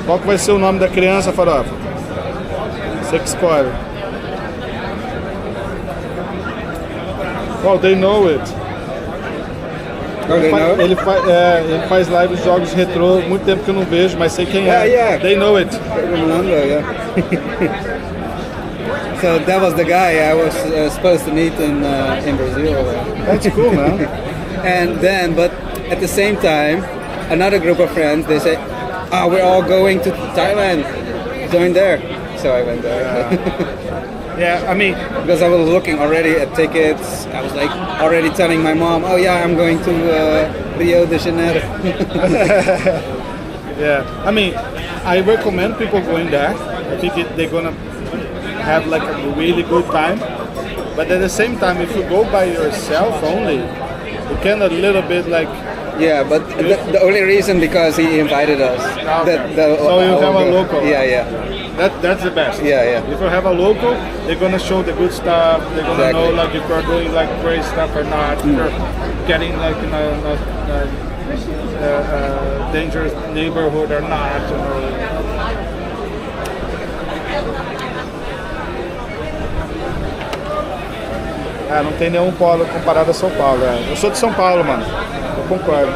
Qual que vai ser o nome da criança, Farofa? Você que escolhe. Oh, they know it. Ele faz live de jogos retrô, muito tempo que eu não vejo, mas sei quem é. Yeah. They know it. So that was the guy I was supposed to meet in Brazil. That's cool, man. And then, but at the same time, another group of friends, they said, we're all going to Thailand. Join there. So I went there. Yeah, I mean, because I was looking already at tickets. I was like already telling my mom, oh yeah, I'm going to Rio de Janeiro. Yeah, I mean, I recommend people going there. I think they're gonna have like a really good time. But at the same time, if you go by yourself only, you can a little bit like. Yeah, but the only reason because he invited us. Okay. So you have a local. Yeah. That's the best. Yeah. If you have a local, they're gonna show the good stuff. They're gonna know like if you're doing like crazy stuff or not. If you're getting like in a dangerous neighborhood or not. You know. Não tem nenhum polo comparado a São Paulo. Eu sou de São Paulo, mano. Eu concordo.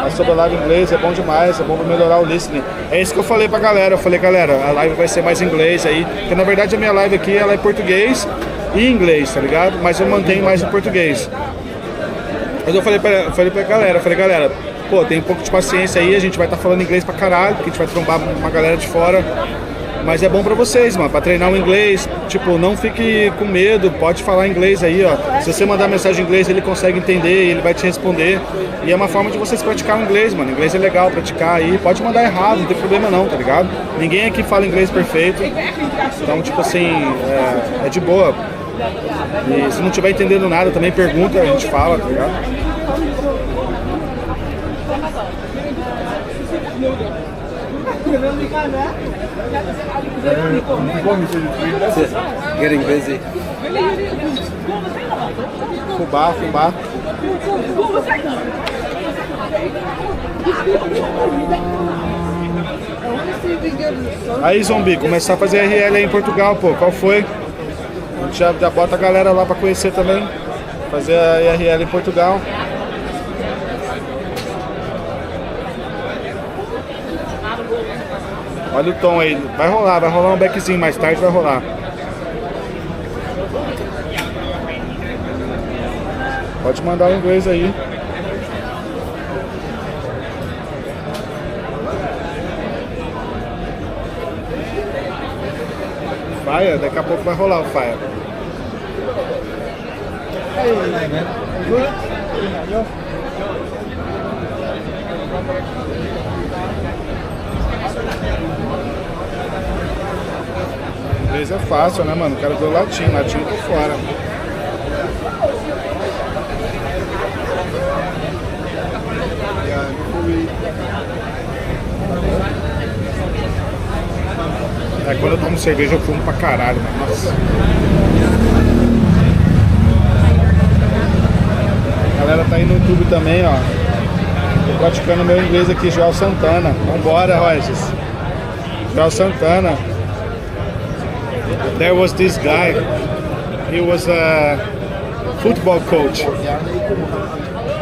Mas sobre a live em inglês é bom demais, é bom pra melhorar o listening. É isso que eu falei pra galera. Eu falei, galera, a live vai ser mais em inglês aí. Porque na verdade a minha live aqui ela é português e inglês, tá ligado? Mas eu mantenho mais em português. Mas eu falei pra galera, pô, tem um pouco de paciência aí, a gente vai estar falando inglês pra caralho, porque a gente vai trombar uma galera de fora. Mas é bom pra vocês, mano, pra treinar o inglês. Tipo, não fique com medo, pode falar inglês aí, ó. Se você mandar mensagem em inglês, ele consegue entender, ele vai te responder. E é uma forma de vocês praticar o inglês, mano. Inglês é legal praticar aí. Pode mandar errado, não tem problema não, tá ligado? Ninguém aqui fala inglês perfeito. Então, tipo assim, é de boa. E se não estiver entendendo nada, também pergunta, a gente fala, tá ligado? Getting busy. Fubá. Aí, Zombi, começar a fazer RL aí em Portugal, pô, qual foi? A gente já bota a galera lá pra conhecer também. Fazer a RL em Portugal. Olha o tom aí, vai rolar um backzinho mais tarde, vai rolar. Pode mandar o inglês aí. Fire, daqui a pouco vai rolar o Fire. Inglês é fácil, né, mano? O cara deu latim por fora. Quando eu tomo cerveja eu fumo pra caralho, mano. Nossa. A galera tá aí no YouTube também, ó. Tô praticando meu inglês aqui, Joel Santana. Vambora, Rogers. Joel Santana. there was this guy. He was a football coach.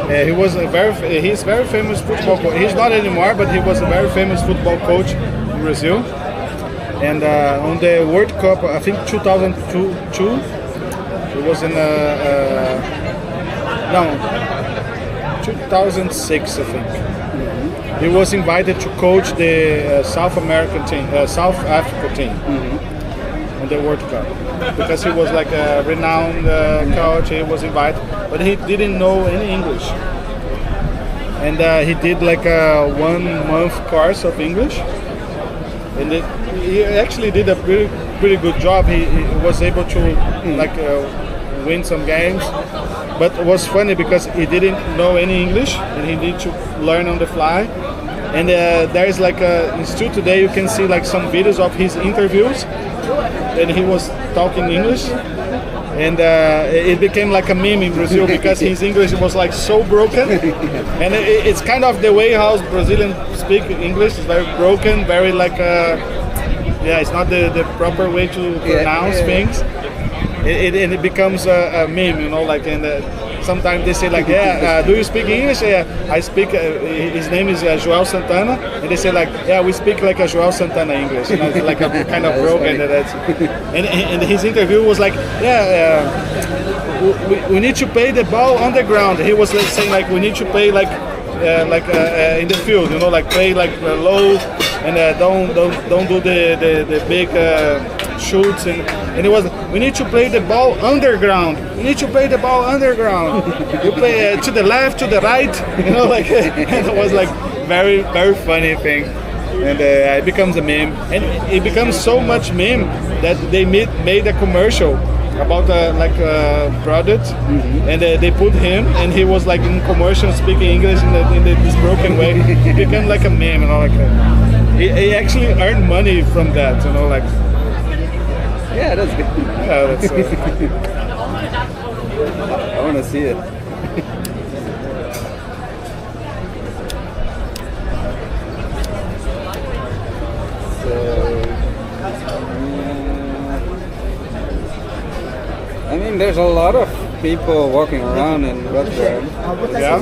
He's very famous football coach. He's not anymore, but he was a very famous football coach in Brazil. And on the World Cup, I think 2002, it was in 2006, I think. He was invited to coach the South Africa team on the World Cup because he was like a renowned coach. He was invited, but he didn't know any English, and he did like a 1 month course of English, and he actually did a pretty good job. He was able to win some games. But it was funny because he didn't know any English and he needed to learn on the fly. And there is still today you can see like some videos of his interviews and he was talking English. And it became like a meme in Brazil because his English was like so broken. And it's kind of the way how Brazilians speak English. It's very broken, very it's not the proper way to pronounce things. It becomes a meme, sometimes they say do you speak English? Yeah, I speak, his name is Joel Santana, and they say we speak like a Joel Santana English, like a kind of broken. And his interview was we need to play the ball on the ground. He was saying we need to play in the field, play low, and don't do the big shoots, and it was we need to play the ball underground. We need to play the ball underground. You play to the left, to the right, and it was very very funny thing, and it becomes a meme, and it becomes so much meme that they made a commercial about a product, and they put him, and he was in commercial speaking English in this broken way. It became like a meme, he actually earned money from that, Yeah, that's good. Yeah, that's. I want to see it. I mean, there's a lot of people walking around in Rotterdam. Yeah.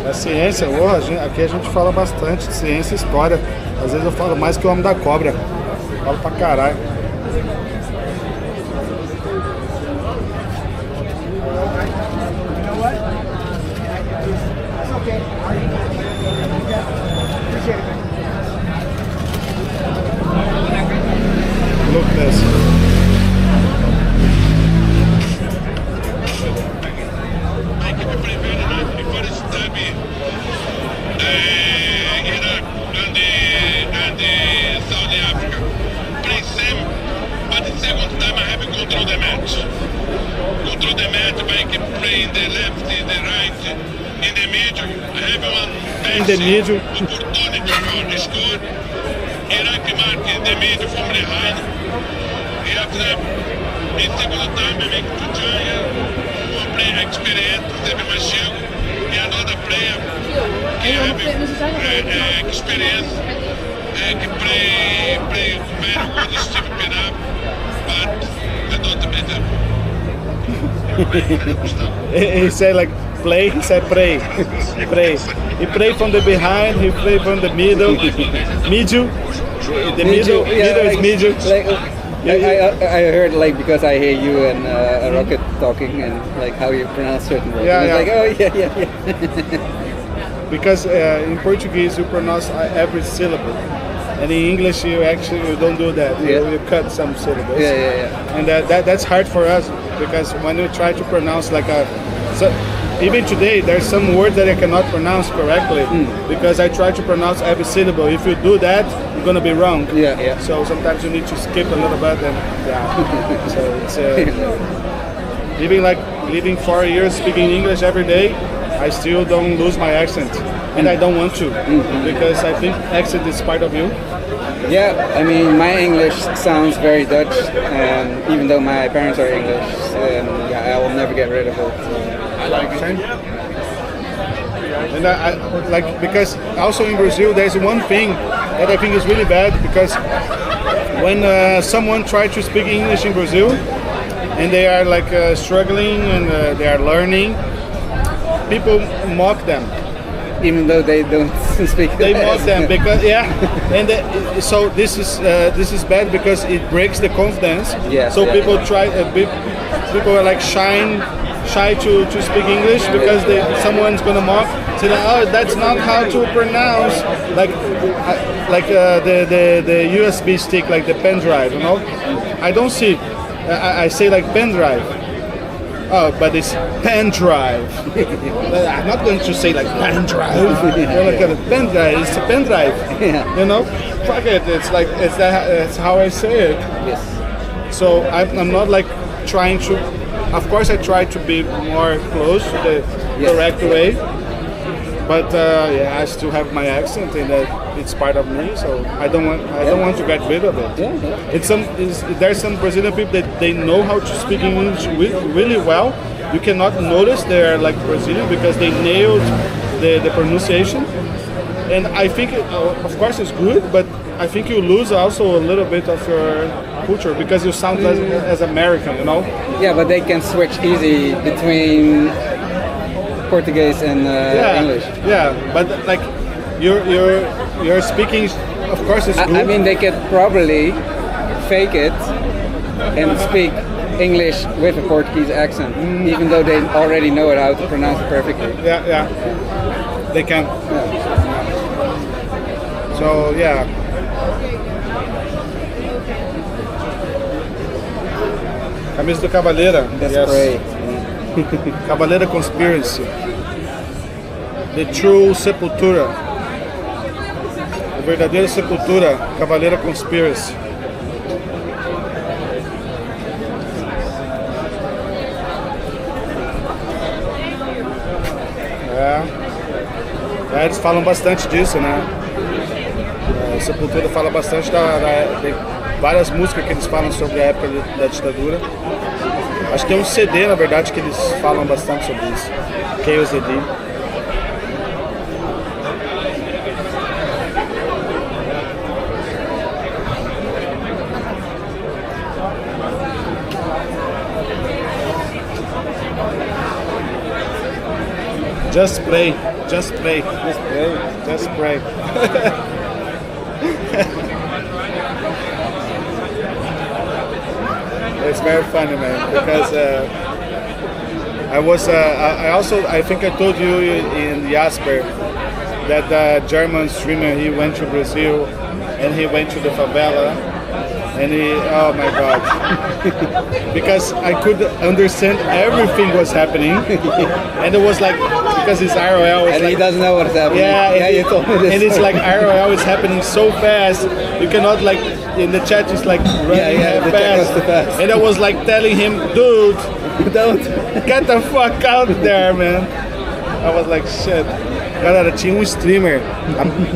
A ciência, aqui a gente fala bastante de ciência e história. Às vezes eu falo mais que o homem da cobra. Falo pra caralho. Look at this. In the middle. Opportunity for score. Iraq mark in the middle from behind. He have them in second time make to join. One player experience, sempre mais chego. E another player que have experience que play very good Steve Pinap, but I don't matter. He said play, he said pray. Pray. He played from the behind, he played from the middle. Middle. The middle is middle. I heard because I hear you and Rocket talking and how you pronounce certain words. Yeah. Because in Portuguese you pronounce every syllable. And in English you don't do that. You cut some syllables. Yeah. And that's hard for us because when you try to pronounce even today there's some words that I cannot pronounce correctly because I try to pronounce every syllable. If you do that, you're gonna be wrong. Yeah. So sometimes you need to skip a little bit and so it's even living 4 years speaking English every day, I still don't lose my accent. And I don't want to because I think accent is part of you. Yeah, I mean my English sounds very Dutch, even though my parents are English, I will never get rid of it. I like it. And I like, because also in Brazil there's one thing that I think is really bad, because when someone tries to speak English in Brazil and they are like struggling and they are learning, people mock them. Even though they don't speak. They mock them because and so this is bad because it breaks the confidence. Yes, so people try people are like shy to speak English because someone's gonna mock. Say that, oh, that's not how to pronounce like the USB stick, like the pen drive. You know, I don't see. I say like pen drive. Oh, but it's pen drive. I'm not going to say like pen drive. You're like a pen drive. It's a pen drive. Yeah. You know, fuck it. It's like it's how I say it. Yes. So I'm not like trying to. Of course, I try to be more close to the correct way. But I still have my accent, and it's part of me. So I don't want to get rid of it. There's some Brazilian people that they know how to speak English really well. You cannot notice they're like Brazilian because they nailed the pronunciation. And I think, of course, it's good, but I think you lose also a little bit of your culture because you sound as American, you know. Yeah, but they can switch easy between Portuguese and English. Yeah, but like you're speaking, of course it's good. I mean, they could probably fake it and speak English with a Portuguese accent, even though they already know it, how to pronounce it perfectly. Yeah, they can. So yeah. Camisa do Cavaleira. That's great. Cavaleira Conspiracy. The True Sepultura. A verdadeira sepultura. Cavaleira Conspiracy. Eles falam bastante disso, né? Sepultura fala bastante de várias músicas que eles falam sobre a época da ditadura. Acho que tem um CD, na verdade, que eles falam bastante sobre isso. KOZD. Just play. Just play. Just play. Just pray. It's very funny, man, because I think I told you in Jasper that the German streamer, he went to Brazil and he went to the favela and oh my god, because I could understand everything was happening and it was like, because it's IRL, it's and like, he doesn't know what's happening. Yeah, you told me this. And it's like IRL is happening so fast, you cannot like, in the chat it's like running the chat goes too fast. And I was like telling him, dude, don't get the fuck out there, man. I was like, shit. Galera, tinha streamer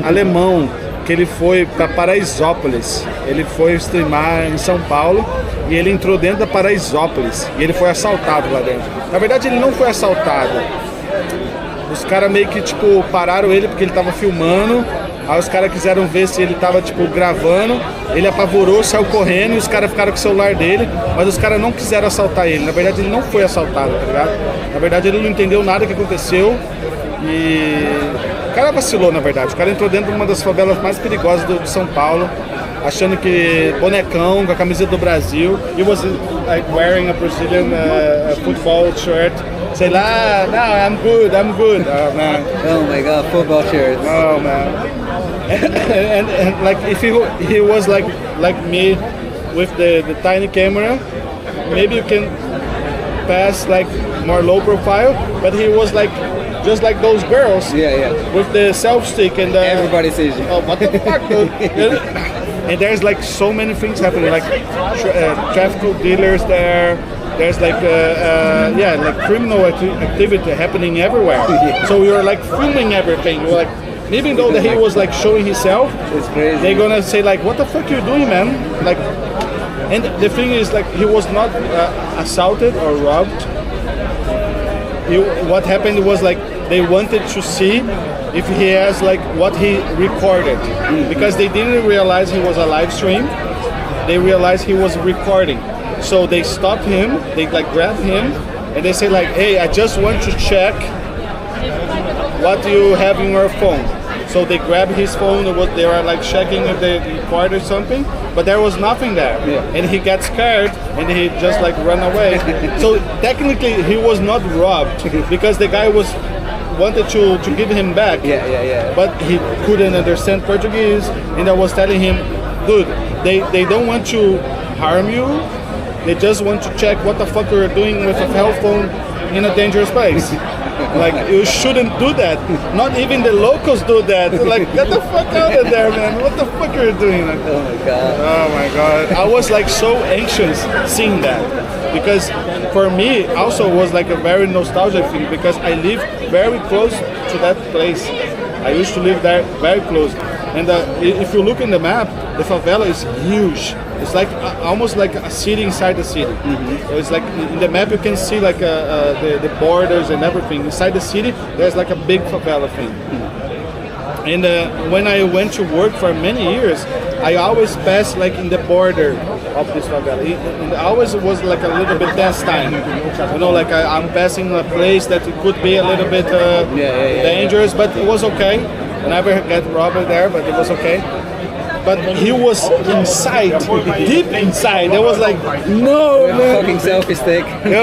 alemão que ele foi para Paraisópolis. Ele foi streamar em São Paulo e ele entrou dentro da Paraisópolis e ele foi assaltado lá dentro. Na verdade, ele não foi assaltado. Os caras meio que tipo pararam ele porque ele tava filmando. Aí os caras quiseram ver se ele tava tipo gravando. Ele apavorou, saiu correndo e os caras ficaram com o celular dele. Mas os caras não quiseram assaltar ele. Na verdade, ele não foi assaltado, tá ligado? Na verdade, ele não entendeu nada que aconteceu. E o cara vacilou, na verdade. O cara entrou dentro de uma das favelas mais perigosas de São Paulo, achando que bonecão com a camisa do Brasil. He was like wearing a Brazilian football shirt. Say lá, no, I'm good. Oh man. Oh my god, football shirt. Oh man. and like if he was like me with the tiny camera, maybe you can pass like more low profile, but he was like just like those girls with the self stick and everybody sees you. Oh, what the fuck, dude? And there's like so many things happening, like traffic dealers there. There's like like criminal activity happening everywhere. So you're like filming everything. You're like, even though that he was like showing himself, it's crazy. They're gonna say like, what the fuck you doing, man? Like, and the thing is like, he was not assaulted or robbed. What happened was like, they wanted to see if he has like what he recorded, because they didn't realize he was a live stream. They realized he was recording, so they stopped him. They like grabbed him and they say like, "Hey, I just want to check what you have in your phone." So they grab his phone and what they are like checking if they recorded something, but there was nothing there. And he got scared and he just like run away. So technically he was not robbed because the guy wanted to give him back. But he couldn't understand Portuguese, and I was telling him, dude, they don't want to harm you. They just want to check what the fuck you're doing with a cell phone in a dangerous place. Like, you shouldn't do that. Not even the locals do that. They're like, get the fuck out of there, man. What the fuck are you doing? Like, Oh my god. oh my god. I was like so anxious seeing that, because for me also was like a very nostalgic thing, because I live very close to that place. I used to live there very close. And if you look in the map, the favela is huge. It's like almost like a city inside the city. So it's like in the map you can see like the borders and everything. Inside the city, there's like a big favela thing. And when I went to work for many years, I always passed like in the border of this favela. It always was like a little bit tense time. You know, like I'm passing a place that it could be a little bit dangerous, but it was okay. I never got robbed there, but it was okay. But he was inside, deep inside. It was like, no, man. Fucking selfie stick. It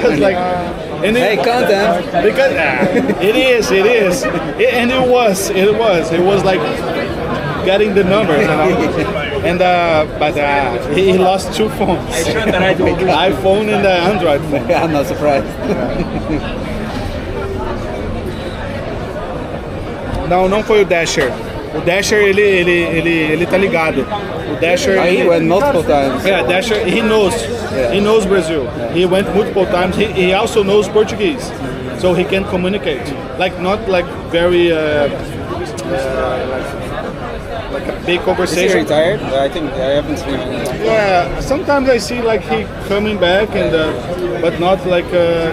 was like, and Hey, content. Because it is, and it was like getting the numbers, you know. And but he lost two phones, the iPhone and the Android phone. I'm not surprised. Não foi o Dasher. O Dasher, ele tá ligado. O Dasher... He went multiple times. Yeah, Dasher, he knows. Yeah. He knows Brazil. He went multiple times. He also knows Portuguese. So he can communicate. Like, not like very... like a big conversation. Is he retired? I think I haven't seen him. Yeah, sometimes I see like he coming back, and but not like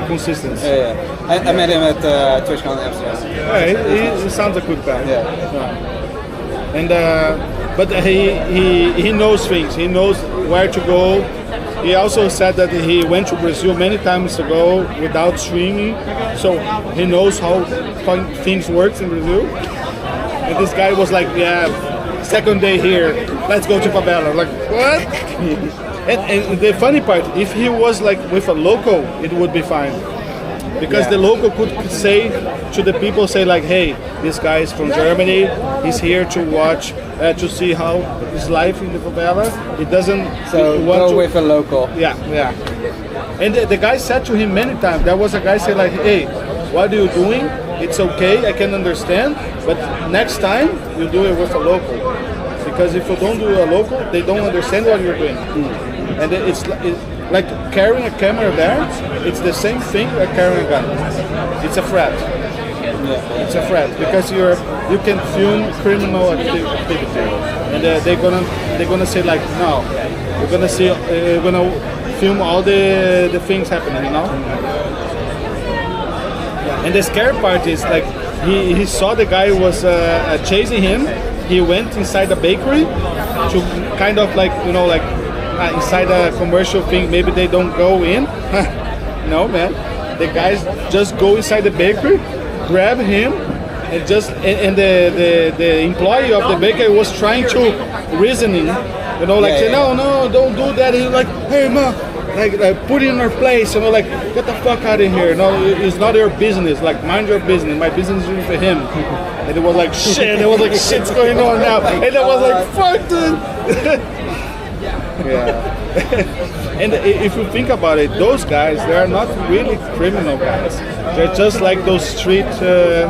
consistent. Yeah. I met him at Twitchcon in Amsterdam. Yeah, he sounds a good guy. Yeah. And but he knows things. He knows where to go. He also said that he went to Brazil many times ago without streaming, so he knows how things works in Brazil. And this guy was like, yeah, second day here, let's go to favela. Like, what? And the funny part, if he was like with a local, it would be fine. Because the local could say to the people, say like, hey, this guy is from Germany, he's here to watch, to see how his life in the favela. He doesn't want go with a local. Yeah. And the guy said to him many times, there was a guy say like, hey, what are you doing? It's okay, I can understand, but next time you do it with a local. Because if you don't do a local, they don't understand what you're doing. And it's like carrying a camera there, it's the same thing as carrying a gun. It's a threat. It's a threat because you can film criminal activity, and they're gonna say like, no, we're gonna film all the things happening, you know. And the scary part is like he saw the guy was chasing him. He went inside the bakery to kind of like, you know, like inside a commercial thing. Maybe they don't go in. No, man. The guys just go inside the bakery, grab him, and the employee of the bakery was trying to reasoning, you know, like say, no, don't do that. He's like, hey man. Like put it in our place, you know, like get the fuck out of here. No, it's not your business. Like mind your business. My business is for him. And it was like shit. It was like shit's going on now. And it was like fuck, dude. Yeah. And if you think about it, those guys, they are not really criminal guys. They're just like those street. The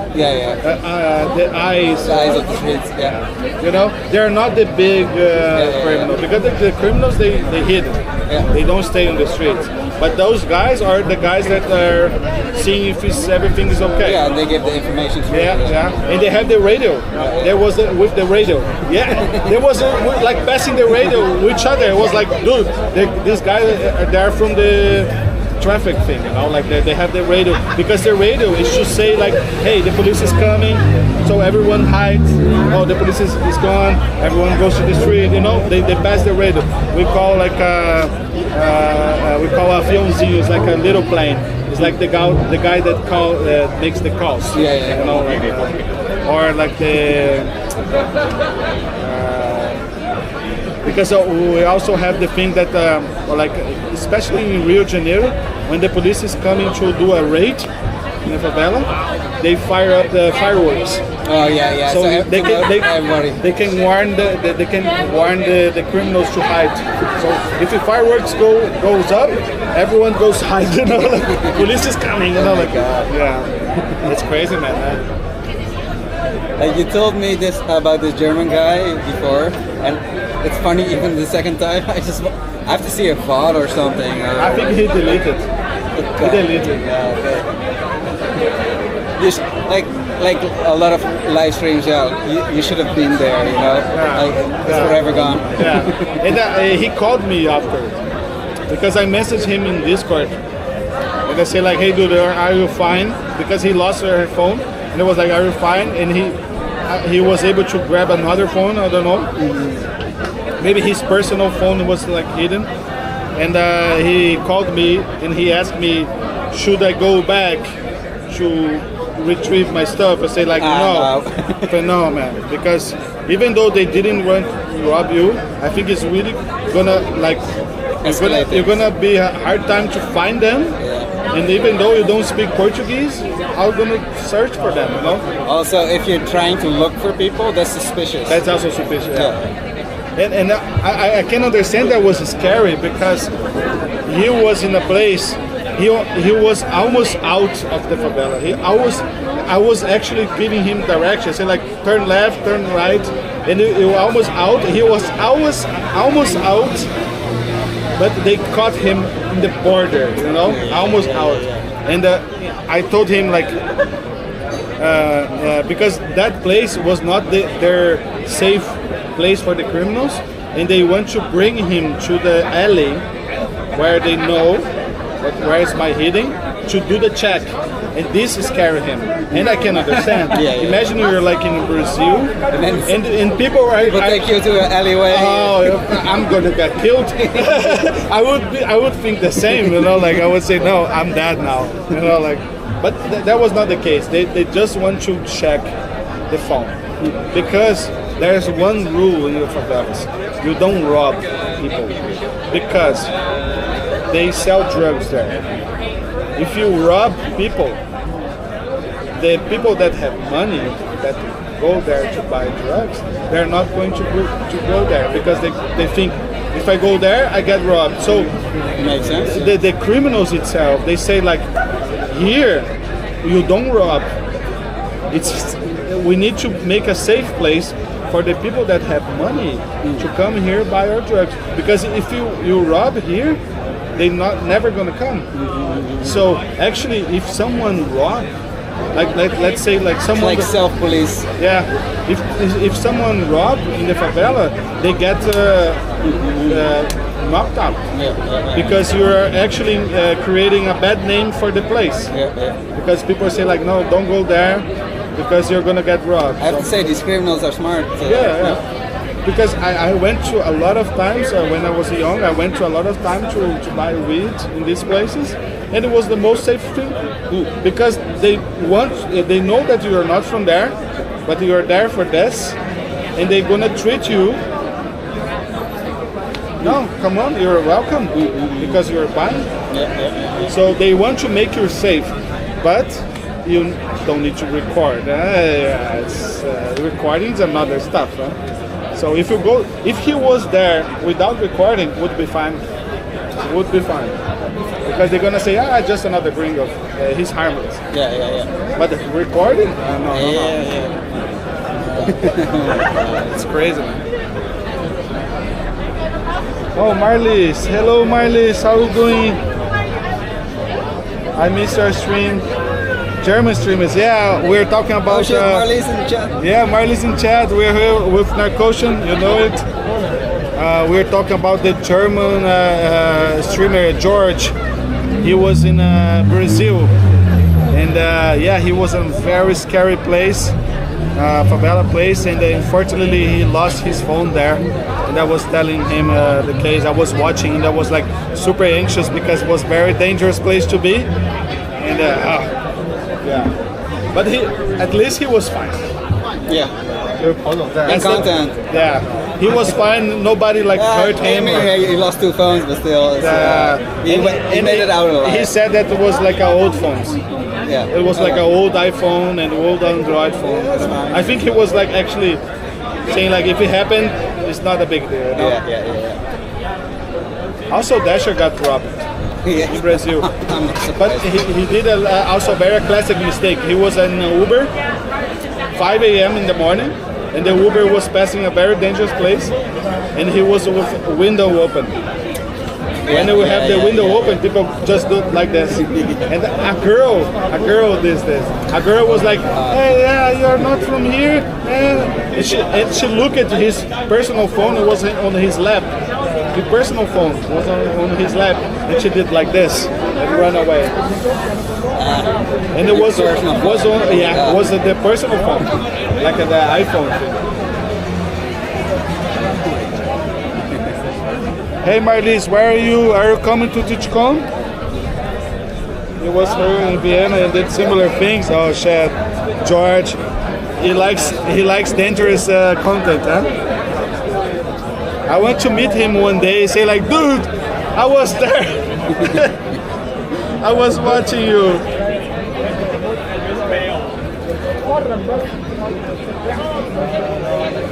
eyes of the streets. Yeah. You know, they're not the big criminals, because the criminals they hid. They don't stay on the streets. But those guys are the guys that are seeing if everything is okay. Yeah, and they give the information to and they have the radio. There was with the radio. Yeah, there was like passing the radio with each other. It was like, dude, these guys they're from the traffic thing, you know, like they have the radio, because the radio is to say like, hey, the police is coming, so everyone hides. Oh, the police is gone, everyone goes to the street, you know, they pass the radio. We call like we call aviãozinho, it's like a little plane. It's like the guy that makes the calls. Yeah. You know, like, or like the because we also have the thing that like especially in Rio de Janeiro, when the police is coming to do a raid in the favela, they fire up the fireworks. Oh yeah. So they can warn the criminals to hide. So if the fireworks goes up, everyone goes hide. You know, like, police is coming. You know, like yeah, it's crazy, man. You told me this about this German guy before, and it's funny even the second time. I have to see a VOD or something. I think he deleted. He deleted. Yeah, okay. Just like a lot of live streams, you should have been there, you know. It's forever gone. Yeah, and he called me after because I messaged him in Discord, and I say like, hey dude, are you fine? Because he lost her phone, and it was like, are you fine? And he was able to grab another phone. I don't know. Maybe his personal phone was like hidden, and he called me and he asked me, should I go back to retrieve my stuff? I say like no. I say, no, man, because even though they didn't want to rob you, I think it's really gonna like you're gonna be a hard time to find them. And even though you don't speak Portuguese, how are you gonna search for them, you know? Also, if you're trying to look for people, that's suspicious. That's also suspicious. Yeah. And I can understand that was scary because he was in a place. He was almost out of the favela. I was actually giving him directions, saying like turn left, turn right, and he was almost out. He was almost out, but they caught him in the border, you know, almost out. And I told him like because that place was not their safe place for the criminals, and they want to bring him to the alley where they know where is my hiding to do the check, and this scared him, and I can understand. Imagine you're like in Brazil, and people are take you to an alleyway. Oh, I'm gonna get killed. I would think the same, you know, like I would say no, I'm dead now, you know, like. But that was not the case. They just want to check the phone because there's one rule in the favelas: you don't rob people because they sell drugs there. If you rob people, the people that have money that go there to buy drugs, they're not going to go there because they think if I go there, I get robbed. So makes sense. The criminals itself, they say like, here you don't rob. We need to make a safe place for the people that have money to come here buy our drugs, because if you rob here, they're never gonna come. So actually, if someone rob, like let's say like someone like self-police. Yeah, if someone rob in the favela, they get knocked up because you're actually creating a bad name for the place. Because people say like, no, don't go there because you're gonna get robbed. I have to say these criminals are smart. Because I went to a lot of times when I was young. I went to a lot of times to buy weed in these places, and it was the most safe thing because they know that you are not from there, but you are there for this, and they're gonna treat you. No, come on, you're welcome because you're buying. So they want to make you safe, but you don't need to record. Recording is another stuff. So if he was there without recording, would be fine. Because they're gonna say, just another gringo. He's harmless. But recording? No. It's crazy, man. Oh, Marlies. Hello, Marlies. How are you doing? I missed our stream. German streamers. Yeah, we're talking about... Marlies in chat. Yeah, Marlies in chat. We're here with Narcotion. You know it. We're talking about the German streamer, George. he was in Brazil, and yeah, he was in a very scary place, favela place, and unfortunately he lost his phone there. And I was telling him the case. I was watching, and I was like super anxious because it was a very dangerous place to be. And yeah, but at least he was fine. Yeah. And content. Yeah, he was fine. Nobody like hurt him. He lost 2 phones, but still, he made it out alive. He said that it was like an old phones. Yeah. It was like an old iPhone and old Android phone. I think he was like actually saying like if it happened, it's not a big deal. You know? Yeah. Also, Dasher got robbed in Brazil, but he did also a very classic mistake. He was in Uber, 5 a.m. in the morning, and the Uber was passing a very dangerous place, and he was with window open. When we have the window open, people just do it like this. And a girl did this. A girl was like, "Hey, yeah, you're not from here." And she looked at his personal phone. It was on his lap. The personal phone was on his lap, and she did like this and ran away. And it was the personal phone, like the iPhone. Hey Marlies, where are you? Are you coming to Twitchcon? It was her in Vienna and did similar things. Oh shit, George, he likes dangerous content, huh? I want to meet him one day. Say like, dude, I was there. I was watching you.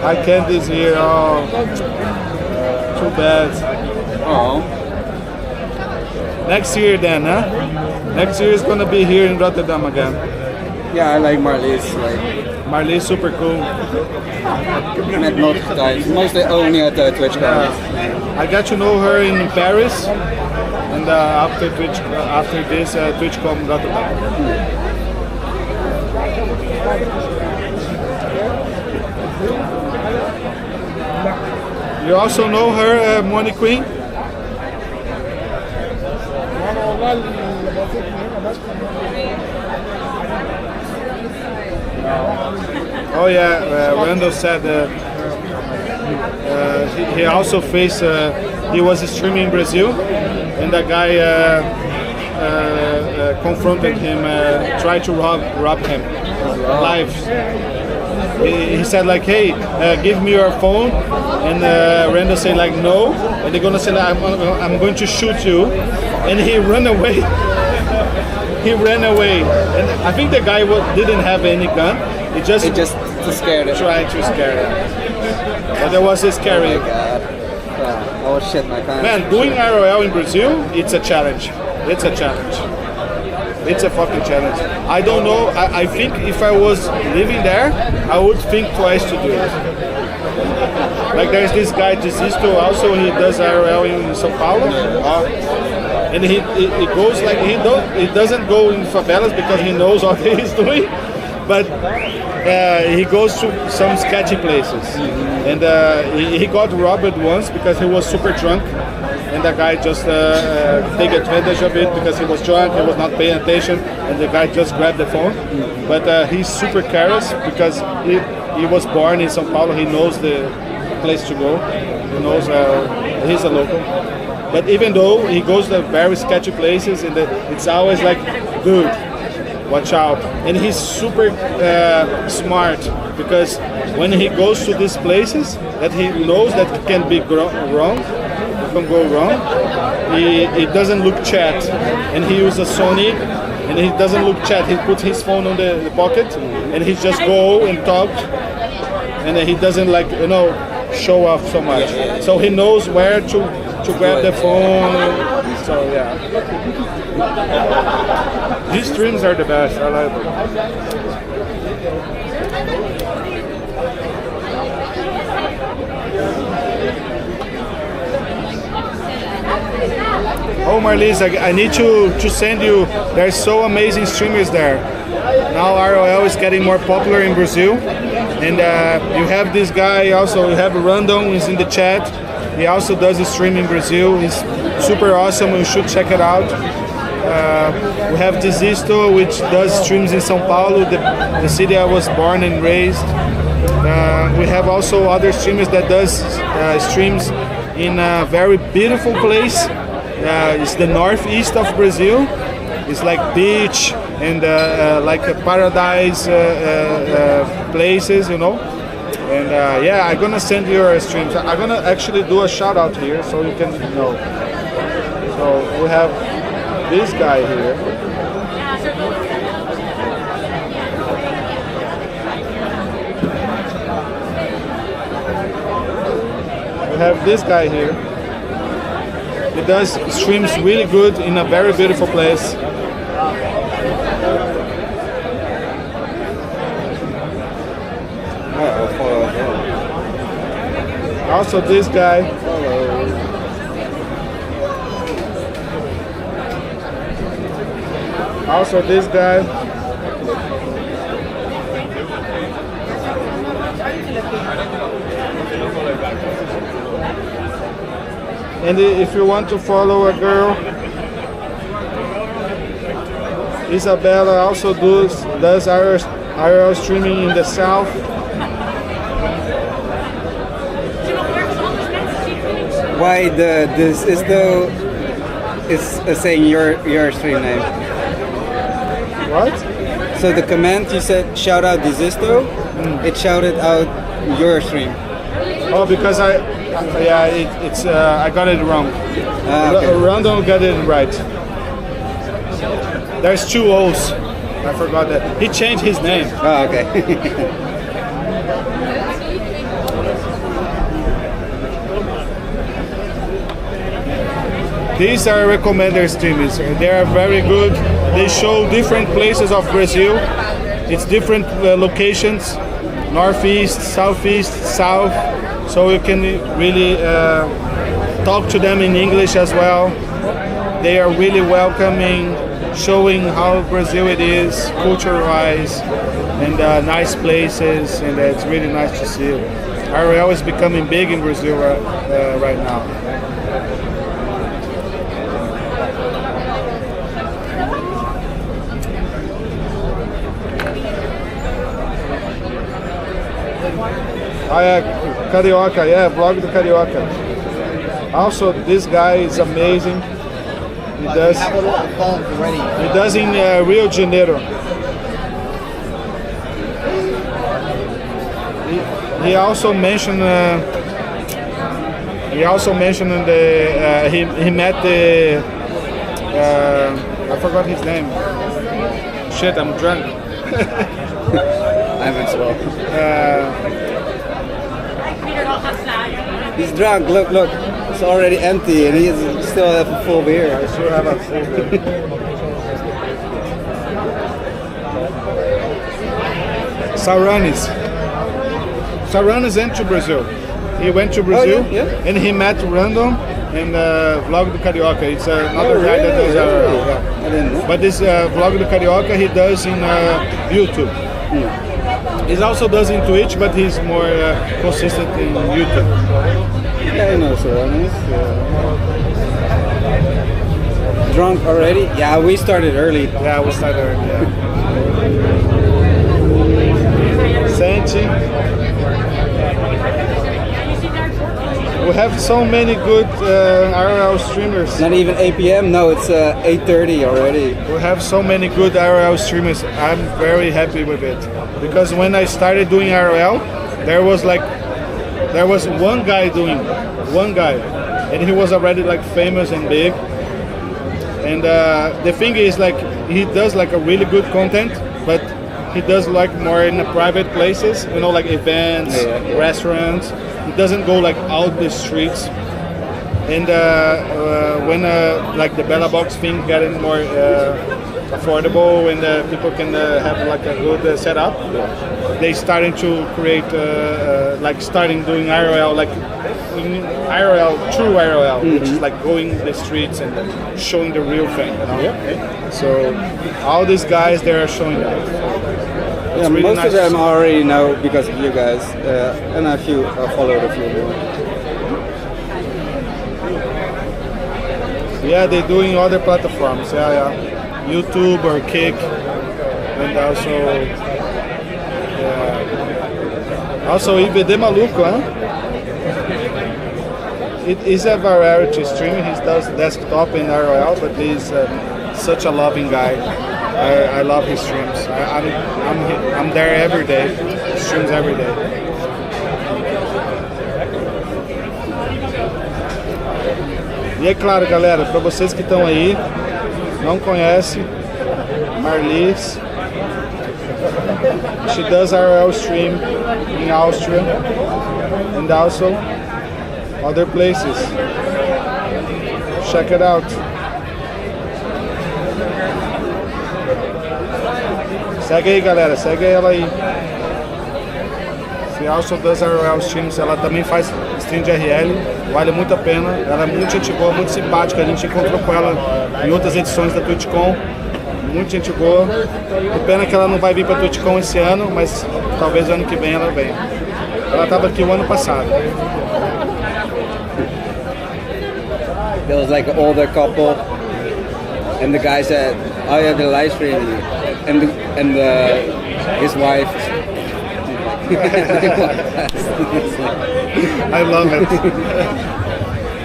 I can't this year. Oh, too bad. Oh. Next year then, huh? Next year is gonna be here in Rotterdam again. Yeah, I like Marlies. Marlies super cool. Met multiple times, mostly only at Twitchcon. I got to know her in Paris, and after this Twitchcon Rotterdam. You also know her, Money Queen? Oh yeah, Randall said he also faced, he was streaming in Brazil, and the guy confronted him, tried to rob him live. He said like, hey, give me your phone, and Randall said like no, and they're gonna say like, I'm going to shoot you, and he ran away. He ran away, and I think the guy didn't have any gun. He just scared him. Tried to scare him. But there was a scary. Oh my god. Oh shit, my pants. Man, doing IRL in Brazil, it's a challenge. It's a challenge. It's a fucking challenge. I don't know. I think if I was living there, I would think twice to do it. Like there's this guy, Desisto, also he does IRL in São Paulo. And he goes like he doesn't go in favelas because he knows what he's doing, but he goes to some sketchy places, and he got robbed once because he was super drunk, and the guy just take advantage of it because he was drunk, he was not paying attention, and the guy just grabbed the phone. But he's super careless because he was born in São Paulo. He knows the place to go. He knows he's a local. But even though he goes to very sketchy places, and it's always like, dude, watch out. And he's super smart because when he goes to these places that he knows that can be wrong, can go wrong, he doesn't look chat, and he uses a Sony, and he doesn't look chat. He puts his phone on the pocket, and he just go and talk, and he doesn't like show off so much. So he knows where to grab the phone. So yeah, these streams are the best. I like them. Oh Marlies, I need to send you. There's so amazing streamers there. Now ROL is getting more popular in Brazil, and you have this guy also. You have Random, who's in the chat. He also does a stream in Brazil. He's super awesome. You should check it out. We have Desisto, which does streams in São Paulo, the city I was born and raised. We have also other streamers that does streams in a very beautiful place. It's the northeast of Brazil. It's like beach and like a paradise places, you know. And yeah, I'm gonna send you your streams. I'm gonna actually do a shout out here so you can know. So we have this guy here. We have this guy here. He does streams really good in a very beautiful place. Also this guy. Also this guy. And if you want to follow a girl, Isabella also does IRL streaming in the south. Why this is saying your stream name? What? So the comment you said shout out Desisto, it shouted out your stream. Oh, because I got it wrong. Okay. Random got it right. There's 2 O's. I forgot that. He changed his name. Oh, okay. These are recommended streamers. They are very good. They show different places of Brazil. It's different locations, northeast, southeast, south. So you can really talk to them in English as well. They are really welcoming, showing how Brazil it is, culture-wise, and nice places, and it's really nice to see. IRL is becoming big in Brazil right now. Ah, yeah, Carioca, yeah, vlog do Carioca. Also, this guy is amazing. He does in Rio de Janeiro. He also mentioned. He met the. I forgot his name. Shit, I'm drunk. I'm as well. He's drunk. Look. It's already empty, and he still have a full beer. I still have a full beer. Saranis went to Brazil. He went to Brazil, and he met Random and Vlog do Carioca. It's another guy that does IRL. Yeah. I didn't know. But this Vlog do Carioca he does in YouTube. He also does in Twitch, but he's more consistent in YouTube. Yeah, I know Saranis. Drunk already? Yeah, we started early. Yeah, we started early. Yeah. Santi. We have so many good IRL streamers. Not even 8 p.m. No, it's 8:30 already. We have so many good IRL streamers. I'm very happy with it because when I started doing IRL, there was one guy, and he was already like famous and big. And the thing is, like, he does like a really good content, but he does like more in the private places, you know, like events, restaurants. He doesn't go like out the streets. And when like the Bella Box thing getting more affordable and people can have like a good setup, they starting to create like starting doing IRL, like IRL, true IRL, which is like going the streets and showing the real thing, you know? So all these guys, they are showing that. Yeah, really most nice. of them I already know because of you guys, and a few followed a few more. Yeah, they do in other platforms. Yeah. YouTube or Kick, and also IBD maluco, huh? It is a variety stream. He does desktop in ROL, but he's such a loving guy. I love his streams. I'm there every day. He streams every day. E é claro, galera, para vocês que estão aí, não conhecem Marlies, she does RL stream in Austria and also other places. Check it out. Segue aí, galera, segue ela aí. She also does RL streams, ela também faz stream de RL, vale muito a pena. Ela é muito gente boa, muito simpática, a gente encontrou com ela em outras edições da Twitchcon. Muito gente boa. Que pena que ela não vai vir para Twitchcon esse ano, mas talvez ano que vem ela venha. Ela estava aqui o ano passado. There was like an older couple, and the guy said, "Oh yeah, the live stream," and his wife. I love it.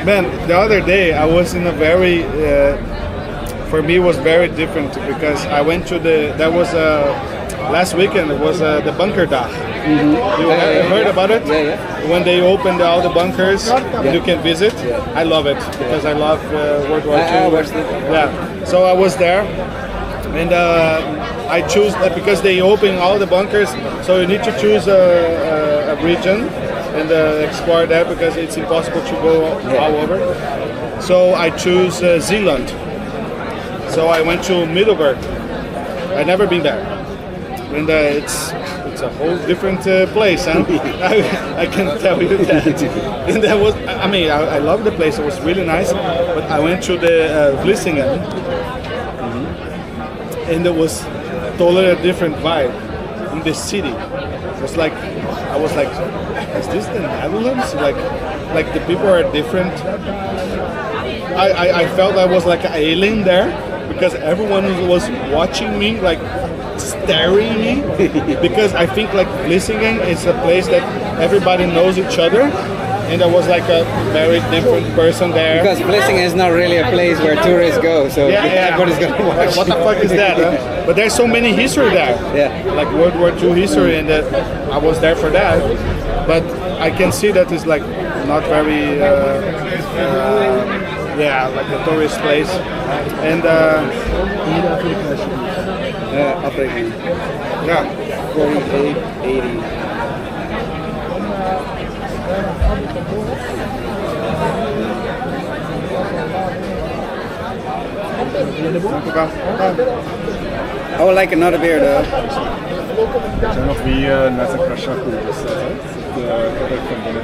Man, the other day I was in a very, for me it was very different because I went to last weekend it was the bunker dag. You heard about it? Yeah. When they opened all the bunkers and you can visit. I love it because I love World War II. I watched it. Yeah, so I was there and I choose because they open all the bunkers, so you need to choose a region and explore that because it's impossible to go all over. So I choose Zealand. So I went to Middelburg. I've never been there, and it's a whole different place, huh? I can tell you that. And that was, I love the place. It was really nice, but I went to the Vlissingen, and it was totally a different vibe in the city. It was like, I was like, is this the Netherlands? Like the people are different. I felt I was like an alien there because everyone was watching me, like staring me, because I think like Vlissingen is a place that everybody knows each other. And I was like a very different person there. Because Vlissingen is not really a place where tourists go, so everybody's gonna watch. What the fuck is that? Huh? But there's so many history there. Yeah. Like World War II history, and that I was there for that. But I can see that it's like not very, like a tourist place. And operating. Yeah. 4880. I would like another beer though.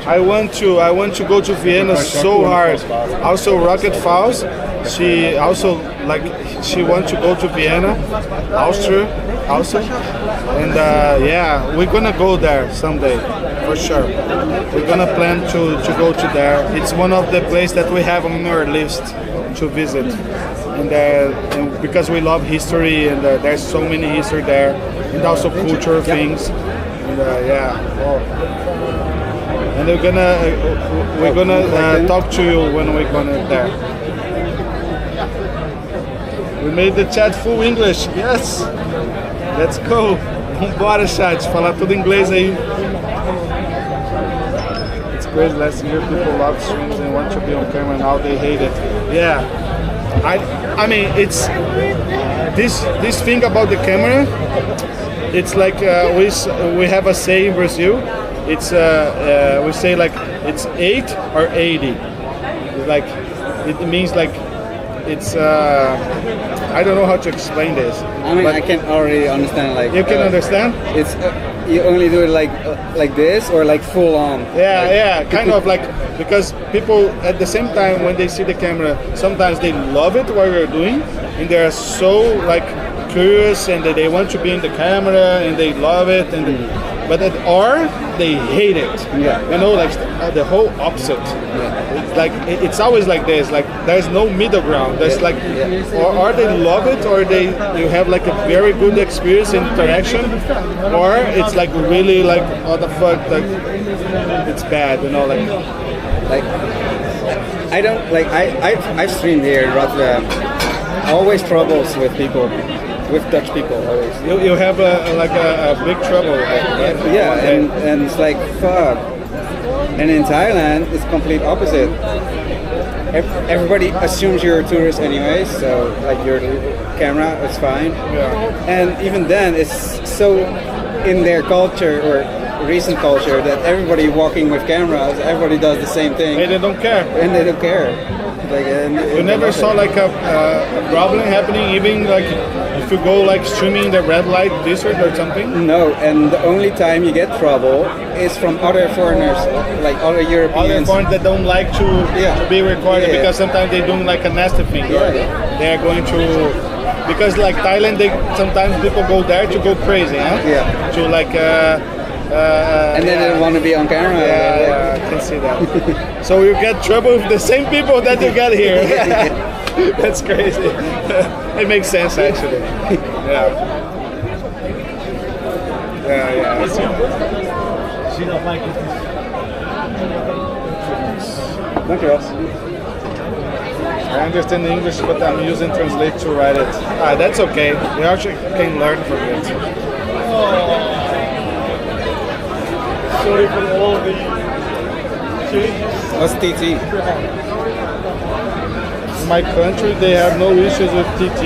I want to go to Vienna so hard. Also Rocket Falls. She wants to go to Vienna, Austria also. And we're gonna go there someday for sure. We're gonna plan to go to there. It's one of the places that we have on our list to visit. And because we love history, and there's so many history there, and also cultural things. And and we're gonna talk to you when we're gonna there. We made the chat full English. Yes, let's go. Vambora, chat. Falar tudo inglês aí. It's crazy. Last year people loved streams and want to be on camera. Now they hate it. Yeah. I mean, it's this thing about the camera. It's like we have a say in Brazil. It's we say like it's 8 or 80. Like it means like it's I don't know how to explain this. I mean, I can already understand. Like you can understand. It's you only do it like this or like full on. Yeah, kind of like, because people at the same time when they see the camera, sometimes they love it what you're doing, and they're so like curious and they want to be in the camera and they love it, and but or they hate it. Yeah. You know, like the whole opposite. It's like it's always like this. Like there's no middle ground. There's like, or they love it, or you have like a very good experience in interaction, or it's like really like what the fuck, like it's bad. You know, like I don't like I've streamed here in Rotterdam. Always troubles with people. With Dutch people, always. You have a big trouble. Right? Yeah, and it's like fuck. And in Thailand, it's complete opposite. Everybody assumes you're a tourist anyway, so like your camera is fine. Yeah. And even then, it's so in their culture or recent culture that everybody walking with cameras, everybody does the same thing. And they don't care. And they don't care. Like, you never saw like a problem happening, even like if you go like streaming the red light district or something? No, and the only time you get trouble is from other foreigners, like other Europeans. Other foreigners that don't like to be recorded because sometimes they do like a nasty thing. They're going to, because like Thailand, sometimes people go there to go crazy, huh? Yeah. To like. And then they don't want to be on camera. Yeah, I can see that. So you get trouble with the same people that you got here. That's crazy. It makes sense actually. Yeah. Yeah, I see. Dankjewel. I understand English, but I'm using Translate to write it. That's okay. You actually can learn from it. Sorry for all the What's TT? In my country, they have no issues with TT.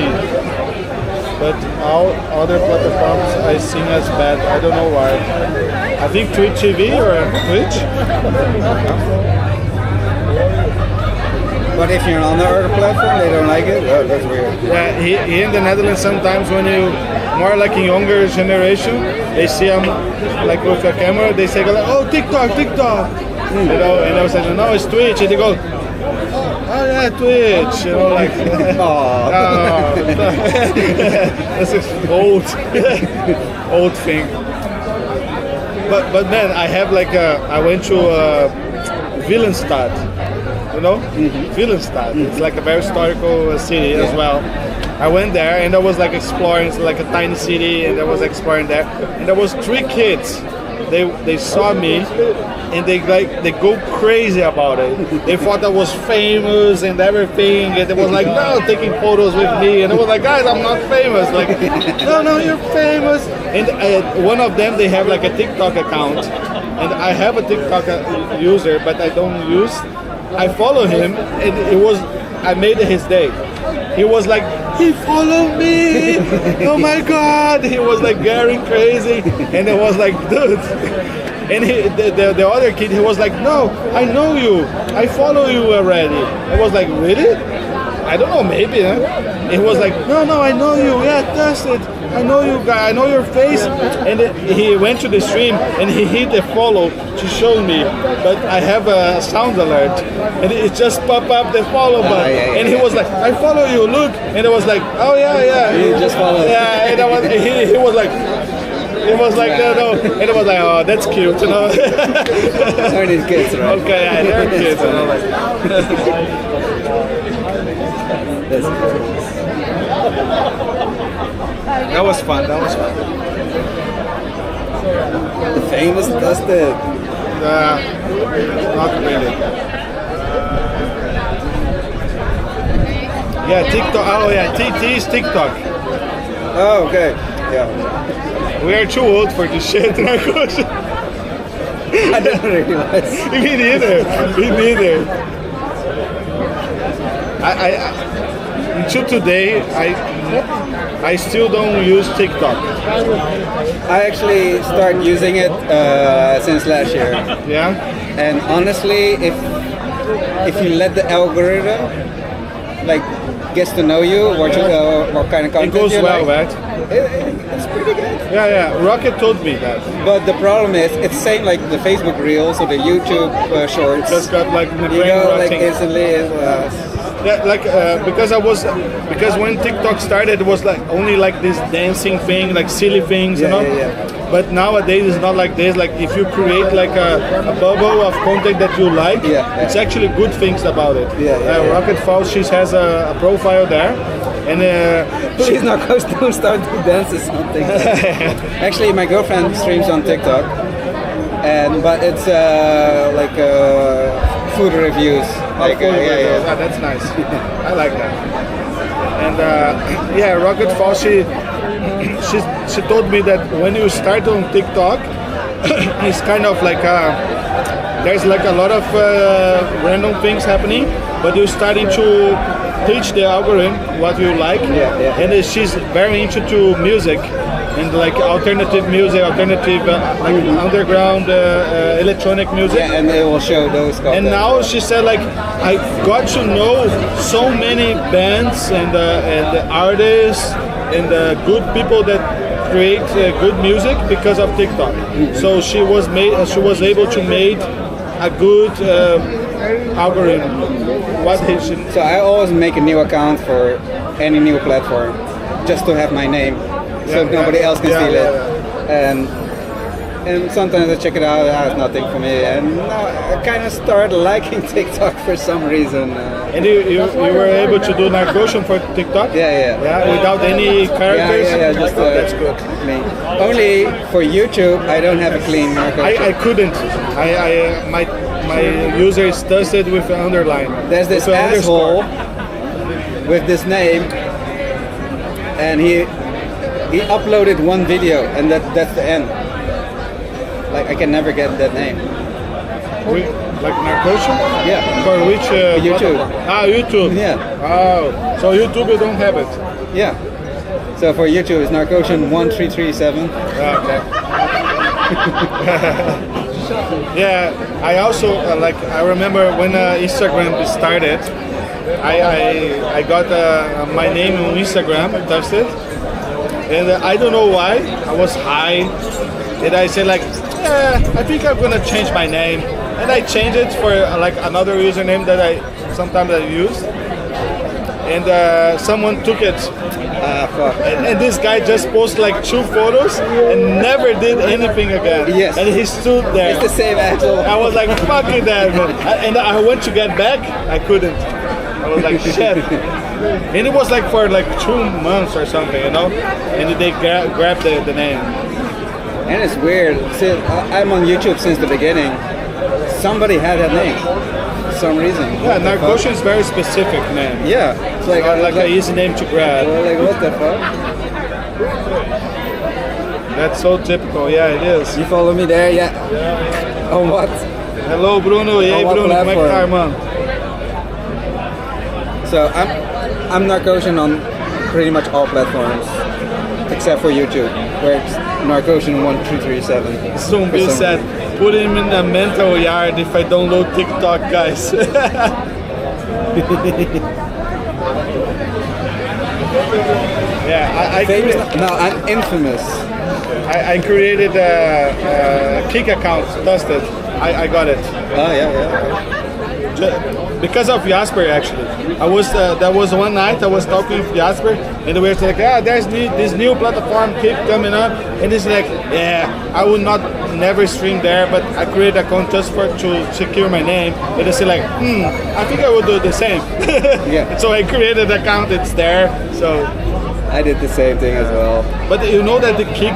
But all other platforms I see as bad. I don't know why. I think Twitch TV or Twitch. But if you're on the other platform, they don't like it? Oh, that's weird. Yeah, here in the Netherlands, sometimes when you, more like in younger generation, they see them like with a camera, they say like, oh, TikTok. You know, and I was like, no, it's Twitch. And they go, oh yeah, Twitch. You know, like, that's an old thing. But man, I have like I went to Willemstad. You know, Willemstad. It's like a very historical city as well. I went there and I was like exploring, it's like a tiny city, and I was exploring there. And there was 3 kids. They saw me and they go crazy about it. They thought I was famous and everything, and they was like, no, taking photos with me. And I was like, guys, I'm not famous. Like, no, you're famous. And one of them, they have like a TikTok account, and I have a TikTok user, but I don't use. I follow him, and I made his day. He was like, he followed me. Oh my God. He was like getting crazy. And it was like, dude. And the other kid, he was like, no, I know you. I follow you already. I was like, really? I don't know, maybe, huh? He was like, no, I know you. Yeah, Tusted. I know you guy. I know your face. And he went to the stream and he hit the follow to show me. But I have a sound alert. And it just popped up the follow button. And he was like, I follow you, look. And it was like, oh yeah. You just followed. Yeah, and he was like, it was like, no. And it was like, oh, that's cute, you know. Chinese kids, right? Okay, yeah, they're kids. You know, like. That was fun. The famous Tusted. Not really. Yeah, TikTok. Oh yeah, TT is TikTok. Oh, okay. Yeah. We are too old for this shit. I don't realize. Me neither. I until today, I still don't use TikTok. I actually started using it since last year. Yeah. And honestly, if you let the algorithm like gets to know you, what kind of content it goes you well, like, right? It's pretty good. Yeah. Rocket told me that. But the problem is, it's same like the Facebook Reels or the YouTube Shorts. Just got like the You brain go like rotting. instantly. Yeah, like because when TikTok started, it was like only like this dancing thing, like silly things, you know. Yeah. But nowadays it's not like this. Like if you create like a bubble of content that you like, it's actually good things about it. Rocket Falls, she has a profile there, and she's not going to start to dance or something. Actually, my girlfriend streams on TikTok, but it's like food reviews. Like, yeah, that's nice. I like that. And Rocket Falls, she told me that when you start on TikTok, it's kind of like there's like a lot of random things happening, but you're starting to teach the algorithm what you like. And she's very into music and like alternative music, alternative like underground electronic music. Yeah, and they will show those. And now she said like I got to know so many bands and artists and good people that create good music because of TikTok. So she was able to make a good algorithm. So I always make a new account for any new platform just to have my name, so nobody else can steal it. And sometimes I check it out, it's nothing for me, and I kind of start liking TikTok for some reason. And you were able to do narration for TikTok? Yeah, without any characters? Just that's good. Clean. Only for YouTube, I don't have a clean narration. I couldn't. My user is Tusted with an underline. There's this asshole with this name, and he uploaded one video, and that's the end. Like I can never get that name. Like narration? Yeah. For which? YouTube. YouTube. Yeah. Oh, so YouTube you don't have it? Yeah. So for YouTube it's narration 1337. Okay. Yeah. I also I remember when Instagram started, I got my name on Instagram, Tusted, and I don't know why I was high, and I said like. I think I'm gonna change my name, and I changed it for like another username that I sometimes use, and someone took it, and this guy just posted like 2 photos and never did anything again. Yes. And he stood there. It's the same asshole. I was like, fuck it, that man. And I went to get back, I couldn't. I was like, shit. And it was like for like 2 months or something, you know, and they grabbed the name. And it's weird, since I'm on YouTube since the beginning, somebody had that name for some reason. Yeah, Narcotion is very specific name. Yeah, it's like an easy name to grab. Like what the fuck? That's so typical, yeah it is. You follow me there, yeah? On what? Hello Bruno, e aí Bruno, como é que tá, irmão? So I'm Narcotion on pretty much all platforms, except for YouTube, where it's Narcotion 1337. Zumbi said, put him in the mental yard if I download TikTok, guys. Yeah, I'm infamous. I created a Kick account, Tusted. I got it. Oh yeah. Because of Jasper, actually. There was one night I was talking with Jasper, and we were like, there's this new platform Kick coming up, and it's like, I would never stream there, but I created an account just to secure my name, and they say like, I think I will do the same. Yeah. So I created an account, it's there, so. I did the same thing as well. But you know that the Kick,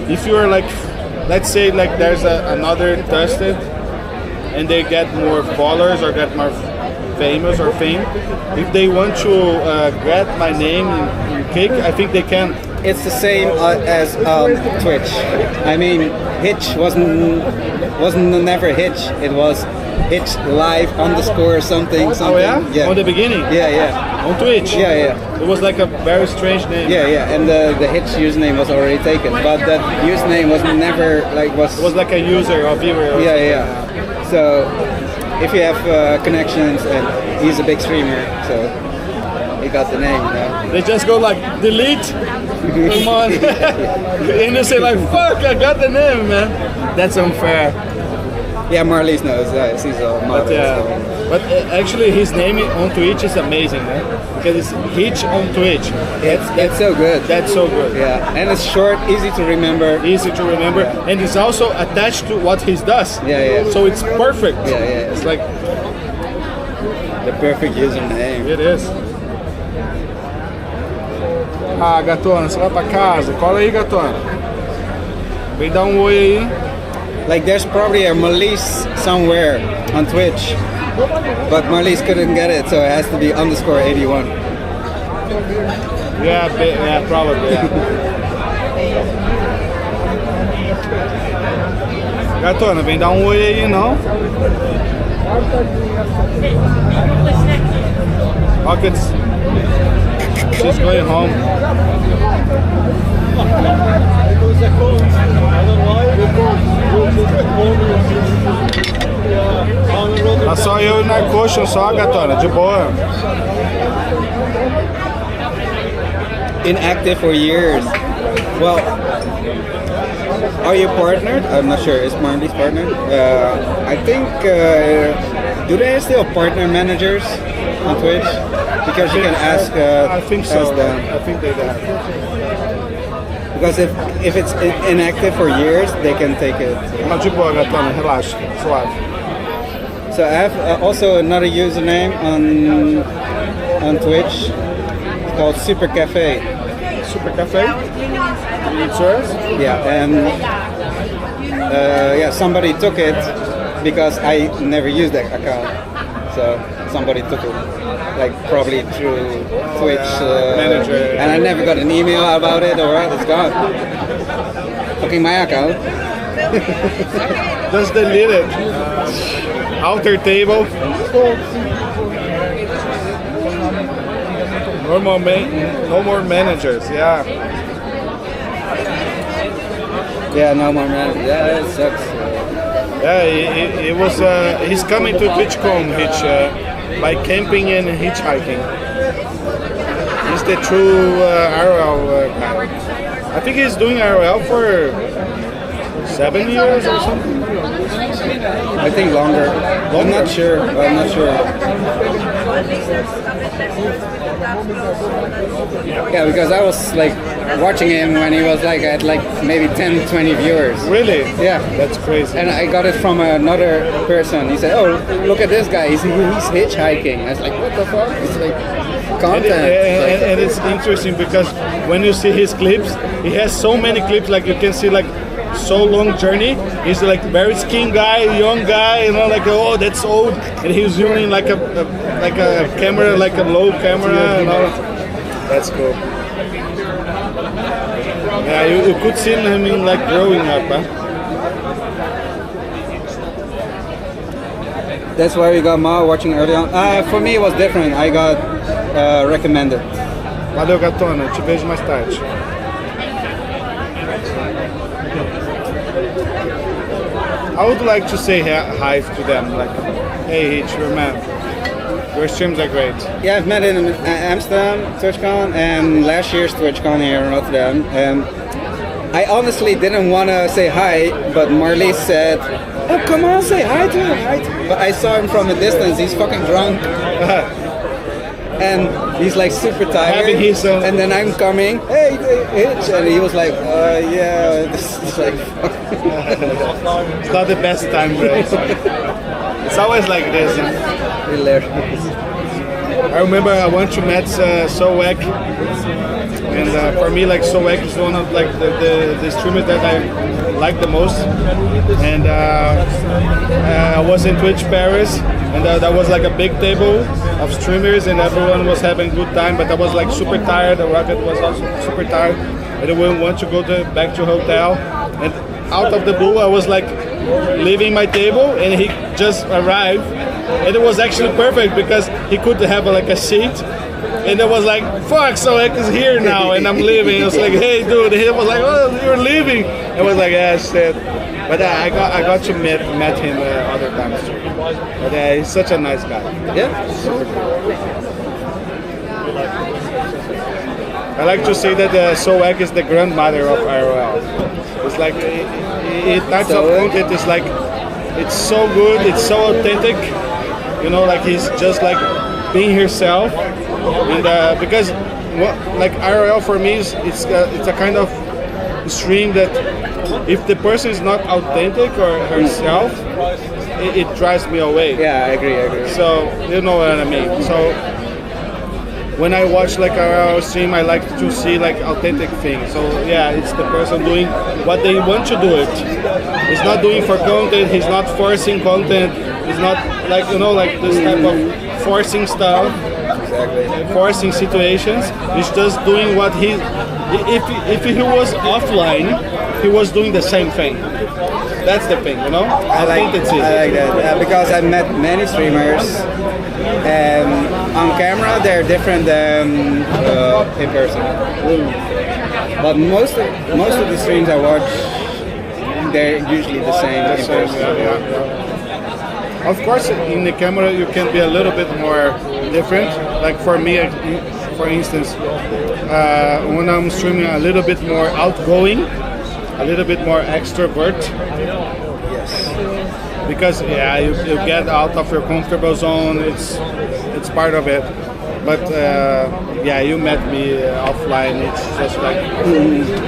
if you're like, let's say like there's another Tusted, and they get more followers or get more famous or fame, if they want to get my name in Kick, I think they can. It's the same as Twitch. I mean, Hitch wasn't never Hitch. It was Hitch live _ something. Oh yeah? On the beginning? Yeah. On Twitch? Yeah. It was like a very strange name. Yeah. And the Hitch username was already taken, but that username was never like was. It was like a user or viewer. Or yeah. So if you have connections, and he's a big streamer, so he got the name. You know? They just go like delete. Come on. And they say like, fuck, I got the name, man. That's unfair. Yeah, Marlies knows. She's a model. But, But actually, his name on Twitch is amazing, because it's Hitch on Twitch. That's so good. That's so good. Yeah, and it's short, easy to remember. Easy to remember, and it's also attached to what he does. Yeah. So it's perfect. Yeah. It's like the perfect username. It is. Ah, gatona, você vai pra casa? Cola aí, gatona. Vem dar oi aí. Like there's probably a Marlies somewhere on Twitch, but Marlies couldn't get it, so it has to be _81. Yeah, probably. Yeah. Gatona, vem dar oi aí, não? Pockets. She's going home. Tá só eu na coxa, só, gatona, de boa. Inactive for years. Well, are you partnered? I'm not sure. Is Marlies partnered? I think. Do they still partner managers on Twitch? Because you can ask. I think so. Ask them. I think they have. Because if it's inactive for years, they can take it. Mas de boa, gatona, relaxa, suave. So I have also another username on Twitch. It's called Super Cafe. Super Cafe? It's yours? Yeah, and somebody took it because I never used that account. So somebody took it, like probably through Twitch manager. And I never got an email about it. All right, it's gone. Fucking my account. Just delete it. Outer table. No more managers. Yeah. Yeah, no more managers. Yeah, it sucks. Yeah, it was. He's coming to Twitchcon, by camping and hitchhiking. He's the true RL guy. I think he's doing RL for 7 years or something. I think longer. I'm not sure. Yeah, because I was like watching him when he was like at like maybe 10, 20 viewers. Really? Yeah. That's crazy. And I got it from another person. He said, "Oh, look at this guy. He's hitchhiking." I was like, "What the fuck?" It's like content. And it's interesting because when you see his clips, he has so many clips. Like you can see like so long journey. He's like very skinny guy, young guy, like oh that's old, and he's using like a camera, like a low camera, That's cool. Yeah, you could see him like growing up, huh? That's why we got Ma watching early on. For me it was different. I got recommended. Valeu, gatona. Te vejo mais tarde. I would like to say hi to them, like, hey, Hitch, your man. Your streams are great. Yeah, I've met in Amsterdam, Twitchcon, and last year's Twitchcon here in Rotterdam. I honestly didn't want to say hi, but Marlies said, "Oh, come on, say hi to him." But I saw him from a distance. He's fucking drunk. And he's like super tired. And then I'm coming, hey, Hitch. And he was like, yeah, this is like, it's not the best time, bro. It's always like this. Hilarious. I remember I went to meet Soek, and for me, like Soek is one of like the streamers that I like the most. And I was in Twitch Paris, and that was like a big table of streamers, and everyone was having a good time. But I was like super tired. The Rocket was also super tired, and we want to go back to hotel. And out of the blue, I was like leaving my table, and he just arrived. And it was actually perfect because he could have like a seat, and it was like, fuck, Soek is here now, and I'm leaving. I was like, hey, dude. He was like, oh, you're leaving. I was like, yeah, shit. But I got to met him other times too. But he's such a nice guy. Yeah. Super cool. I like to say that Soek is the grandmother of IRL. It's like types of content is like, it's so good, it's so authentic, you know, like he's just like being herself, and because like IRL for me is it's a kind of stream that if the person is not authentic or herself, it drives me away. Yeah, I agree. So you know what I mean. So when I watch like a stream, I like to see like authentic things. So yeah, it's the person doing what they want to do it. He's not doing for content. He's not forcing content. He's not like, you know, like this type of forcing stuff. Exactly. Forcing situations. He's just doing what he. If he was offline, he was doing the same thing. That's the thing, you know. I like that because I met many streamers. On camera, they're different than in person. But most of the streams I watch, they're usually the same in person. Yeah. Of course, in the camera you can be a little bit more different. Like for me, for instance, when I'm streaming, a little bit more outgoing, a little bit more extrovert. Yes. Because yeah, you get out of your comfortable zone. It's part of it. But yeah, you met me offline. It's just like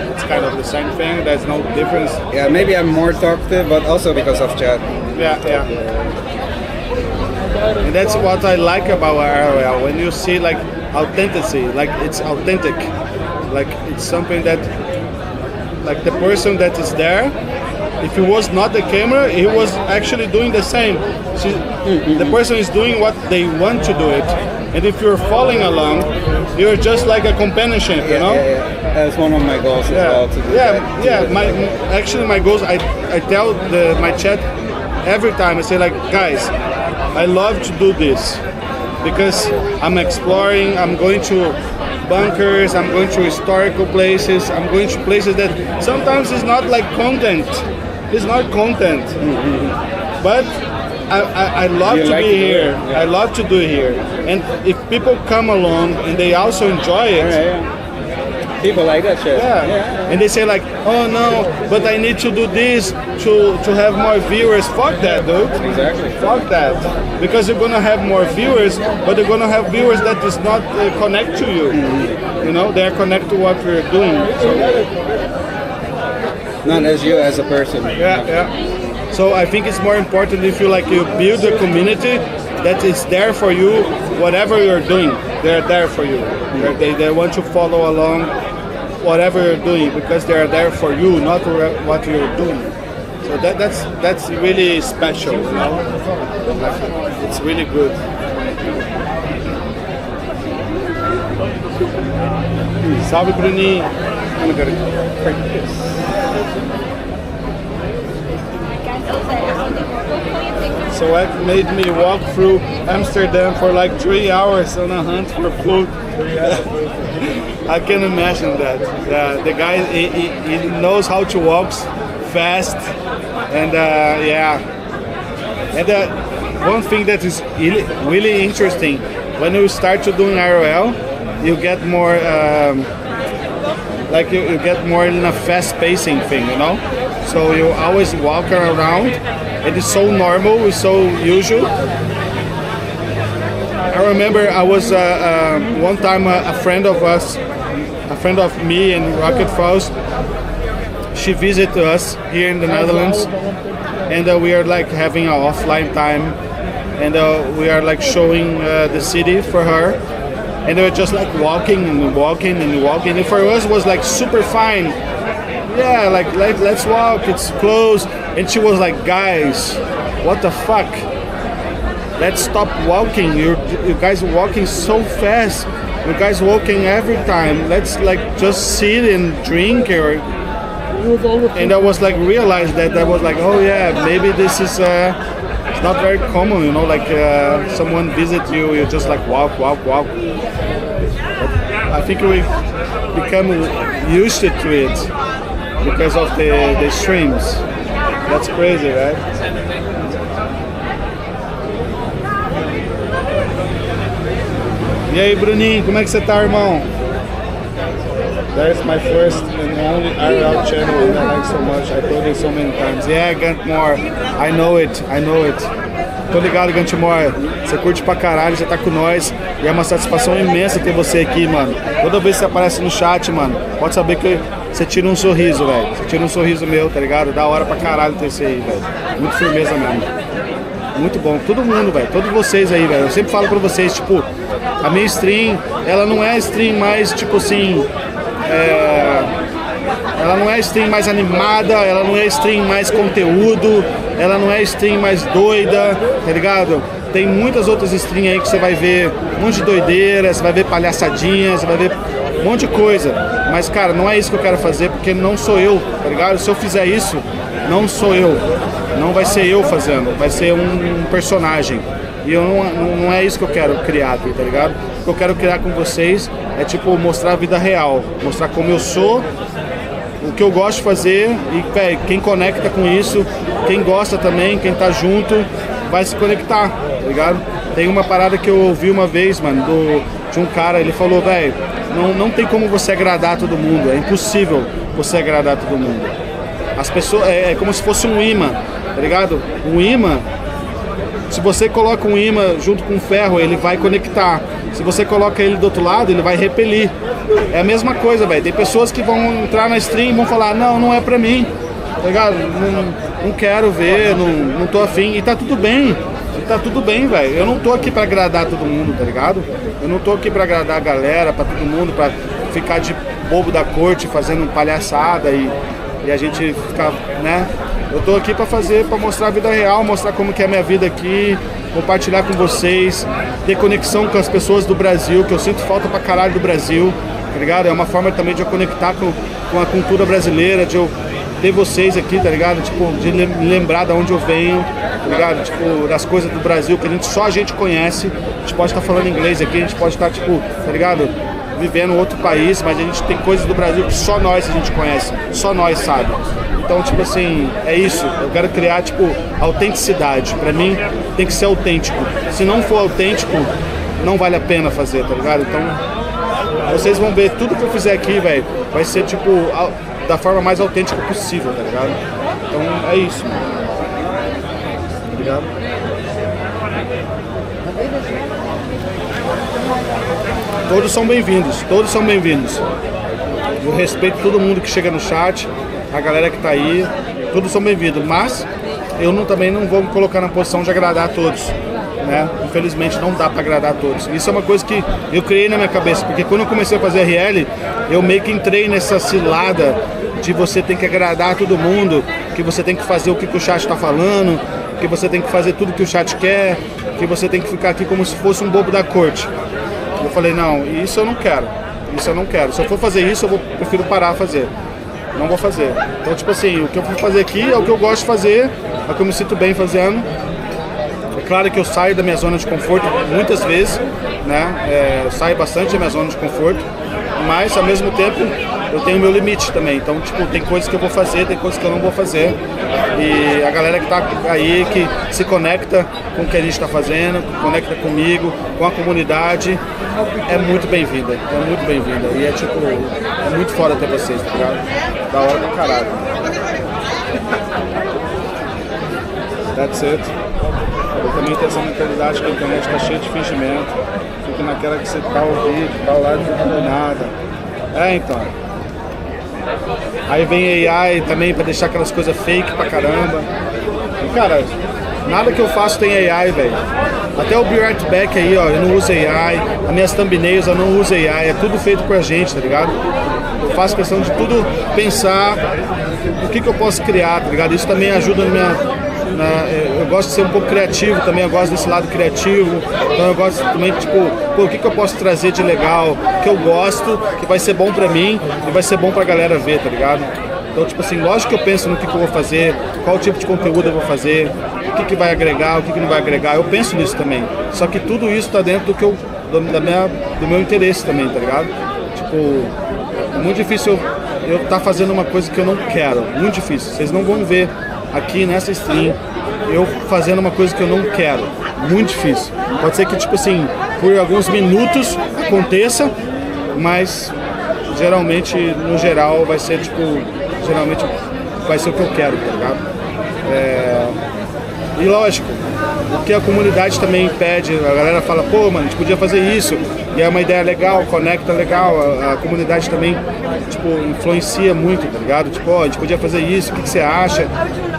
it's kind of the same thing. There's no difference. Yeah, maybe I'm more talkative, but also because of chat. Yeah. And that's what I like about IRL. When you see like authenticity, like it's authentic, like it's something that, like the person that is there, if he was not the camera, he was actually doing the same. The person is doing what they want to do it. And if you're following along, you're just like a companionship, you know? Yeah. That's one of my goals as well. To do that. Yeah. My goals, I tell my chat every time, I say like, guys, I love to do this because I'm exploring, I'm going to bunkers, I'm going to historical places, I'm going to places that sometimes it's not like content. It's not content. But I love to be here. Yeah. I love to do it here. And if people come along and they also enjoy it, people like that shit. Yeah. And they say like, oh no, but I need to do this to have more viewers. Fuck that, dude. Exactly. Fuck that. Because you're gonna have more viewers, but you're gonna have viewers that does not connect to you. You know, they are connected to what we're doing. So, not as you as a person. Yeah. So I think it's more important if you build a community that is there for you, whatever you're doing. They're there for you. They want to follow along whatever you're doing because they're there for you, not what you're doing. So that's really special, you know. It's really good. Salve, Bruninho. I'm gonna break this. So that made me walk through Amsterdam for like 3 hours on a hunt for food. I can imagine that. The guy, he knows how to walk fast, and yeah. And one thing that is really interesting, when you start to doing IRL, you get more, you get more in a fast pacing thing, you know? So you always walk around. It is so normal, it's so usual. I remember I was one time a friend of me and Rocket Faust, she visited us here in the Netherlands, and we are like having an offline time, and we are like showing the city for her, and they were just like walking, and for us it was like super fine. Yeah, like let's walk, it's close. And she was like, guys, what the fuck? Let's stop walking. You guys are walking so fast. You guys walking every time. Let's like just sit and drink. And I was like realized that I was like, oh yeah, maybe this is it's not very common, you know, like someone visit you, you just like walk. But I think we become used to it because of the streams. That's crazy, right? E aí, Bruninho, como é que você tá, irmão? That is my first and only IRL channel, and I like so much. I told you so many times. Yeah, I got more. I know it. Tô ligado, Gantimor. Você curte pra caralho, você tá com nós. E é uma satisfação imensa ter você aqui, mano. Toda vez que você aparece no chat, mano, pode saber que você tira um sorriso, velho. Você tira um sorriso meu, tá ligado? Da hora pra caralho ter você aí, velho. Muito firmeza mesmo. Muito bom. Todo mundo, velho. Todos vocês aí, velho. Eu sempre falo pra vocês, tipo, a minha stream, ela não é a stream mais, tipo assim... Ela não é a stream mais animada, ela não é a stream mais conteúdo, ela não é a stream mais doida, tá ligado? Tem muitas outras streams aí que você vai ver um monte de doideira, você vai ver palhaçadinha, você vai ver um monte de coisa. Mas, cara, não é isso que eu quero fazer, porque não sou eu, tá ligado? Se eu fizer isso, não sou eu. Não vai ser eu fazendo, vai ser um personagem. E eu não é isso que eu quero criar aqui, tá ligado? O que eu quero criar com vocês é, tipo, mostrar a vida real, mostrar como eu sou, o que eu gosto de fazer e, véio, quem conecta com isso, quem gosta também, quem tá junto, vai se conectar, tá ligado? Tem uma parada que eu ouvi uma vez, mano, de um cara, ele falou, velho, não tem como você agradar todo mundo, é impossível você agradar todo mundo. As pessoas, é como se fosse um imã, tá ligado? Um imã, se você coloca um imã junto com um ferro, ele vai conectar. Se você coloca ele do outro lado, ele vai repelir. É a mesma coisa, velho. Tem pessoas que vão entrar na stream e vão falar, não é pra mim, tá ligado? Não quero ver, não tô afim. E tá tudo bem. Tá tudo bem, velho. Eu não tô aqui pra agradar todo mundo, tá ligado? Eu não tô aqui pra agradar a galera, pra todo mundo, pra ficar de bobo da corte fazendo palhaçada e a gente ficar, né? Eu tô aqui pra mostrar a vida real, mostrar como que é a minha vida aqui, compartilhar com vocês, ter conexão com as pessoas do Brasil, que eu sinto falta pra caralho do Brasil, tá ligado? É uma forma também de eu conectar com a cultura brasileira, de eu ter vocês aqui, tá ligado? Tipo, de me lembrar de onde eu venho, tá ligado? Tipo, das coisas do Brasil que só a gente conhece. A gente pode estar falando inglês aqui, a gente pode estar, tipo, tá ligado? Vivendo em outro país, mas a gente tem coisas do Brasil que só nós a gente conhece, só nós sabe. Então, tipo assim, é isso. Eu quero criar, tipo, autenticidade. Pra mim, tem que ser autêntico. Se não for autêntico, não vale a pena fazer, tá ligado? Então, vocês vão ver tudo que eu fizer aqui, velho, vai ser, tipo, da forma mais autêntica possível, tá ligado? Então, é isso, mano. Tá ligado? Todos são bem-vindos, todos são bem-vindos. Eu respeito todo mundo que chega no chat, a galera que tá aí, todos são bem-vindos, mas eu também não vou me colocar na posição de agradar a todos, né? Infelizmente não dá pra agradar a todos. Isso é uma coisa que eu criei na minha cabeça, porque quando eu comecei a fazer RL, eu meio que entrei nessa cilada de você ter que agradar todo mundo, que você tem que fazer o que o chat tá falando, que você tem que fazer tudo que o chat quer, que você tem que ficar aqui como se fosse um bobo da corte. Eu falei, não, isso eu não quero, isso eu não quero. Se eu for fazer isso, prefiro parar a fazer. Não vou fazer. Então, tipo assim, o que eu vou fazer aqui é o que eu gosto de fazer, é o que eu me sinto bem fazendo. É claro que eu saio da minha zona de conforto muitas vezes, né? Eu saio bastante da minha zona de conforto, mas ao mesmo tempo eu tenho meu limite também. Então, tipo, tem coisas que eu vou fazer, tem coisas que eu não vou fazer. E a galera que tá aí, que se conecta com o que a gente tá fazendo, que conecta comigo, com a comunidade, é muito bem-vinda. É muito bem-vinda. E é tipo, é muito foda ter vocês, tá ligado? Da hora pra caralho. That's it. Eu também tenho essa mentalidade que a internet tá cheia de fingimento. Fica naquela que você tá ouvindo, tá ao lado, não tá nada. Então. Aí vem AI também pra deixar aquelas coisas fake pra caramba. E cara, nada que eu faço tem AI, velho. Até o Be Right Back aí, ó, eu não uso AI. As minhas thumbnails eu não uso AI. É tudo feito por a gente, tá ligado? Eu faço questão de tudo pensar o que eu posso criar, tá ligado? Isso também ajuda eu gosto de ser um pouco criativo também, eu gosto desse lado criativo, então eu gosto também, tipo, o que eu posso trazer de legal, que eu gosto, que vai ser bom pra mim e vai ser bom pra galera ver, tá ligado? Então, tipo assim, lógico que eu penso no que eu vou fazer, qual tipo de conteúdo eu vou fazer, o que vai agregar, o que não vai agregar, eu penso nisso também, só que tudo isso tá dentro do meu interesse também, tá ligado? Tipo, é muito difícil eu tá fazendo uma coisa que eu não quero, muito difícil, vocês não vão ver aqui nessa stream, eu fazendo uma coisa que eu não quero. Muito difícil. Pode ser que, tipo assim, por alguns minutos aconteça, mas geralmente, no geral, vai ser, tipo, geralmente vai ser o que eu quero, tá ligado? E lógico, o que a comunidade também pede. A galera fala, pô, mano, a gente podia fazer isso, e é uma ideia legal, conecta legal, a comunidade também, tipo, influencia muito, tá ligado? Tipo, ó, a gente podia fazer isso, o que você acha?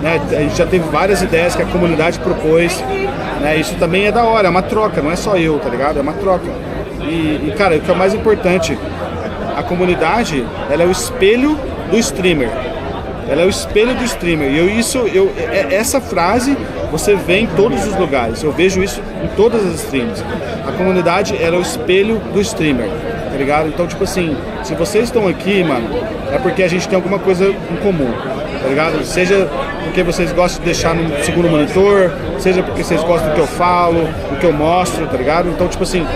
Né? A gente já teve várias ideias que a comunidade propôs, né? Isso também é da hora, é uma troca, não é só eu, tá ligado? É uma troca. E cara, o que é o mais importante, a comunidade, ela é o espelho do streamer. Ela é o espelho do streamer. E essa frase você vê em todos os lugares. Eu vejo isso em todas as streams. A comunidade, ela é o espelho do streamer, tá ligado? Então, tipo assim, se vocês estão aqui, mano, é porque a gente tem alguma coisa em comum, tá ligado? Seja porque vocês gostam de deixar no segundo monitor, seja porque vocês gostam do que eu falo, do que eu mostro, tá ligado? Então, tipo assim,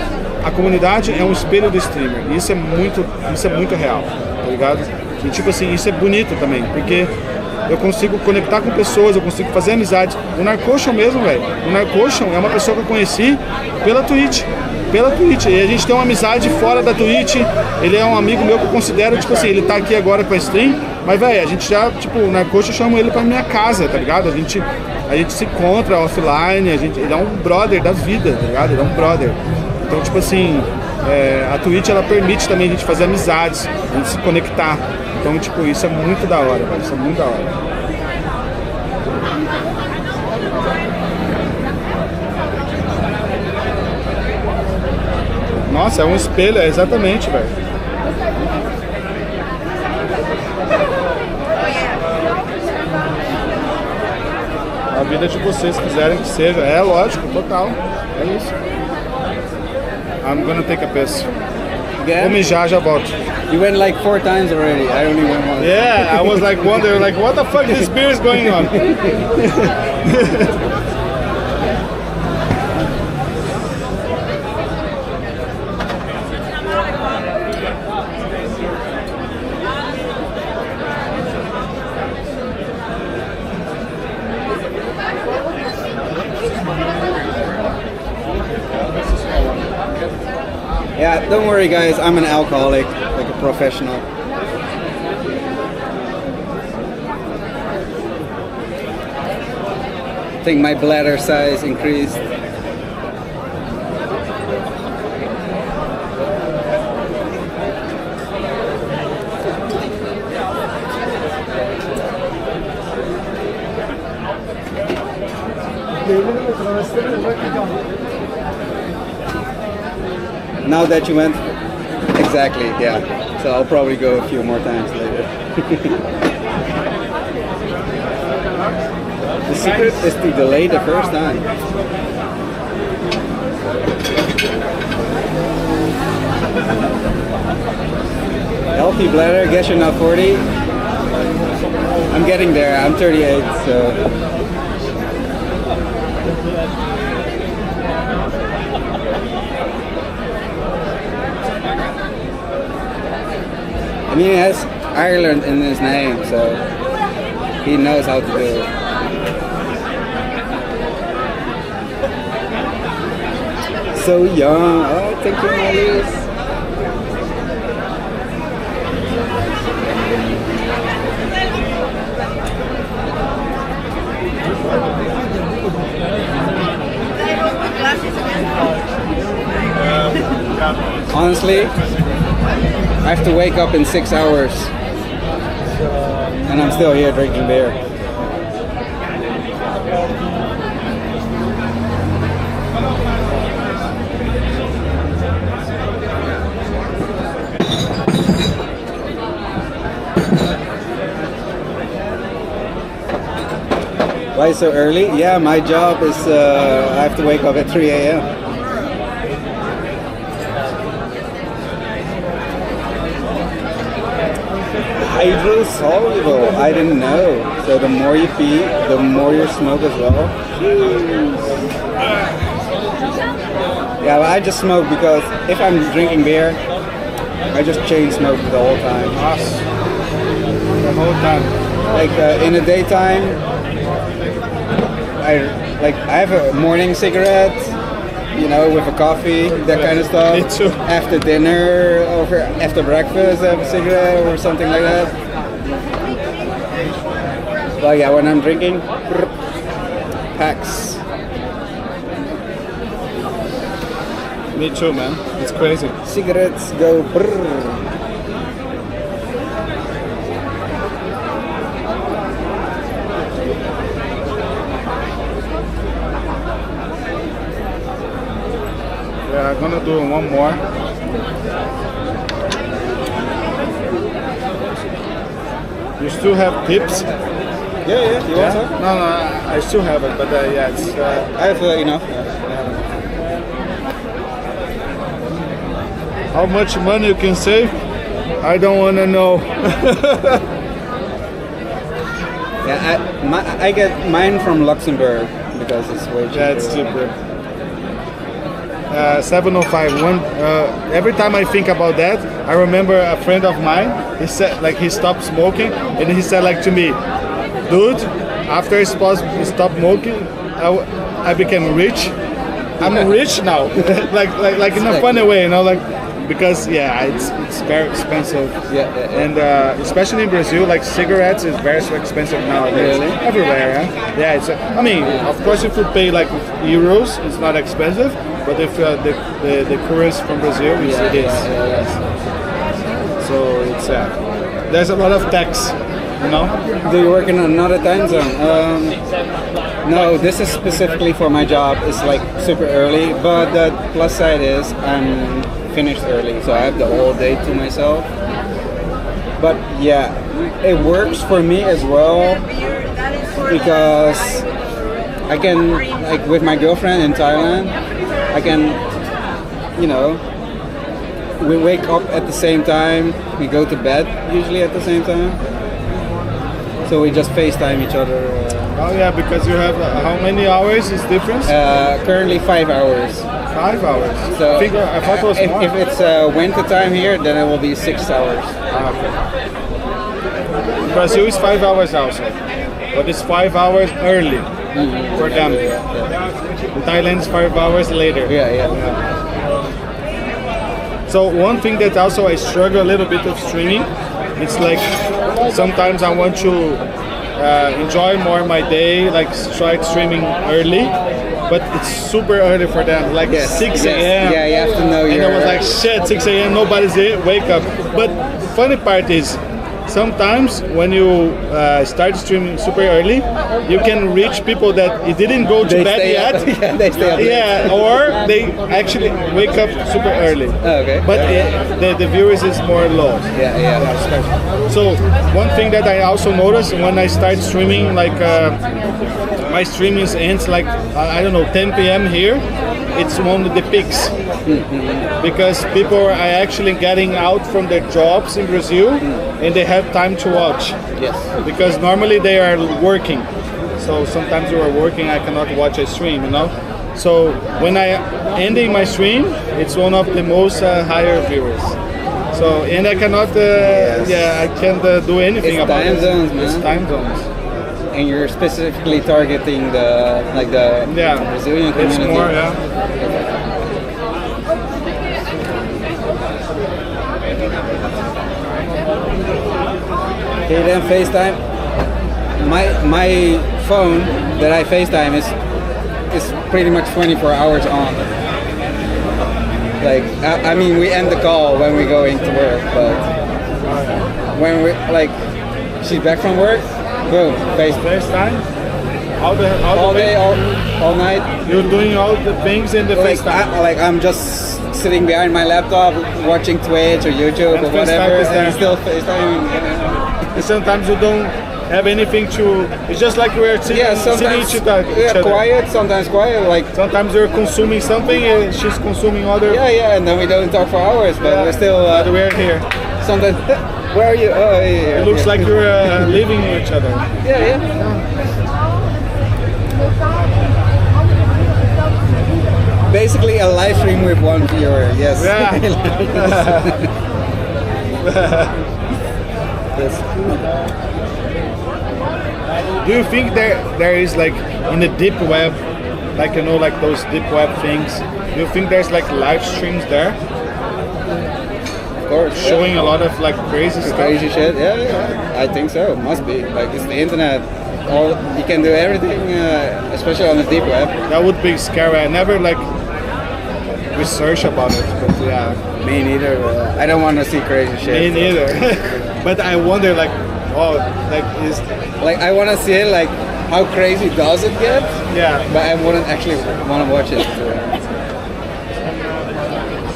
a comunidade é um espelho do streamer. E isso é muito real, tá ligado? E tipo assim, isso é bonito também, porque eu consigo conectar com pessoas, eu consigo fazer amizades. O Narcotion mesmo, velho. O Narcotion é uma pessoa que eu conheci pela Twitch. E a gente tem uma amizade fora da Twitch. Ele é um amigo meu que eu considero, tipo assim, ele tá aqui agora com a stream, mas, velho, a gente já, tipo, o Narcotion, eu chamo ele pra minha casa, tá ligado? A gente se encontra offline, ele é um brother da vida, tá ligado? Ele é um brother. Então, tipo assim, a Twitch, ela permite também a gente fazer amizades, a gente se conectar. Então, tipo, isso é muito da hora, velho. Isso é muito da hora. Nossa, é um espelho, exatamente, velho. A vida de vocês quiserem que seja. É lógico, total. É isso. I'm gonna take a piss. Vou mijar, já volto. You went like 4 times already. I only went once. Yeah, I was like wondering, like, what the fuck this beer is going on? Yeah, don't worry guys, I'm an alcoholic, like a professional. I think my bladder size increased. Now that you went, exactly, yeah. So I'll probably go a few more times later. The secret is to delay the first time. Healthy bladder, guess you're not 40. I'm getting there, I'm 38, so. I mean, he has Ireland in his name, so he knows how to do it. So young. Oh, thank you, Marlies. Honestly, I have to wake up in 6 hours and I'm still here drinking beer. Why so early? Yeah, my job is I have to wake up at 3 a.m. Hydrosoluble, I didn't know. So the more you pee, the more you smoke as well. Yeah, well, I just smoke because if I'm drinking beer, I just chain smoke the whole time. The whole time. Like in the daytime, I have a morning cigarette, you know, with a coffee, that kind of stuff. Me too. After dinner, or after breakfast, I have a cigarette or something like that. But yeah, when I'm drinking, packs. Me too, man. It's crazy. Cigarettes go brrr. Yeah, I'm gonna do one more. You still have tips? Yeah, you want some? No, I still have it, but yeah, it's. I have enough. How much money you can save? I don't wanna know. Yeah, I get mine from Luxembourg because it's way cheaper. Yeah, it's cheaper. 705. Every time I think about that, I remember a friend of mine. He said, like, he stopped smoking, and he said, like, to me, dude, after I stopped smoking, I became rich. I'm rich now, like in a funny way, you know, like, because yeah, it's very expensive. Yeah. And especially in Brazil, like cigarettes is very expensive nowadays. Really? Everywhere, yeah. Yeah, it's. I mean, of course, if you pay like euros, it's not expensive. But if the currency from Brazil, it is. So it's there's a lot of tax, you know. Do you work in another time zone? No, this is specifically for my job. It's like super early, but the plus side is I'm finished early, so I have the whole day to myself. But yeah, it works for me as well because I can, like with my girlfriend in Thailand, I can, you know, we wake up at the same time, we go to bed usually at the same time. So we just FaceTime each other. Oh yeah, because you have how many hours is difference? Currently 5 hours. 5 hours. So I thought it was more. if it's winter time here, then it will be 6 hours. Okay. Brazil is 5 hours also, but it's 5 hours early for them. In Thailand is 5 hours later. Yeah. So one thing that also I struggle a little bit of streaming, it's like sometimes I want to enjoy more my day, like try streaming early, but it's super early for them, like 6 a.m. Yeah, you have to know. And I was like, shit, 6 a.m. nobody's here, wake up. But the funny part is, sometimes when you start streaming super early, you can reach people that you didn't go to bed yet. Yeah, they stay up. Yeah, or they actually wake up super early. Oh, okay. But the viewers is more low. Yeah. So one thing that I also noticed when I start streaming, like my streaming ends like I don't know 10 p.m. here. It's one of the peaks because people are actually getting out from their jobs in Brazil and they have time to watch. Yes. Because normally they are working. So sometimes you are working, I cannot watch a stream, you know. So when I ending my stream, it's one of the most higher viewers. So and I cannot, I can't do anything it's about it. Time zones, man. It's time zones. And you're specifically targeting the Brazilian community. It's more, Okay, then FaceTime. My phone that I FaceTime is pretty much 24 hours on. Like I mean, we end the call when we go into work, but when we she's back from work. Boom, FaceTime. All day, all night. You're doing all the things in the FaceTime. I'm just sitting behind my laptop watching Twitch or YouTube or whatever, and still FaceTime. And sometimes you don't have anything to. It's just like we're sitting each other. Quiet. Sometimes quiet. Like sometimes you're consuming something and she's consuming other. Yeah, and then we don't talk for hours, but we're still. But we're here. Sometimes. Where are you? Oh, yeah. It looks like you're living with each other. Yeah. Basically, a live stream with one viewer. Yes. Yeah. Do you think there is like in the deep web, like you know, like those deep web things? Do you think there's like live streams there? Showing a lot of like crazy stuff. Crazy shit, yeah. I think so. Must be. Like it's the internet. You can do everything, especially on the deep web. That would be scary. I never like research about it, but yeah. Me neither. I don't want to see crazy shit. Me neither. But I wonder, like, oh, like is like I want to see it, like how crazy does it get? Yeah. But I wouldn't actually want to watch it.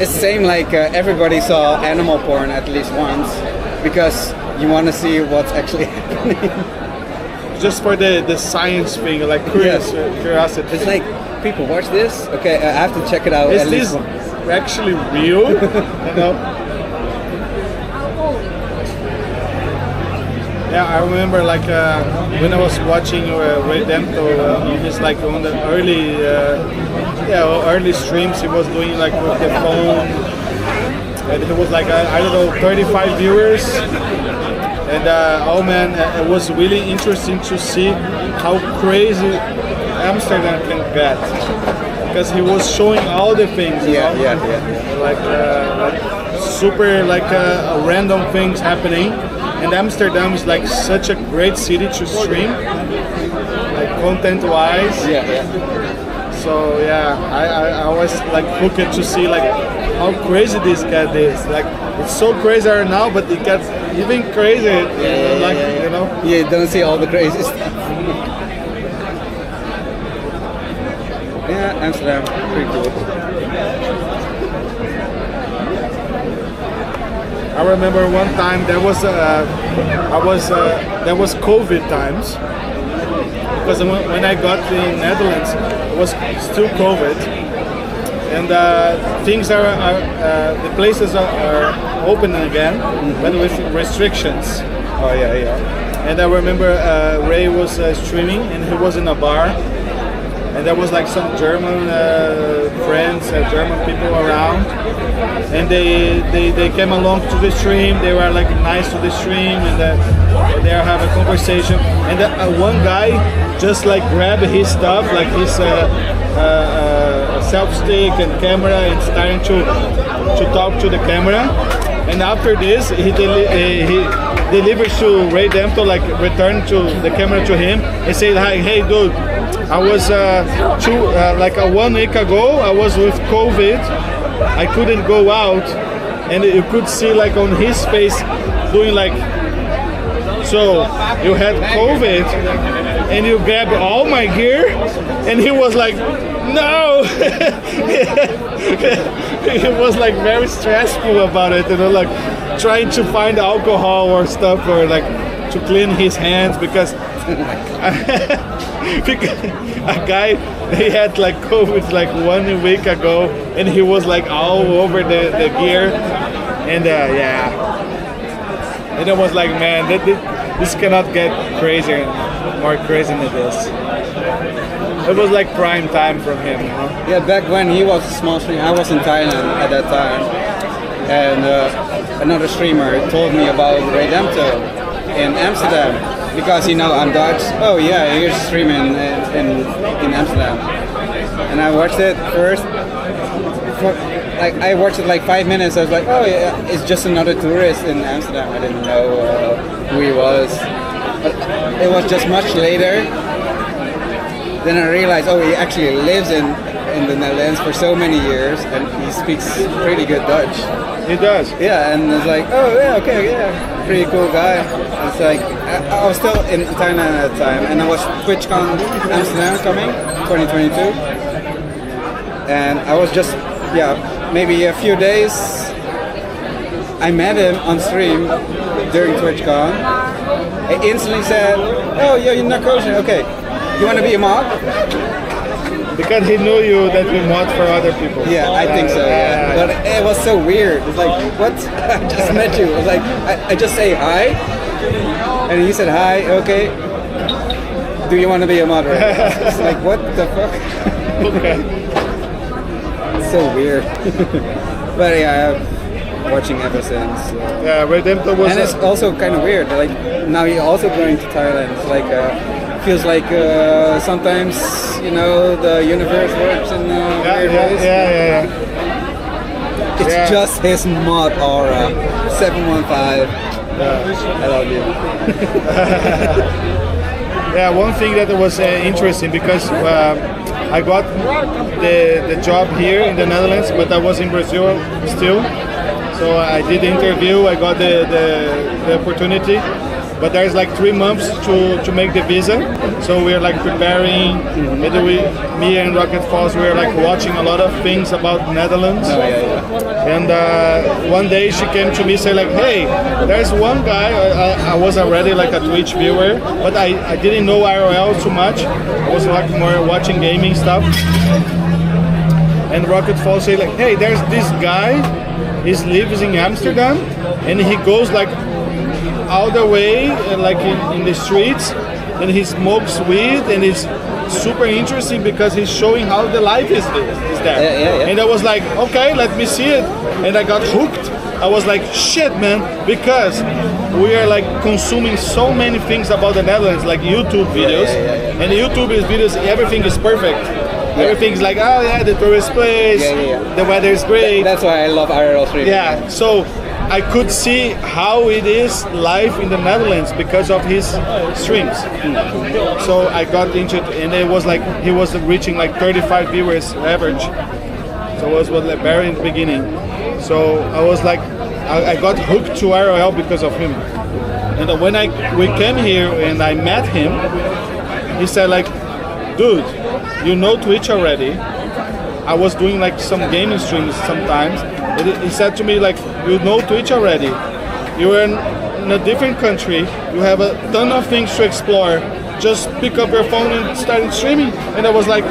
It's the same like everybody saw animal porn at least once because you want to see what's actually happening. Just for the science thing, like curiosity. It's like people watch this. Okay, I have to check it out. Is at this least once. actually real? You know? Yeah, I remember like when I was watching Redempto, he's like on the early streams he was doing like with the phone, and it was like I don't know 35 viewers, and oh man, it was really interesting to see how crazy Amsterdam can get, because he was showing all the things, you know? Like super like random things happening. And Amsterdam is like such a great city to stream, like content-wise. So yeah, I always like hooked to see like how crazy this cat is. Like it's so crazy right now, but it gets even crazier. You know. Yeah, you don't see all the crazy stuff. Yeah, Amsterdam, pretty cool. I remember one time there was COVID times, because when I got to the Netherlands it was still COVID, and things the places are open again, but with restrictions. Oh yeah. And I remember Ray was streaming and he was in a bar, and there was like some German friends, German people around, and they came along to the stream. They were like nice to the stream, and they have a conversation. And one guy just like grabbed his stuff, like his self stick and camera, and starting to talk to the camera. And after this, he delivers to Ray Dempto, like return to the camera to him and say, hey dude, I was 1 week ago I was with COVID, I couldn't go out, and you could see like on his face doing like, so you had COVID and you grabbed all my gear? And he was like, no. He was like very stressful about it, you know, like trying to find alcohol or stuff, or like to clean his hands, because a guy, he had like COVID like 1 week ago, and he was like all over the gear, and and I was like, man, this cannot get crazier, more crazy than this. It was like prime time from him, you know? Yeah, back when he was a small streamer, I was in Thailand at that time, and another streamer told me about Redempto in Amsterdam, because you know I'm Dutch. Oh yeah, here's streaming in Amsterdam, and I watched it first. I watched it like 5 minutes. I was like, oh yeah, it's just another tourist in Amsterdam. I didn't know who he was, but it was just much later. Then I realized, oh, he actually lives in the Netherlands for so many years, and he speaks pretty good Dutch. He does? Yeah, and it's like, oh yeah, okay, yeah, pretty cool guy. It's like, I was still in Thailand at the time, and I was Twitchcon Amsterdam coming, 2022. And I was just, maybe a few days, I met him on stream during Twitchcon. He instantly said, oh yeah, you're not coaching, okay. You want to be a mod? Because he knew you that we mod for other people. Yeah, I think so, yeah. But it was so weird. It's like, what? I just met you. It's like, I just say hi. And he said hi, okay. Do you want to be a moderator? It's like, what the fuck? Okay. It's so weird. But yeah, I'm watching ever since. Yeah, Redempto was... And it's also kind of weird. Like, now you're also going to Thailand. It's like... feels like sometimes, you know, the universe works in weird ways. Yeah. It's just his mod aura. 715. I love you. Yeah, one thing that was interesting, because I got the job here in the Netherlands, but I was in Brazil still. So I did the interview, I got the opportunity. But there's like 3 months to make the visa. So we're like preparing, me and Rocket Falls, we're like watching a lot of things about Netherlands. And one day she came to me say like, hey, there's one guy, I was already like a Twitch viewer, but I didn't know IRL too much. I was like more watching gaming stuff. And Rocket Falls say like, hey, there's this guy, he lives in Amsterdam, and he goes like all the way like in the streets, and he smokes weed, and it's super interesting because he's showing how the life is there. And I was like, okay, let me see it, and I got hooked. I was like, shit, man, because we are like consuming so many things about the Netherlands, like YouTube videos, and YouTube videos, everything is perfect. Everything's like, oh yeah, the tourist place, the weather is great. That's why I love IRL streaming. Yeah, so I could see how it is live in the Netherlands because of his streams. So I got into it, and it was like he was reaching like 35 viewers average. So it was like very in the beginning. So I was like, I got hooked to IRL because of him. And when we came here and I met him, he said like, dude, you know Twitch already. I was doing like some gaming streams sometimes. He said to me like, you know Twitch already. You are in a different country. You have a ton of things to explore. Just pick up your phone and start streaming. And I was like,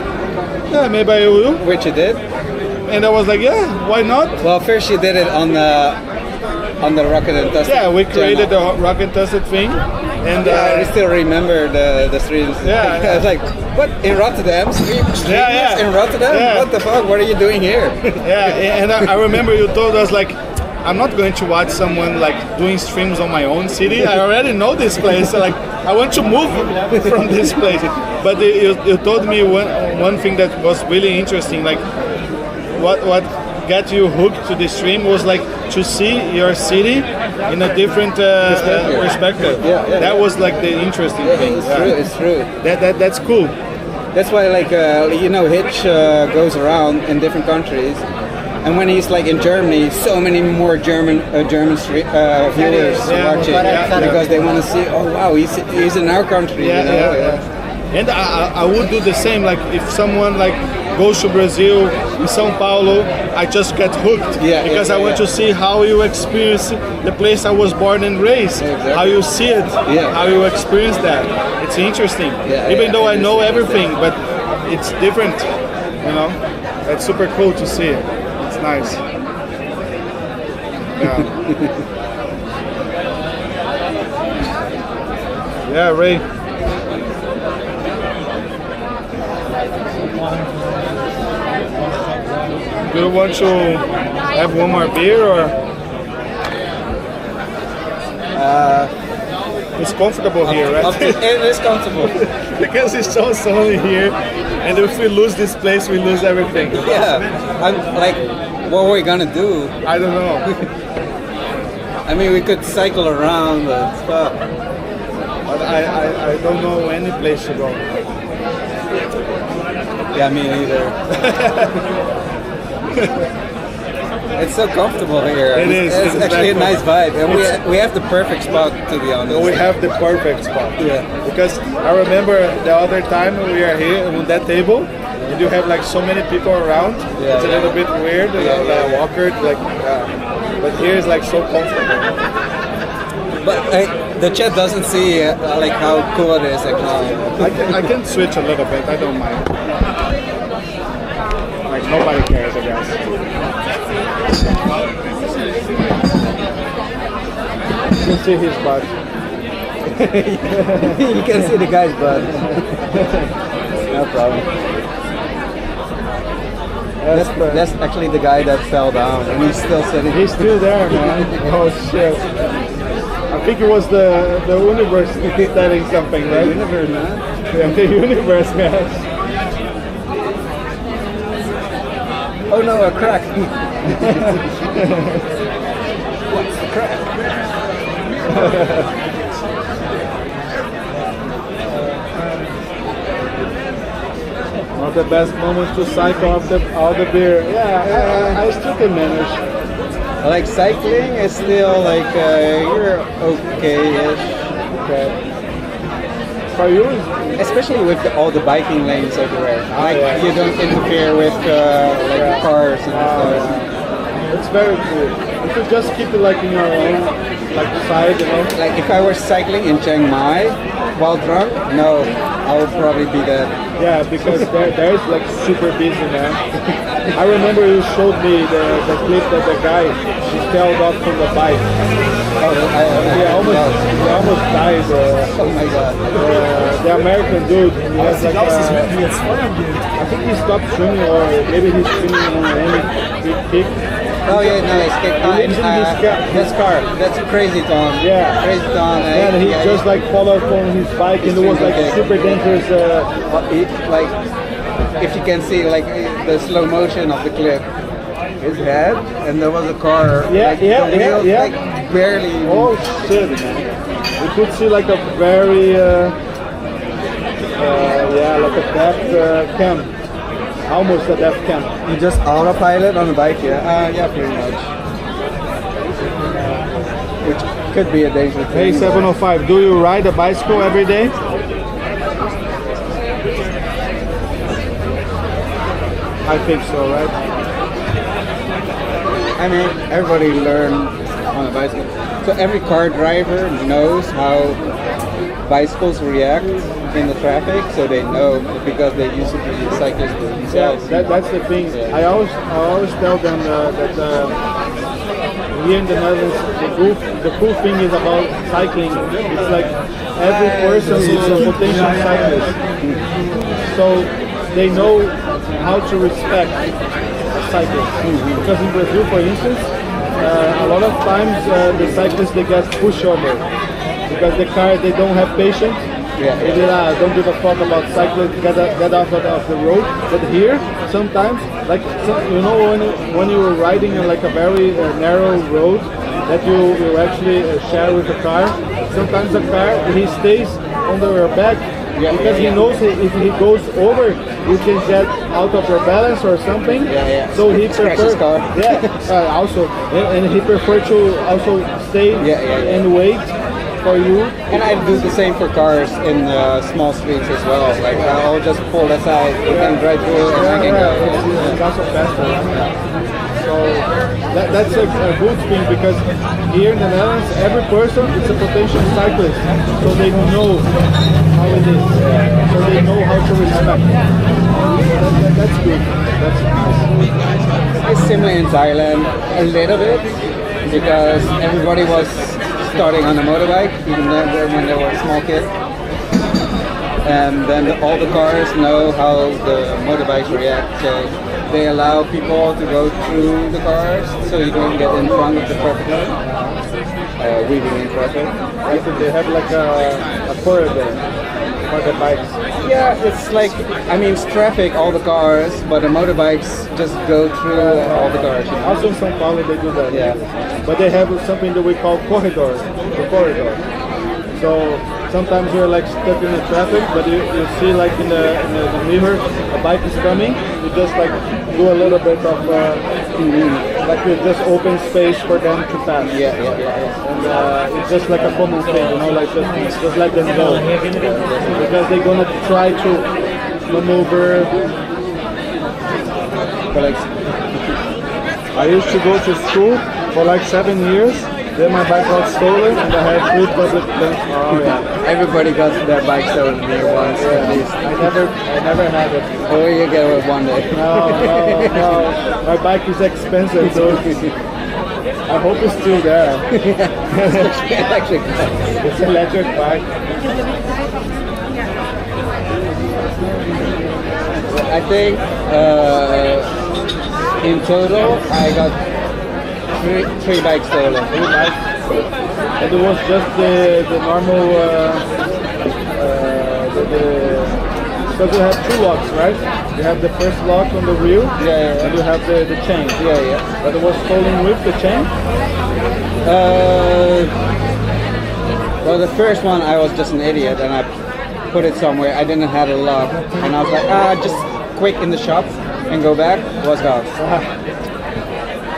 yeah, maybe I will. Which you did. And I was like, yeah, why not? Well, first you did it on the Rocket and Tusted. Yeah, we created the Rocket and Tusted thing. And I still remember the streams. Yeah, I was like, what, in Rotterdam? Streamers in Rotterdam? Yeah. What the fuck? What are you doing here? Yeah, and I remember you told us like, I'm not going to watch someone like doing streams on my own city. I already know this place. So, like, I want to move from this place. But you told me one thing that was really interesting. Like, what got you hooked to the stream was like to see your city in a different perspective. That was like the interesting thing. It's true. That's cool. That's why like Hitch goes around in different countries, and when he's like in Germany, so many more German viewers watching because they want to see. Oh wow, he's in our country. And I would do the same. Like if someone like goes to Brazil, in São Paulo, I just get hooked because I want to see how you experience the place I was born and raised, how you see it, how you experience that. It's interesting. Even though I know everything, but it's different. You know, it's super cool to see. It's nice. Yeah, Ray. Do you want to have one more beer or? It's comfortable here, right? It is comfortable. Because it's so sunny here, and if we lose this place, we lose everything. Yeah, I'm like, what are we gonna do? I don't know. I mean, we could cycle around, but I don't know any place to go. Yeah, me neither. It's so comfortable here. It's actually a nice vibe, and we have the perfect spot, to be honest. We have the perfect spot. Yeah. Because I remember the other time we are here on that table, and you have like so many people around. It's a little bit weird, awkward. Like, but here is like so comfortable. But the chat doesn't see like how cool it is. I can switch a little bit. I don't mind. Like nobody cares, I guess. You can see his butt. You can see the guy's butt. No problem. That's actually the guy that fell down, and he's still sitting. He's still there, man. Oh shit. I think it was the universe studying something, right? The universe, man. Yeah, the universe, man. Oh no, a crack. What's the crack? One of the best moments to cycle after all the beer. Yeah, I still can manage. Like cycling is still like you're okay-ish. Okay. For you, especially with all the biking lanes everywhere. Like you don't interfere with like cars and stuff. It's very cool. You could just keep it like in your own like side, you know. Like if I were cycling in Chiang Mai while drunk, no, I would probably be dead. Yeah, because there is like super busy, man. I remember you showed me the clip that the guy he fell off from the bike. He almost died. Oh my god. The American dude, he has like I think he stopped swimming, or maybe he's swimming on only Fique. Oh yeah, no, it's that's car. That's crazy Tom. Yeah, crazy Tom. And he just like followed from his bike, and it was like super dangerous. Like if you can see like the slow motion of the clip, his head, and there was a car. Yeah, like, yeah. Like barely. Oh shit, man! You could see like a very like a death cam. Almost a death camp. You just autopilot on the bike, yeah? Yeah, pretty much. Which could be a dangerous thing. Hey, 705, do you ride a bicycle every day? I think so, right? I mean, everybody learns on a bicycle. So every car driver knows how bicycles react in the traffic, so they know because they used to be cyclists themselves. Yeah, that's the thing. Yeah. I always tell them that here in the Netherlands, the cool thing is about cycling. It's like every person is a potential cyclist, so they know how to respect a cyclist. Because in Brazil, for instance, a lot of times the cyclists they get pushed over because the car they don't have patience. Yeah. They don't give a fuck about cyclists, get off of the road. But here, sometimes, like you know, when you're riding on like a very narrow road that you actually share with the car, sometimes the car he stays on your back because he knows if he goes over, you can get out of your balance or something. So he prefers also, and he prefers to also stay and wait for you. And I do the same for cars in small streets as well. Like I'll just pull aside and drive through and I can go. It's also faster. So that's a good thing because here in the Netherlands, every person is a potential cyclist. So they know how it is. So they know how to respect. That's good. That's nice. It's similar in Thailand a little bit because everybody was starting on a motorbike, even when they were a small kid. And then all the cars know how the motorbikes react, so they allow people to go through the cars, so you don't get in front of the traffic light, weaving in traffic. I think they have like a corridor for the bikes. Yeah, it's like, I mean, it's traffic, all the cars, but the motorbikes just go through all the cars. You know? Also in São Paulo they do that. Yeah. But they have something that we call corridor, the corridor. So sometimes you're like stuck in the traffic, but you see like in the mirror, a bike is coming, you just like do a little bit of like you just open space for them to pass. Yeah. And it's just like a common thing, you know, like just let them go. Because they're gonna try to maneuver. But like, I used to go to school for like 7 years. Then my bike got stolen and I had free public transport. Oh yeah. Everybody got their bike stolen here once at least. I never had it. Oh, you get it one day. No. My bike is expensive, so I hope it's still there. Electric bike. It's an electric bike. I think in total I got three bikes stolen. 3 bikes. And it was just the normal, because you have 2 locks, right? You have the first lock on the wheel, and you have the chain. Yeah. But it was stolen with the chain? Well, the first one I was just an idiot and I put it somewhere. I didn't have a lock, and I was like, just quick in the shop and go back, was gone.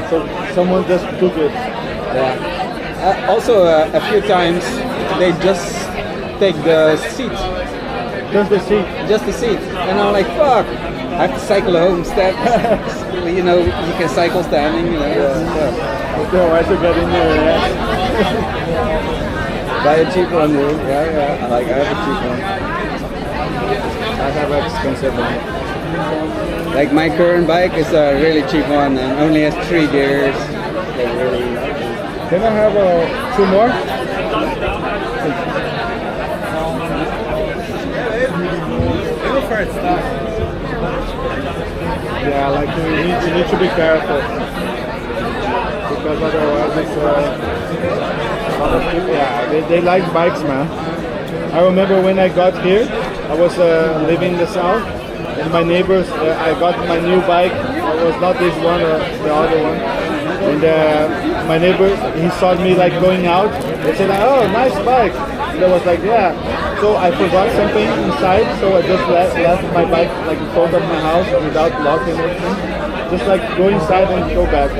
So someone just took it. Yeah. Also, a few times they just take the seat. Just the seat. Just the seat. And I'm like, fuck. I have to cycle home, step. You know, you can cycle standing, you know. Yeah. Otherwise you get in there. Buy a cheap one, dude. Yeah. I have a cheap one. I have an expensive one. Like my current bike is a really cheap one and only has 3 gears. Can I have 2 more? Yeah, like you need to be careful because otherwise it's other people. Yeah, they like bikes, man. I remember when I got here, I was living in the south, and my neighbors. I got my new bike. It was not this one, the other one. And my neighbor, he saw me like going out. They said, "Oh, nice bike." And I was like, "Yeah." So I forgot something inside, so I just left my bike like in front of my house without locking it. Just like go inside and go back.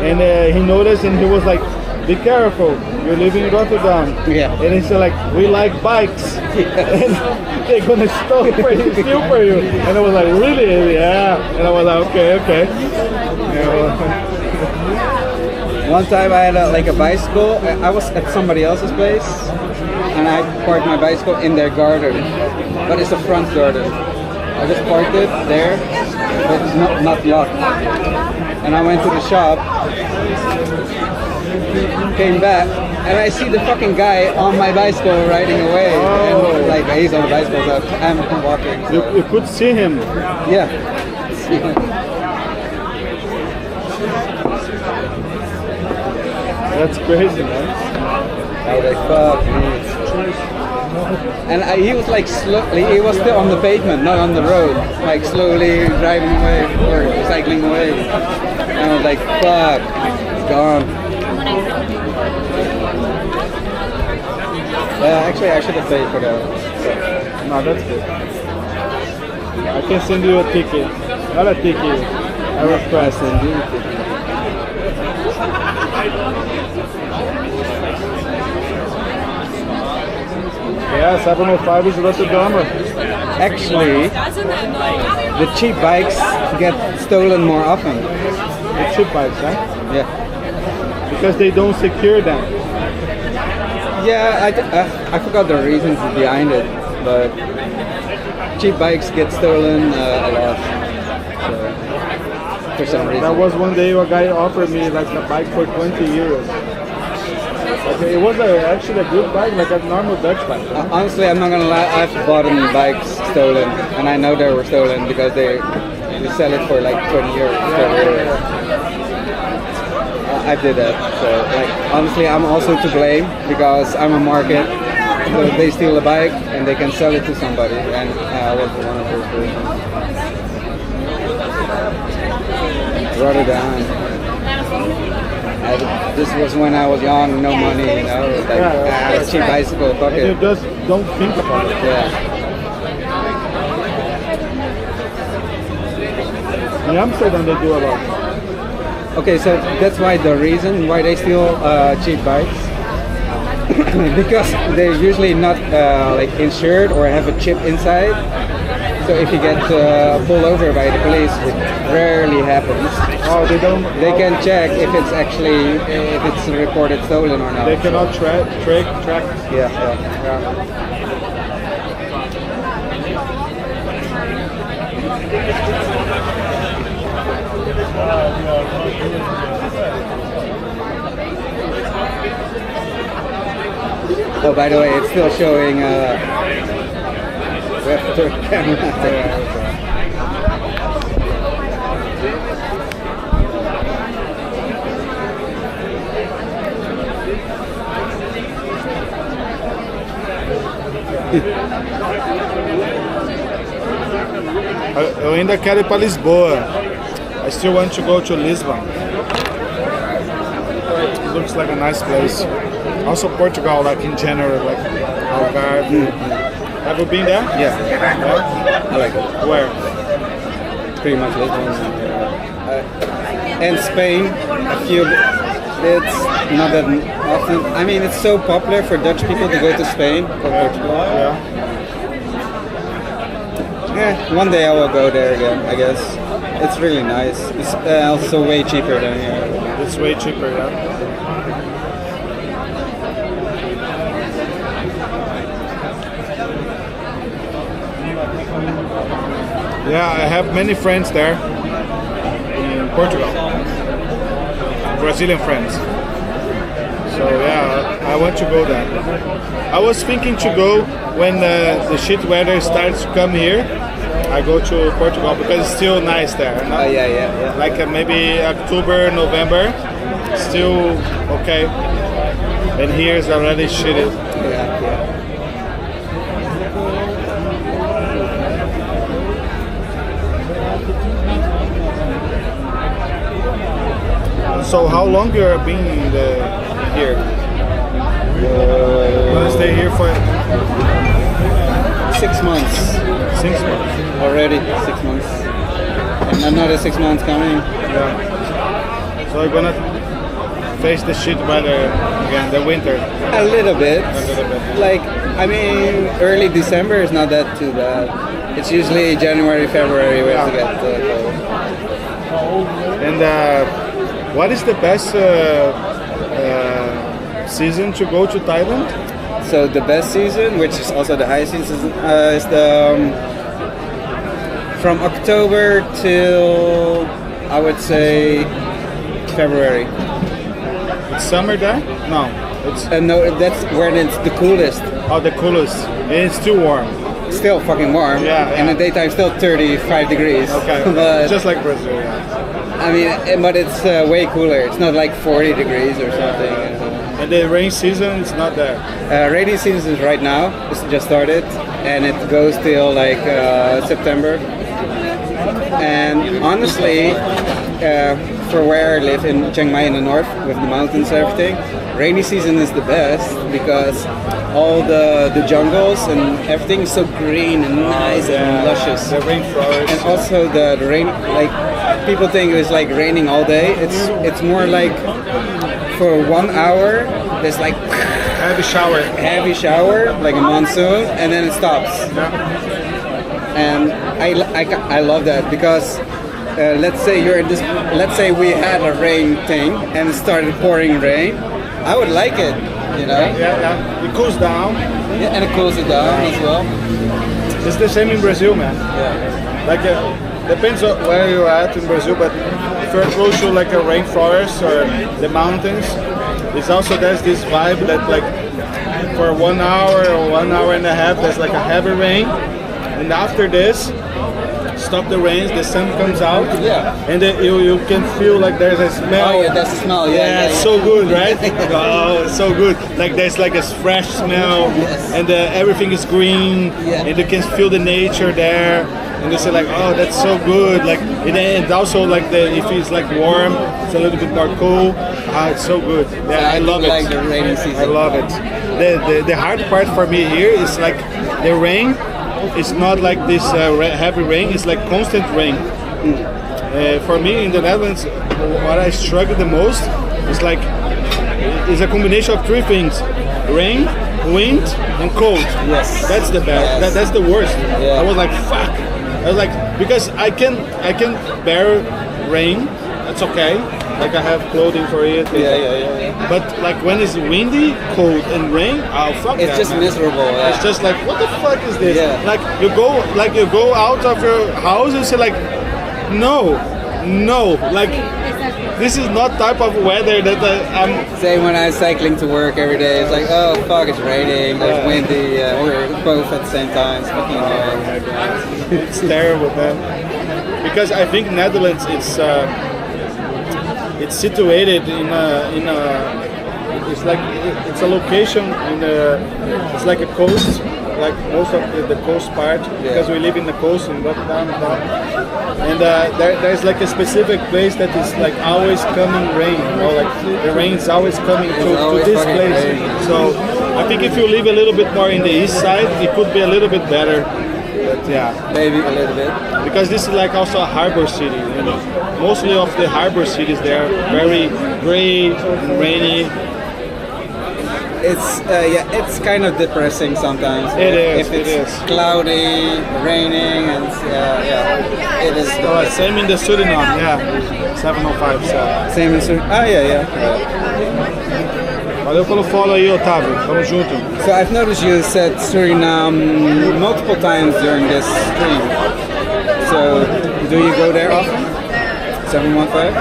And he noticed and he was like, "Be careful, you're living in Rotterdam." Yeah. And he said like, "We like bikes." And they're gonna steal for you. And I was like, "Really?" Yeah. And I was like, okay. Yeah. One time I had a bicycle. I was at somebody else's place and I parked my bicycle in their garden, but it's a front garden. I just parked it there, but it's not locked. And I went to the shop, came back, and I see the fucking guy on my bicycle riding away. Oh. And like he's on the bicycle, so I'm walking. So. You could see him. Yeah. That's crazy, man. I was like, fuck me. And he was like he was still on the pavement, not on the road, like slowly driving away or cycling away. And I was like, fuck, it's gone. Actually, I should have paid for that. No, that's good. I can send you a ticket. Not a ticket, a request. Send you a ticket. Yeah, 705 is Rotterdam. Actually, the cheap bikes get stolen more often. The cheap bikes, huh? Yeah. Because they don't secure them. Yeah, I forgot the reasons behind it, but cheap bikes get stolen a lot. So, for some reason. There was one day a guy offered me like a bike for 20 euros. Okay, it was actually a good bike, like a normal Dutch bike. Honestly, I'm not gonna lie, I've bought bikes stolen, and I know they were stolen because they sell it for like 20 euros. I did that, so like honestly, I'm also to blame because I'm a market. So they steal a bike and they can sell it to somebody, and I was one of those persons. Rotterdam. This was when I was young, no money, you know, like cheap bicycle, fuck it. You just don't think about it. Yeah. In Amsterdam they do a lot. Okay, so that's why the reason why they steal cheap bikes, because they're usually not like insured or have a chip inside. So if you get pulled over by the police, which rarely happens, they don't. They can check if it's actually if it's reported stolen or not. They cannot track. Yeah. Oh, by the way, it's still showing. We have to turn the camera. Eu ainda quero ir para Lisboa. I still want to go to Lisbon. It looks like a nice place. Also Portugal, like in general, like Algarve. Have you been there? Yeah. I like it. Where? pretty much Lisbon. And Spain, a few. It's not that often. I mean, it's so popular for Dutch people to go to Spain or Portugal. One day I will go there again, I guess. It's really nice. It's also way cheaper than here. It's way cheaper, yeah. Yeah, I have many friends there in Portugal. Brazilian friends. So yeah, I want to go there. I was thinking to go when the shit weather starts to come here. I go to Portugal because it's still nice there. No? Yeah. Like maybe October, November, still okay. And here is already shitty. Yeah. So how long you have been here? Gonna stay here for 6 months. 6 months. Already 6 months. And another 6 months coming. Yeah. So you're gonna face the shit weather again, the winter. A little bit. A little bit. Like, I mean, early December is not that too bad. It's usually January, February where it gets cold. And what is the best season to go to Thailand? So the best season, which is also the high season, is the from October till I would say February. It's summer there? No, it's no, that's where it's the coolest. Oh, the coolest. And it's too warm. Still fucking warm. Yeah. In the daytime, still 35 degrees. Okay. But just like Brazil. Yeah. I mean, but it's way cooler. It's not like 40 degrees or something. And the rain season is not there. Rainy season is right now. It's just started, and it goes till like September. And honestly, for where I live in Chiang Mai in the north, with the mountains and everything, rainy season is the best because all the jungles and everything is so green and nice and luscious. The rainforest. And also the rain, like people think it's like raining all day. It's more like for 1 hour there's like heavy shower, like a monsoon, and then it stops. And I love that because let's say you're in this. Let's say we had a rain thing and it started pouring rain. I would like it, you know. Yeah. It cools down. Yeah, and it cools it down as well. It's the same in Brazil, man. Yeah. Like depends on where you're at in Brazil, but if you're close to like a rainforest or the mountains, it's also there's this vibe that like for 1 hour or 1 hour and a half there's like a heavy rain, and after this stop the rains, the sun comes out, and then you can feel like there's a smell. Oh yeah, that's the smell. Yeah, it's so good, right? Oh, it's so good. Like there's like a fresh smell, and everything is green, and you can feel the nature there. And they say like, oh, that's so good. Like, and also like if it's like warm, it's a little bit more cool. It's so good. Yeah, I love it. Like the rainy season. I love it. The hard part for me here is like the rain. It's not like this heavy rain. It's like constant rain. For me in the Netherlands, what I struggle the most is like it's a combination of three things: rain, wind, and cold. Yes. That's the bad. Yes. That's the worst. Yeah. I was like, fuck. I was like, because I can bear rain. That's okay. Like I have clothing for it. Yeah. But like when it's windy, cold, and rain, oh fuck It's that, just man. miserable. Yeah. It's just like, what the fuck is this? Yeah. Like you go out of your house and say like, no, like this is not type of weather that I'm. Same when I'm cycling to work every day. It's like, oh fuck, it's raining, it's windy, we're both at the same time. It's fucking annoying. It's terrible, man. Because I think Netherlands, it's situated in a. It's like it's a location it's like a coast, like most of the coast part, because we live in the coast in Rotterdam, and there's like a specific place that is like always coming rain, like the rain is always coming to this place. Rain. So I think if you live a little bit more in the east side, it could be a little bit better. But yeah, maybe a little bit. because this is like also a harbor city. You know, mostly of the harbor cities they are very gray and rainy. It's kind of depressing sometimes. It is. If it's it is. cloudy, raining, and it is. Same in the Suriname. Yeah, 705. Same in Suriname. Yeah. Valeu pelo follow aí, Otávio. Tamo junto. So I've noticed you said Suriname multiple times during this stream. So do you go there often? 715?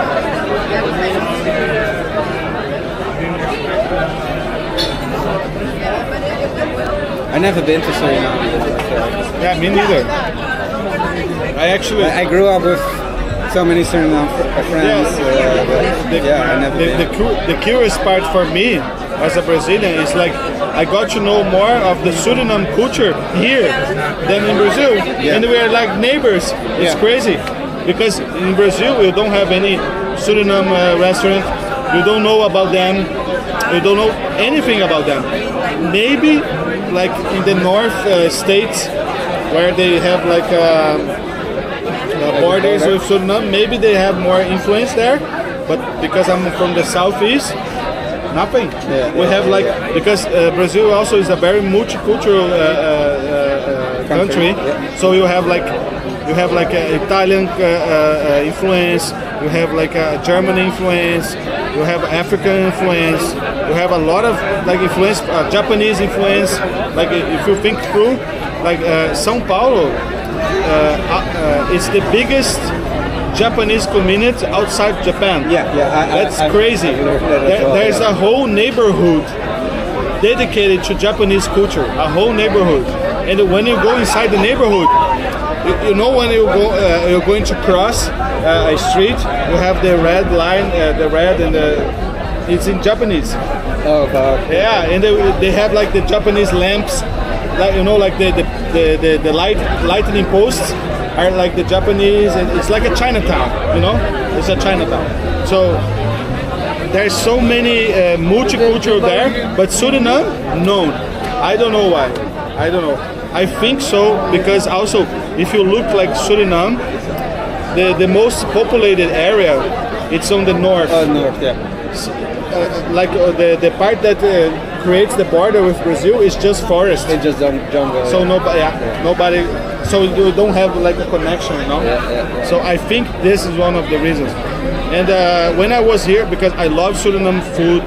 I've never been to Suriname. Yeah, me neither. I grew up with so many Suriname friends. I never been. The curious part for me as a Brazilian is like I got to know more of the Suriname culture here than in Brazil, and we are like neighbors. It's crazy because in Brazil you don't have any Suriname restaurant. You don't know about them. You don't know anything about them. Maybe like in the north states where they have like borders with Suriname, maybe they have more influence there. But because I'm from the southeast, nothing. We have like because Brazil also is a very multicultural country. So you have like Italian influence. You have like a German influence. You have African influence. You have a lot of like influence, Japanese influence. Like if you think through, like São Paulo is the biggest Japanese community outside Japan. That's crazy. There's a whole neighborhood dedicated to Japanese culture. A whole neighborhood, and when you go inside the neighborhood, you know when you go, you're going to cross a street. You have the red line, the red, and it's in Japanese. Oh God. Yeah, and they have like the Japanese lamps, like you know, like the lightning posts are like the Japanese, and it's like a Chinatown. You know, it's a Chinatown. So there's so many multicultural there, but Suriname, no. I don't know why. I don't know. I think so because also if you look like Suriname, the most populated area, it's on the north. North, yeah. The part that creates the border with Brazil is just forest. It's just jungle. So nobody. So you don't have like a connection, you know. Yeah. So I think this is one of the reasons. And when I was here, because I love Suriname food,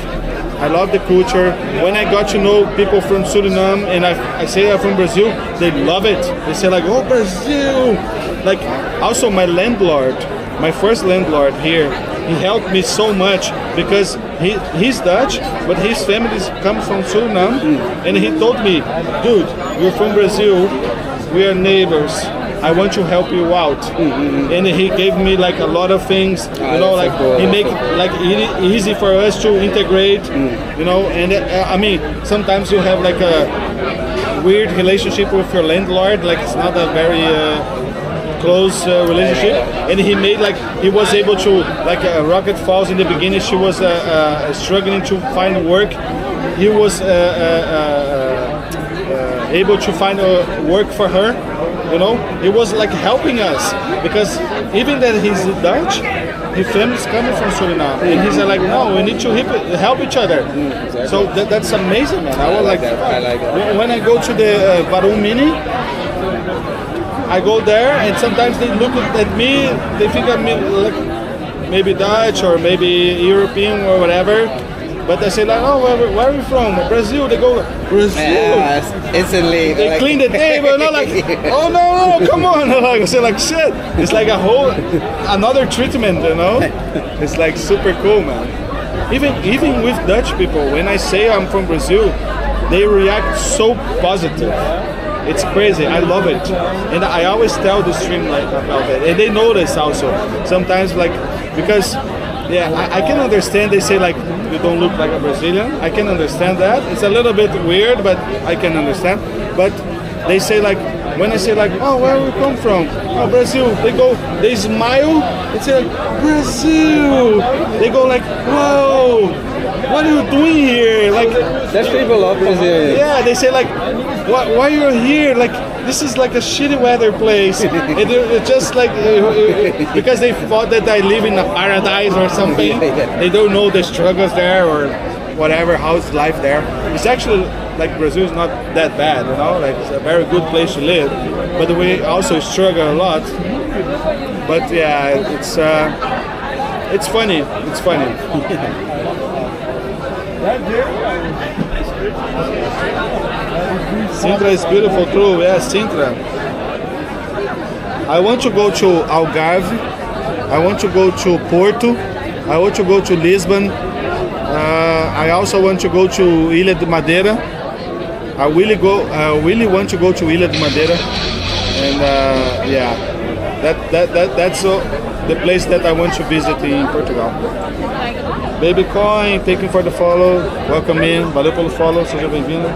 I love the culture. When I got to know people from Suriname, and I say I'm from Brazil, they love it. They say like, "Oh, Brazil!" Like also my landlord, my first landlord here, he helped me so much because he's Dutch, but his family comes from Suriname, and he told me, "Dude, you're from Brazil. We are neighbors. I want to help you out." And he gave me like a lot of things, you know, like cool. He make it like easy for us to integrate, you know. And I mean, sometimes you have like a weird relationship with your landlord, like it's not a very close relationship. And he made like he was able to like Rocket Falls in the beginning. She was struggling to find work. He was able to find work for her. You know, it was like helping us because even that he's Dutch, his family's coming from Suriname, and he's like, no, we need to help each other. Exactly. So that's amazing, man. I like that. When I go to the Varum Mini, I go there, and sometimes they look at me, they think I'm like maybe Dutch or maybe European or whatever. But I say like, oh, where are you from? Brazil. They go, Brazil. Yeah, instantly. They clean the table, and I'm like, oh no, come on. Like, I say like, shit. It's like another treatment, you know. It's like super cool, man. Even with Dutch people, when I say I'm from Brazil, they react so positive. It's crazy. I love it, and I always tell the stream like about it, and they notice also sometimes like because. Yeah, I can understand they say like you don't look like a Brazilian. I can understand that. It's a little bit weird, but I can understand. But they say like when I say like, oh, where we come from? Oh, Brazil. They smile. They say like, Brazil. They go like, whoa. what are you doing here? Like, There's people of Brazil. yeah, they say like, why you're here? Like, this is like a shitty weather place. It's just like because they thought that I live in a paradise or something. They don't know the struggles there or whatever. How's life there? It's actually like Brazil is not that bad, you know. Like it's a very good place to live, but we also struggle a lot. But yeah, it's funny. It's funny. Sintra is beautiful too. Yeah, Sintra. I want to go to Algarve. I want to go to Porto. I want to go to Lisbon. I also want to go to Ilha de Madeira. I really want to go to Ilha de Madeira. And yeah, that's the place that I want to visit in Portugal. Baby Coin, thank you for the follow. Welcome in. Valeu pelo follow. Seja bem-vindo.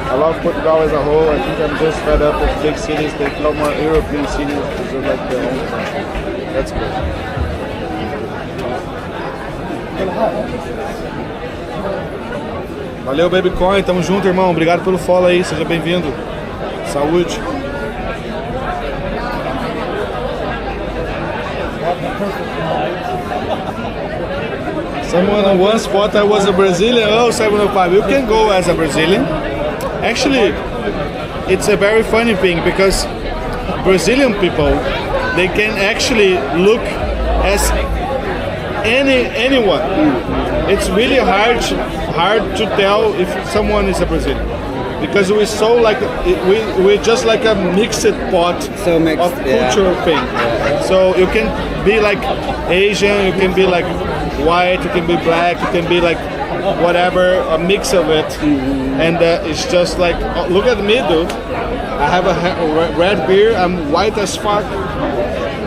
I love Portugal as a whole. I think I'm just fed up with big cities. They feel more European cities. These are like their own thing. That's good. Valeu, Baby Coin. Tamo junto, irmão. Obrigado pelo follow aí. Seja bem-vindo. Saúde. Someone on one spot I was a Brazilian. Oh, 705. You can go as a Brazilian. Actually, it's a very funny thing because Brazilian people, they can actually look as anyone. It's really hard to tell if someone is a Brazilian because we're so like we're just like a mixed pot So mixed, of cultural thing. So you can be like Asian, you can be like white, you can be black, you can be like whatever, a mix of it. And it's just like, look at me, dude. I have a red beard, I'm white as fuck.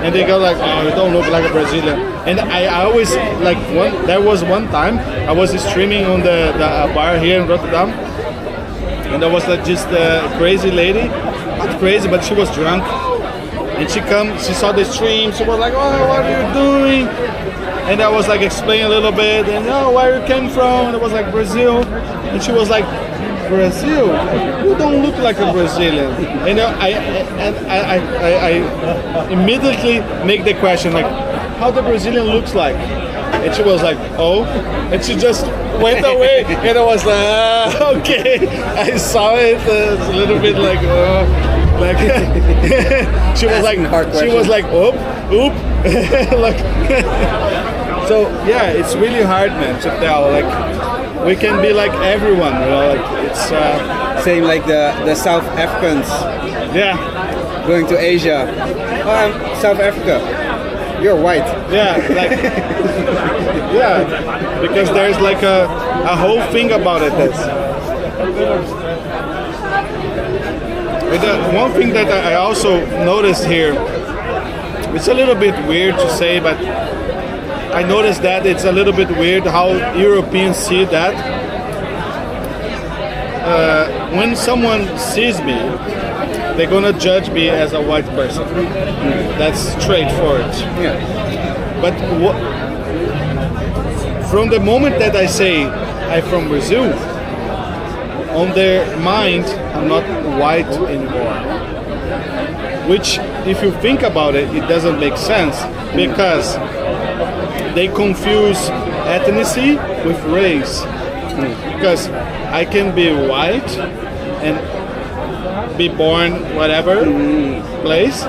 And they go like, oh, you don't look like a Brazilian. And I always, like, there was one time I was streaming on the bar here in Rotterdam. And there was like just a crazy lady, not crazy, but she was drunk. And she saw the stream, she was like, oh, what are you doing? And I was like explaining a little bit, and oh, where you came from? And I was like, Brazil. And she was like, Brazil? You don't look like a Brazilian. And I immediately make the question, like, how the Brazilian looks like? And she was like, oh. And she just went away. And I was like, okay. I saw it. It's a little bit like, like she was like, oop. Like, so yeah, it's really hard, man, to tell. Like, we can be like everyone, you know. Like it's Same like the South Africans. Yeah. Going to Asia. Oh, I'm South Africa. You're white. Yeah, like yeah, because there's like a whole thing about it. One thing that I also noticed here, it's a little bit weird to say, but I noticed that it's a little bit weird how Europeans see that. When someone sees me, they're gonna judge me as a white person. That's straightforward. Yeah. But from the moment that I say I'm from Brazil, on their mind, I'm not white anymore. Which, if you think about it, it doesn't make sense because they confuse ethnicity with race. Because I can be white and be born whatever place,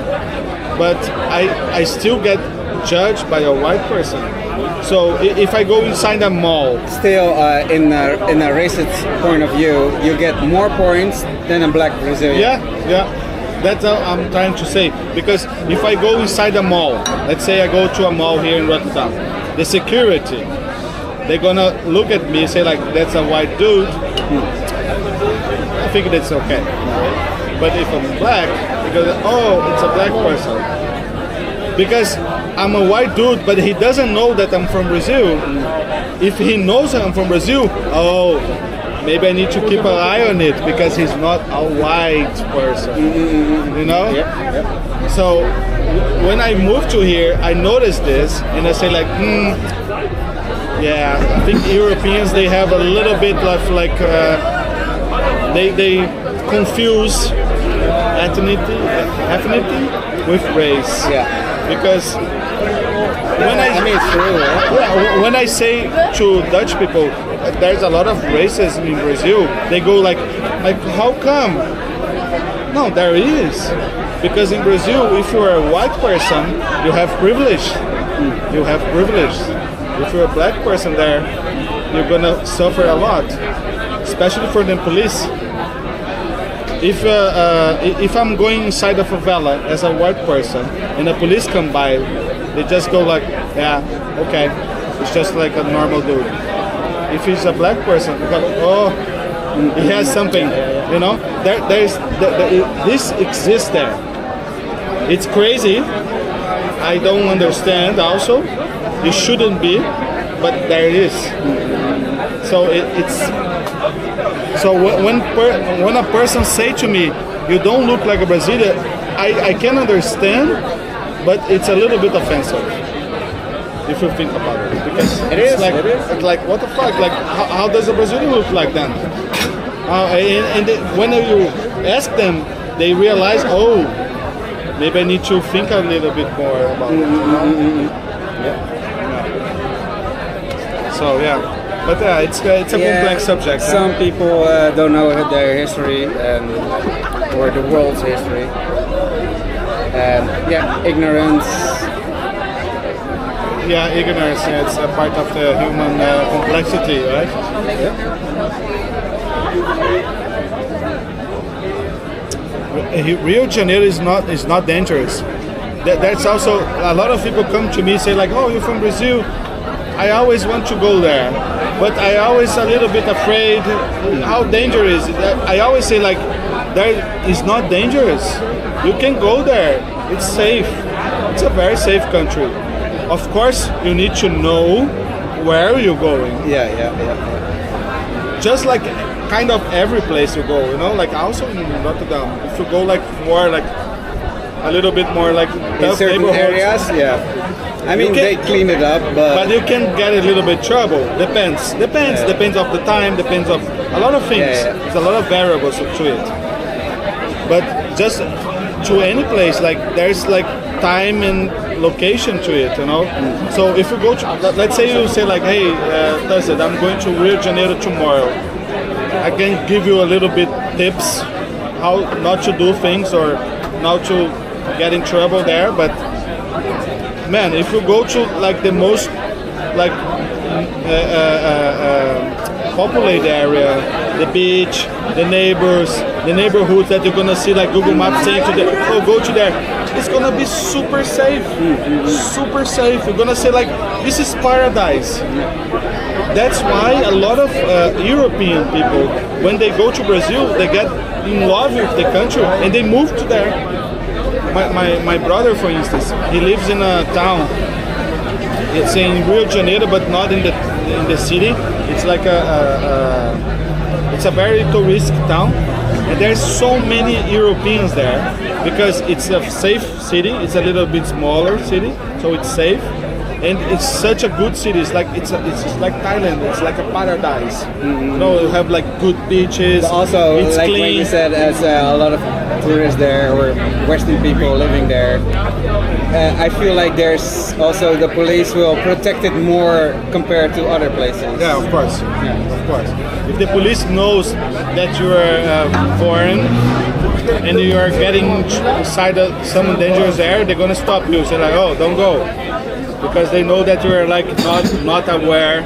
but I still get judged by a white person. So if I go inside a mall, Still, in a racist point of view, you get more points than a black Brazilian. yeah, that's what I'm trying to say. Because if I go inside a mall, let's say I go to a mall here in Rotterdam, the security, they're gonna look at me and say like, that's a white dude. I think that's okay. But if I'm black, because oh, it's a black person. Because I'm a white dude, but he doesn't know that I'm from Brazil. If he knows I'm from Brazil, oh, maybe I need to keep an eye on it because he's not a white person, you know? So when I moved to here, I noticed this and I say like, yeah, I think Europeans, they have a little bit of like, they confuse ethnicity with race. Yeah. Because it's true. Yeah? when I say to Dutch people, there's a lot of racism in Brazil, they go like how come? No, there is. Because in Brazil, if you are a white person, you have privilege. You have privilege. If you're a black person there, you're gonna suffer a lot, especially for the police. If I'm going inside a favela as a white person and the police come by, they just go like, yeah, okay, it's just like a normal dude. If he's a black person, they go, oh, he has something, you know. This exists there. It's crazy. I don't understand. Also, it shouldn't be, but there it is. So So when a person say to me, "You don't look like a Brazilian," I can understand, but it's a little bit offensive if you think about it, because it's like what the fuck? Like how does a Brazilian look like then? When you ask them, they realize, oh, maybe I need to think a little bit more about it. So yeah. But it's a complex subject. Some people don't know their history or the world's history. Ignorance. Yeah, ignorance. Yeah, it's a part of the human complexity, right? Rio de Janeiro is not dangerous. That's also a lot of people come to me and say like, "Oh, you're from Brazil. I always want to go there." But I always a little bit afraid how dangerous. I always say like, there is not dangerous. You can go there. It's safe. It's a very safe country. Of course, you need to know where you're going. Yeah. Just like kind of every place you go, you know, like also in Rotterdam. If you go like more like a little bit more like in certain areas, yeah. I mean, they clean it up, but you can get a little bit trouble. Depends of the time. Depends of a lot of things. There's a lot of variables to it. But just to any place, like there's like time and location to it, you know. So if you go to, let's say you say like, hey, Tusted, I'm going to Rio de Janeiro tomorrow. I can give you a little bit tips how not to do things or not to get in trouble there, but. Man, if you go to like the most like populated area, the beach, the neighborhoods that you're gonna see like Google Maps saying to go to there, it's gonna be super safe, super safe. You're gonna say like, this is paradise. That's why a lot of European people, when they go to Brazil, they get in love with the country and they move to there. My brother, for instance, he lives in a town. It's in Rio de Janeiro, but not in the city. It's like it's a very touristic town, and there's so many Europeans there because it's a safe city. It's a little bit smaller city, so it's safe, and it's such a good city. It's just like Thailand. It's like a paradise. You know, you have like good beaches. But also, it's like clean. when you said, as a lot of tourists there or Western people living there, I feel like there's also the police will protect it more compared to other places. Yeah, of course. Of course. If the police knows that you are foreign and you are getting inside some dangerous area, they're gonna stop you. Say like, oh, don't go, because they know that you are like not aware.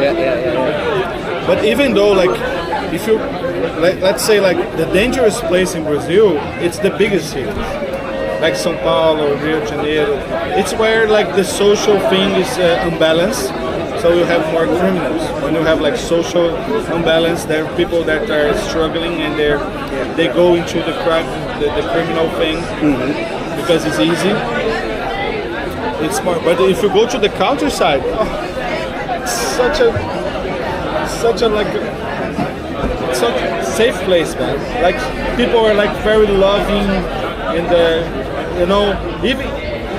Yeah. But even though like if you let's say like the dangerous place in Brazil, it's the biggest city, like São Paulo, Rio de Janeiro. It's where like the social thing is unbalanced, so you have more criminals. When you have like social unbalance, there are people that are struggling and they go into the criminal thing because it's easy. It's more. But if you go to the countryside, it's such a like it's a safe place, man. Like people are like very loving, and even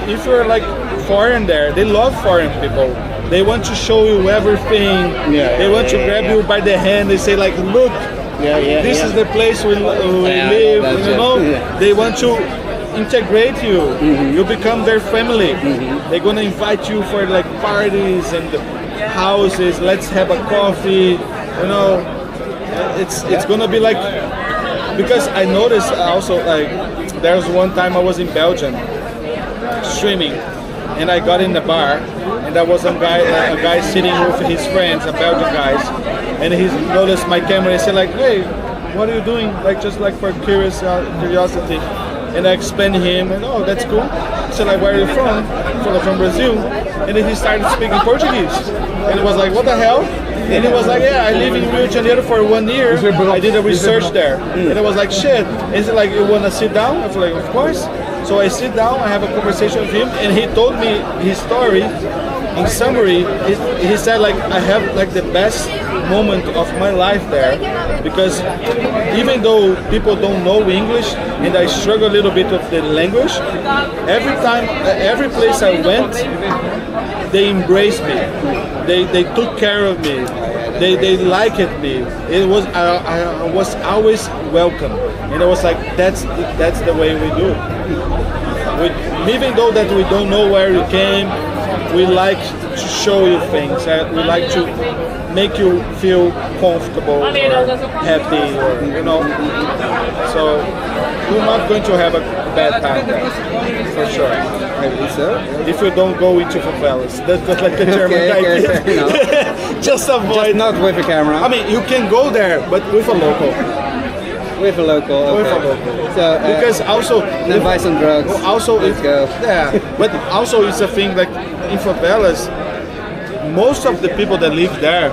if you're like foreign there, they love foreign people. They want to show you everything. They want to grab you by the hand. They say like, look, this is the place we live. They want to integrate you. You become their family. They're gonna invite you for like parties and houses. Let's have a coffee. It's gonna be like, because I noticed also, like there was one time I was in Belgium streaming, and I got in the bar, and there was a guy sitting with his friends, a Belgian guys, and he noticed my camera and said like, hey, what are you doing? Like just like for curiosity. And I explained to him, and oh, that's cool. He said like, where are you from? From Brazil. And then he started speaking Portuguese. And it was like, what the hell? And he was like, yeah, I live in Rio de Janeiro for 1 year. I did a research there. And I was like, shit. And he's like, you wanna sit down? I was like, of course. So I sit down, I have a conversation with him, and he told me his story. In summary, he said like, I have like the best moment of my life there, because even though people don't know English and I struggle a little bit with the language, every place I went, they embraced me. They took care of me. They liked me. I was always welcome, and I was like, that's the way we do it. Even though that we don't know where you came, we like to show you things. We like to make you feel comfortable or happy, or So you're not going to have a bad time there, for sure. I believe so. If you don't go into favelas, that's like the German guy did. Just avoid. Just not with a camera. I mean, you can go there, but with a local. With a local. Okay. With a local. So because also then buy some drugs. Also, let's go. Yeah, but also it's a thing like in favelas, most of the people that live there,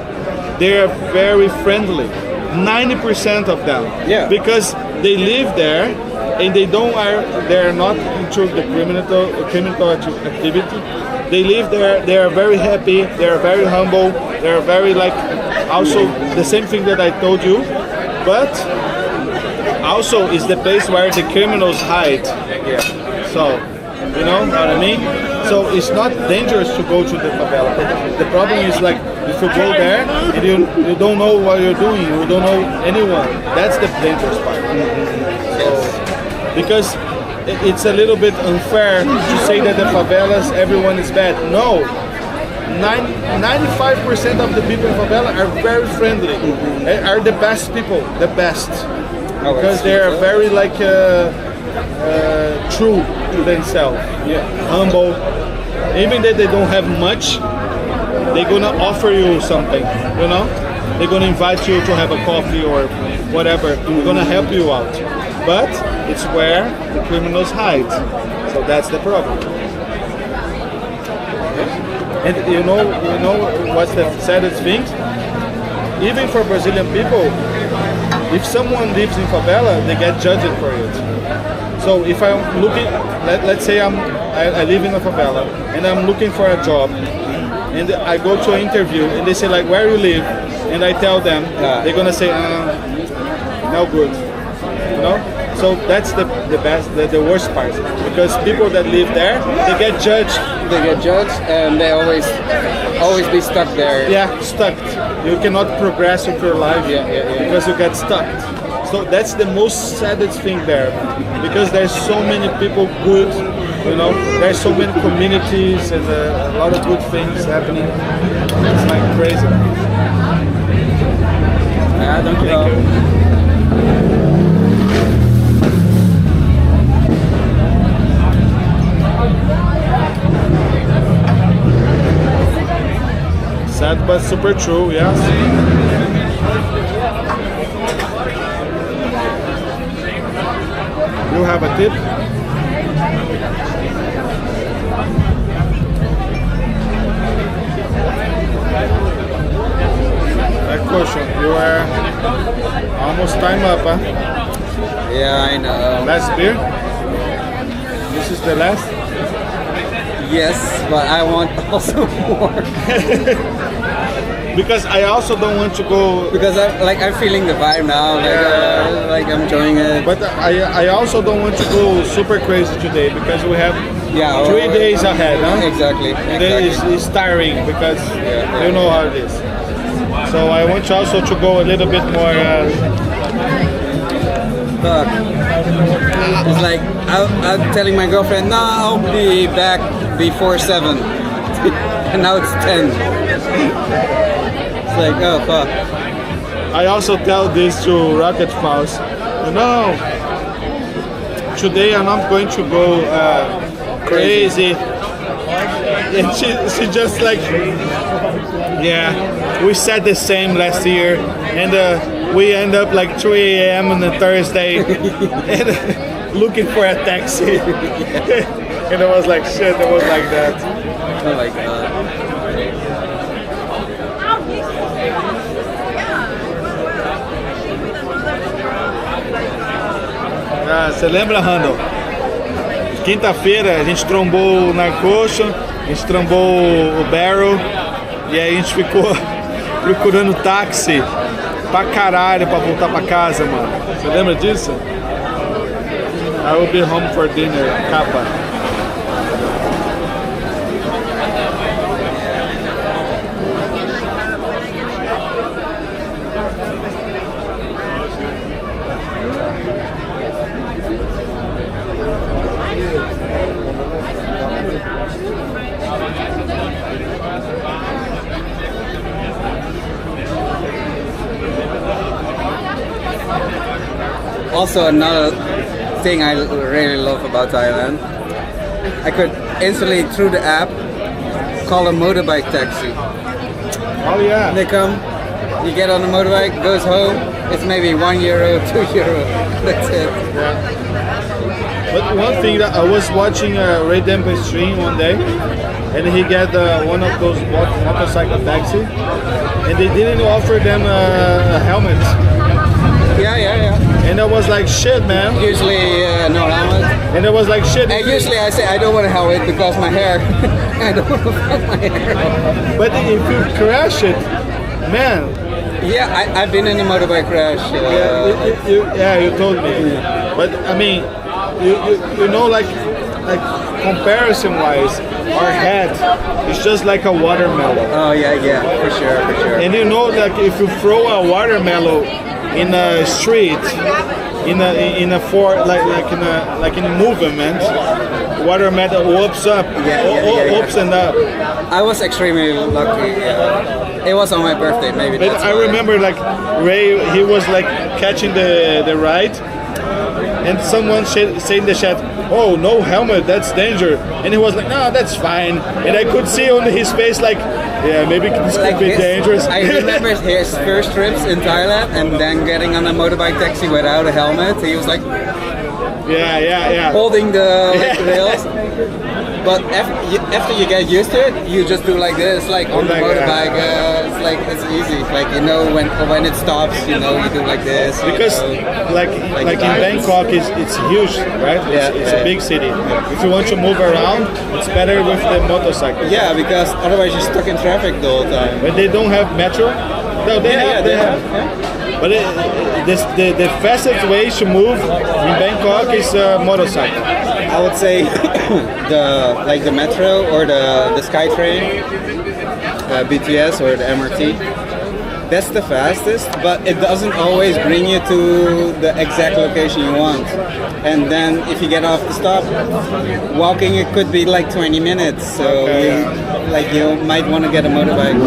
they are very friendly. 90% of them. Yeah. Because they live there and they're not into the criminal activity. They live there. They are very happy. They are very humble. They are very like also the same thing that I told you, but also is the place where the criminals hide. Yeah. So, you know what I mean? So it's not dangerous to go to the favela. The problem is like if you go there and you don't know what you're doing, you don't know anyone. That's the dangerous part. So, because it's a little bit unfair to say that the favelas, everyone is bad. No. 95% of the people in favela are very friendly, are the best people, the best. Because they are very like true to themselves, humble. Even if they don't have much, they're gonna offer you something, you know? They're gonna invite you to have a coffee or whatever. They're gonna help you out. But it's where the criminals hide. So that's the problem. And you know what's the saddest thing? Even for Brazilian people, if someone lives in favela, they get judged for it. So if I'm looking, let's say I live in a favela and I'm looking for a job, and I go to an interview and they say like, where you live, and I tell them, they're gonna say, no good, you know. So that's the best, the worst part, because people that live there, they get judged. They get judged, and they always be stuck there. Yeah, stuck. You cannot progress with your life because you get stuck. So that's the most saddest thing there, because there's so many people good, you know. There's so many communities and a lot of good things happening. It's like crazy. Thank you. Sad but super true, yes. You have a tip? Question. You are almost time up, huh? Yeah, I know. Last beer? This is the last? Yes, but I want also more. Because I also don't want to go. Because I'm feeling the vibe now, like I'm enjoying it. But I also don't want to go super crazy today because we have 3 days ahead, huh? Exactly. It's tiring because you know how it is. So I want you also to go a little bit more. It's like I'm telling my girlfriend, no, I'll be back before 7, and now it's 10. It's like, oh fuck. I also tell this to Rocket Mouse. No, today I'm not going to go crazy. And she just like, yeah, we said the same last year, and we end up like 3 a.m. on a Thursday and looking for a taxi. And it was like, shit, it was like that. Oh my god. Ah, você lembra, Randall? Quinta-feira a gente trombou o Narcotion, a gente trombou o Barrel e aí a gente ficou procurando táxi pra caralho pra voltar pra casa, mano. Você lembra disso? I will be home for dinner, capa. Also, another thing I really love about Thailand, I could instantly through the app call a motorbike taxi. Oh yeah. They come, you get on the motorbike, goes home. It's maybe €1, €2. That's it. Yeah. But one thing that I was watching Ray Dempe stream one day, and he got one of those motorcycle taxi, and they didn't offer them a helmet. Yeah. And I was like, shit, man. Usually, no helmet. And I was like, shit. And usually I say I don't want a helmet because my hair. I don't want to fuck my hair. But if you crash it, man. Yeah, I've been in a motorbike crash. You told me. But I mean, you know, like comparison-wise, our head is just like a watermelon. Oh yeah, for sure. And you know, like if you throw a watermelon in a street, in a movement, watermelon whoops up, whoops and up. I was extremely lucky. It was on my birthday, maybe. But I remember, like Ray, he was like catching the ride, and someone said in the chat, "Oh, no helmet, that's danger." And he was like, "No, that's fine." And I could see on his face, like, yeah, maybe this could be dangerous. I remember his first trips in Thailand, and then getting on a motorbike taxi without a helmet. He was like, holding the rails. But after you get used to it, you just do like this, like on the motorbike. It's like it's easy. Like you know when it stops, you know you do like this. Because like in Bangkok, it's huge, right? It's a big city. If you want to move around, it's better with the motorcycle. Yeah, because otherwise you're stuck in traffic the whole time. But they don't have metro. No, they have. But the fastest way to move in Bangkok is motorcycle. I would say the metro or the SkyTrain, BTS or the MRT. That's the fastest, but it doesn't always bring you to the exact location you want. And then if you get off the stop, walking it could be like 20 minutes. So you might want to get a motorbike.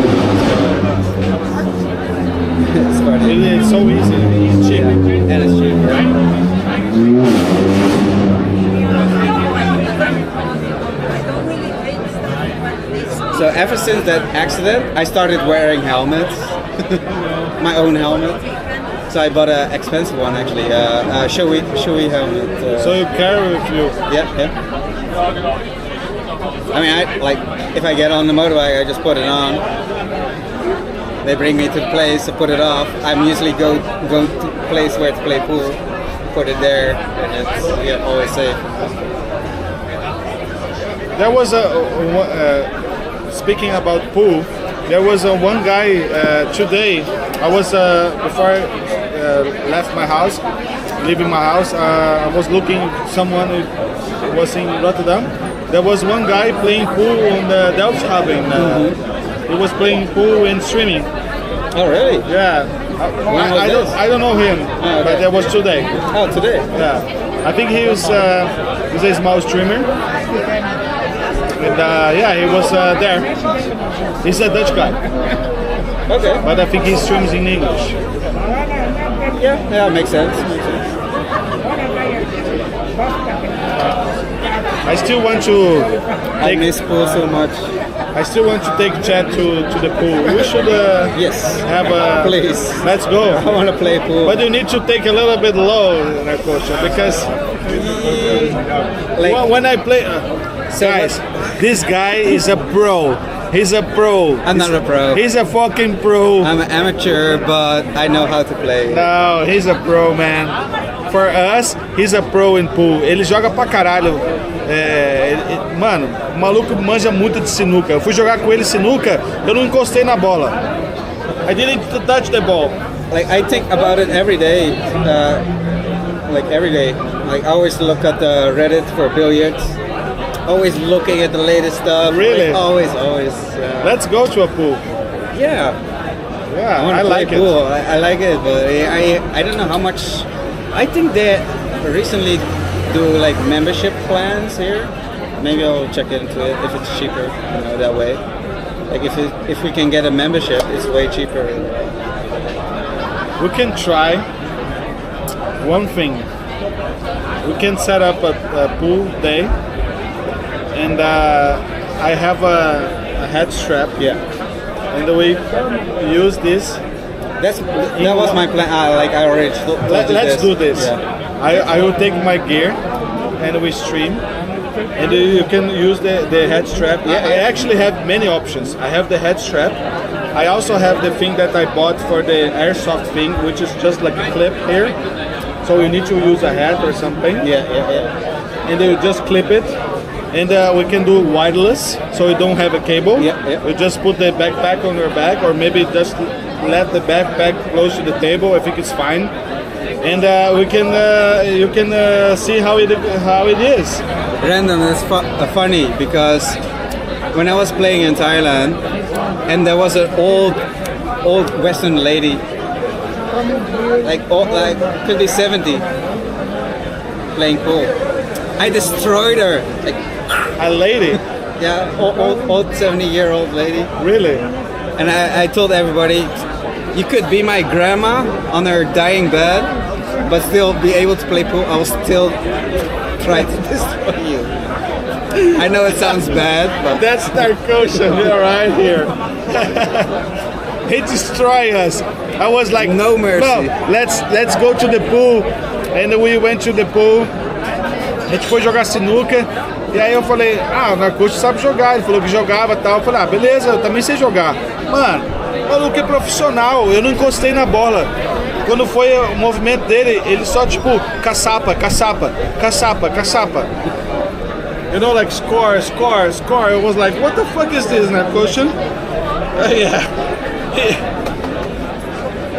It's funny. It's so easy. It's cheap. And it's cheap, right? So ever since that accident, I started wearing helmets, my own helmet. So I bought an expensive one actually, a showy helmet. So you carry with you? Yeah. I mean, if I get on the motorbike, I just put it on. They bring me to the place to put it off. I'm usually go to the place where to play pool, put it there, and it's always safe. There was speaking about pool, There was one guy today. I was before I left my house, leaving my house. I was looking someone who was in Rotterdam. There was one guy playing pool on the Delfshaven. He was playing pool and streaming. Oh, really? Yeah. I don't know him, but there was today. Oh, today? Yeah. I think he's a small streamer. And yeah, he was there. He's a Dutch guy. Okay. But I think he streams in English. Yeah, makes sense. I still want to I miss pool so much. I still want to take chat to the pool. We should yes. have a... Please. Let's go. I want to play pool. But you need to take a little bit low, Narcocha, because when I play... guys, this guy is a pro. He's a pro. I'm not a pro. He's a fucking pro. I'm an amateur, but I know how to play. No, he's a pro, man. For us, he's a pro in pool. Ele joga pra caralho. Mano, o maluco manja muito de sinuca. Eu fui jogar com ele sinuca, eu não encostei na bola. I didn't touch the ball. Like, I think about it every day. Like every day. Like, I always look at the Reddit for billiards. Always looking at the latest stuff. Really? Like, always. Let's go to a pool. Yeah, I like it. Pool. I like it, but I don't know how much. I think they recently do like membership plans here. Maybe I'll check into it if it's cheaper, that way. Like if we can get a membership, it's way cheaper. We can try one thing. We can set up a pool day. And I have a head strap. Yeah. And we use this. That was my plan. I already told you Let's do this. Yeah. I will take my gear and we stream. And you can use the head strap. I actually have many options. I have the head strap. I also have the thing that I bought for the airsoft thing, which is just like a clip here. So you need to use a hat or something. Yeah. And then you just clip it. And we can do wireless, so you don't have a cable. Yeah. You just put the backpack on your back, or maybe just let the backpack close to the table. I think it's fine. And you can see how it is. Random is funny because when I was playing in Thailand, and there was an old Western lady, like could be 70, playing pool. I destroyed her. Like, a lady? Yeah, old 70-year-old lady. Really? And I told everybody, you could be my grandma on her dying bed, but still be able to play pool. I will still try to destroy you. I know it sounds bad, but... That's Narcocha right here. He destroyed us. I was like, no mercy. No, let's go to the pool. And we went to the pool. A gente foi jogar sinuca, e aí eu falei, o Narcocha sabe jogar, ele falou que jogava e tal, eu falei, beleza, eu também sei jogar. Mano, o maluco é profissional, eu não encostei na bola. Quando foi o movimento dele, ele só tipo, caçapa. You know, like score. I was like, what the fuck is this, Narcocha?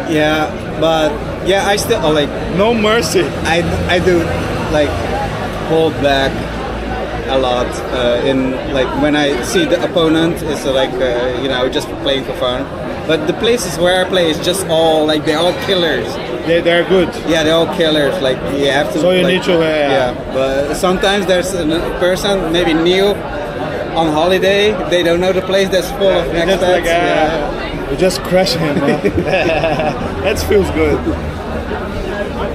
Yeah, but I still like no mercy. I do like hold back a lot in like when I see the opponent is like just playing for fun. But the places where I play is just all like they're all killers. They're good. Yeah, they're all killers. Like you have to. So you need to. But sometimes there's a person maybe new on holiday. They don't know the place that's full of expats. You just crush him. That feels good.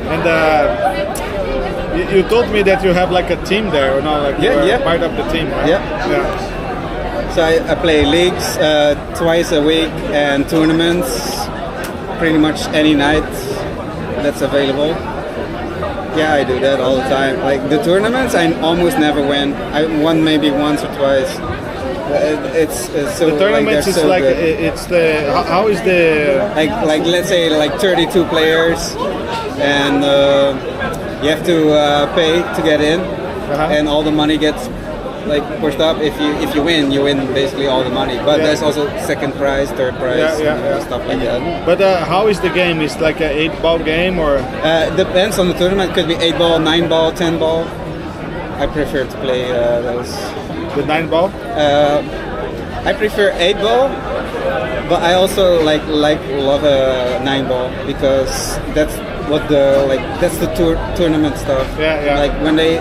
And. You told me that you have like a team there, or not? Like you're part of the team, right? Yeah. So I play leagues twice a week and tournaments pretty much any night that's available. Yeah, I do that all the time. Like the tournaments, I almost never win. I won maybe once or twice. It's so the tournaments is so like good. It's the how is the like let's say like 32 players and. You have to pay to get in, and all the money gets like first up. If you win, you win basically all the money. But Yeah. there's also second prize, third prize, and stuff like that. But how is the game? Is like an 8-ball game or? Depends on the tournament. Could be 8 ball, 9 ball, 10 ball. I prefer to play those. With 9-ball? I prefer 8 ball, but I also love a 9 ball because that's what that's the tournament stuff. Yeah. Like when they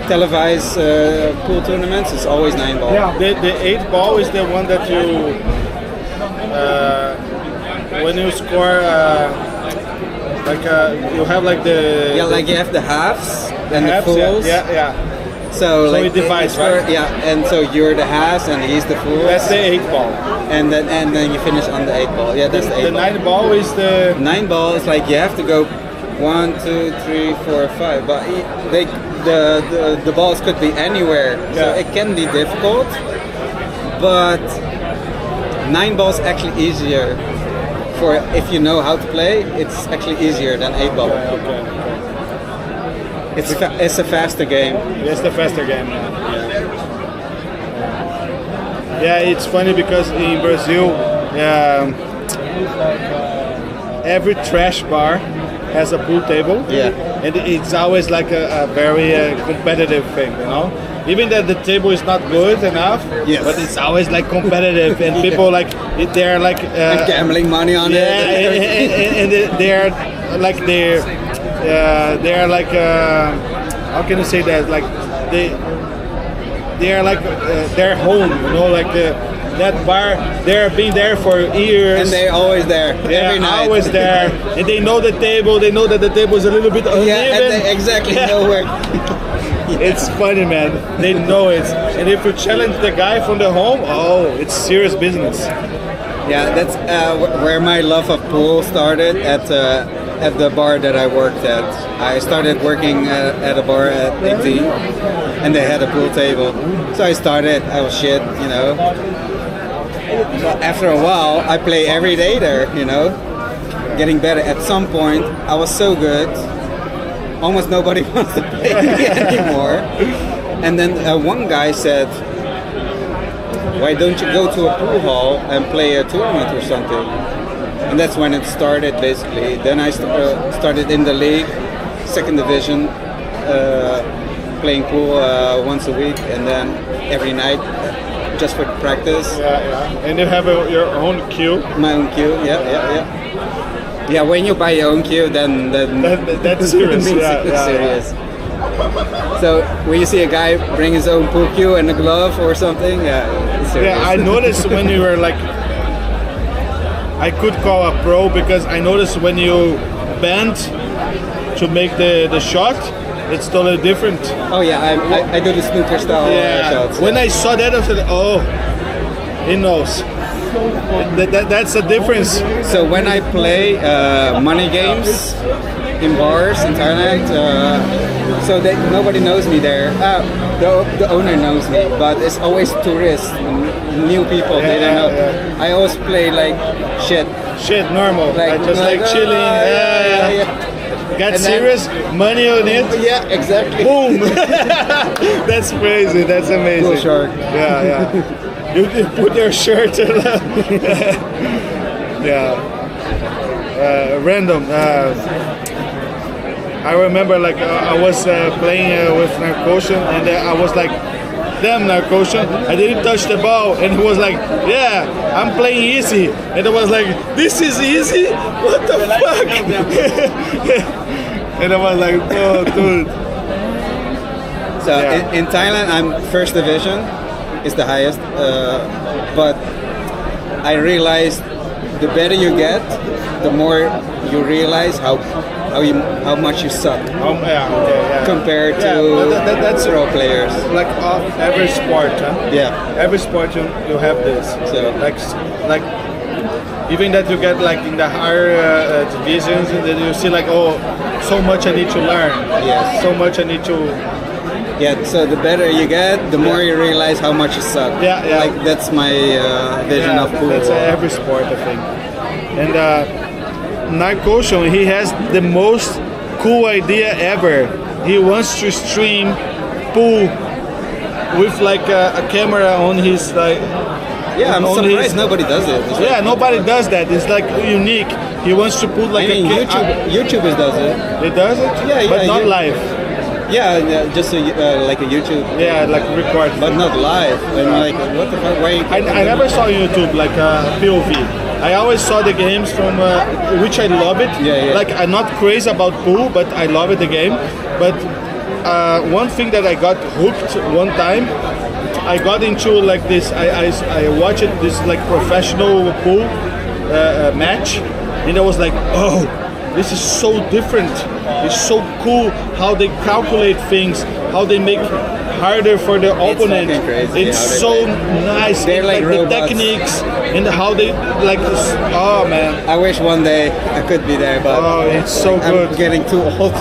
televise pool tournaments, it's always 9 ball. Yeah. The 8-ball is the one that you when you score you have like the you have the halves and halves, the fools. Yeah. So it divides, it's right? and so you're the halves and he's the fools. That's the 8-ball. And then you finish on the 8 ball. Yeah, that's the 8 The ball. 9-ball is the 9 ball is like you have to go 1, 2, 3, 4, 5. But the balls could be anywhere, so Yeah. it can be difficult. But 9 balls actually easier for if you know how to play. It's actually easier than 8 ball. okay. It's a faster game. It's the faster game. Yeah, it's funny because in Brazil, every trash bar has a pool table. Yeah. And it's always like a very competitive thing, you know? Even that the table is not good enough, Yes. but it's always like competitive and people like, they're like... And gambling money on it. and they're like how can you say that, like they are like their home, you know, like that bar, they're been there for years And they're always there. Every night. always there, and they know the table, they know that the table is a little bit uneven. Yeah, and they exactly know where. It's funny, man, they know it, and if you challenge the guy from the home, it's serious business. Yeah, that's where my love of pool started at the bar that I worked at. I started working at a bar at 18, and they had a pool table. So I started. I was shit, you know. But after a while, I play every day there, you know, getting better. At some point, I was so good, almost nobody wants to play me anymore. And then one guy said, "Why don't you go to a pool hall and play a tournament or something?" And that's when it started, basically. Then I started in the league, second division, playing pool once a week, and then every night, just for practice. Yeah. And you have your own cue. My own cue, yeah. Yeah, when you buy your own cue, then That's serious. it's serious. So when you see a guy bring his own pool cue and a glove or something, it's serious. Yeah, I noticed when you were like, I could call a pro because I noticed when you bend to make the shot, it's totally different. Oh yeah, I do the snooker style shots. When I saw that, I said, "Oh, he knows." That's the difference. So when I play money games in bars in Thailand, so that nobody knows me there. The owner knows me, but it's always tourists, new people. They don't know. Yeah. I always play like shit. Normal. Like chilling. Get And serious, money on it. Yeah, exactly. Boom! That's crazy. That's amazing. Cool shark. Yeah. You put your shirt. Random. I remember like I was playing with Narcotion, and I was like, "Damn, Narcotion, I didn't touch the ball," and he was like, "Yeah, I'm playing easy," and I was like, "This is easy? What the fuck?" And I was like, "Oh, dude." So in Thailand, I'm first division, is the highest, but I realized the better you get, the more you realize how much you suck compared to that's pro players. Like every sport, huh? Yeah. Every sport you have this. So like even that you get like in the higher divisions, and then you see like, oh, so much I need to learn. Yes. So much I need to. Yeah. So the better you get, the more you realize how much you suck. Yeah. Like that's my vision of pool. That's every sport, I think. And Narcotion, he has the most cool idea ever. He wants to stream pool with like a camera on his like. Yeah, I'm on surprised his- nobody does it. It's Yeah, nobody does that. It's like unique. He wants to put like I mean, YouTube does it. It does it? Yeah, but yeah, not you- live. Yeah, just like a YouTube. Yeah, like record. But not live. And like, what the fuck? Why? I never saw YouTube like POV. I always saw the games from which I love it. Yeah, yeah. Like I'm not crazy about pool, but I love it the game. But one thing that I got hooked one time, I got into like this. I watched this like professional pool match, and I was like, oh, this is so different. It's so cool how they calculate things, how they make harder for the opponent. fucking crazy It's how they so play. nice. They're like the robots. techniques and how they like. Oh man. I wish one day I could be there, but Oh, it's so I'm good. getting too old.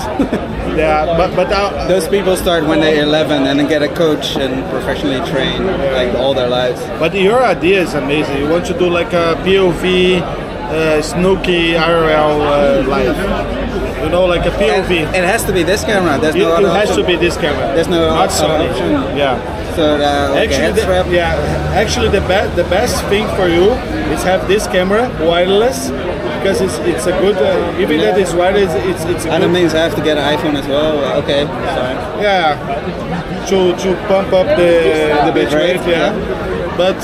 Yeah, but Those people start when they're 11 and then get a coach and professionally train like all their lives. But your idea is amazing. You want to do like a POV, Snooki IRL live. You know, like a POV. It has to be this camera. There's It, no other it has option. to be this camera. There's no not other Sony. option. Yeah. So like Actually, a head strap. actually, the best thing for you is have this camera wireless because it's a good even that it's wireless. It's a And good, it means I have to get an iPhone as well. Okay, sorry. yeah to pump up the bit rate, yeah. But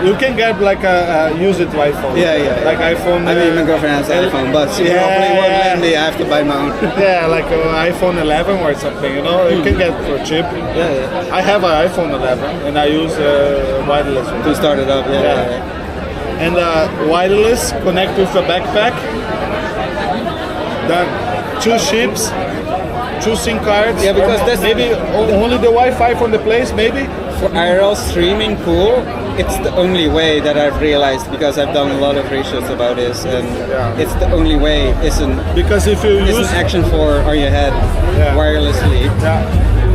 you can get like a used iPhone. Yeah. Like iPhone. I mean, my girlfriend has an iPhone, but she probably won't let me. I have to buy my own. Yeah, like an iPhone 11 or something. You know, you can get for cheap. Yeah. I have an iPhone 11 and I use wireless. To start it up. Yeah. And wireless connect with a backpack. Then 2 chips, 2 SIM cards. Yeah, because that's- maybe only the Wi-Fi from the place. Maybe. For IRL streaming pool, it's the only way that I've realized because I've done a lot of research about this, and it's the only way. Isn't Because if you it's use an action on your head wirelessly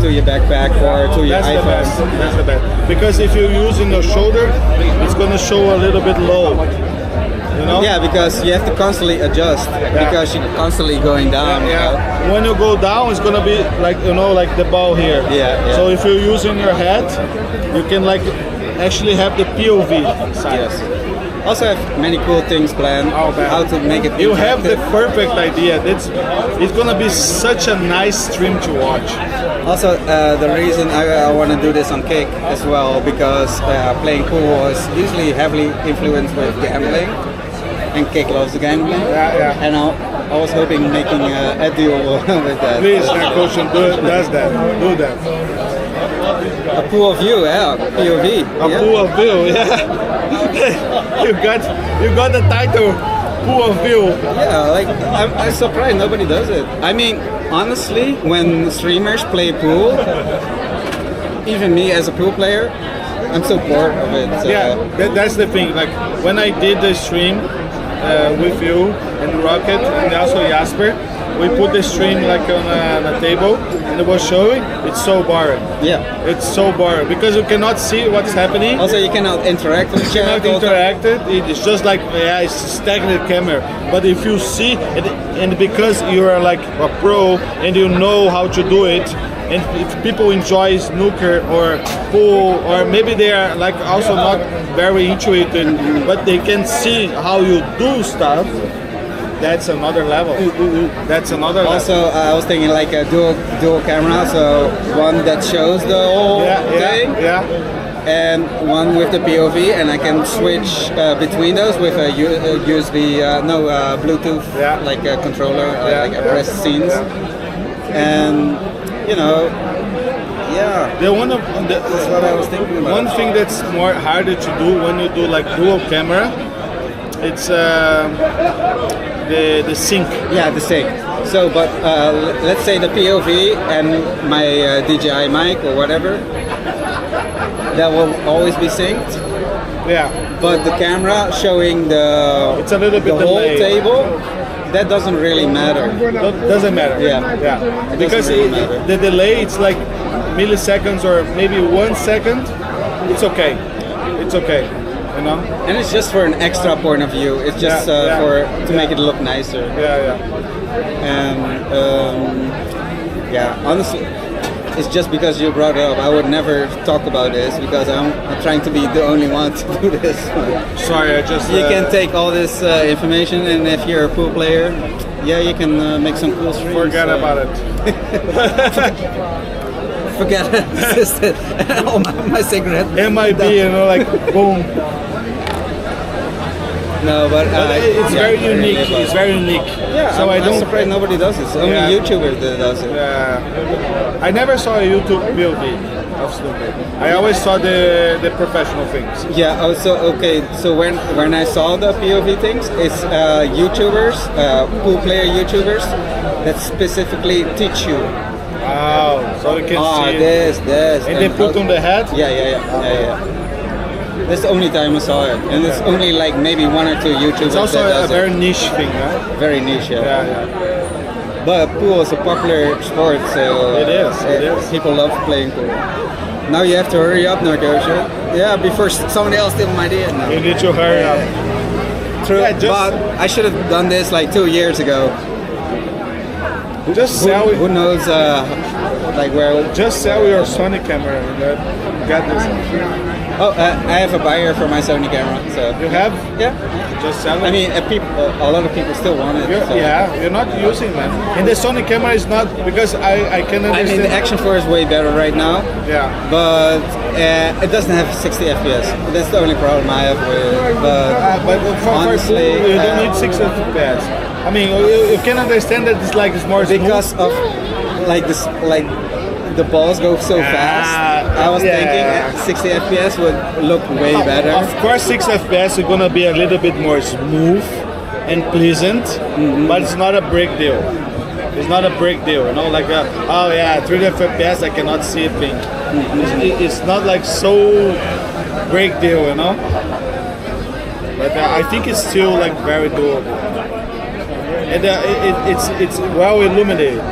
to your backpack or to your that's the iPhone. best. That's the best. Because if you use in your shoulder, it's gonna show a little bit low. You know? Yeah, because you have to constantly adjust because you're constantly going down. you know? When you go down, it's gonna be like like the ball here. Yeah. So if you're using your head, you can like actually have the POV side. Yes. Also have many cool things planned. How to make it. You have the interactive. perfect idea. It's gonna be such a nice stream to watch. Also, the reason I want to do this on Kick as well because playing pool was usually heavily influenced with gambling, and Kick loves the gambling. Yeah. And I was hoping making a deal with that. Please, that coach does that. Do that. A pool of view, POV. A pool of view, yeah. you got the title, pool of view. Yeah, like I'm surprised nobody does it. I mean, honestly, when streamers play pool, even me as a pool player, I'm so bored of it. So. Yeah, that's the thing. Like when I did the stream with you and Rocket and also Jasper, we put the stream like on a table and it was showing. It's so boring. Yeah. It's so boring because you cannot see what's happening. Also, you cannot interact with You cannot interact it. It's just like it's stagnant camera. But if you see and because you are like a pro and you know how to do it, and if people enjoy snooker or pool or maybe they are like also not very into it, but they can see how you do stuff. That's another level. That's another level. Also, I was thinking like a dual camera, so one that shows the whole thing, and one with the POV, and I can switch between those with a USB, Bluetooth, like a controller, like a press scenes, and that's what I was thinking about. One thing that's more harder to do when you do like dual camera, it's the sync. Yeah, the sync. So, but let's say the POV and my DJI mic or whatever, that will always be synced. Yeah. But the camera showing it's a little bit the whole delayed. table, that doesn't really matter. Doesn't matter. Yeah. It Because doesn't really matter. the delay, it's like milliseconds or maybe 1 second. It's okay. It's okay. You know. And it's just for an extra point of view. It's just to make it look nicer. Yeah. And honestly, it's just because you brought it up. I would never talk about this because I'm trying to be the only one to do this. Sorry, I just... You can take all this information, and if you're a pool player, yeah, you can make some cool streams. Forget about it. Forget it. Tusted. Oh, my cigarette. MIB, you know, like boom. No, but it's very unique. It's very unique. Yeah, so I'm surprised nobody does it. Only YouTubers that does it. Yeah. I never saw a YouTube POV of Snoopy. I always saw the professional things. Yeah. Oh, so when I saw the POV things, it's YouTubers, pool player YouTubers that specifically teach you. Wow. So you can see this. And they put on the head? Yeah. That's the only time I saw it, and it's only like maybe 1 or 2 YouTubers. It's also a very niche thing, right? Very niche, Yeah. But pool is a popular sport, so it is. People love playing pool. Now you have to hurry up, Narcosha. Yeah, before somebody else steals my idea. No. You need to hurry up. True, but I should have done this like 2 years ago. Just sell it. Who knows, like where? Just sell your Sony camera and get this. Oh, I have a buyer for my Sony camera. So you have? Yeah. Just sell it. I mean, a lot of people still want it. Yeah, you're not using that. And the Sony camera is not because I can understand. I mean, the Action 4 is way better right now. Yeah. But it doesn't have 60 FPS. That's the only problem I have with it. But honestly, you don't need 60 FPS. I mean, you can understand that it's more smooth. Because of the balls go so fast. I was thinking 60 FPS would look way better. Of course, 6 FPS is gonna be a little bit more smooth and pleasant, but it's not a big deal. It's not a big deal, you know. Like, 30 FPS, I cannot see a thing. It's not like so big deal, you know. But I think it's still like very doable, and it's well illuminated.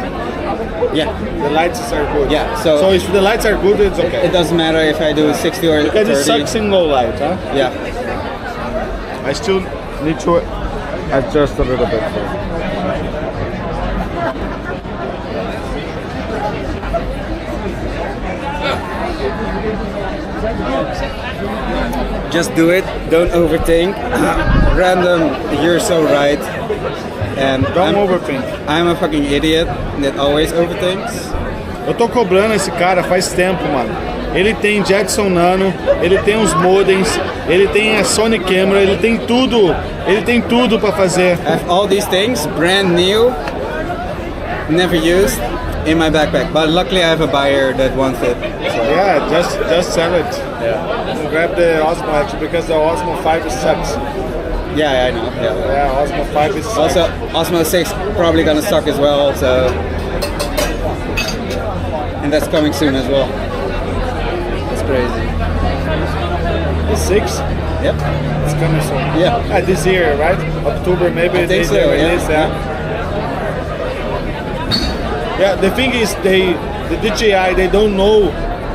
Yeah, the lights are good. Yeah, so if the lights are good, it's okay. It doesn't matter if I do 60 or 30. Because it sucks in low light, huh? Yeah. I still need to adjust a little bit. Just do it. Don't overthink. Random. You're so right. And don't overthink. I'm a fucking idiot that always overthinks. Eu tô cobrando esse cara faz tempo, mano. Ele tem Jetson Nano, ele tem os modems, ele tem a Sony Camera, ele tem tudo pra fazer. I have all these things, brand new, never used, in my backpack. But luckily I have a buyer that wants it. So. Yeah, just sell it. Yeah. And grab the Osmo actually, because the Osmo 5 sucks. Yeah, I know. Yeah, Osmo 5 is sucks. Also, Osmo 6 probably gonna suck as well, so. And that's coming soon as well. That's crazy. The 6? Yep. It's coming soon. Yeah. This year, right? October maybe. I think so, Yeah, the thing is the DJI, they don't know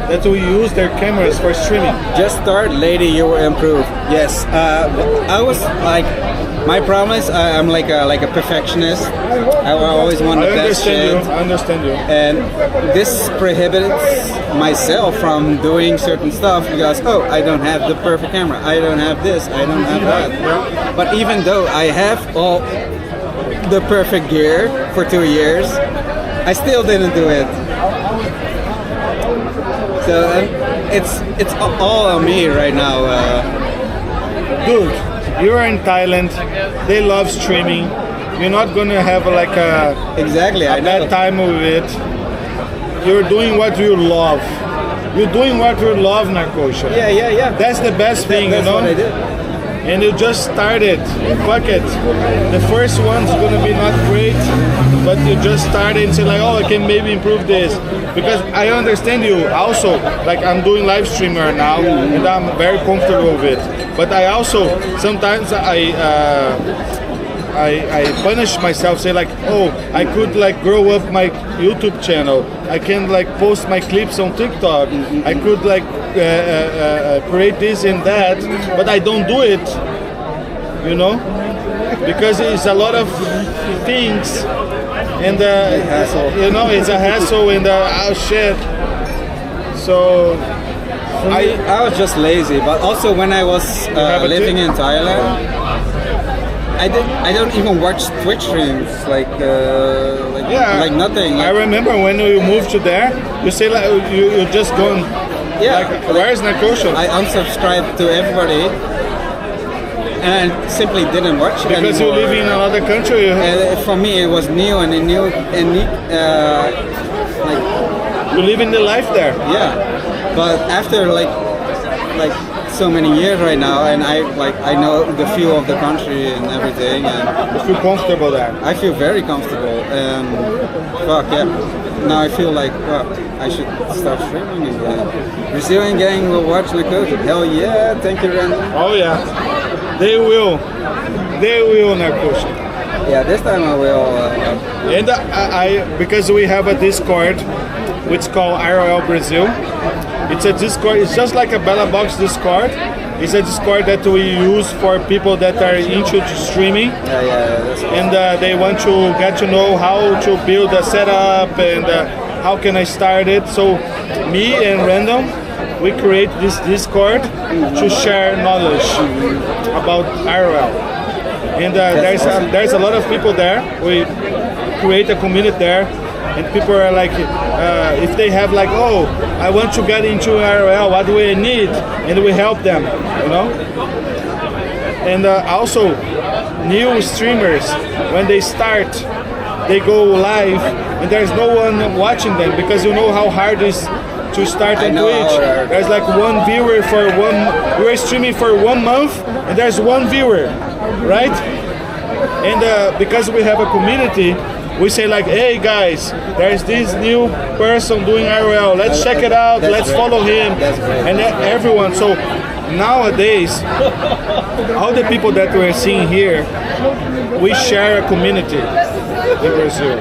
that we use their cameras for streaming. Just start, lady, you will improve. Yes, I was like, my problem is I'm like a perfectionist. I always want the best shit. I understand you. And this prohibits myself from doing certain stuff because, I don't have the perfect camera. I don't have this, I don't have that. Yeah. But even though I have all the perfect gear for 2 years, I still didn't do it. So it's all on me right now. Dude, you're in Thailand. They love streaming. You're not gonna have like a bad time with it. You're doing what you love. You're doing what you love, Narcosha. Yeah. That's the best thing, that's you know. What I did. And you just started. Fuck it. The first one's gonna be not great, but you just started and say like, I can maybe improve this. Because I understand you also, like I'm doing live streamer now, and I'm very comfortable with it. But I also, sometimes I punish myself, say like, I could like grow up my YouTube channel. I can like post my clips on TikTok. I could like create this and that, but I don't do it, you know, because it's a lot of things, and you know, it's a hassle, and oh shit, So I was just lazy, but also when I was living in Thailand, I don't even watch Twitch streams like nothing. I remember when you moved to there, you say like you just gone. Yeah. Like, where's Narcotion? I unsubscribed to everybody, and I simply didn't watch it because anymore. you live in another country. For me, it was new and like you live in the life there. Yeah, but after like so many years right now, and I know the feel of the country and everything, and you feel comfortable there. I feel very comfortable, and fuck yeah. Now I feel like I should start streaming again. Brazilian gang will watch Narcotion. Hell yeah! Thank you, Randy. Oh yeah, they will Narcotion. Yeah, this time I will. And I because we have a Discord, which is called IRL Brazil. It's a Discord. It's just like a Bella Box Discord. It's a Discord that we use for people that are into streaming. And they want to get to know how to build a setup and how can I start it. So me and Random, we create this Discord to share knowledge about IRL. And there's a lot of people there. We create a community there, and people are like, if they have like, oh, I want to get into IRL, what do I need? And we help them, you know. And also, new streamers, when they start, they go live, and there's no one watching them because you know how hard it is to start on Twitch. There's like one viewer for we were streaming for 1 month, and there's one viewer, right? And because we have a community, we say like, hey guys, there's this new person doing IRL, let's check it out, let's follow him, and everyone. So nowadays, all the people that we're seeing here, we share a community in Brazil.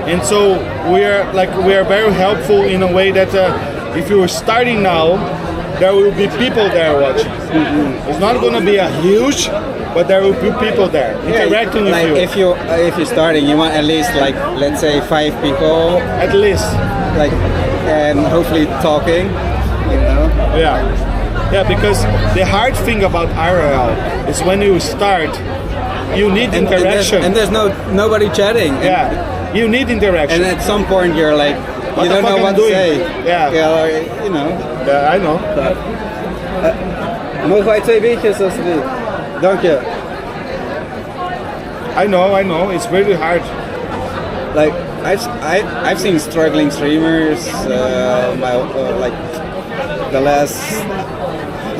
And so we are very helpful in a way that if you're starting now, there will be people there watching. It's not going to be a huge, but there will be people there interacting with you. If you're starting, you want at least like, let's say 5 people. At least. Like, and hopefully talking, you know. Yeah, because the hard thing about IRL is when you start, you need interaction. And there's nobody chatting. Yeah, you need interaction. And at some point you're like, you don't know what to say. Yeah, you know. Yeah, I know. Mogen wij 2 biertjes alsjeblieft? Dank je. I know. It's really hard. Like I've seen struggling streamers. Like the last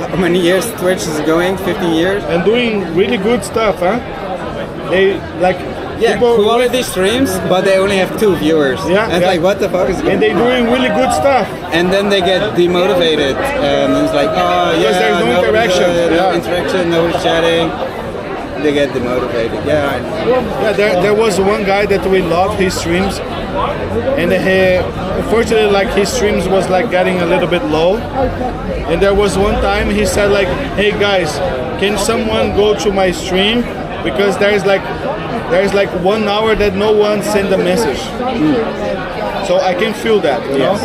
how many years Twitch is going? 15 years. And doing really good stuff, huh? They like. Yeah, quality streams, but they only have 2 viewers. Yeah, and like, what the fuck is going on? And they're doing really good stuff. And then they get demotivated, and it's like, oh yeah, there's no interaction. No interaction, nobody's chatting. They get demotivated. Yeah, I know. Yeah, there was one guy that we loved his streams, and unfortunately, like his streams was like getting a little bit low. And there was one time he said like, hey guys, can someone go to my stream because there's like 1 hour that no one sent a message. So I can feel that, you know?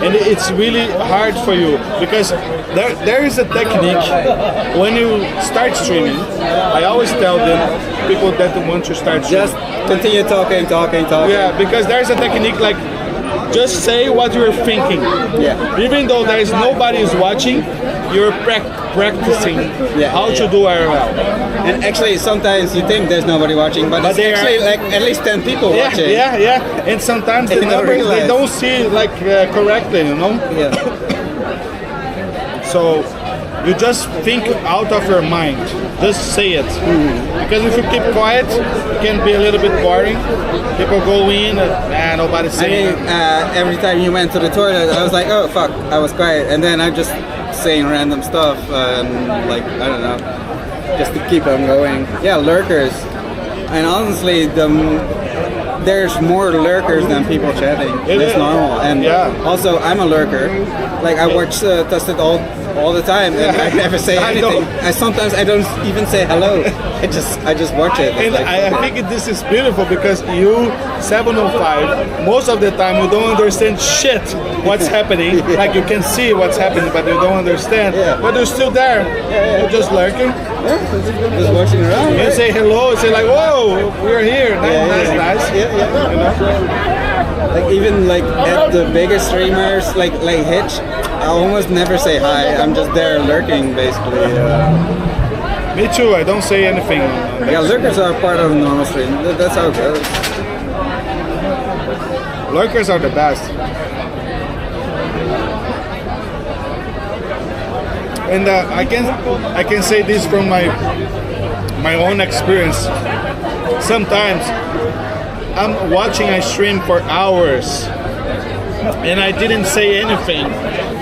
And it's really hard for you because there is a technique when you start streaming. I always tell them, people that want to start streaming, just continue talking. Yeah, because there's a technique like just say what you're thinking. Yeah. Even though there is nobody is watching, you're practicing how to do IRL. And actually, sometimes you think there's nobody watching, but there's actually like at least 10 people watching. Yeah. And sometimes the numbers they don't see like correctly, you know. Yeah. So you just think out of your mind. Just say it. Because if you keep quiet, it can be a little bit boring. People go in and nobody's saying. Every time you went to the toilet, I was like, oh fuck, I was quiet, and then I'm just saying random stuff and like I don't know, just to keep on going. Yeah, lurkers, and honestly, there's more lurkers than people chatting. It's normal, and also I'm a lurker. Like I watch Tusted all all the time, and I never say I know. anything. Sometimes I don't even say hello. I just watch it. And Like, I think this is beautiful because you, 705, most of the time you don't understand shit what's happening. Like you can see what's happening, but you don't understand. Yeah. But you're still there. You're just lurking. just watching around. You right? say hello, say like, whoa, we're here. That's nice. Yeah. You know? Like even like at the bigger streamers, like Hitch, I almost never say hi. I'm just there lurking, basically. Me too. I don't say anything. Yeah, lurkers are part of the normal stream. That's how it goes. Lurkers are the best. And I can say this from my own experience. Sometimes I'm watching a stream for hours and I didn't say anything,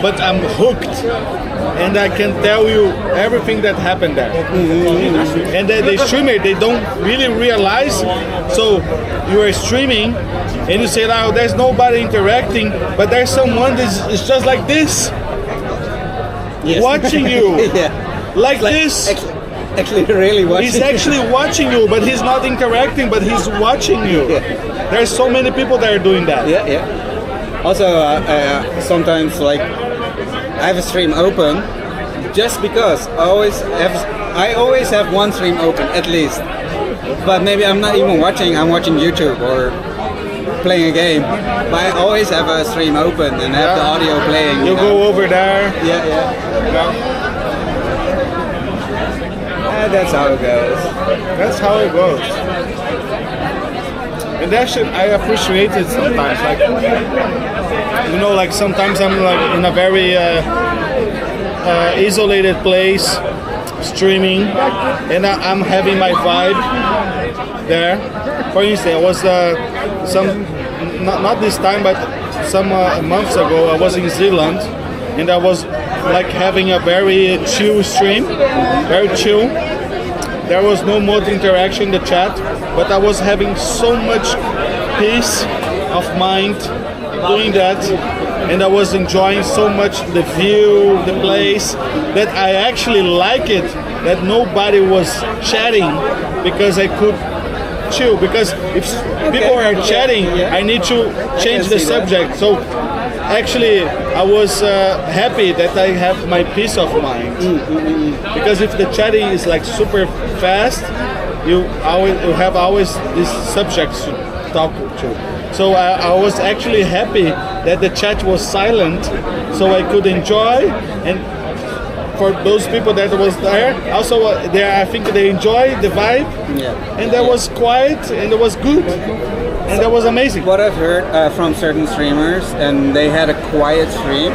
but I'm hooked and I can tell you everything that happened there. And the streamer, they don't really realize. So you are streaming and you say, oh, there's nobody interacting, but there's someone that is just like this. Yes. Watching you. Yeah. Like this. Actually really watching. He's actually watching you, but he's not interacting, but he's watching you. Yeah. There's so many people that are doing that. Yeah. Also, sometimes like I have a stream open just because I always have one stream open at least. But maybe I'm not even watching. I'm watching YouTube or playing a game. But I always have a stream open and have the audio playing. You go over there. Yeah. That's how it goes. That's how it goes. And that shit, I appreciate it sometimes. Like, you know, like sometimes I'm like in a very isolated place, streaming, and I'm having my vibe there. For instance, I was not this time, but some months ago, I was in Zealand, and I was like having a very chill stream, very chill. There was no more interaction in the chat, but I was having so much peace of mind doing that, and I was enjoying so much the view, the place, that I actually like it, that nobody was chatting, because I could chill, because if people are chatting, I need to change the subject. So actually I was happy that I have my peace of mind, because if the chatting is like super fast, you have always these subjects to talk to. So I was actually happy that the chat was silent, so I could enjoy. And for those people that was there, also I think they enjoyed the vibe, and that was quiet and it was good. And that was amazing. What I've heard from certain streamers, and they had a quiet stream,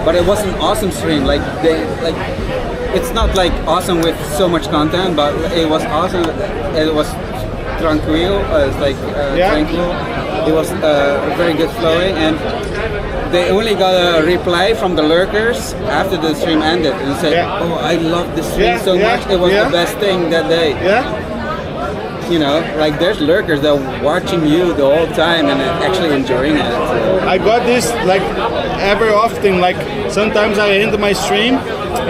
but it was an awesome stream. Like it's not like awesome with so much content, but it was awesome. It was tranquil. It's like tranquil. It was very good flowing, and they only got a reply from the lurkers after the stream ended, and said, "Oh, I love this stream so much. It was the best thing that day." You know, like there's lurkers that are watching you the whole time and actually enjoying it. So. I got this like ever often, like sometimes I end my stream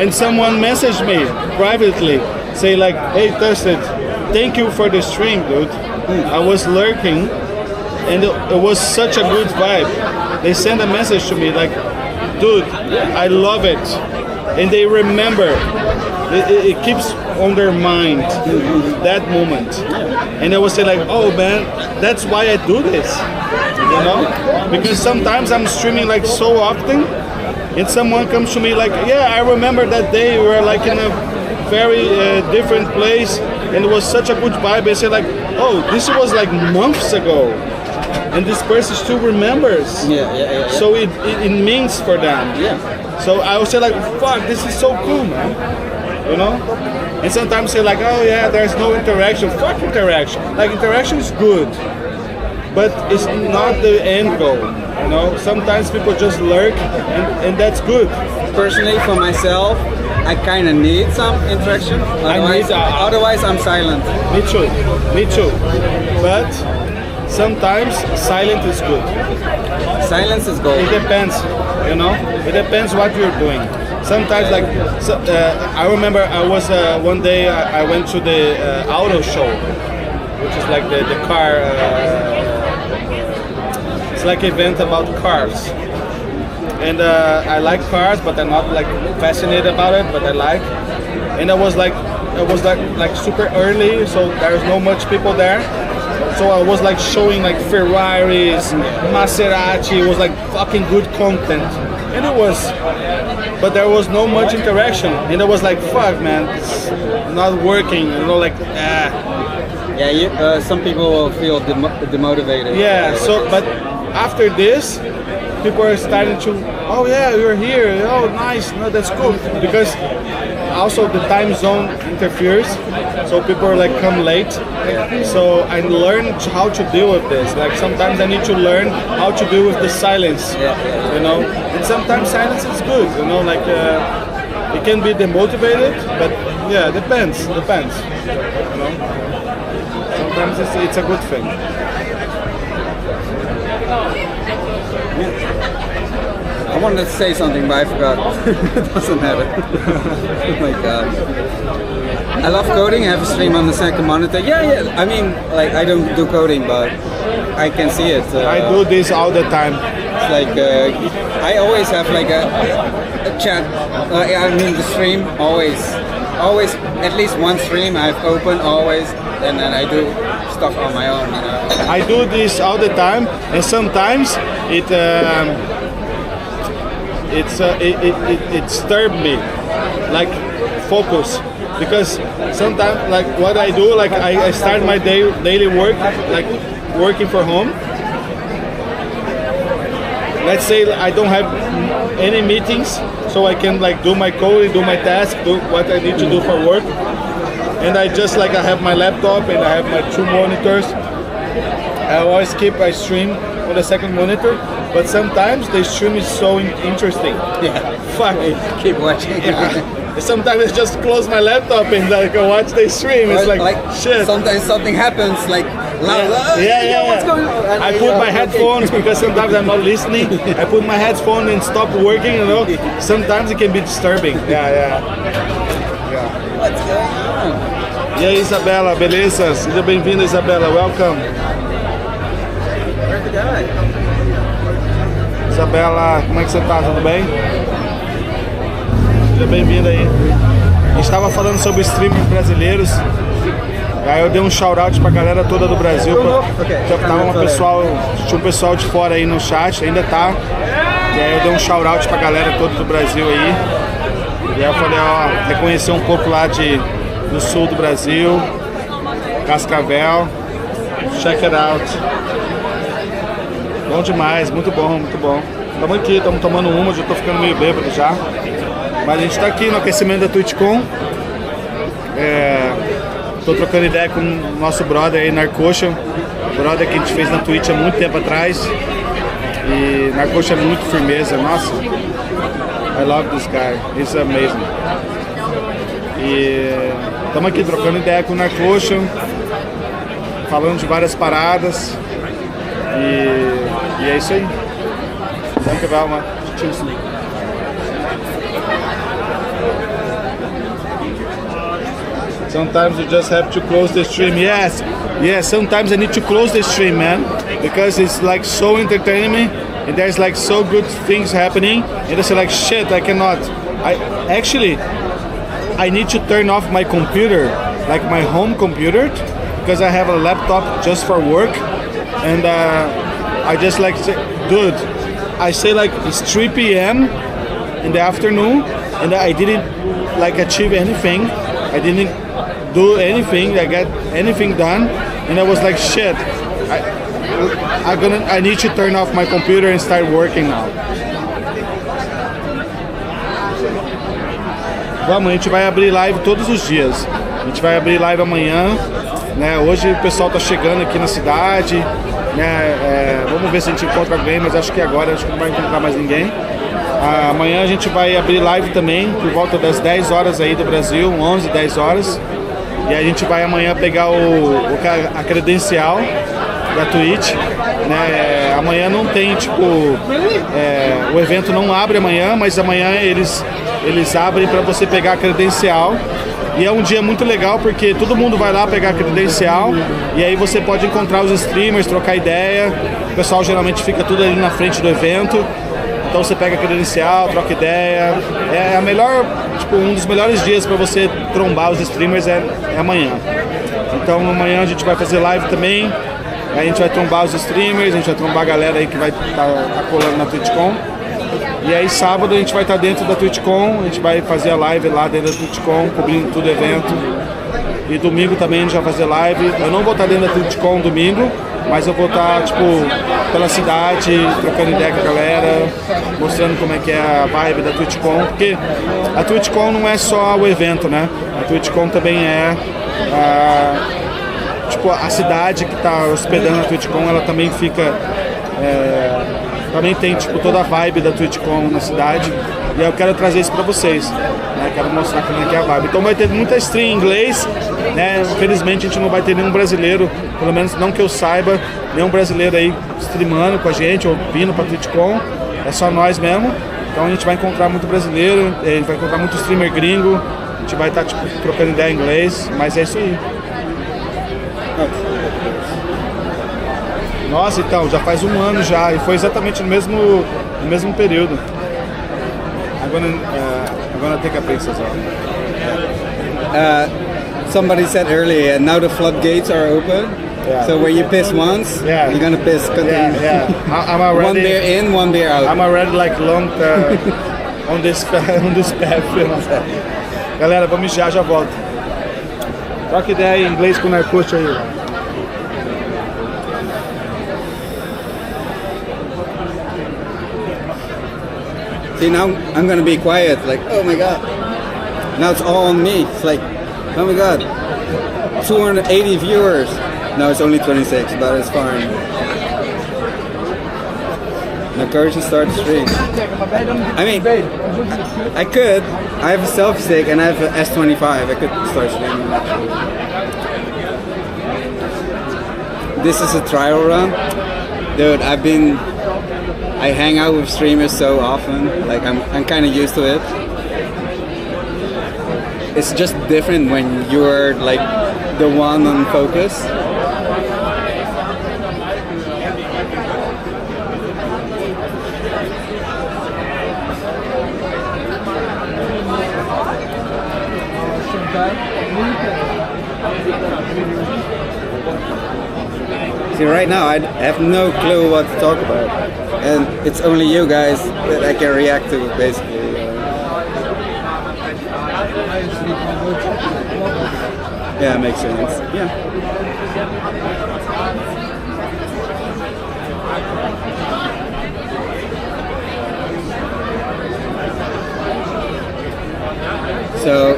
and someone messaged me privately, say like, "Hey Tusted, thank you for the stream, dude. I was lurking and it was such a good vibe." They send a message to me like, "Dude, I love it." And they remember, it keeps on their mind that moment. And I would say like, "Oh man, that's why I do this," you know? Because sometimes I'm streaming like so often, and someone comes to me like, "Yeah, I remember that day we were like in a very different place, and it was such a good vibe." They say like, "Oh, this was like months ago, and this person still remembers." So it means for them. So I would say like, "Fuck, this is so cool, man," you know? And sometimes say like, "Oh yeah, there's no interaction." Fuck interaction. Like interaction is good, but it's not the end goal, you know? Sometimes people just lurk, and that's good. Personally, for myself, I kind of need some interaction. Otherwise I'm silent. Me too. But sometimes silence is good. Silence is good. It depends, you know? It depends what you're doing. sometimes like I remember I was one day I went to the auto show, which is like the car. It's like an event about cars, and I like cars, but I'm not like fascinated about it. But I like, and it was like super early, so there's no much people there. So I was like showing like Ferraris, Maserati. It was like fucking good content, and it was, but there was no much interaction, and it was like fuck, man, it's not working. You know, like Yeah, some people will feel demotivated. Yeah. So, but after this, people are starting to, oh yeah, you're here. Oh, nice. No, that's cool. Because also the time zone interferes, so people are like come late. So I learned how to deal with this. Like sometimes I need to learn how to deal with the silence. You know, and sometimes silence is good. You know, like it can be demotivated, but yeah, depends. You know, sometimes it's a good thing. I wanted to say something, but I forgot. It doesn't matter. Oh my god. I love coding. I have a stream on the second monitor. Yeah. I mean, like, I don't do coding, but I can see it. I do this all the time. It's like, I always have like a chat. I mean, the stream, always, at least one stream I've opened, always, and then I do stuff on my own, you know. I do this all the time, and sometimes it disturbs me, like focus, because sometimes like what I do, like I start my daily work, like working from home. Let's say I don't have any meetings, so I can like do my coding, do my task, do what I need to do for work. And I just like I have my laptop and I have my 2 monitors. I always keep my stream on the second monitor, but sometimes the stream is so interesting. Yeah. Fuck. Keep watching. Yeah. Sometimes I just close my laptop and like watch the stream. It's like shit. Sometimes something happens like loud. Yeah. What's going on? I put my headphones because sometimes I'm not listening. I put my headphone and stop working, you know. Sometimes it can be disturbing. Yeah. What's going on? E aí, Isabela, beleza? Seja bem-vinda, Isabela. Welcome. Where's the guy? Isabela, como é que você tá? Tudo bem? Seja bem-vinda aí. A gente estava falando sobre streamers brasileiros. Aí eu dei um shout-out pra galera toda do Brasil. Tinha um pessoal de fora aí no chat, ainda tá. E aí eu dei um shout-out pra galera toda do Brasil aí. E aí eu falei, ó, reconhecer um pouco lá do sul do Brasil, Cascavel. Check it out. Bom demais, muito bom. Estamos aqui, estamos tomando uma, já tô ficando meio bêbado já. Mas a gente tá aqui no aquecimento da Twitchcon. Tô trocando ideia com o nosso brother aí, Narcocha. Brother que a gente fez na Twitch há muito tempo atrás. E Narcocha é muito firmeza, nossa. I love this guy, he's amazing. E estamos aqui trocando ideia com o Narcocha, falando de várias paradas. E é isso aí. Danke very much. Tschüss. Sometimes you just have to close the stream. Yes, sometimes I need to close the stream, man, because it's like so entertaining me, and there's like so good things happening, and it's like shit, I cannot. I need to turn off my computer, like my home computer, because I have a laptop just for work, and I just like say, dude, I say like it's 3 p.m. in the afternoon, and I didn't like achieve anything. I didn't do anything. I got anything done, and I was like, shit. I need to turn off my computer and start working now. Vamos, a gente vai abrir live todos os dias. A gente vai abrir live amanhã, né? Hoje o pessoal tá chegando aqui na cidade, né? Vamos ver se a gente encontra alguém, mas acho que agora acho que não vai encontrar mais ninguém. Amanhã a gente vai abrir live também por volta das 10 horas aí do Brasil, 11, 10 horas. E a gente vai amanhã pegar a credencial da Twitch, né? Amanhã não tem, tipo, o evento não abre amanhã, mas amanhã eles abrem para você pegar a credencial. E é um dia muito legal porque todo mundo vai lá pegar a credencial e aí você pode encontrar os streamers, trocar ideia. O pessoal geralmente fica tudo ali na frente do evento. Então você pega a credencial, troca ideia. É a melhor, tipo, um dos melhores dias para você trombar os streamers é amanhã. Então amanhã a gente vai fazer live também. A gente vai trombar os streamers, a gente vai trombar a galera aí que vai estar colando na Twitchcon. E aí sábado a gente vai estar dentro da Twitchcon, a gente vai fazer a live lá dentro da Twitchcon, cobrindo todo o evento. E domingo também a gente vai fazer live. Eu não vou estar dentro da Twitchcon domingo, mas eu vou estar, tipo, pela cidade, trocando ideia com a galera, mostrando como é que é a vibe da Twitchcon, porque a Twitchcon não é só o evento, né? A Twitchcon também é tipo, a cidade que está hospedando a Twitchcon, ela também fica... também tem, tipo, toda a vibe da Twitchcon na cidade. E eu quero trazer isso pra vocês, né? Quero mostrar como é que é a vibe. Então vai ter muita stream em inglês, né? Infelizmente a gente não vai ter nenhum brasileiro, pelo menos não que eu saiba, nenhum brasileiro aí streamando com a gente ou vindo pra Twitchcon. É só nós mesmo. Então a gente vai encontrar muito brasileiro, a gente vai encontrar muito streamer gringo. A gente vai estar, tipo, trocando ideia em inglês, mas é isso aí. Nossa, então, já faz um ano já, e foi exatamente no mesmo período. I'm gonna take a picture as well. Somebody said earlier, now the floodgates are open. Yeah. So when you piss once, you're gonna piss continuously. Yeah. I'm already, one beer in, one beer out. I'm already like long on this path. Galera, vou mijar, já volto. Troca ideia em inglês com o Narcote aí. See, now I'm gonna be quiet, like, oh my god. Now it's all on me. It's like, oh my god, 280 viewers. No, it's only 26, but it's fine. Now courage to start the stream. I mean, I could. I have a selfie stick and I have an S25. I could start streaming actually. This is a trial run. Dude, I hang out with streamers so often, like I'm kind of used to it. It's just different when you're like the one on focus. See, right now I have no clue what to talk about, and it's only you guys that I can react to, basically. Yeah, makes sense. Yeah. So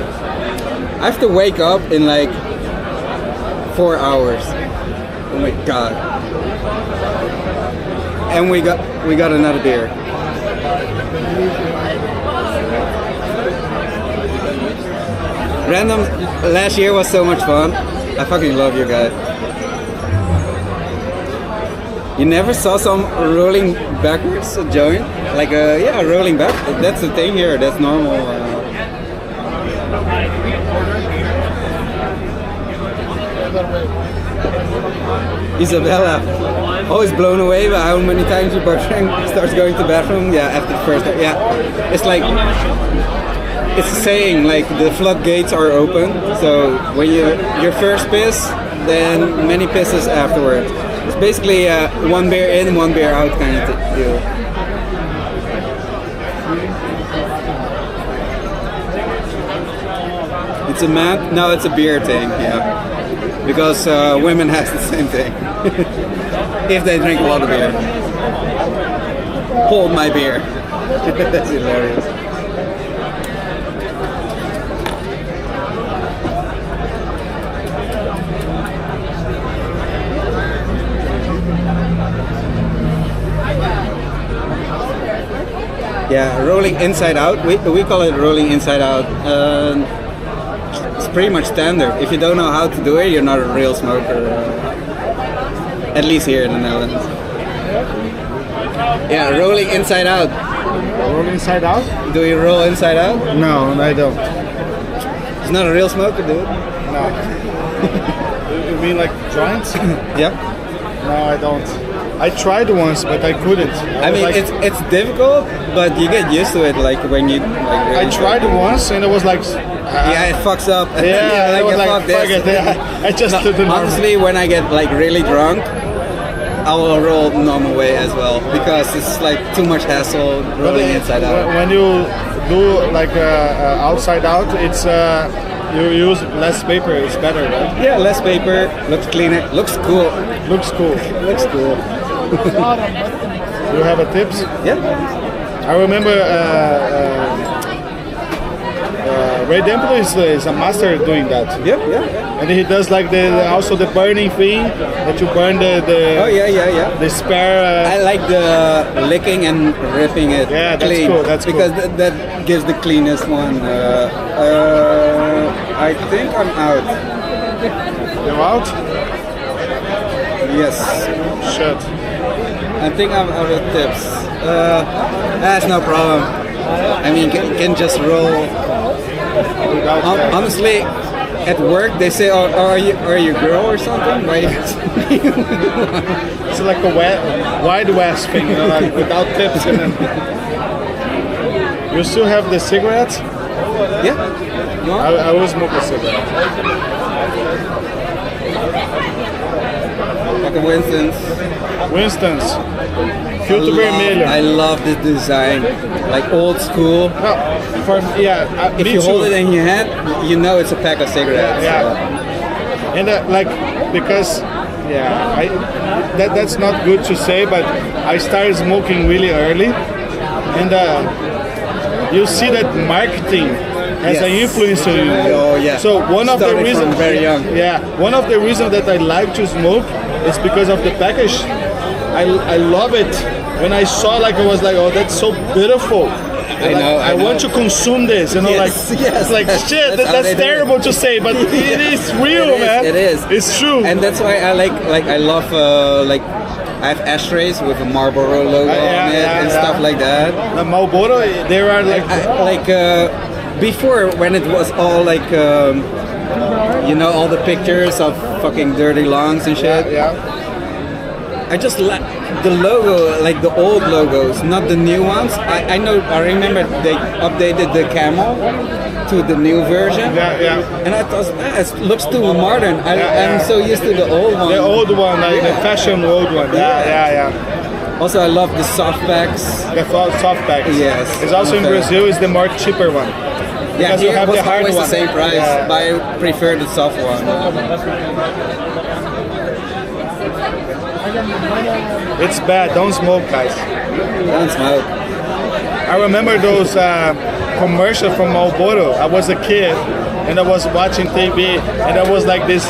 I have to wake up in like 4 hours. Oh my god. And we got another beer. Random last year was so much fun. I fucking love you guys. You never saw some rolling backwards joint? Like yeah, rolling back. That's the thing here. That's normal. Isabella, always blown away by how many times your boyfriend starts going to the bathroom. Yeah, after the first time. Yeah, it's like, it's a saying, like the floodgates are open. So when your first piss, then many pisses afterwards. It's basically one beer in, one beer out kind of deal. It's a man? No, it's a beer thing, yeah. Because women have the same thing. If they drink a lot of beer. Hold my beer. That's hilarious. Yeah, rolling inside out. We call it rolling inside out. It's pretty much standard. If you don't know how to do it, you're not a real smoker. At least here in the Netherlands. Yeah, rolling inside out. Roll inside out? Do you roll inside out? No, I don't. It's not a real smoker, dude. No. You mean like joints? Yep. No, I don't. I tried once, but I couldn't. I mean, it's difficult, but you get used to it. Like when you. Like, I tried once, and it was like. Yeah, it fucks up. Yeah, I was like, fuck it. I just didn't. Honestly, when I get like really drunk, I will roll the normal way as well because it's like too much hassle rolling inside out. When you do like outside out, it's you use less paper. It's better, right? Yeah, less paper, looks cleaner, looks cool. Looks cool. Looks cool. You have a tips? Yeah. I remember Ray Dempler is a master doing that. Yep, yeah. And he does like also the burning thing that you burn the Oh yeah. the spare. I like the licking and ripping it. Yeah, that's clean cool. That's because cool. that gives the cleanest one. I think I'm out. You're out? Yes. Shit. I think I'm out of tips. That's no problem. I mean, you can just roll. Honestly, at work they say, "Oh, are you a girl or something?" Right? It's like a Wide West thing, you know, like without tips. And then you still have the cigarettes? Yeah. You want? I will smoke a cigarette. Like a Winston's. Filtro vermelho. I love the design, like old school. No, if you hold it in your hand, you know it's a pack of cigarettes. Yeah. And because that's not good to say, but I started smoking really early, and you see that marketing has an influence on you. Oh yeah. So one of the reasons, very young. Yeah, one of the reasons that I like to smoke is because of the package. I love it. When I saw, like, I was like, oh, that's so beautiful. I know. I want to consume this, you know, yes. It's like shit. That's terrible to say, but it is real, man. It is. It's true. And that's why I I love I have ashtrays with a Marlboro logo on it and stuff like that. The Marlboro, there are like before when it was all like all the pictures of fucking dirty lungs and shit. Yeah. I just like the logo, like the old logos, not the new ones. I remember they updated the camel to the new version. Yeah. And I thought, it looks too modern. I'm so used to the old one. The old one, like the fashion old one. Yeah. Also, I love the soft packs. The soft packs. Yes. It's also in Brazil, it's the more cheaper one. Yeah, because you have the hard always one. The same price, but I prefer the soft one. It's bad. Don't smoke, guys. Don't smoke. I remember those commercials from Marlboro. I was a kid and I was watching TV, and there was like this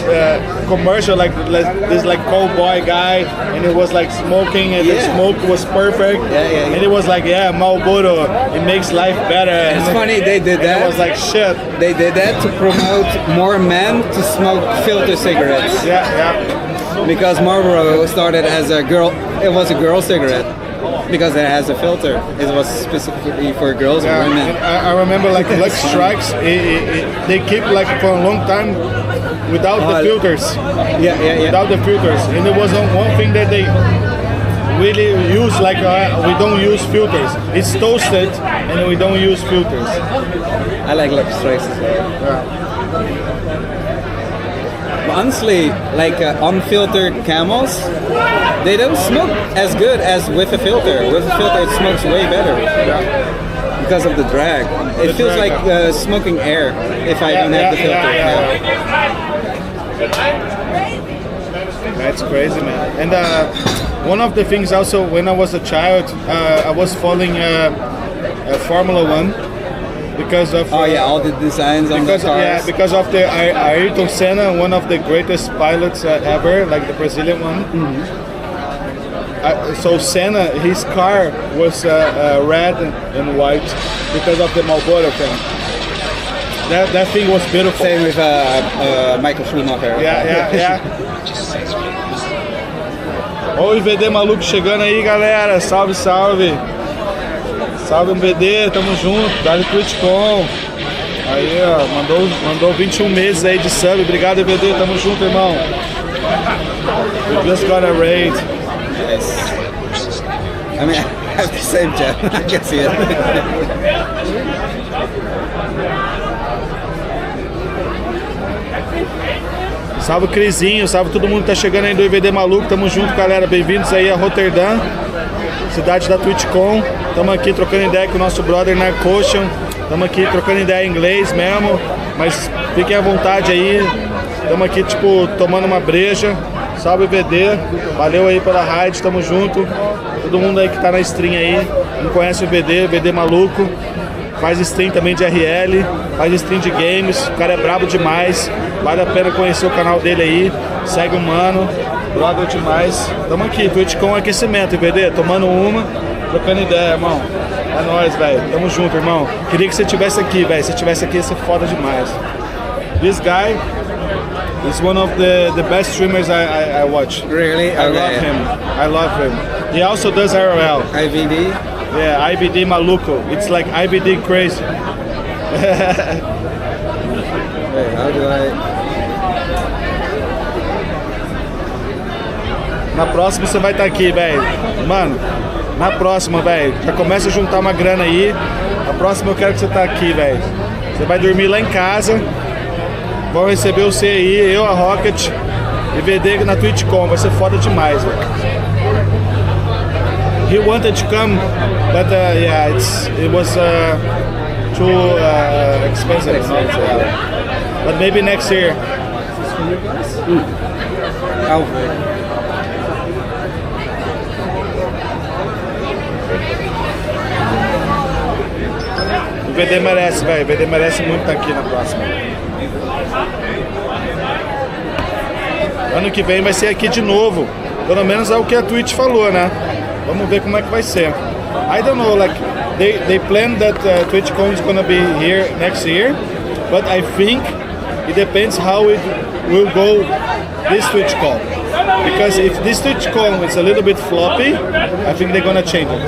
commercial, like this like cowboy guy, and it was like smoking, and the smoke was perfect. Yeah. And it was like, Marlboro, it makes life better. It's funny they did that. It was like shit. They did that to promote more men to smoke filter cigarettes. Yeah. Because Marlboro started as a girl, it was a girl cigarette because it has a filter. It was specifically for girls and women. I remember like Lucky Strikes, they keep like for a long time without the filters. Yeah. Without the filters. And there was one thing that they really use, like we don't use filters. It's toasted and we don't use filters. I like Lucky Strikes as well. Yeah. Honestly, like unfiltered camels, they don't smoke as good as with a filter. With a filter, it smokes way better because of the drag. It feels like smoking air if I don't have the filter. That's crazy, man. And one of the things also, when I was a child, I was following Formula 1. Because of all the designs on the cars. Because of the Ayrton Senna, one of the greatest pilots ever, like the Brazilian one. Mm-hmm. So Senna, his car was red and white because of the Marlboro thing. That thing was beautiful. Same with Michael Schumacher. Yeah. Olha o IVD maluco chegando aí, galera. Salve, salve. Salve, MVD, tamo junto. Dá-lhe Twitchcon. Aí, ó, mandou 21 meses aí de sub. Obrigado, IVD, tamo junto, irmão. We just got a raid. Yes. I mean, I have the same chat. I can see it. Salve, Crisinho. Salve todo mundo que tá chegando aí do IVD maluco. Tamo junto, galera. Bem-vindos aí a Rotterdam, cidade da Twitchcon. Tamo aqui trocando ideia com o nosso brother Narcotion. Tamo aqui trocando ideia em inglês mesmo, mas fiquem à vontade aí. Tamo aqui, tipo, tomando uma breja. Salve, VD. Valeu aí pela raid, tamo junto. Todo mundo aí que tá na stream aí, não conhece o VD maluco. Faz stream também de RL, faz stream de games. O cara é brabo demais. Vale a pena conhecer o canal dele aí. Segue o mano, brother demais. Tamo aqui, Twitchcon Aquecimento, VD, tomando uma, trocando ideia, irmão. É nóis, velho. Tamo junto, irmão. Queria que você estivesse aqui, velho. Se tivesse aqui, ia ser foda demais. This guy is one of the best streamers I watch. Really? I love him. I love him. He also does RL. IVD? Yeah, IBD maluco. It's like IBD crazy. Wait, how do I... Na próxima você vai estar aqui, velho. Mano, na próxima, velho. Já começa a juntar uma grana aí. Na próxima eu quero que você tá aqui, velho. Você vai dormir lá em casa. Vão receber você aí, eu, a Rocket e VD na Twitchcon. Vai ser foda demais, velho. He wanted to come, but yeah, it was too expensive. But maybe next year. Oh. O VD merece, velho. O VD merece muito estar aqui na próxima. Ano que vem vai ser aqui de novo. Pelo menos é o que a Twitch falou, né? Vamos ver como é que vai ser. I don't know, like they planned that TwitchCon is gonna be here next year, but I think it depends how it will go this TwitchCon. Because if this TwitchCon is a little bit floppy, I think they're gonna change it.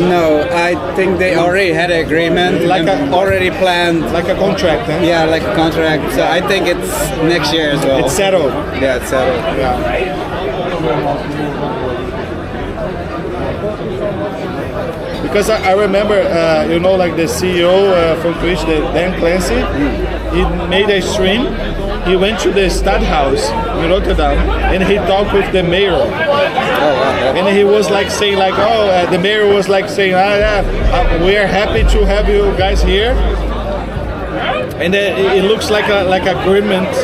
No, I think they already had an agreement, Like already planned. Like a contract, huh? Yeah, like a contract. So I think it's next year as well. It's settled. Yeah, it's settled. Yeah. Because I remember, you know, like the CEO from Twitch, Dan Clancy, he made a stream. He went to the Stadhouse in Rotterdam and he talked with the mayor. Oh, wow. And he was like saying like, oh, the mayor was like saying, we are happy to have you guys here. And it looks like a agreement.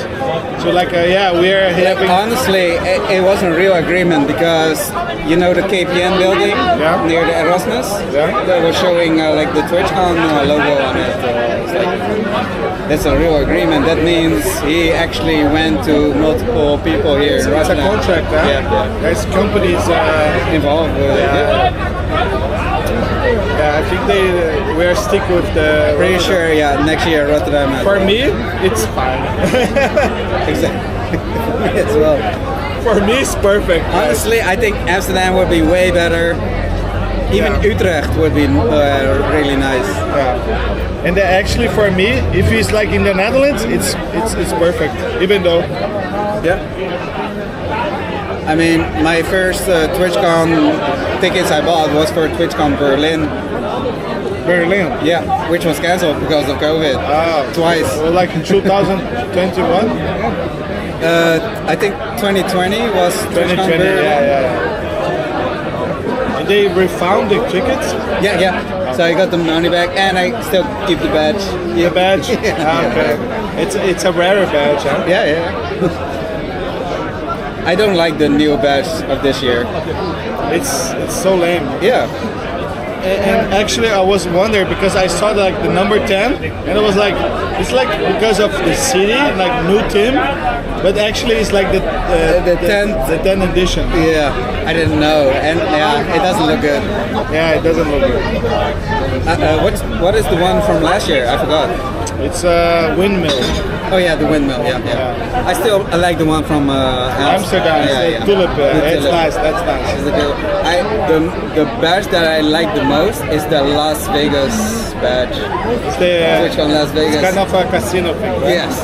So like, yeah, we are having... Honestly, it wasn't a real agreement because, you know, the KPN building near the Erasmus? Yeah. They were showing like the Twitchcon logo on it. It's like, that's a real agreement. That means he actually went to multiple people here. It's a contract, huh? Yeah. There's companies involved with it. Yeah, I think we are stick with the... Pretty sure, yeah, next year Rotterdam. For me, it's fine. Exactly. For me as well. For me, it's perfect. Honestly, I think Amsterdam would be way better. Even Utrecht would be really nice. Yeah. And actually, for me, if he's like in the Netherlands, it's perfect. Even though, yeah. I mean, my first TwitchCon tickets I bought was for TwitchCon Berlin. Berlin? Yeah, which was cancelled because of COVID. Twice. Well, like in 2021? I think 2020 was 2020, yeah. And they refound the tickets? Yeah. So I got the money back and I still keep the badge. The badge? Okay. It's a rarer badge, huh? Yeah. I don't like the new badge of this year. It's so lame. Yeah. And actually, I was wondering because I saw like the number 10, and it was like it's like because of the city, like new team, but actually it's like the 10th edition. Yeah, I didn't know, and yeah, it doesn't look good. Yeah, it doesn't look good. What is the one from last year? I forgot. It's a windmill. Oh yeah, the windmill. Yeah. I like the one from Amsterdam. Yeah. Tulip. It's tulip. nice. That's nice. The badge that I like the most is the Las Vegas badge. It's the Twitchcon Las Vegas. It's kind of a casino thing, right? Yes.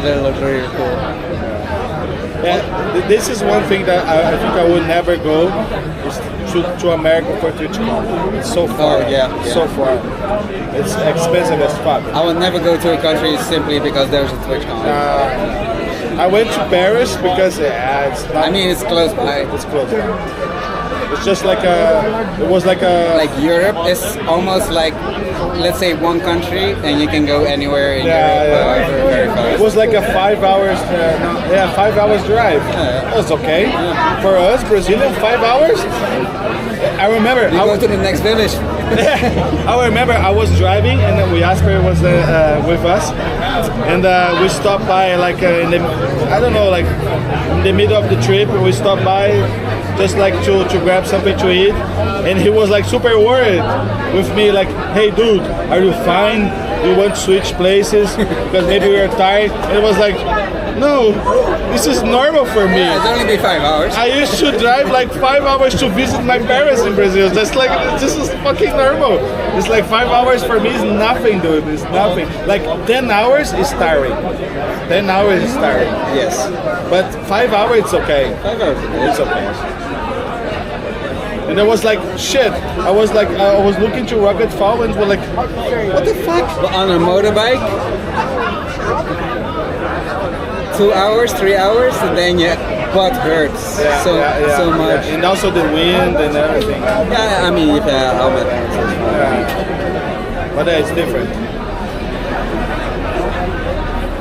That looks really cool. Yeah, this is one thing that I think I would never go is to America for Twitchcon. It's so far. So far. It's expensive as fuck. I would never go to a country simply because there's a Twitchcon. I went to Paris because it's not. I mean, it's close by. It's close by. It's just like like Europe is almost like, let's say, one country and you can go anywhere in Europe very fast. It was like a 5 hours 5 hours drive. That's okay. For us Brazilian, 5 hours. I remember you go to the next village. I remember I was driving and then Jasper was with us, and we stopped by like in the middle of the trip. We stopped by just like to grab something to eat, and he was like super worried with me, like, hey dude, are you fine? Do you want to switch places because maybe we are tired? And it was like, no, this is normal for me. Yeah, it's only be 5 hours. I used to drive like 5 hours to visit my parents in Brazil. That's like, this is fucking normal. It's like 5 hours for me is nothing, dude. It's nothing. Like 10 hours is tiring. 10 hours is tiring. Yes. But 5 hours, it's okay. 5 hours, it's okay. And I was like, shit. I was looking to Rocket Fall and was like, what the fuck? On a motorbike? 2 hours, 3 hours, and then your butt hurts so much. And also the wind and everything. Yeah, I mean, if helmet. But it's different.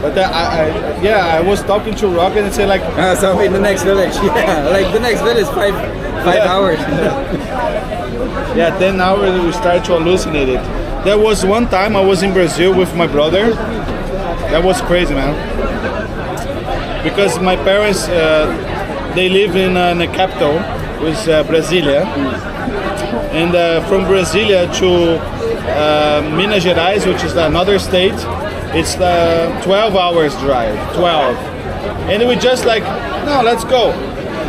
But I was talking to Rocket and say like, so in the next village, like the next village, 5 hours. 10 hours we started to hallucinate it. There was one time I was in Brazil with my brother. That was crazy, man. Because my parents, they live in the capital, which is Brasilia. And from Brasilia to Minas Gerais, which is another state, it's 12 hours drive, 12. And we just like, no, let's go.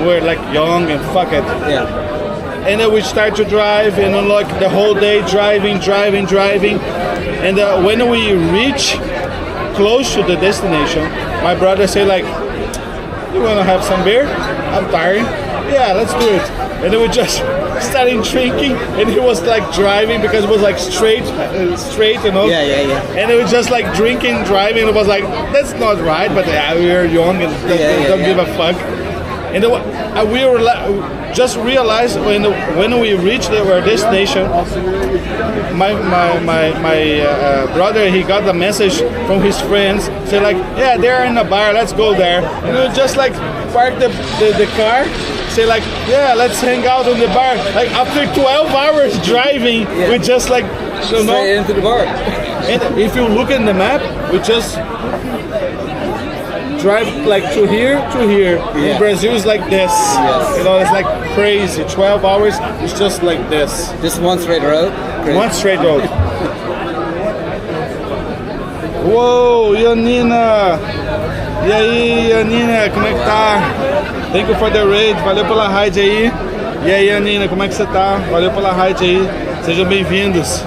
We're like young and fuck it. Yeah. And then we start to drive and like the whole day driving. And when we reach close to the destination, my brother say like, you wanna have some beer? I'm tired. Yeah, let's do it. And then we just started drinking, and he was like driving because it was like straight, you know? Yeah. And it was just like drinking, driving. It was like, that's not right, but we were young and don't give a fuck. And we were just realized when we reached our destination, my brother, he got a message from his friends, say like, yeah, they're in a bar, let's go there. And we just like park the car, say like, yeah, let's hang out in the bar. Like after 12 hours driving, we just like, straight into the bar. And if you look in the map, we just drive like to here. In Brazil is like this. Yes. You know, it's like crazy. 12 hours is just like this. Just one straight road? Crazy. One straight road. Uou, Yanina! E aí, Yanina, como é que tá? Thank you for the raid, valeu pela raid aí. E aí, Yanina, como é que você tá? Valeu pela raid aí. Sejam bem-vindos.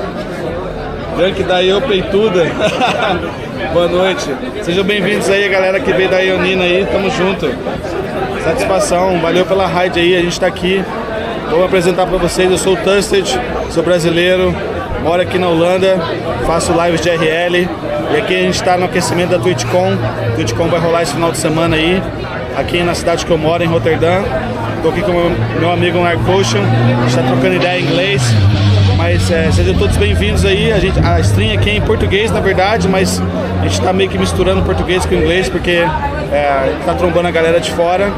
Drunk da eu peituda. Boa noite. Sejam bem-vindos aí, a galera que veio da Ionina aí, tamo junto. Satisfação, valeu pela raid aí, a gente tá aqui. Vou apresentar pra vocês, eu sou o Tusted, sou brasileiro, moro aqui na Holanda, faço lives de RL. E aqui a gente tá no aquecimento da Twitchcon. Twitchcon vai rolar esse final de semana aí, aqui na cidade que eu moro, em Rotterdam. Tô aqui com o meu amigo Aquecimento, a gente tá trocando ideia em inglês. Mas sejam todos bem-vindos aí. A stream aqui é em português, na verdade, mas a gente tá meio que misturando português com inglês, porque tá trombando a galera de fora.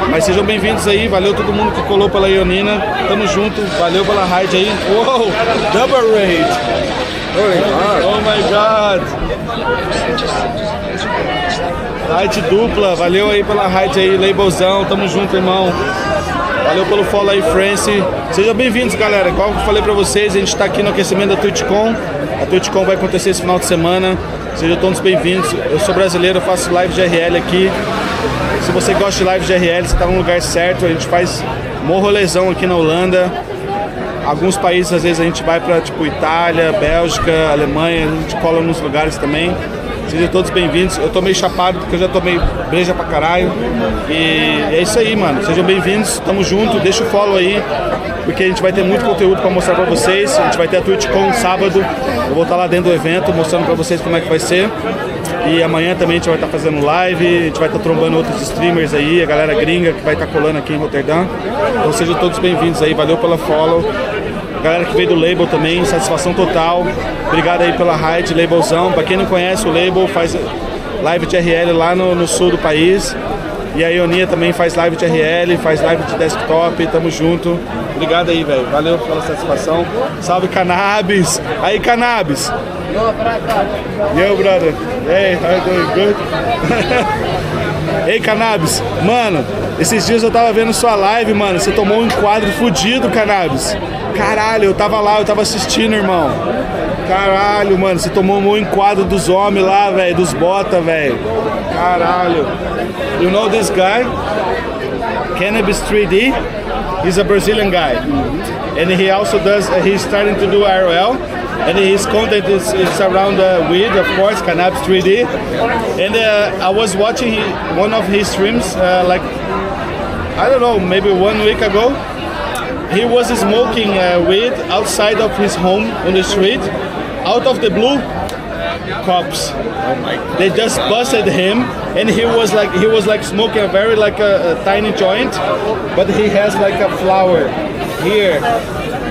Mas sejam bem-vindos aí, valeu todo mundo que colou pela Ionina. Tamo junto, valeu pela raid aí. Uou, double raid! Oh my god! Raid dupla, valeu aí pela raid aí, labelzão, tamo junto, irmão. Valeu pelo follow aí, France. Sejam bem-vindos, galera. Igual eu falei pra vocês, a gente tá aqui no aquecimento da Twitchcon. A Twitchcon vai acontecer esse final de semana. Sejam todos bem-vindos. Eu sou brasileiro, eu faço live de RL aqui. Se você gosta de live de RL, você tá no lugar certo. A gente faz mó rolezão aqui na Holanda. Alguns países, às vezes, a gente vai pra, tipo, Itália, Bélgica, Alemanha. A gente cola nos lugares também. Sejam todos bem-vindos. Eu tô meio chapado porque eu já tomei breja pra caralho. E é isso aí, mano. Sejam bem-vindos. Tamo junto. Deixa o follow aí, porque a gente vai ter muito conteúdo pra mostrar pra vocês. A gente vai ter a Twitchcon sábado. Eu vou estar lá dentro do evento mostrando pra vocês como é que vai ser. E amanhã também a gente vai estar fazendo live. A gente vai estar trombando outros streamers aí, a galera gringa que vai estar colando aqui em Rotterdam. Então sejam todos bem-vindos aí. Valeu pela follow. Galera que veio do label também, satisfação total. Obrigado aí pela raid, labelzão. Pra quem não conhece, o label faz live de RL lá no sul do país. E a Ionia também faz live de RL, faz live de desktop. Tamo junto. Obrigado aí, velho. Valeu pela satisfação. Salve, Cannabis. Aí, Cannabis. Yo, brother. Hey, how you doing? Good? Ei, Cannabis. Mano, esses dias eu tava vendo sua live, mano. Você tomou um enquadro fudido, Cannabis. Caralho, eu tava lá, eu tava assistindo, irmão. Caralho, mano, você tomou um enquadro dos homens lá, velho, dos bota, velho. Caralho. You know this guy? Cannabis 3D? He's a Brazilian guy. And he also does, he's starting to do IRL. And his content is around weed, of course, Cannabis 3D. And I was watching one of his streams, like, I don't know, maybe 1 week ago. He was smoking weed outside of his home on the street. Out of the blue, cops. Oh my God. They just busted him, and he was like smoking a very like a tiny joint, but he has like a flower here,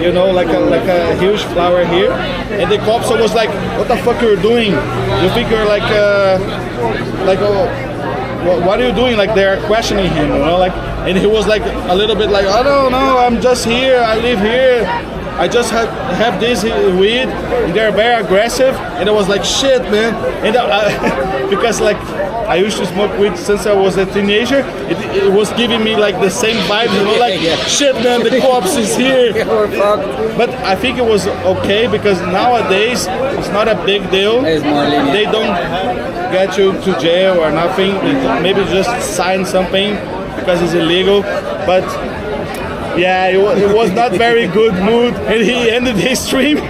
you know, like a huge flower here. And the cops was like, "What the fuck you're doing? You think you're like what are you doing?" Like they're questioning him, you know, like. And he was like a little bit like, "I don't know, I'm just here, I live here, I just have this weed," and they're very aggressive. And I was like, shit, man. And because like I used to smoke weed since I was a teenager, it was giving me like the same vibe, you know, like shit, man, the cops is here. But I think it was okay because nowadays it's not a big deal. They don't get you to jail or nothing. Maybe just sign something because it's illegal. But yeah, it was not very good mood, and he ended his stream.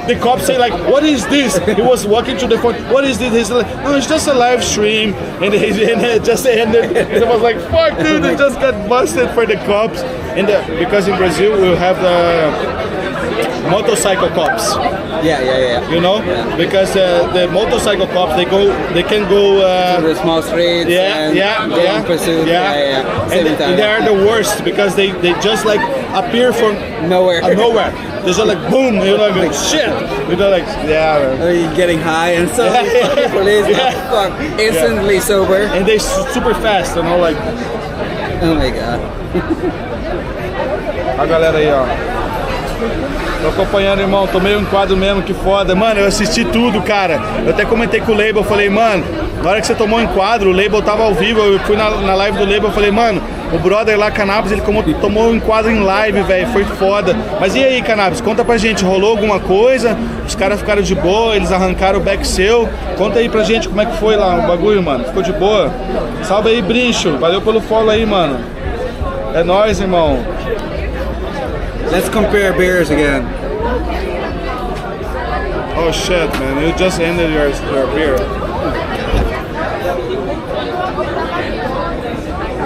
The cops say like, "What is this?" He was walking to the phone. "What is this?" He's like, "No, it's just a live stream." And it just ended. And I was like, "Fuck, dude!" They just got busted for the cops. And because in Brazil we have the motorcycle cops. Yeah. You know, because the motorcycle cops they can go to the small streets. And pursuit. And they are the worst because they just like appear from nowhere. They're just like boom, you know, like shit. You know, like You're getting high and so police fuck instantly sober. And they super fast, you know, like. Oh my God. A galera aí, ó. Tô acompanhando, irmão, tomei um enquadro mesmo, que foda. Mano, eu assisti tudo, cara. Eu até comentei com o label, eu falei, mano, na hora que você tomou um enquadro, o label tava ao vivo, eu fui na live do label, eu falei, mano, o brother lá, Cannabis, ele tomou um enquadro em live, velho, foi foda. Mas e aí, Cannabis, conta pra gente, rolou alguma coisa? Os caras ficaram de boa, eles arrancaram o back seu. Conta aí pra gente como é que foi lá o bagulho, mano. Ficou de boa? Salve aí, Brincho, valeu pelo follow aí, mano. É nóis, irmão. Let's compare beers again. Oh shit, man! You just ended your beer.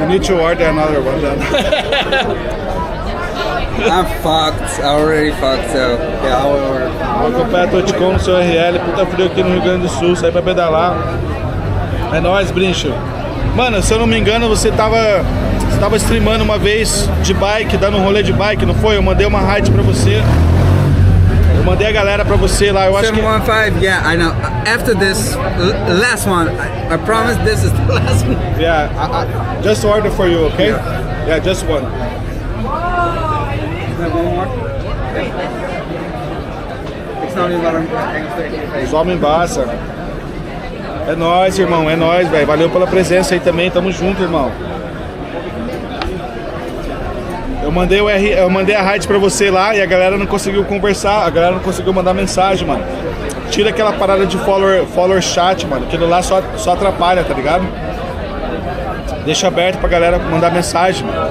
You need to order another one then. I'm fucked. I already fucked, so yeah, I will order. Vou acompanhar a Twitchcon no seu RL, puta frio aqui no Rio Grande do Sul, sair pra pedalar. É nóis, Brincho. Mano, se eu não me engano, você tava streamando uma vez de bike, dando um rolê de bike, não foi? Eu mandei uma raid pra você. Eu mandei a galera pra você lá, eu acho que... 715, yeah, I know. After this last one, I promise this is the last one. Yeah, I just order for you, okay? Yeah, just one. Os homens embaçam. É nóis, irmão, é nóis, velho. Valeu pela presença aí também, tamo junto, irmão. Eu mandei a raid pra você lá e a galera não conseguiu conversar, a galera não conseguiu mandar mensagem, mano. Tira aquela parada de follower chat, mano. Aquilo lá só atrapalha, tá ligado? Deixa aberto pra galera mandar mensagem, mano.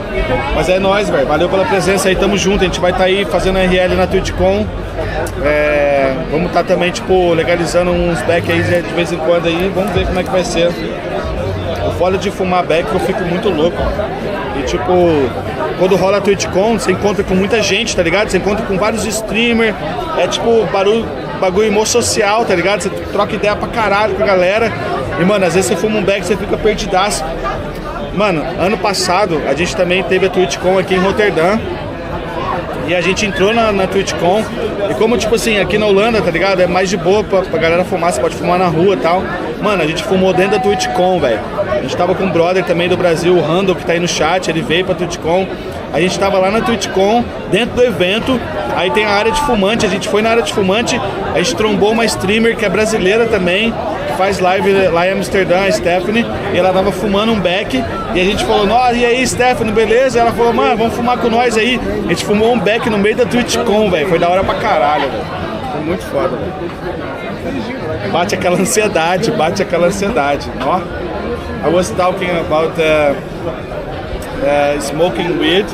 Mas é nóis, velho. Valeu pela presença aí, tamo junto. A gente vai estar aí fazendo RL na Twitchcon. Vamos estar também, tipo, legalizando uns back aí de vez em quando aí. Vamos ver como é que vai ser. O foda de fumar back eu fico muito louco, mano. E tipo, quando rola a Twitchcon, você encontra com muita gente, tá ligado? Você encontra com vários streamers. É tipo bagulho emo social, tá ligado? Você troca ideia pra caralho com a galera. E, mano, às vezes você fuma um back, você fica perdidaço. Mano, ano passado a gente também teve a Twitchcon aqui em Rotterdam. E a gente entrou na Twitchcon. E como, tipo assim, aqui na Holanda, tá ligado? É mais de boa pra galera fumar, você pode fumar na rua e tal. Mano, a gente fumou dentro da Twitchcon, velho. A gente tava com um brother também do Brasil, o Randall, que tá aí no chat, ele veio pra Twitchcon. A gente tava lá na Twitchcon, dentro do evento. Aí tem a área de fumante, a gente foi na área de fumante. A gente trombou uma streamer que é brasileira também, que faz live lá em Amsterdã, a Stephanie. E ela tava fumando um beck. E a gente falou, nossa, e aí, Stephanie, beleza? E ela falou, mano, vamos fumar com nós aí. A gente fumou um beck no meio da Twitchcon, velho. Foi da hora pra caralho, velho. Foi muito foda, velho. Bate aquela ansiedade, ó. I was talking about smoking weed,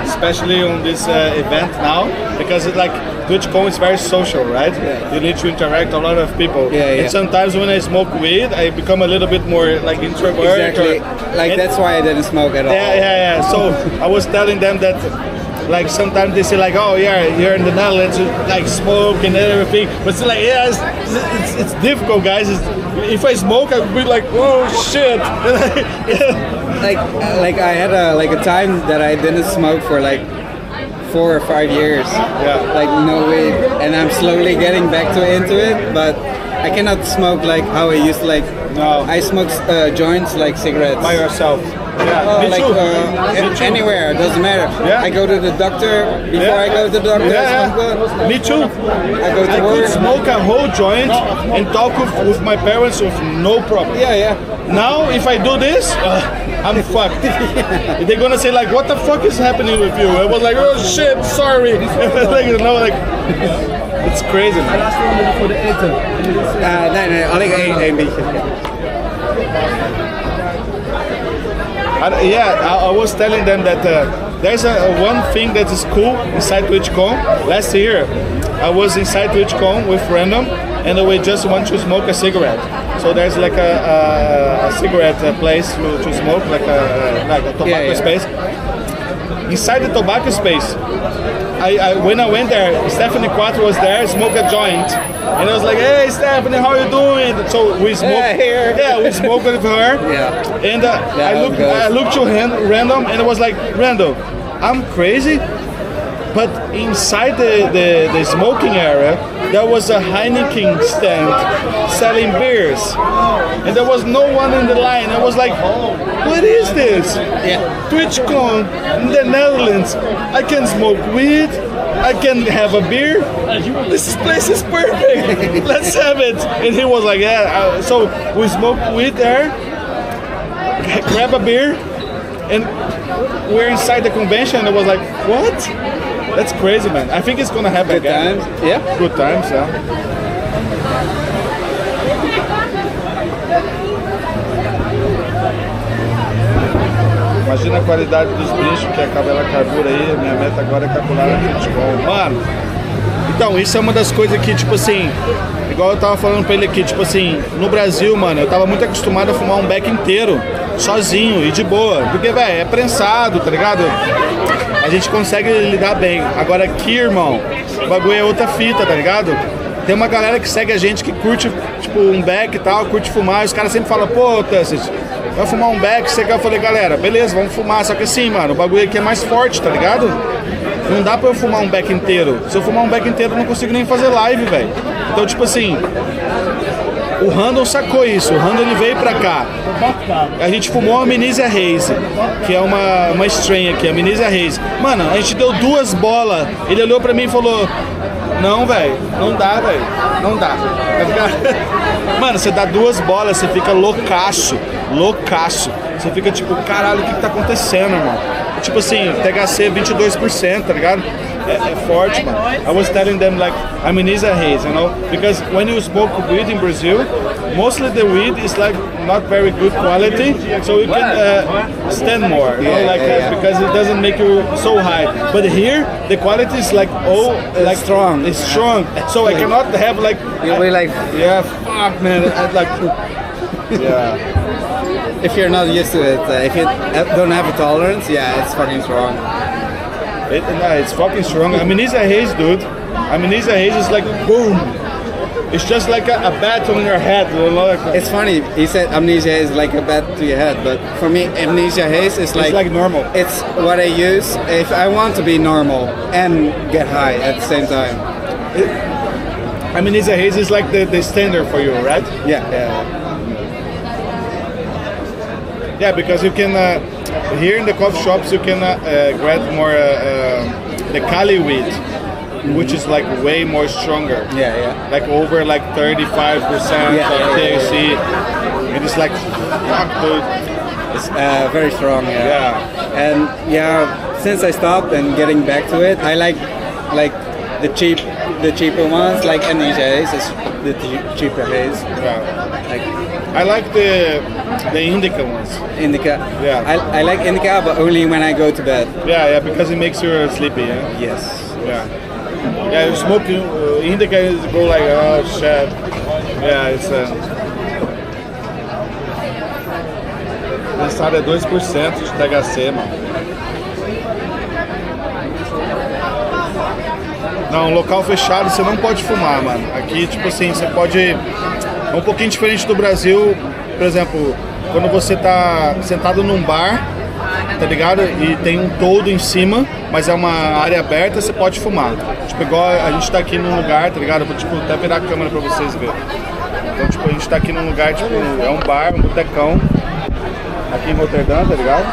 especially on this event now, because it's like Twitchcon is very social, right? You need to interact a lot of people. And sometimes when I smoke weed, I become a little bit more like introvert. Exactly. That's why I didn't smoke at all. Yeah. So I was telling them that, like, sometimes they say like, oh yeah, here in the Netherlands, you, like, smoke and everything, but it's like, yeah, it's difficult, guys. If I smoke, I'd be like, oh shit. Like I had a time that I didn't smoke for like 4 or 5 years. Yeah. Like no weed, and I'm slowly getting back into it, but I cannot smoke like how I used to. Like, no. I smoke joints like cigarettes. By yourself. Yeah, like anywhere, doesn't matter. Yeah. I go to the doctor before I go to the doctor. Yeah. Me too. I go to work. Could smoke a whole joint and talk with my parents with no problem. Yeah. Now, if I do this, I'm fucked. They're gonna say like, "What the fuck is happening with you?" I was like, "Oh shit, sorry." Like, you know, like it's crazy, man. Nee, alleen één beetje. I was telling them that there's one thing that is cool inside Twitchcon. Last year, I was inside Twitchcon with random, and we just want to smoke a cigarette. So there's like a cigarette place to smoke, like a tobacco space. Inside the tobacco space, when I went there, Stephanie Quattro was there, smoked a joint, and I was like, "Hey, Stephanie, how you doing?" So we smoked. We smoked with her. Yeah. And I looked to Random, and it was like, "Random, I'm crazy." But inside the smoking area, there was a Heineken stand selling beers. And there was no one in the line. I was like, what is this? Twitchcon in the Netherlands. I can smoke weed. I can have a beer. This place is perfect. Let's have it. And he was like, yeah. So we smoked weed there, grab a beer, and we're inside the convention. And I was like, what? That's crazy, man. I think it's gonna happen again. Good times, yeah. Good times, yeah. Imagina a qualidade dos bichos que acaba ela carbura aí. Minha meta agora é calcular a Twitchcon. Mano, então isso é uma das coisas que, tipo assim, igual eu tava falando pra ele aqui, tipo assim, no Brasil, mano, eu tava muito acostumado a fumar um beck inteiro, sozinho e de boa. Porque, velho, é prensado, tá ligado? A gente consegue lidar bem. Agora aqui, irmão, o bagulho é outra fita, tá ligado? Tem uma galera que segue a gente que curte, tipo, um beck e tal, curte fumar. E os caras sempre falam, pô, Tusted, vai fumar um beck? Você quer? Eu falei, galera, beleza, vamos fumar. Só que assim, mano, o bagulho aqui é mais forte, tá ligado? Não dá pra eu fumar um beck inteiro. Se eu fumar um beck inteiro, eu não consigo nem fazer live, velho. Então, tipo assim, o Randall sacou isso. O Randall, ele veio pra cá. A gente fumou a Amnesia Haze, que é uma strain aqui, a Amnesia Haze. Mano, a gente deu 2 bolas. Ele olhou pra mim e falou, não, velho, não dá, velho. Não dá. Mano, você dá 2 bolas, você fica loucaço. Você fica tipo, caralho, o que tá acontecendo, irmão? tipo assim, THC 22%, tá ligado? É forte, mano. I was telling them like, I mean, it's a haze, you know? Because when you smoke weed in Brazil, mostly the weed is like not very good quality, so you can stand more, you know, like because it doesn't make you so high. But here, the quality is like like strong. It's strong, so I cannot have like. You'll be like, yeah, fuck, man. Like, yeah. If you're not used to it, if you don't have a tolerance, yeah, it's fucking strong. It's fucking strong. I mean, it's a haze, dude. I mean, it's a haze. It's like boom. It's just like a bat on your head. It's funny. He said amnesia is like a bat to your head, but for me, amnesia haze is like normal. It's what I use if I want to be normal and get high at the same time. I mean, amnesia haze is like the standard for you, right? Yeah. Yeah, because you can here in the coffee shops you can grab more the Cali weed, which is like way more stronger. Yeah. Like over like 35% of THC. It is like fuck, dude. It's very strong. Yeah. And since I stopped and getting back to it, I like the cheaper ones, like amnesia haze is the cheaper haze. Yeah. I like the indica ones. Indica. Yeah. I like indica, but only when I go to bed. Yeah, because it makes you sleepy. Yeah. Yes. Yeah. Yeah, you smoke indica, you go like, oh shit. Yeah, it's Lançado é 2% de THC, mano. Não, local fechado você não pode fumar, mano. Aqui, tipo assim, você pode... É um pouquinho diferente do Brasil, por exemplo, quando você tá sentado num bar, tá ligado? E tem um toldo em cima, mas é uma área aberta, você pode fumar. Tipo, igual a gente tá aqui num lugar, tá ligado? Vou tipo, até virar a câmera pra vocês verem. Então, tipo, a gente tá aqui num lugar, tipo, é um bar, um botecão, aqui em Rotterdam, tá ligado?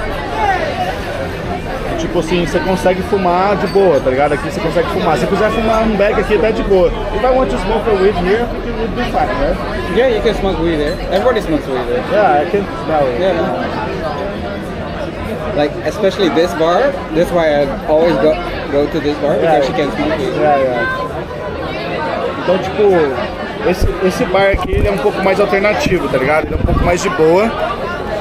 Tipo assim, você consegue fumar de boa, tá ligado? Aqui você consegue fumar. Se quiser fumar um bag aqui, tá de boa. If I want to smoke a weed here, it would be fine, right? Yeah, you can smoke weed there. Everybody smokes weed there. Yeah, I can smell it. Yeah. Like, especially this bar, that's why I always go to this bar, because you can smoke weed. Yeah. Então, tipo, esse bar aqui, ele é um pouco mais alternativo, tá ligado? Ele é um pouco mais de boa.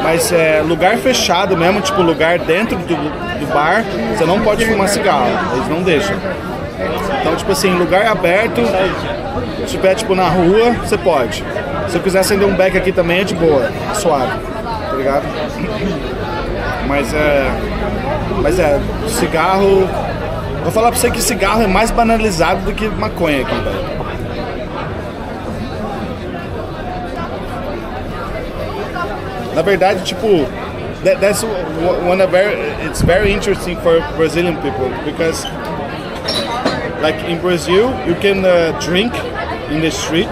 Mas é lugar fechado mesmo, tipo lugar dentro do bar, você não pode fumar cigarro, eles não deixam. Então, tipo assim, lugar aberto, se tiver tipo na rua, você pode. Se eu quiser acender um beck aqui também é de boa, é suave, tá ligado? Mas cigarro... Vou falar pra você que cigarro é mais banalizado do que maconha aqui, velho. Na verdade, tipo, that's one it's very interesting for Brazilian people because, like in Brazil, you can drink in the street,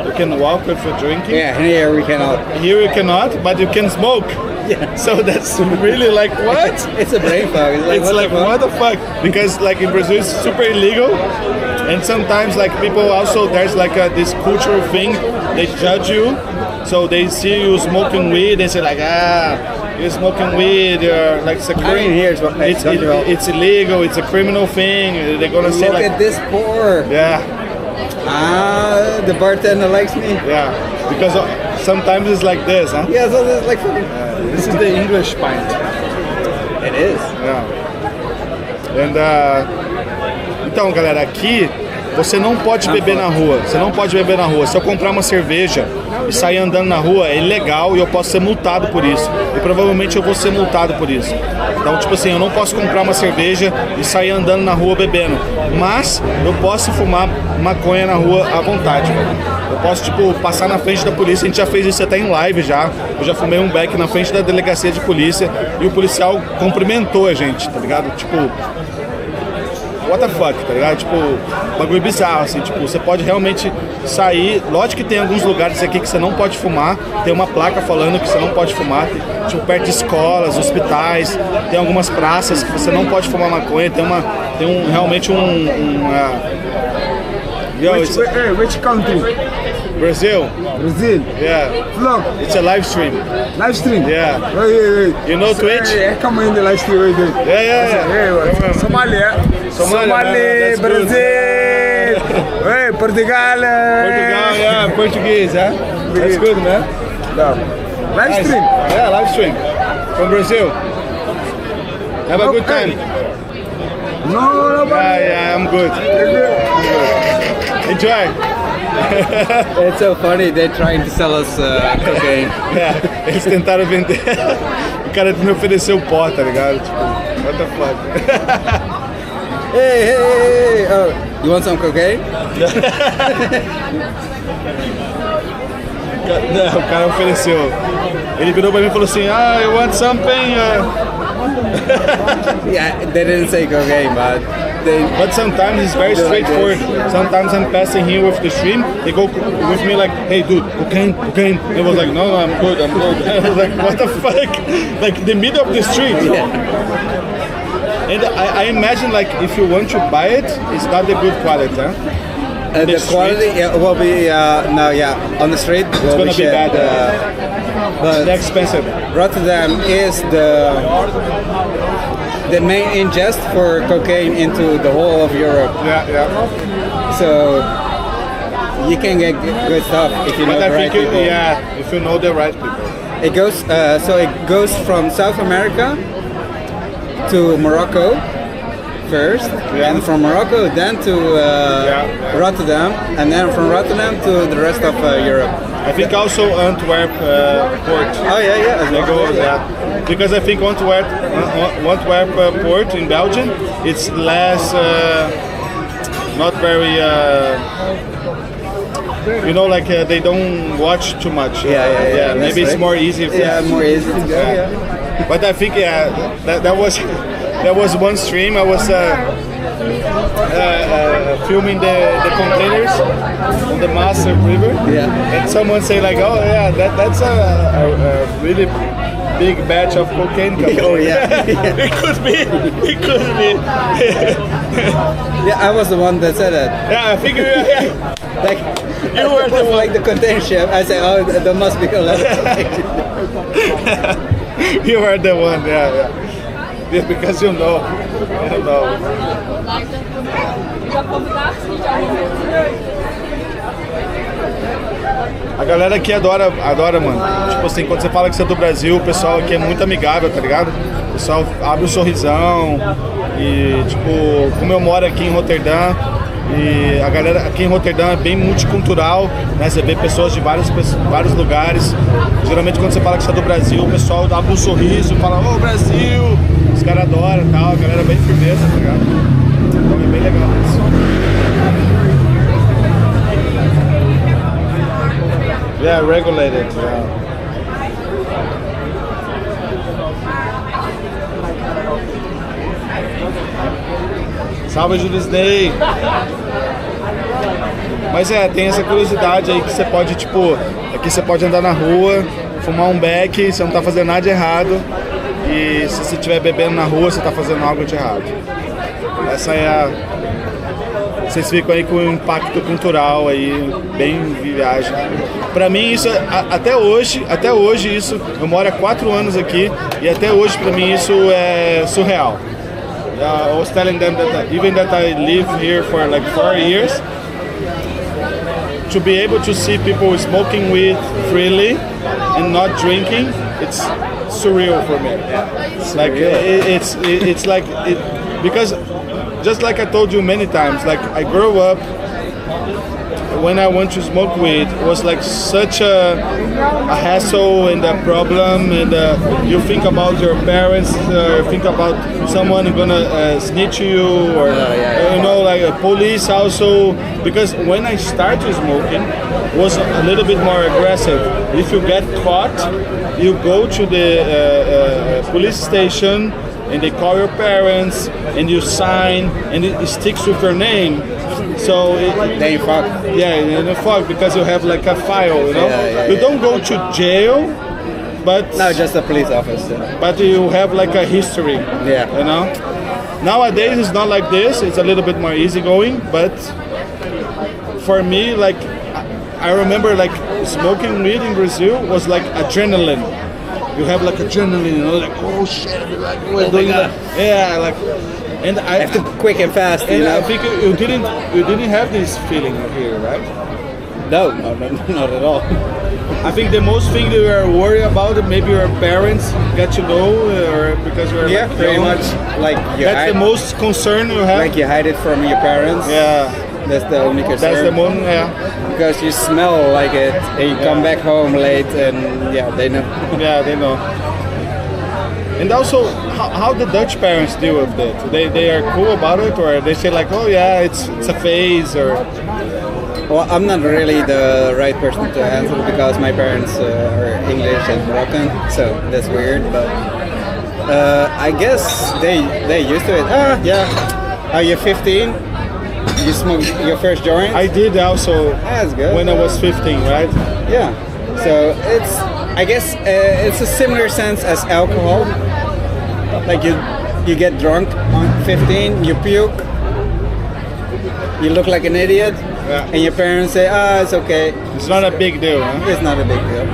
you can walk with a drinking. Yeah, here we cannot. Here you cannot, but you can smoke. Yeah. So that's really like what? It's a brain fog. It's like what the fuck? Because like in Brazil, it's super illegal, and sometimes like people also there's like this cultural thing, they judge you. So they see you smoking weed, they say like, you're smoking weed, you're like it's a it's illegal, it's a criminal thing. They're gonna say look like, at this pour. Yeah. The bartender likes me. Yeah, because sometimes it's like this, huh? Yeah, so it's like this is the English pint. It is. Yeah. And então, galera, aqui você não pode beber na rua. Você não pode beber na rua. Se eu comprar uma cerveja e sair andando na rua, é ilegal e eu posso ser multado por isso. E provavelmente eu vou ser multado por isso. Então, tipo assim, eu não posso comprar uma cerveja e sair andando na rua bebendo. Mas eu posso fumar maconha na rua à vontade, velho. Eu posso, tipo, passar na frente da polícia. A gente já fez isso até em live já. Eu já fumei um beck na frente da delegacia de polícia e o policial cumprimentou a gente, tá ligado? Tipo... what the fuck, tá ligado? Tipo, bagulho bizarro, assim, tipo, você pode realmente sair, lógico que tem alguns lugares aqui que você não pode fumar, tem uma placa falando que você não pode fumar, tipo, perto de escolas, hospitais, tem algumas praças que você não pode fumar maconha, Which country? Brazil. Brazil. Yeah. Vlog. It's a live stream. Live stream. Yeah. Wait. You know Twitch? Come in the live stream. Wait. Yeah. Somalia. That's Brazil. Hey, Portugal. Portugal, yeah, Portuguese, huh? That's good, man. Live Nice. stream. Yeah, live stream from Brazil. Have a good time. No. Yeah, I'm good. Enjoy. It's so funny, they're trying to sell us cocaine. Yeah, eles tentaram vender. O cara me ofereceu pó, tá ligado? Tipo, what the fuck? Hey, oh, you want some cocaine? Não, o cara ofereceu. Ele virou pra mim e falou assim, I want something. Yeah, they didn't say cocaine, but sometimes it's very straightforward. Sometimes I'm passing here with the stream, they go with me like, hey dude, cocaine. It was like, no, I'm good. I was like, what the fuck? Like the middle of the street. Yeah. And I imagine like if you want to buy it, it's not the good quality, huh? The quality will be on the street. It's gonna be bad. But they're expensive. Rotterdam is the main ingest for cocaine into the whole of Europe. Yeah. So you can get good stuff if you know the right people. Yeah, if you know the right people. It goes it goes from South America to Morocco first, and from Morocco then to Rotterdam, and then from Rotterdam to the rest of Europe. I think also Antwerp port. Oh yeah. They go there because I think Antwerp port in Belgium, it's less, not very. Like they don't watch too much. Yeah. Maybe it's more easy. More easy to go. Yeah. But I think that was one stream. I was filming the containers on the Master River. Yeah. And someone say like, oh yeah, that's a really big batch of cocaine coming. Oh yeah. It could be. Yeah, I was the one that said that. Yeah, I think Like you were the one. Like the container ship. I say, oh, there must be a lot of cocaine. You were the one, yeah. Because you know. A galera aqui adora, mano. Tipo assim, quando você fala que você é do Brasil, o pessoal aqui é muito amigável, tá ligado? O pessoal abre um sorrisão e, tipo, como eu moro aqui em Rotterdam, e a galera aqui em Rotterdam é bem multicultural, né? Você vê pessoas de vários lugares. Geralmente quando você fala que você é do Brasil, o pessoal abre um sorriso, fala, ô Brasil! Os caras adoram e tal, a galera é bem firmeza, tá ligado? Então é bem legal isso. Yeah, regulated. Yeah. Salve, Julisney! Mas tem essa curiosidade aí que você pode, tipo, aqui você pode andar na rua, fumar um beck, você não tá fazendo nada de errado. E se você estiver bebendo na rua, você tá fazendo algo de errado. Essa é a... Vocês ficam aí com o impacto cultural aí, bem viagem. Pra mim isso, até hoje isso, eu moro há 4 anos aqui e até hoje pra mim isso é surreal. I was telling them that even that I live here for like 4 years, to be able to see people smoking weed freely and not drinking, it's surreal for me. Like it's like it, because just like I told you many times, like I grew up when I went to smoke weed, it was like such a hassle and a problem, and you think about your parents, think about someone gonna snitch you, or you know, like a police also. Because when I started smoking, it was a little bit more aggressive. If you get caught, you go to the police station and they call your parents and you sign and it sticks with your name. So then you fuck. Yeah, you fuck because you have like a file, you know. You don't go to jail, but no, just a police officer. But you have like a history. Yeah. You know. Nowadays it's not like this. It's a little bit more easygoing, but for me, like I remember like smoking weed in Brazil was like adrenaline. You have like adrenaline, you know, like oh shit, like we're doing that. Yeah, like, and I have to quick and fast. And you know? I think you didn't have this feeling here, right? No, not at all. I think the most thing that you are worried about, maybe your parents get to know, or because you're yeah, like, pretty young. much. Like that's the most concern you have. Like you hide it from your parents. Yeah, that's the only concern. That's the moment. Yeah, because you smell like it, and you come back home late, and yeah, they know. Yeah, they know. And also, how the Dutch parents deal with it? They are cool about it, or they say like, oh yeah, it's a phase, or. Well, I'm not really the right person to answer because my parents are English and Moroccan, so that's weird. But I guess they used to it. Ah, yeah. Are you 15? You smoked your first joint? I did also. That's good. When I was 15, right? Yeah. So I guess it's a similar sense as alcohol. Like you get drunk on 15, you puke, you look like an idiot. Yeah. And your parents say, it's okay. It's not a big deal, huh? It's not a big deal.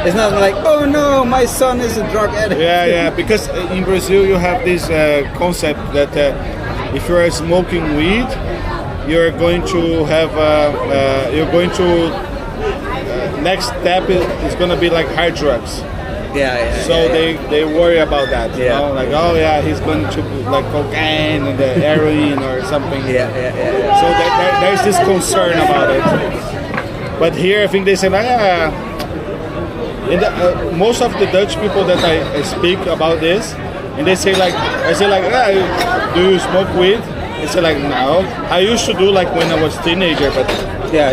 It's not like, oh no, my son is a drug addict. Yeah, because in Brazil you have this concept that if you are smoking weed, you're going to have, next step is going to be like hard drugs. So they worry about that, you know, like oh yeah, he's going to like cocaine and heroin or something. So there's this concern about it. But here I think they say like most of the Dutch people that I speak about this, and they say like I say like do you smoke weed? They say like no. I used to do like when I was a teenager, but not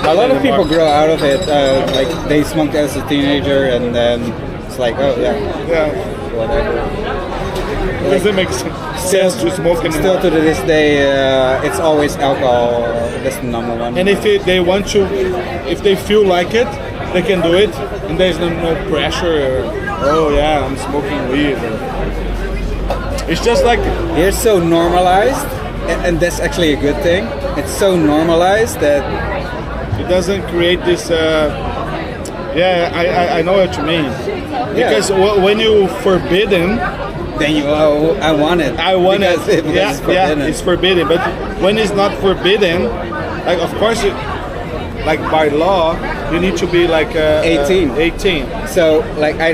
a lot of anymore. people grow out of it. Like they smoked as a teenager, and then it's like, oh yeah, whatever. Doesn't make sense to smoke anymore. Still to this day, it's always alcohol. That's the number one. And if they want to, if they feel like it, they can do it, and there's no pressure. Or, oh yeah, I'm smoking weed. It's just like it's so normalized, and that's actually a good thing. It's so normalized that it doesn't create this. I know what you mean. Because when you forbidden, then you I want it. I want it. It's forbidden. It's forbidden. But when it's not forbidden, like of course, like by law, you need to be like 18. 18. So like I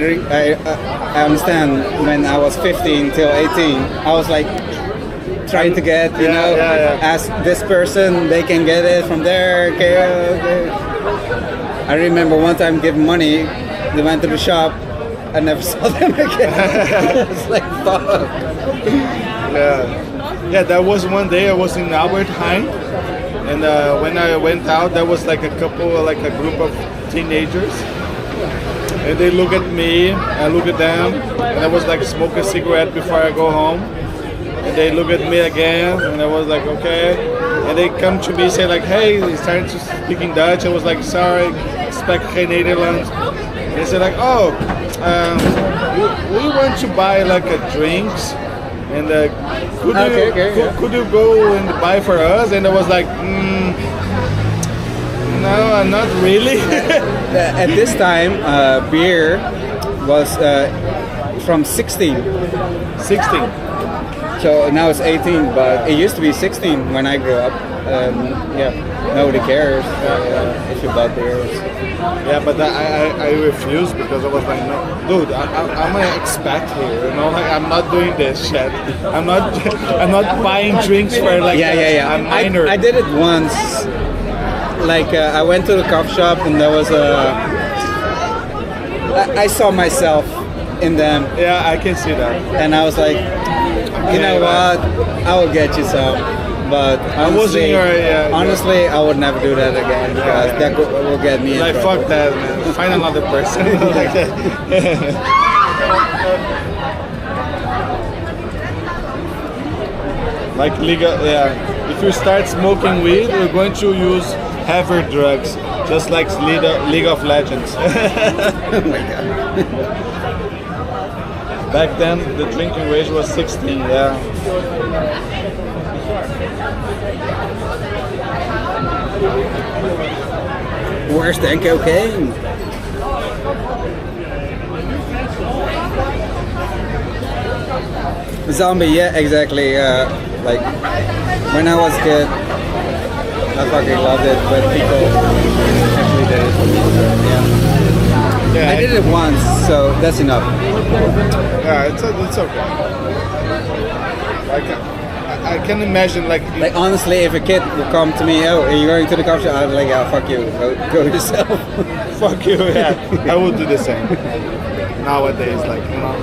understand when I was 15 till 18, I was like trying to get ask this person, they can get it from there. Okay. I remember one time giving money, they went to the shop, I never saw them again. It's like fuck. Yeah, that was one day I was in Albert Heijn, and when I went out, there was like a group of teenagers, and they look at me, I look at them, and I was like smoke a cigarette before I go home, and they look at me again, and I was like okay, and they come to me say like hey, they started to speak in Dutch. I was like sorry, ik spreek geen Nederlands. They said like oh, we want to buy like a drinks. And could you go and buy for us? And I was like, no, not really. At this time, beer was from 16. 16. So now it's 18, but it used to be 16 when I grew up. Nobody cares if you bought beers. Yeah, but I refused because I was like, no, dude, I'm an expat here, you know, like I'm not doing this shit. I'm not buying drinks for like a minor. I did it once. Like I went to the coffee shop and there was I saw myself in them. Yeah, I can see that. And I was like, you know what? I will get you some. But honestly, honestly, I would never do that again because that will get me in like trouble. fuck that, man. Find another person. Like that. Like legal, if you start smoking weed, you're going to use heavier drugs, just like League of Legends. Oh my god. Back then, the drinking age was 16, Worse than cocaine. Zombie, yeah, exactly. Like when I was a kid, I fucking loved it, but people actually did it for me. So, yeah. I did it once, so that's enough. Yeah, it's okay. I can imagine like honestly, if a kid would come to me, oh, are you going to the coffee shop? I'd be like, oh, fuck you, go yourself. Fuck you, yeah. I would do the same. Nowadays, like, you know.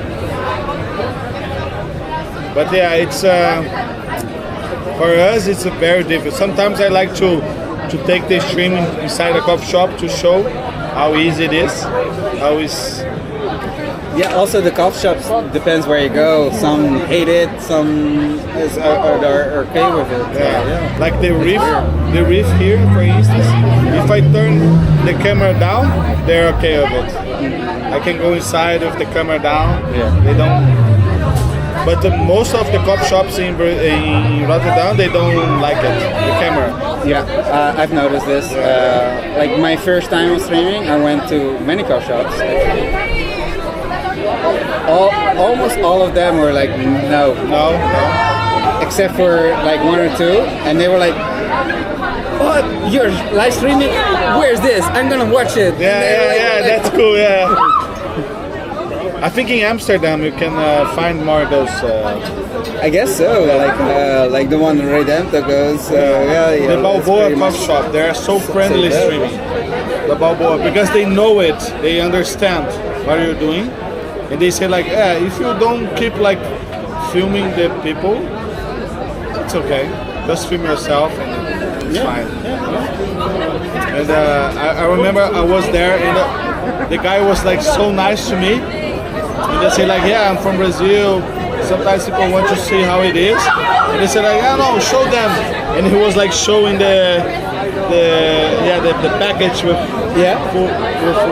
But yeah, it's for us it's a very different. Sometimes I like to take the stream inside a coffee shop to show how easy it is. How is. Yeah, also the coffee shops depends where you go. Some hate it, some are okay with it. Yeah. Like the reef here, for instance. If I turn the camera down, they're okay with it. I can go inside with the camera down. Yeah. They don't. But most of the coffee shops in Rotterdam, they don't like it. The camera. Yeah, I've noticed this. Like my first time of streaming, I went to many coffee shops. Almost all of them were like, no, except for like one or two, and they were like, "What? You're live streaming? Where's this? I'm gonna watch it." Yeah, that's cool. Yeah. I think in Amsterdam you can find more of those. I guess so. Like the one Redemptor goes. The Balboa coffee shop. They are so friendly streaming. The Balboa, because they know it. They understand what you're doing. And they say like, yeah, if you don't keep like filming the people, it's okay. Just film yourself and it's fine. Yeah. And I remember I was there and the guy was like so nice to me. And they say like, yeah, I'm from Brazil. Sometimes people want to see how it is. And they said like, yeah, no, show them. And he was like showing the package with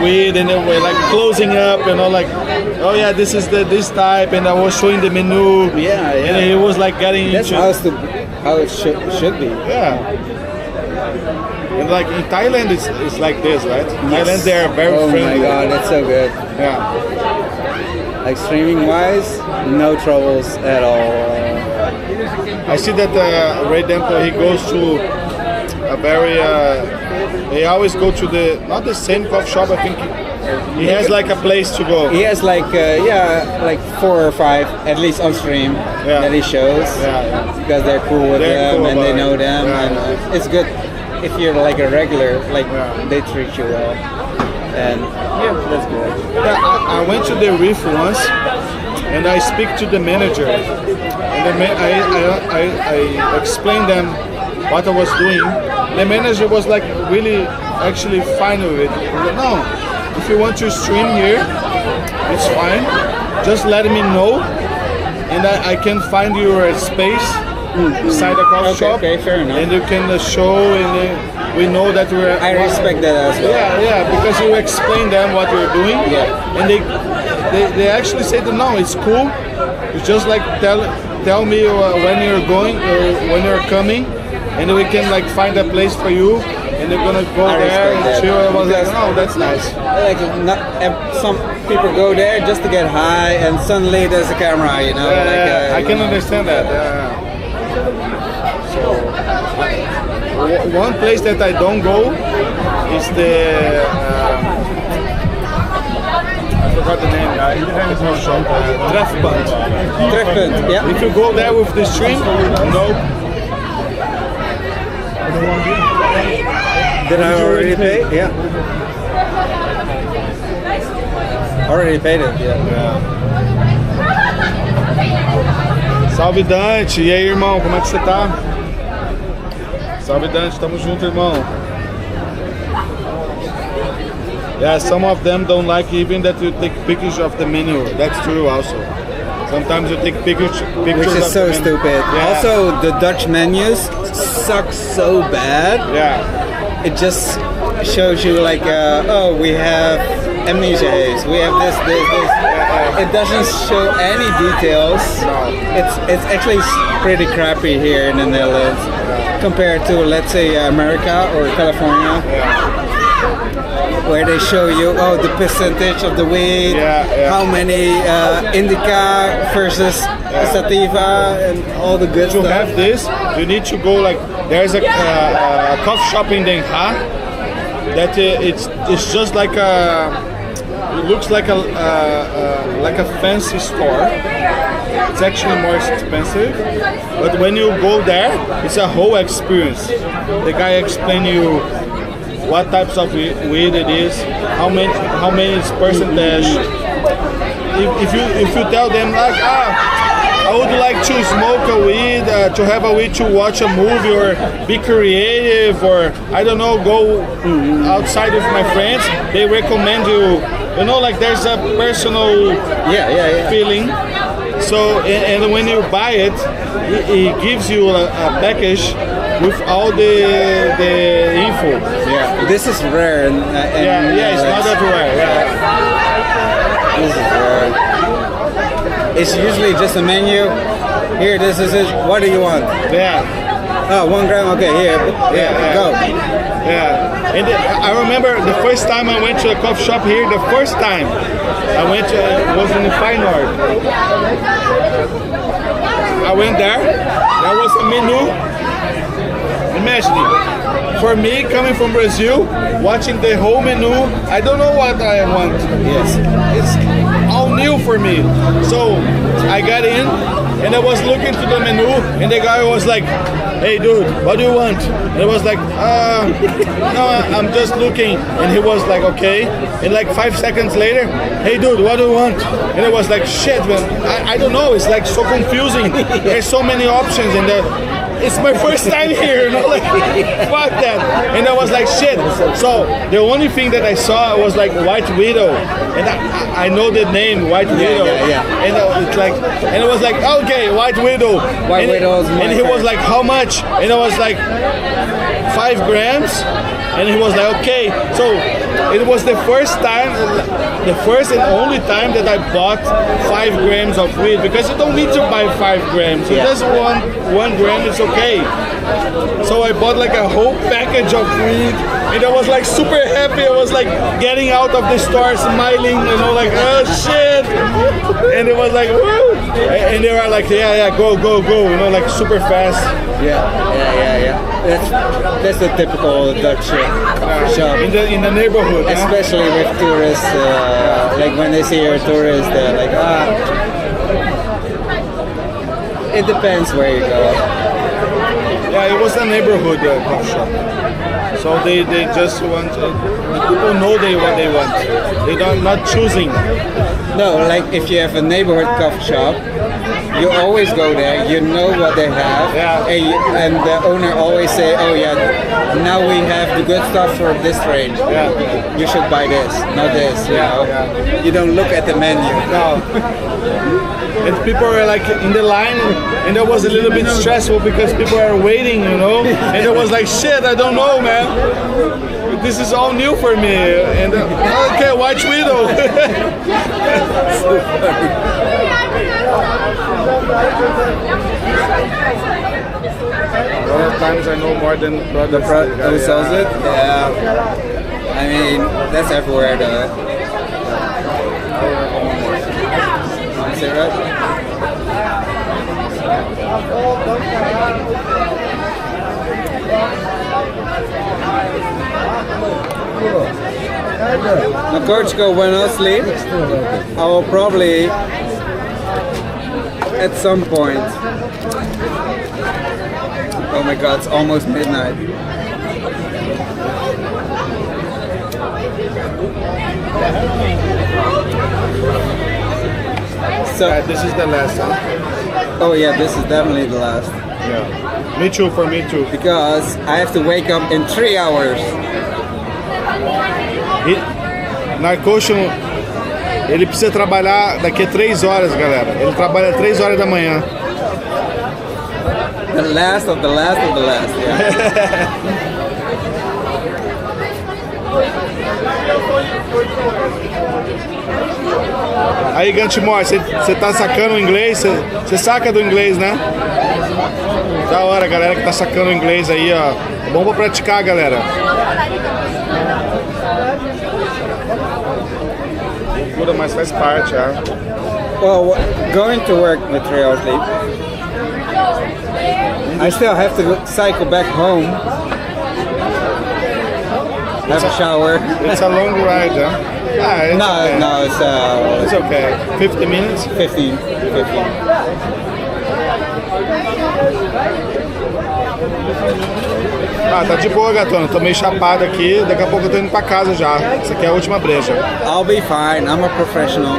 weed, and they were like closing up and all like, oh yeah, this is this type, and I was showing the menu. Yeah. And he was like getting That's into how it should be. Yeah. And like in Thailand, it's like this, right? Yes. Thailand, they are very friendly. Oh my god, that's so good. Yeah. Like streaming wise, no troubles at all. I see that Redemptor, he goes to a very they always go to not the same coffee shop. I think he has like a place to go. He has like like 4 or 5 at least on stream that he shows because they're cool with them and they know them, and it's good if you're like a regular, like they treat you well, and that's good. Yeah, I went to the reef once and I speak to the manager, and I explained them what I was doing. The manager was like really actually fine with it. He said, no, if you want to stream here, it's fine. Just let me know, and I can find your space inside the coffee shop. Okay, fair enough. And you can show, and we know that we're. I respect that as well. Yeah, because you explain them what you're doing. Yeah. And they actually say that no, it's cool. It's just like tell me when you're going or when you're coming. And we can like find a place for you, and they're gonna go there and chill. I was like, oh, that's nice. Like some people go there just to get high, and suddenly there's a camera, you know. I can understand that. So one place that I don't go is the I forgot the name. Trefpunt. Yeah. If you go there with the stream, no. Did I already pay? Yeah. Already paid it, yeah. Salve Dante, e aí irmão, como é que você tá? Salve Dante, tamo junto irmão. Yeah, some of them don't like even that you take pictures of the menu. That's true also. Sometimes you take pictures Which is so stupid. Yeah. Also, the Dutch menus suck so bad. Yeah. It just shows you like, oh, we have amnesias, we have this. it doesn't show any details. It's actually pretty crappy here in the Netherlands compared to, let's say, America or California, where they show you the percentage of the weed, how many indica versus sativa, and all the good stuff. To have this, you need to go like there's a coffee shop in Den Haag that it's just like it looks like a fancy store. It's actually more expensive, but when you go there, it's a whole experience. The guy explains you what types of weed it is, how many is percentage. If you tell them like, I would like to smoke a weed, to have a weed to watch a movie or be creative, or I don't know, go outside with my friends, they recommend you. You know, like there's a personal feeling. So, and when you buy it, it gives you a package with all the info. Yeah, this is rare. And it's not that rare. This is rare. It's usually just a menu. Here, this is it. What do you want? Oh, 1 gram. Okay, here. Go. And I remember the first time I went to a coffee shop here. The first time I went to was in the Feyenoord. I went there. There was a menu. Imagine it. For me, coming from Brazil, watching the whole menu, I don't know what I want. Yes. It's all new for me. So I got in and I was looking to the menu and the guy was like, hey dude, what do you want? And I was like, no, I'm just looking. And he was like, okay. And like 5 seconds later, hey dude, what do you want? And I was like, shit man, I don't know, it's like so confusing. There's so many options and it's my first time here, you know, like, fuck that. And I was like, shit. So the only thing that I saw was like White Widow. And I know the name, White Widow. And it's like, and it was like, okay, White Widow. White Widow's my And he was like, how much? And I was like, 5 grams. And he was like, okay. So it was the first time, the first and only time that I bought 5 grams of weed, because you don't need to buy 5 grams. You just want 1 gram, it's okay. So I bought like a whole package of weed, and I was like super happy. I was like getting out of the store smiling, you know, like, oh shit. And it was like, woo. And they were like, go, you know, like super fast. That's the typical Dutch shop. In the neighborhood. Especially with tourists, like when they see you're a tourist, they're like, it depends where you go. Yeah, it was a neighborhood coffee shop. So they just want, people know what they want. They're not choosing. No, like if you have a neighborhood coffee shop, you always go there, you know what they have, and the owner always say, oh yeah, now we have the good stuff for this range. You should buy this, not this, you know. You don't look at the menu. No. And people were like in the line, and that was a little bit stressful because people are waiting, you know. And it was like, shit, I don't know, man. This is all new for me. And okay, White Widow. So funny. A lot of times I know more than the who sells it. Yeah. I mean, that's everywhere though. Is it right? Now, Portugal, when I sleep, I will probably, at some point, oh my god, it's almost midnight. So this is the last time. Oh yeah, this is definitely the last. Yeah. Me too, for me too. Because I have to wake up in 3 hours. Narcotion, ele precisa trabalhar daqui a 3 horas, galera. Ele trabalha 3 horas da manhã. The last of the last of the last, yeah. Aí, Gantimor, você tá sacando o inglês? Você saca do inglês, né? Da hora, galera que tá sacando o inglês aí, ó. É bom pra praticar, galera. Loucura, mas faz parte, é. Well, going to work with 3 hours late. I still have to cycle back home. Have a shower. It's a long ride, huh? Ah, it's okay. No, It's okay. 50 minutes? 15. Ah, tá de boa, gatona. Tô meio chapado aqui. Daqui a pouco eu tô indo pra casa já. Essa aqui é a última breja. I'll be fine. I'm a professional.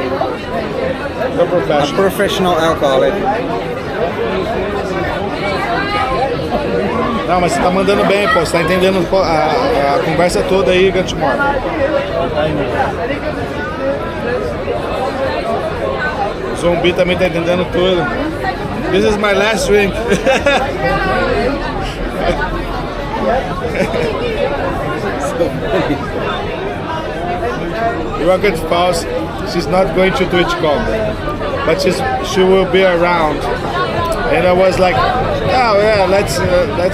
You're professional. A professional alcoholic. Não, mas você tá mandando bem, pô. Você tá entendendo a conversa toda aí, Gantimor. O zumbi também tá entendendo tudo. This is my last drink. Rocket Falls, she's not going to Twitchcon, but she will be around. And I was like, oh yeah, let's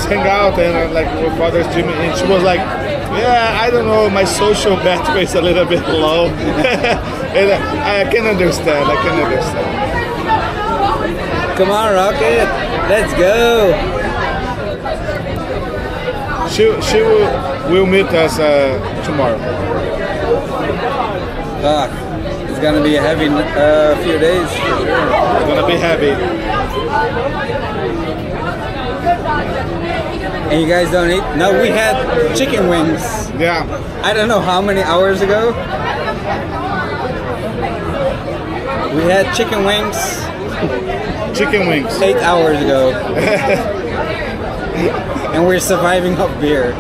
hang out and like with other streaming. And she was like, yeah, I don't know, my social battery is a little bit low. And I can understand. Come on, Rocket, let's go. She will meet us tomorrow. It's gonna be a heavy few days for sure. It's gonna be heavy. And you guys don't eat? No, we had chicken wings. Yeah. I don't know how many hours ago. We had chicken wings. 8 hours ago. And we're surviving off beer.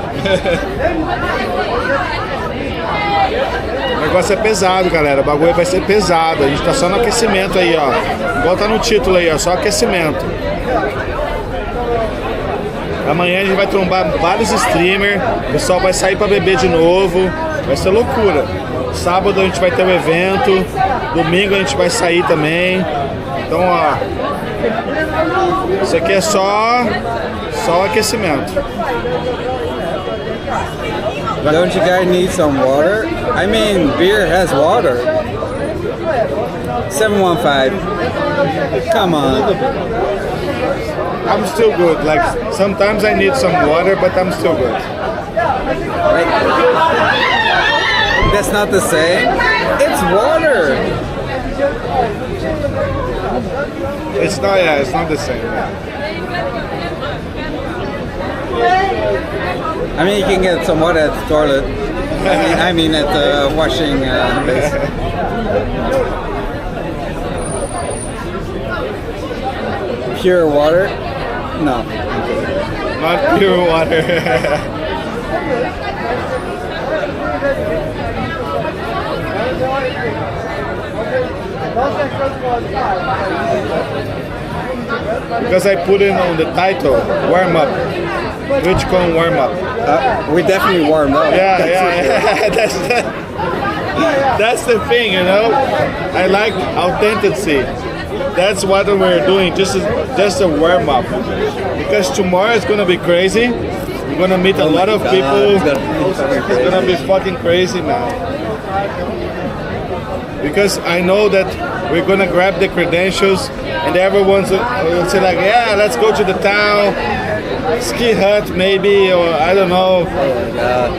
O negócio é pesado, galera. O bagulho vai ser pesado. A gente tá só no aquecimento aí, ó. Igual tá no título aí, ó. Só aquecimento. Amanhã a gente vai trombar vários streamers. O pessoal vai sair pra beber de novo. Vai ser loucura. Sábado a gente vai ter um evento. Domingo a gente vai sair também. Então, ó. Isso aqui é só o aquecimento. Don't you guys need some water? I mean, beer has water. 715. Come on. I'm still good. Like, sometimes I need some water, but I'm still good. Right? That's not the same. It's water. It's not the same. I mean, you can get some water at the toilet. I mean at the washing place. Pure water? No. Not pure water. Because I put it on the title, warm up. Twitchcon warm up. We definitely warmed up. Yeah. That's the thing, you know. I like authenticity. That's what we're doing, just a warm up. Because tomorrow is gonna be crazy. We're gonna meet a lot of people. It's gonna be fucking crazy, man. Because I know that we're gonna grab the credentials and everyone's will say like, yeah, let's go to the town, ski hut maybe, or I don't know.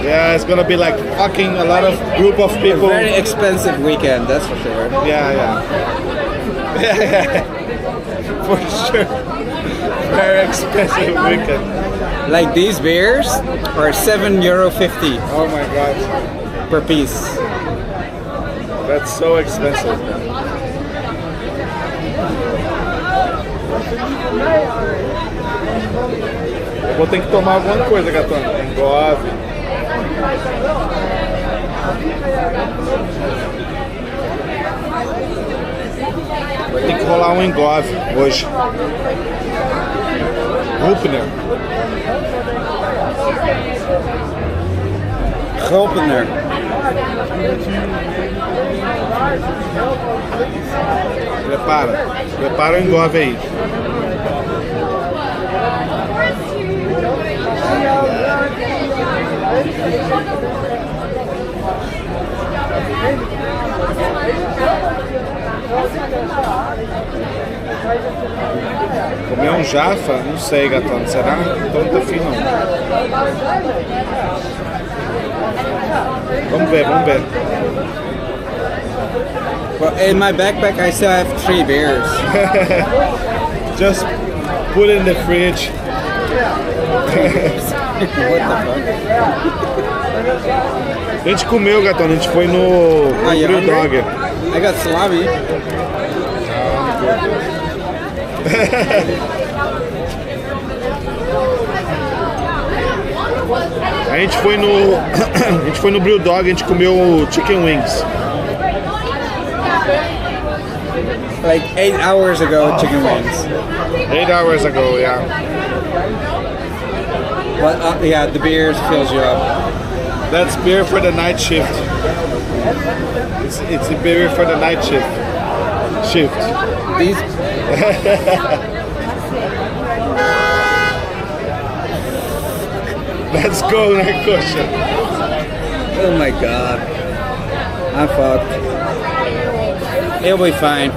Yeah, it's gonna be like fucking a lot of group of people. A very expensive weekend, that's for sure. Yeah. For sure. Very expensive weekend. Like these beers are €7.50. Oh my god. Per piece. That's so expensive. Eu vou ter que tomar alguma coisa, gatona. Engove. Vai ter que rolar um engove hoje. gulp in there. Prepara o engove aí. Comer um jafa? Não sei, gatão. Será? Então não tá fim não. Vamos ver, vamos ver. Well, in my backpack I still have 3 beers. Just put it in the fridge. What the fuck? A gente comeu, gatão. A gente foi no Grill Dog. I got salami. A gente foi no Grill Dog, a gente comeu chicken wings. Like 8 hours ago, chicken wings. 8 hours ago, yeah. But yeah, the beers fills you up. That's beer for the night shift. It's a beer for the night shift. These. Let's go, Narcosha. Oh my god. I'm fucked. It'll be fine.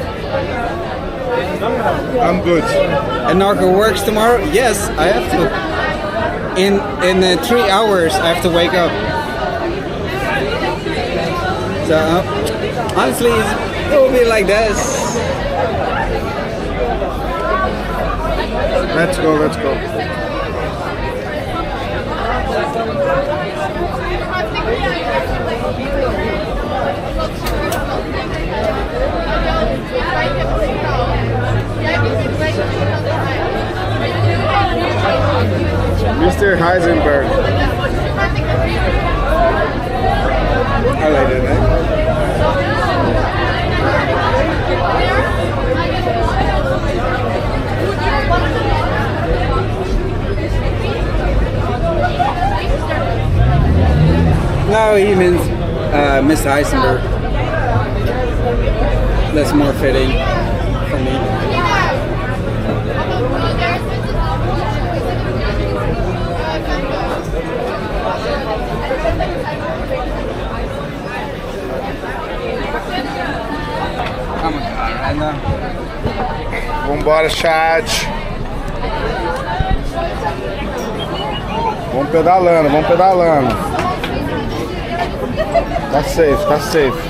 I'm good. And Narco works tomorrow? Yes, I have to. In 3 hours, I have to wake up. So honestly, it will be like this. Let's go, let's go. Mr. Heisenberg. I like it, man. No, he means Mr. Heisenberg. That's more fitting for me. Vambora, chat. Vamos pedalando, vamos pedalando. Tá safe, tá safe.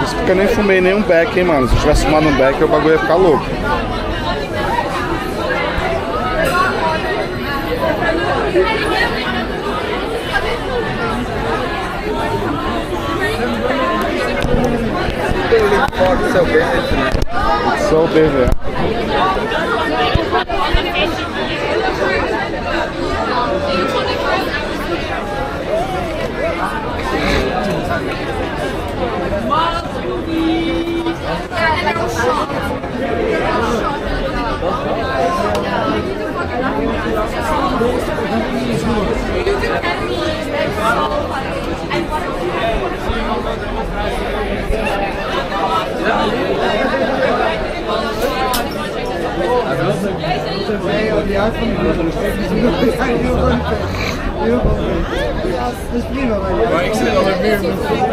Isso porque eu nem fumei nenhum beck, hein, mano. Se eu tivesse fumado um beck, o bagulho ia ficar louco. It's so busy tonight. It's so busy.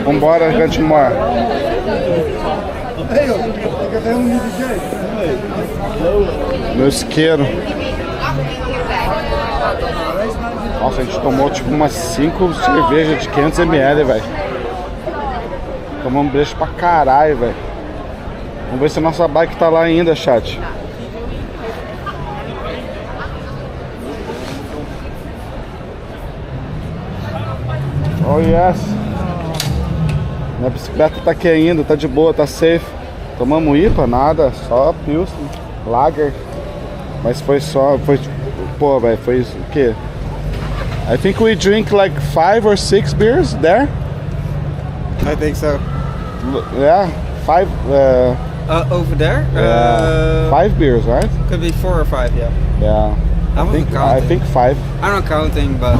Vambora, Gantimor. Meu isqueiro. Nossa, a gente tomou tipo umas 5 cervejas de 500 ml, velho. Tomamos brejo pra caralho, velho. Vamos ver se a nossa bike tá lá ainda, chat. Oh yes. Minha bicicleta tá aqui ainda, tá de boa, tá safe. Tomamos IPA, nada, só Pilsen, Lager. Mas foi só, pô, velho, foi o quê? I think we drink like 5 or 6 beers there. I think so. Yeah, 5. Over there? Yeah. 5 beers, right? Could be 4 or 5, yeah. Yeah. I think 5. I'm not counting, but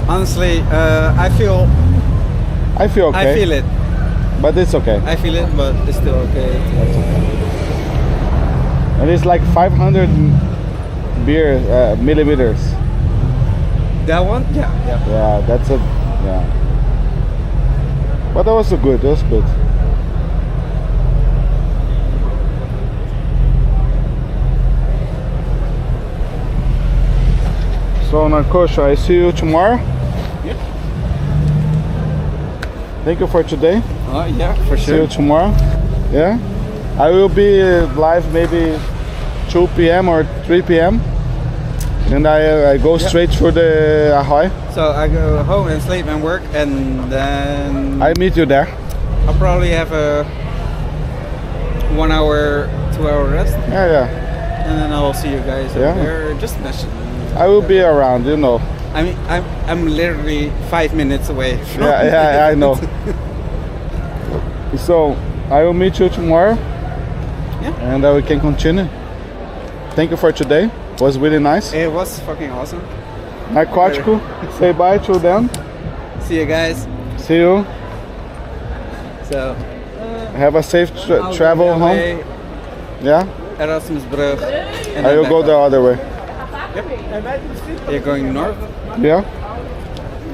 honestly, I feel okay. I feel it. But it's okay. I feel it, but it's still okay. And it's like 500 beer millimeters. That one? Yeah. Yeah, that's it. Yeah. But that was good. That was good. So Narcosha, I see you tomorrow. Yep. Thank you for today. Yeah, for sure. See you tomorrow. Yeah. I will be live maybe 2 p.m. or 3 p.m. And I go straight for the Ahoy. So I go home and sleep and work, and then I meet you there. I'll probably have a 1 hour, 2 hour rest. Yeah. And then I'll see you guys over there. Just message me. I will be around, you know. I mean, I'm literally 5 minutes away. Yeah, I know. So I will meet you tomorrow. Yeah. And we can continue. Thank you for today. It was really nice. It was fucking awesome. Aquecimento, say bye to them. See you guys. See you. So have a safe travel home. Yeah. Erasmusbrug. I will go the other way. Yep. You're going north? Yeah.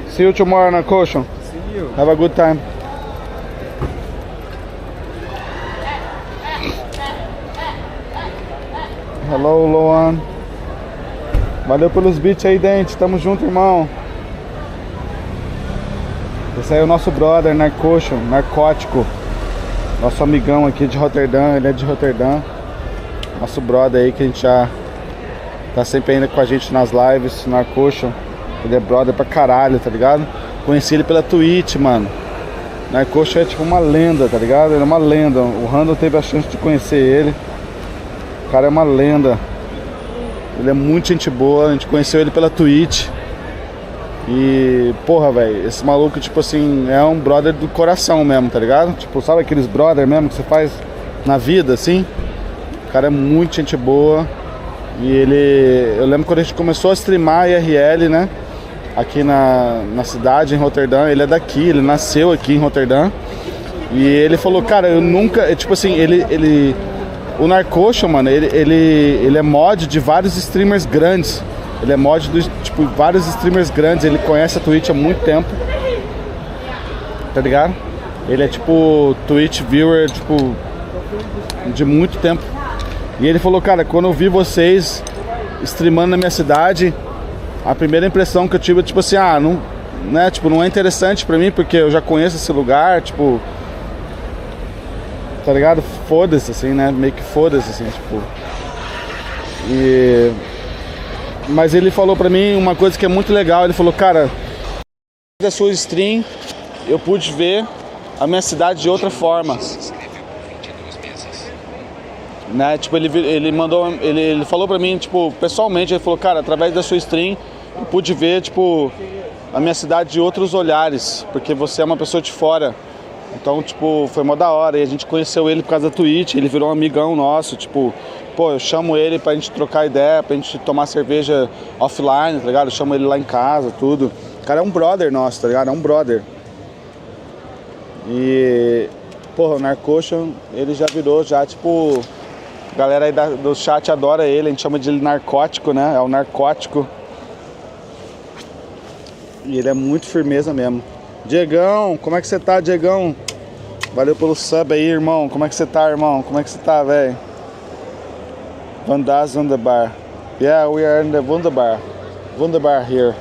See you tomorrow on Narcosha. See you. Have a good time. Hello, Luan. Valeu pelos beats aí, Dente. Tamo junto, irmão. Esse aí é o nosso brother, narcótico. Nosso amigão aqui de Rotterdam. Ele é de Rotterdam. Nosso brother aí que a gente já tá sempre ainda com a gente nas lives, Narcosha. Ele é brother pra caralho, tá ligado? Conheci ele pela Twitch, mano. Narcosha é tipo uma lenda, tá ligado? Ele é uma lenda. O Randall teve a chance de conhecer ele. O cara é uma lenda. Ele é muito gente boa. A gente conheceu ele pela Twitch. E, porra, velho, esse maluco, tipo assim, é um brother do coração mesmo, tá ligado? Tipo, sabe aqueles brother mesmo que você faz na vida, assim? O cara é muito gente boa. E ele... Eu lembro quando a gente começou a streamar IRL, né? Aqui na cidade, em Rotterdam. Ele é daqui, ele nasceu aqui em Rotterdam. E ele falou, cara, eu nunca... Tipo assim, o Narcosha, mano, ele é mod de vários streamers grandes. Ele é mod de, tipo, vários streamers grandes. Ele conhece a Twitch há muito tempo. Tá ligado? Ele é, tipo, Twitch viewer, tipo, de muito tempo. E ele falou, cara, quando eu vi vocês streamando na minha cidade, a primeira impressão que eu tive é, tipo assim, não, né, tipo, não é interessante pra mim, porque eu já conheço esse lugar, tipo... Tá ligado? Foda-se, assim, né? Meio que foda-se, assim, tipo... Mas ele falou pra mim uma coisa que é muito legal. Ele falou, cara, da sua stream eu pude ver a minha cidade de outra forma. Né? Tipo, ele falou pra mim, tipo, pessoalmente, ele falou, cara, através da sua stream eu pude ver, tipo, a minha cidade de outros olhares, porque você é uma pessoa de fora. Então, tipo, foi mó da hora. E a gente conheceu ele por causa da Twitch. Ele virou um amigão nosso. Tipo, pô, eu chamo ele pra gente trocar ideia, pra gente tomar cerveja offline, tá ligado? Eu chamo ele lá em casa, tudo. O cara é um brother nosso, tá ligado? É um brother. E, porra, o Narcosha, ele já virou, tipo... A galera aí do chat adora ele. A gente chama de narcótico, né? É o narcótico. E ele é muito firmeza mesmo. Diegão, como é que você tá, Diegão? Valeu pelo sub aí, irmão. Como é que você tá, irmão? Como é que você tá, velho? Vandaz Wunderbar. Yeah, we are in the Wunderbar. Wunderbar here.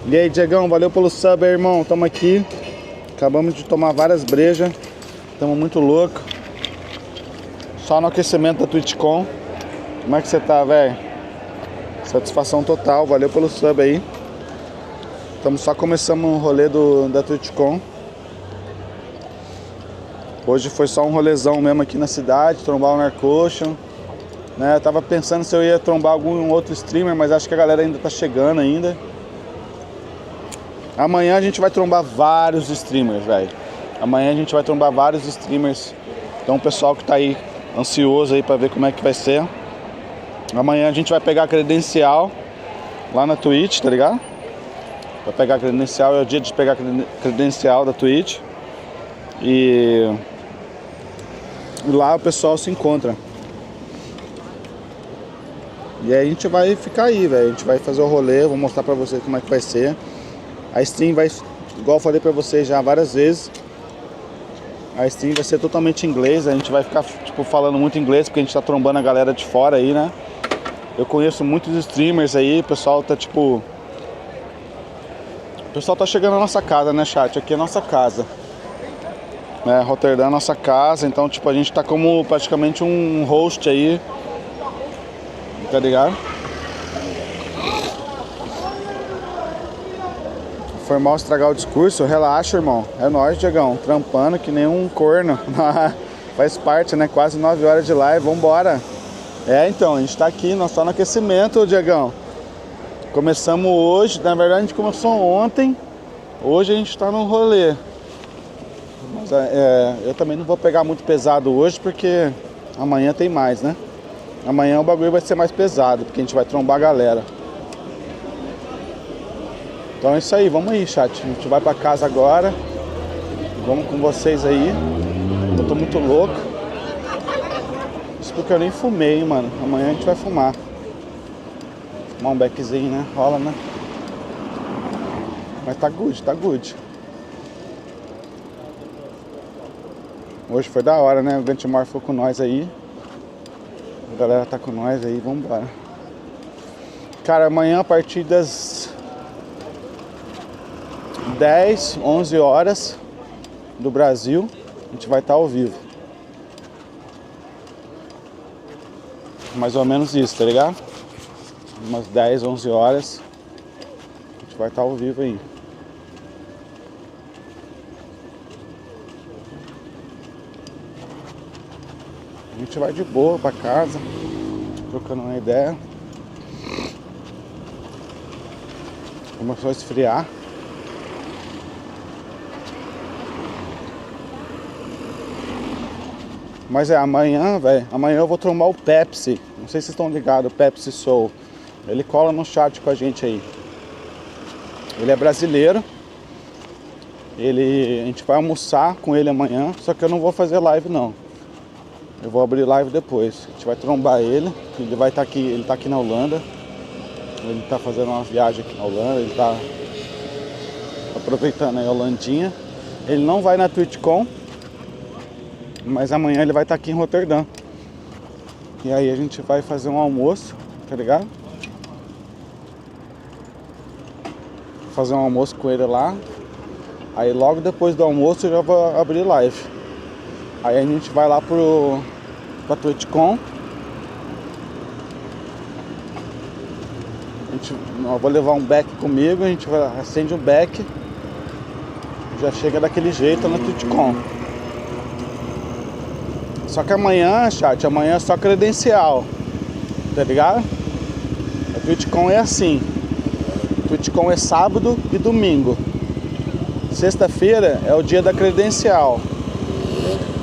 E aí, Diegão, valeu pelo sub aí, irmão. Tamo aqui. Acabamos de tomar várias brejas. Tamo muito louco. Só no aquecimento da Twitchcon. Como é que você tá, velho? Satisfação total. Valeu pelo sub aí. Estamos só começando o rolê da Twitchcon. Hoje foi só um rolezão mesmo aqui na cidade, trombar o Narcosha. Né? Eu tava pensando se eu ia trombar algum outro streamer, mas acho que a galera ainda tá chegando ainda. Amanhã a gente vai trombar vários streamers, velho. Amanhã a gente vai trombar vários streamers Então o pessoal que tá aí ansioso aí pra ver como é que vai ser. Amanhã a gente vai pegar a credencial lá na Twitch, tá ligado? Vai pegar a credencial, é o dia de pegar a credencial da Twitch. E lá o pessoal se encontra. E aí a gente vai ficar aí, velho. A gente vai fazer o rolê, vou mostrar pra vocês como é que vai ser. A stream vai, igual eu falei pra vocês já várias vezes, a stream vai ser totalmente em inglês. A gente vai ficar, tipo, falando muito inglês, porque a gente tá trombando a galera de fora aí, né? Eu conheço muitos streamers aí, o pessoal tá, tipo... O pessoal tá chegando na nossa casa, né, chat? Aqui é a nossa casa. Rotterdam é a nossa casa, então, tipo, a gente tá como praticamente um host aí. Tá ligado? Foi mal estragar o discurso? Relaxa, irmão. É nóis, Diegão. Trampando que nem um corno. Faz parte, né? Quase 9 horas de live. Vambora. Então, a gente tá aqui, nós estamos no aquecimento, Diegão. Começamos hoje. Na verdade, a gente começou ontem. Hoje a gente tá no rolê. Mas eu também não vou pegar muito pesado hoje, porque amanhã tem mais, né? Amanhã o bagulho vai ser mais pesado, porque a gente vai trombar a galera. Então é isso aí, vamos aí, chat. A gente vai pra casa agora. Vamos com vocês aí. Eu tô muito louco. Isso porque eu nem fumei, hein, mano. Amanhã a gente vai fumar. Fumar um beckzinho, né? Rola, né? Mas tá good, tá good. Hoje foi da hora, né? O Gantimar ficou com nós aí. A galera tá com nós aí, vambora. Cara, amanhã a partir das 10, 11 horas do Brasil, a gente vai estar ao vivo. Mais ou menos isso, tá ligado? Umas 10, 11 horas, a gente vai estar ao vivo aí. A gente vai de boa pra casa, trocando uma ideia. Começou a esfriar. Mas amanhã, velho, amanhã eu vou trombar o Pepsi. Não sei se vocês estão ligados, o Pepsi Soul. Ele cola no chat com a gente aí. Ele é brasileiro. A gente vai almoçar com ele amanhã, só que eu não vou fazer live não. Eu vou abrir live depois. A gente vai trombar ele. Ele vai estar aqui, ele tá aqui na Holanda. Ele tá fazendo uma viagem aqui na Holanda. Ele tá aproveitando aí a Holandinha. Ele não vai na Twitchcon, mas amanhã ele vai estar aqui em Rotterdam. E aí a gente vai fazer um almoço, tá ligado? Fazer um almoço com ele lá. Aí logo depois do almoço eu já vou abrir live. Aí a gente vai lá pra Twitchcon. Eu vou levar um beck comigo, a gente acende um beck. Já chega daquele jeito na Twitchcon. Só que amanhã, chat, amanhã é só credencial. Tá ligado? A Twitchcon é assim. A Twitchcon é sábado e domingo. Sexta-feira é o dia da credencial.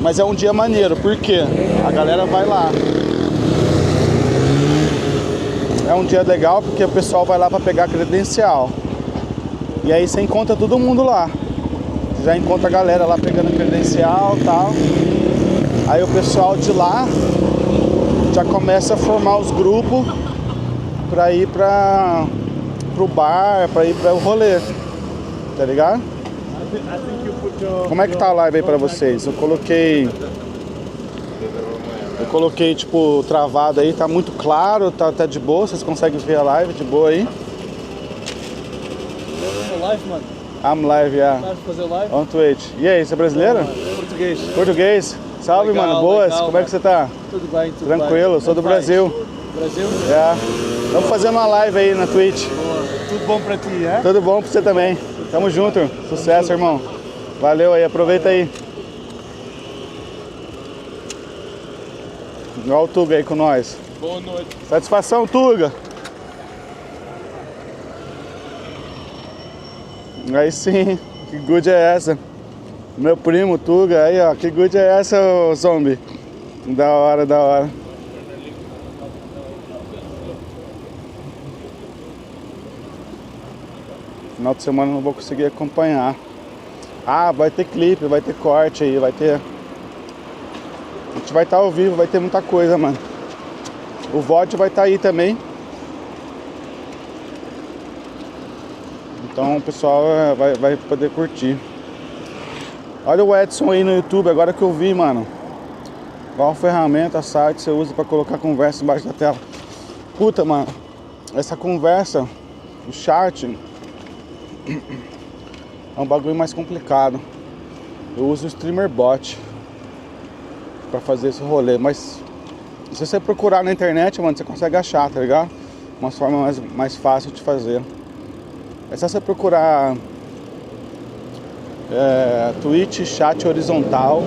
Mas é um dia maneiro, porque a galera vai lá. É um dia legal porque o pessoal vai lá pra pegar a credencial. E aí você encontra todo mundo lá. Você já encontra a galera lá pegando a credencial e tal. Aí o pessoal de lá já começa a formar os grupos pra ir pro bar, pra ir pro rolê. Tá ligado? Como é que tá a live aí pra vocês? Eu coloquei tipo travado aí, tá muito claro, tá de boa, vocês conseguem ver a live de boa aí? Live, mano. I'm live, yeah. Live, fazer live? On Twitch. E aí, você é brasileiro? Português. Português? Salve, Legal, mano, boas? legal, como é que você tá? Tudo bem, tudo Tranquilo, bem. sou do Brasil. Brasil? Estamos fazendo uma live aí na Twitch. Boa. Tudo bom pra ti, é? Tudo bom pra você também. Tamo junto. Sucesso, irmão. Valeu aí, aproveita aí. Olha o Tuga aí com nós. Boa noite. Satisfação, Tuga. Aí sim, que good é essa? Meu primo, Tuga, aí ó, que good é essa, ô zombie? Da hora, da hora. Final de semana eu não vou conseguir acompanhar. Ah, vai ter clipe, vai ter corte aí, vai ter... A gente vai estar ao vivo, vai ter muita coisa, mano. O VOD vai estar aí também. Então o pessoal vai poder curtir. Olha o Edson aí no YouTube, agora que eu vi, mano. Qual ferramenta, site você usa pra colocar conversa embaixo da tela? Puta, mano. Essa conversa, o chat, é um bagulho mais complicado. Eu uso o Streamer Bot pra fazer esse rolê, mas se você procurar na internet, mano, você consegue achar, tá ligado? Uma forma mais fácil de fazer. É só você procurar Twitch chat horizontal.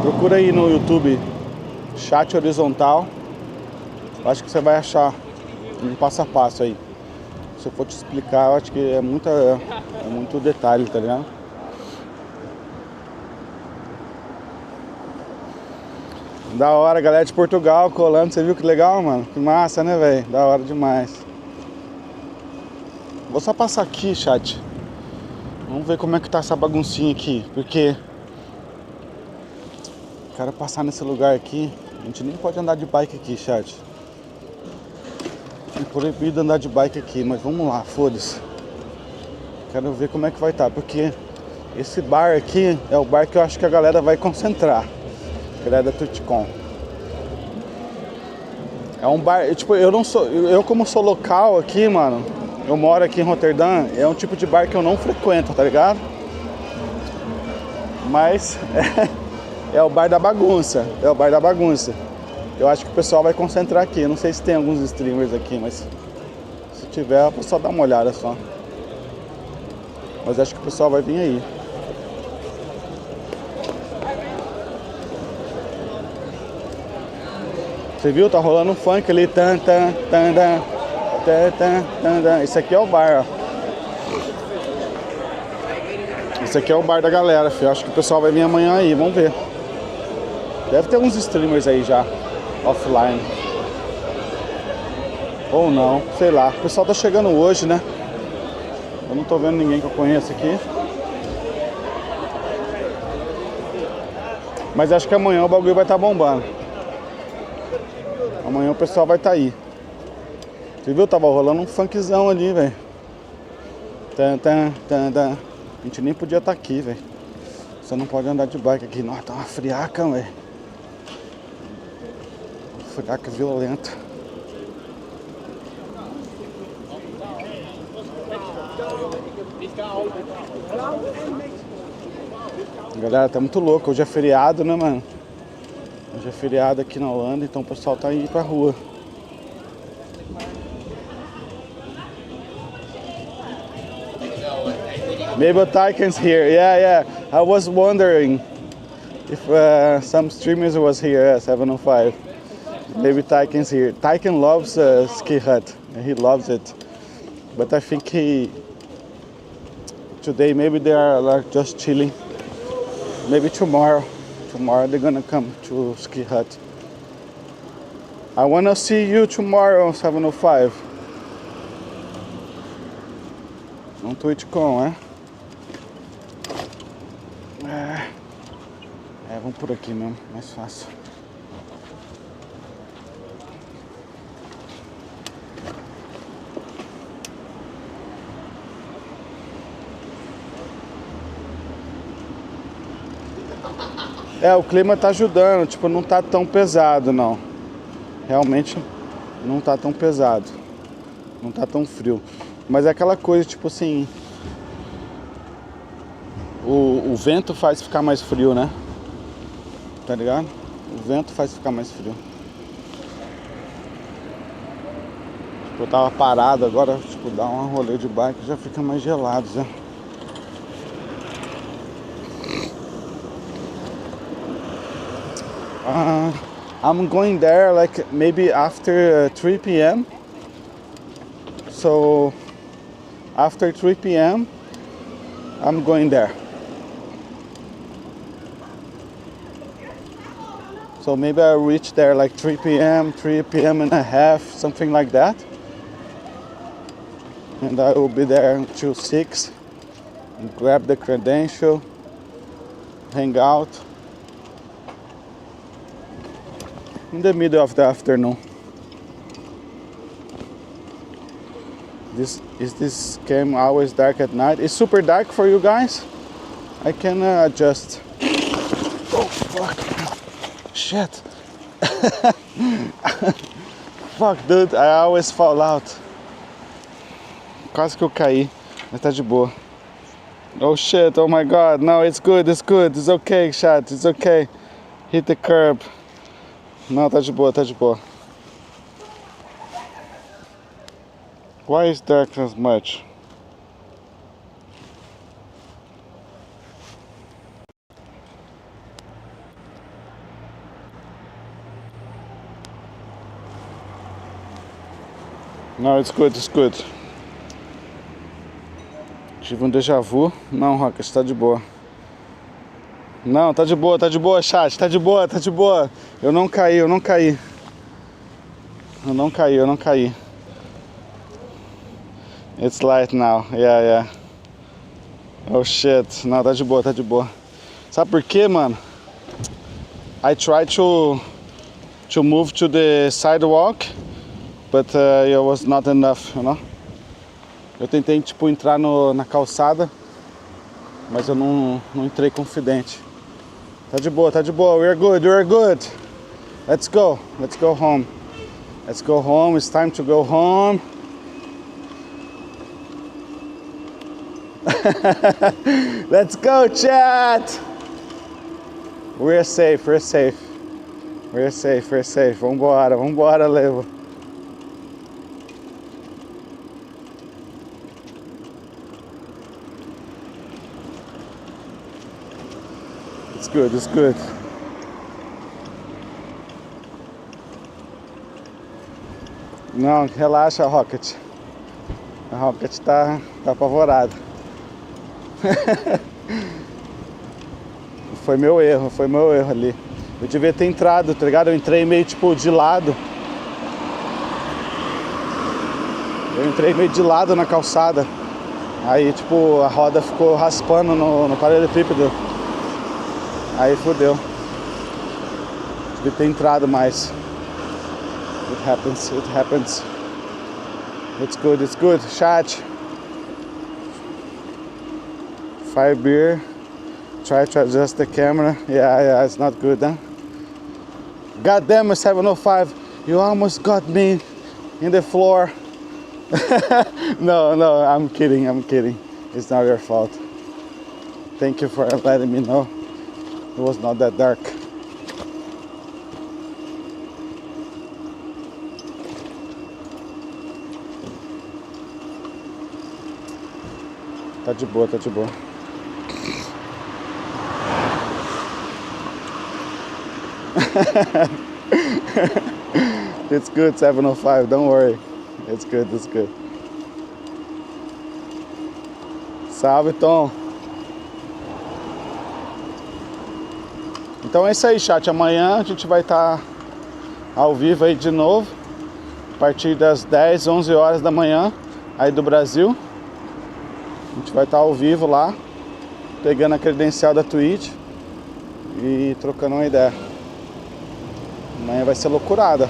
Procura aí no YouTube chat horizontal. Acho que você vai achar um passo a passo aí. Se eu for te explicar, eu acho que é muito detalhe, tá ligado? Da hora, galera de Portugal colando, você viu que legal, mano? Que massa, né, velho? Da hora demais. Vou só passar aqui, chat. Vamos ver como é que tá essa baguncinha aqui, porque... Quero passar nesse lugar aqui. A gente nem pode andar de bike aqui, chat. É proibido andar de bike aqui, mas vamos lá, foda-se. Quero ver como é que vai estar, porque esse bar aqui é o bar que eu acho que a galera vai concentrar. A galera da Twitchcon. É um bar, tipo, eu como sou local aqui, mano, eu moro aqui em Rotterdam, é um tipo de bar que eu não frequento, tá ligado? Mas é o bar da bagunça, é o bar da bagunça. Eu acho que o pessoal vai concentrar aqui. Eu não sei se tem alguns streamers aqui, mas se tiver, é só dar uma olhada só. Mas acho que o pessoal vai vir aí. Você viu? Tá rolando um funk ali. Esse aqui é o bar, ó. Esse aqui é o bar da galera, filho. Acho que o pessoal vai vir amanhã aí, vamos ver. Deve ter uns streamers aí já. Offline. Ou não, sei lá. O pessoal tá chegando hoje, né? Eu não tô vendo ninguém que eu conheço aqui. Mas acho que amanhã o bagulho vai estar bombando. Amanhã o pessoal vai estar aí. Você viu? Tava rolando um funkzão ali, velho. A gente nem podia estar aqui, velho. Você não pode andar de bike aqui. Nossa, tá uma friaca, velho. Friaca violenta. Galera, tá muito louco. Hoje é feriado, né, mano? Hoje é feriado aqui na Holanda, então o pessoal tá indo pra rua. Maybe Taiken's here. Yeah. I was wondering if some streamers was here at 705. Maybe Taiken's here. Taiken loves ski hut. He loves it. But I think today maybe they are like just chilling. Maybe tomorrow they're gonna come to ski hut. I wanna see you tomorrow 705. On Twitchcon, né? Vamos por aqui mesmo, mais fácil. O clima tá ajudando, tipo, não tá tão pesado, não. Realmente não tá tão pesado. Não tá tão frio. Mas é aquela coisa, tipo assim... O vento faz ficar mais frio, né? Tá ligado? O vento faz ficar mais frio. Tipo, eu tava parado agora, tipo, dá um rolê de bike, já fica mais gelado, já. I'm going there like maybe after 3 p.m. So after 3 p.m. I'm going there. So maybe I'll reach there like 3 p.m., 3 p.m. and a half, something like that. And I will be there until 6. And grab the credential, hang out. In the middle of the afternoon. This game always dark at night? It's super dark for you guys? I can adjust. Oh fuck. Shit. Fuck, dude, I always fall out. Quase que eu caí, mas tá de boa. Oh shit, oh my god, no, it's good, it's okay, chat, it's okay. Hit the curb. Não, tá de boa, tá de boa. Why is darkness much? No, it's good, it's good. Tive um déjà vu. Não, Rocket, tá de boa. Não, tá de boa, chat, tá de boa. Eu não caí. It's light now, yeah. Oh shit, não, tá de boa. Sabe por quê, mano? I tried to move to the sidewalk, but it was not enough, you know? Eu tentei, tipo, entrar na calçada, mas eu não entrei confidente. Tá de boa, we're good. Let's go home. It's time to go home. Let's go, chat! We're safe. Vambora, Levo. It's good. Não, relaxa, Rocket. A Rocket tá apavorado. Foi meu erro ali. Eu devia ter entrado, tá ligado? Eu entrei meio tipo de lado. Na calçada. Aí tipo a roda ficou raspando no paralelepípedo. Aí fodeu. Devia ter entrado mais. It happens. It's good. Chat. 5 beer. Try to adjust the camera. Yeah, it's not good, huh? God damn it, 705. You almost got me in the floor. No, I'm kidding. It's not your fault. Thank you for letting me know. It was not that dark. Tá de boa. It's good, 705, don't worry. It's good. Salve, Tom. Então é isso aí, chat. Amanhã a gente vai estar ao vivo aí de novo. A partir das 10, 11 horas da manhã, aí do Brasil. A gente vai estar ao vivo lá, pegando a credencial da Twitch e trocando uma ideia. Amanhã vai ser loucurada.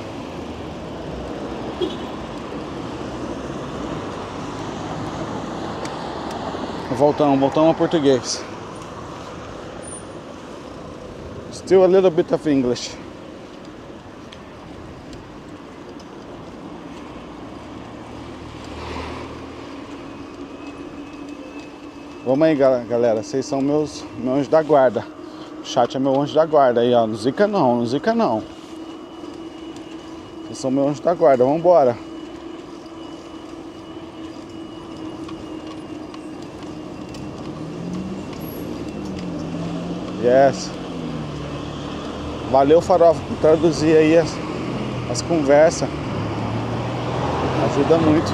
Voltamos ao português. Still a little bit of English. Vamos aí, galera. Vocês são meu anjo da guarda. O chat é meu anjo da guarda aí, ó. Não zica não. Vocês são meu anjo da guarda. Vambora. Yes. Valeu, Farofa, por traduzir aí as conversas. Ajuda muito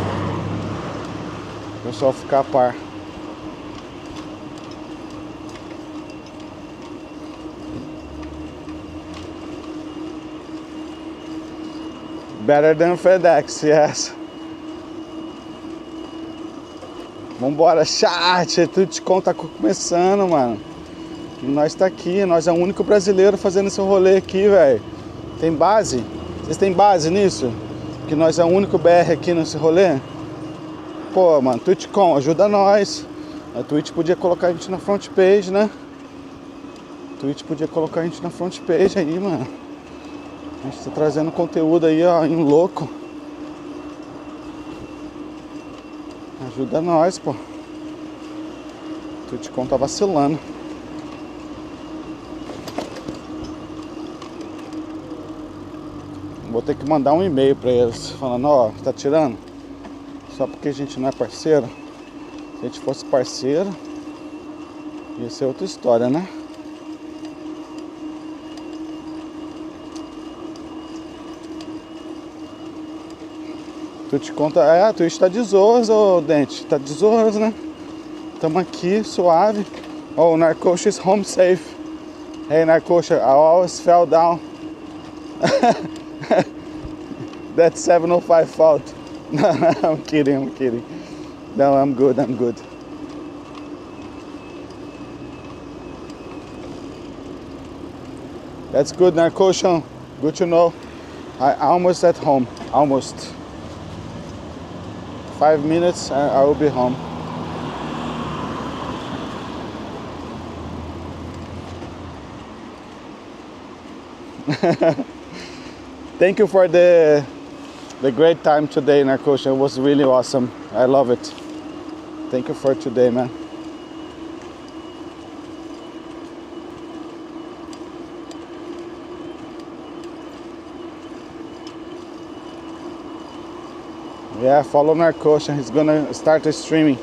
o pessoal ficar a par. Better than FedEx, yes. Vambora, chat, Twitchcon tá começando, mano. E nós tá aqui, nós é o único brasileiro fazendo esse rolê aqui, velho. Tem base? Vocês têm base nisso? Que nós é o único BR aqui nesse rolê? Pô, mano, Twitchcon, ajuda nós. A Twitch podia colocar a gente na front page, né? Twitch podia colocar a gente na front page aí, mano. A gente tá trazendo conteúdo aí, ó, em louco. Ajuda nós, pô. Twitchcon tá vacilando. Vou ter que mandar um e-mail pra eles falando, ó, tá tirando? Só porque a gente não é parceiro. Se a gente fosse parceiro, ia ser outra história, né? Twitchcon tá... a Twitch tá de zoas, ô Dente. Tá de zoas, né? Tamo aqui, suave. Oh, Narcocha is home safe. Hey, Narcocha, I always fell down. That's 705 fault. No, I'm kidding. No, I'm good. That's good, Narcocha. Good to know. I'm almost at home. Almost. 5 minutes and I will be home. Thank you for the great time today, Narcocha. It was really awesome. I love it. Thank you for today, man. Yeah, follow Narcocha. He's gonna start streaming.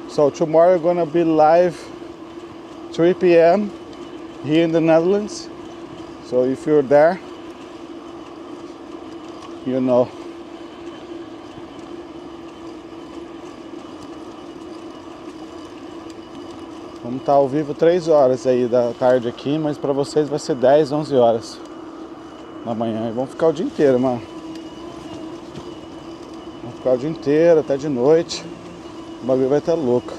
So tomorrow we're gonna be live 3 p.m. here in the Netherlands. So if you're there, you know. Vamos estar ao vivo 3 horas aí da tarde aqui, mas pra vocês vai ser 10, 11 horas da manhã. E vamos ficar o dia inteiro, mano. Vamos ficar o dia inteiro, até de noite. O bagulho vai estar louco.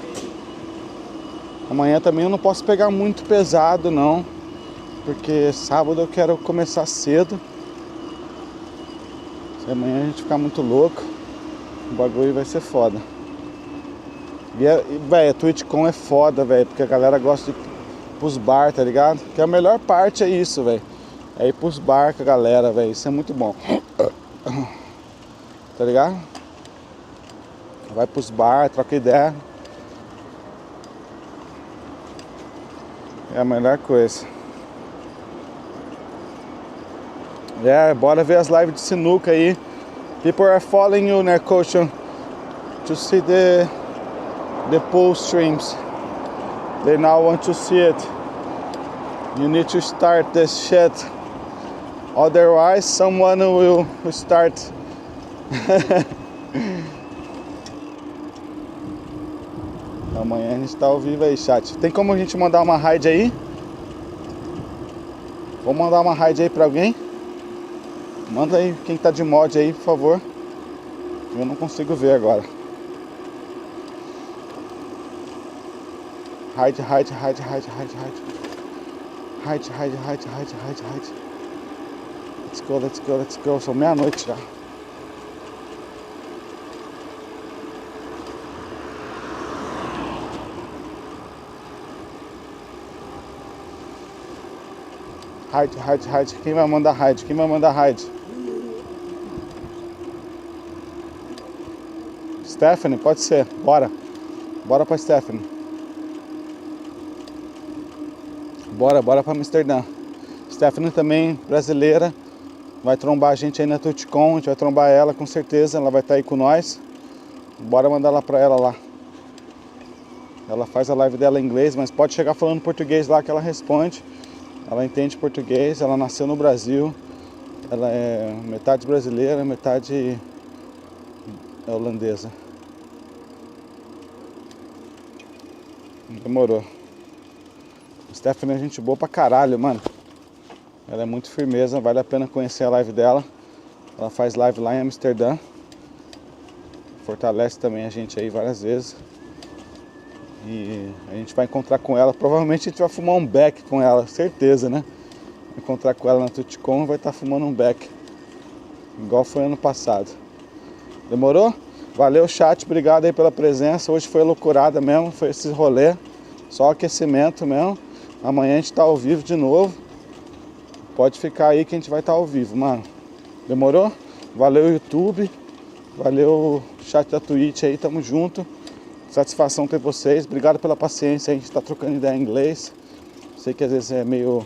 Amanhã também eu não posso pegar muito pesado, não. Porque sábado eu quero começar cedo. Se amanhã a gente ficar muito louco, o bagulho vai ser foda. E, velho, a Twitchcon é foda, velho, porque a galera gosta de ir pros bar, tá ligado? Que a melhor parte é isso, velho. É ir pros bar com a galera, velho. Isso é muito bom. Tá ligado? Vai pros bar, troca ideia. É a melhor coisa. Bora ver as lives de sinuca aí. People are following you, Narcocha, to see the pool streams. They now want to see it. You need to start this shit. Otherwise, someone will start. Amanhã a gente tá ao vivo aí, chat. Tem como a gente mandar uma raid aí? Vamos mandar uma raid aí pra alguém? Manda aí quem tá de mod aí, por favor. Eu não consigo ver agora. Raid. Let's go. São meia-noite já. Raid. Quem vai mandar raid? Stephanie, pode ser. Bora pra Stephanie. Bora pra Amsterdã. Stephanie também, brasileira. Vai trombar a gente aí na Twitchcon. A gente vai trombar ela com certeza. Ela vai estar aí com nós. Bora mandar lá pra ela lá. Ela faz a live dela em inglês, mas pode chegar falando português lá que ela responde. Ela entende português, ela nasceu no Brasil. Ela é metade brasileira, metade holandesa. Demorou. Stephanie é gente boa pra caralho, mano. Ela é muito firmeza, vale a pena conhecer a live dela. Ela faz live lá em Amsterdã. Fortalece também a gente aí várias vezes. E a gente vai encontrar com ela. Provavelmente a gente vai fumar um beck com ela, certeza, né? Encontrar com ela na Twitchcon e vai estar fumando um beck. Igual foi ano passado. Demorou? Valeu, chat. Obrigado aí pela presença. Hoje foi loucurada mesmo. Foi esse rolê. Só aquecimento mesmo. Amanhã a gente tá ao vivo de novo. Pode ficar aí que a gente vai estar ao vivo, mano. Demorou? Valeu, YouTube. Valeu, chat da Twitch aí. Tamo junto. Satisfação ter vocês. Obrigado pela paciência. A gente tá trocando ideia em inglês. Sei que às vezes é meio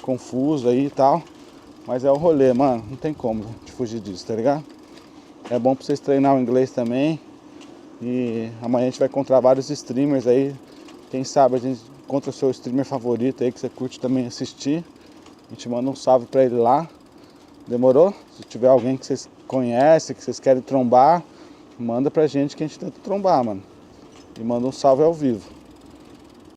confuso aí e tal. Mas é o rolê, mano. Não tem como de fugir disso, tá ligado? É bom pra vocês treinar o inglês também. E amanhã a gente vai encontrar vários streamers aí. Quem sabe a gente encontra o seu streamer favorito aí que você curte também assistir. A gente manda um salve pra ele lá. Demorou? Se tiver alguém que vocês conhecem, que vocês querem trombar, manda pra gente que a gente tenta trombar, mano. E manda um salve ao vivo.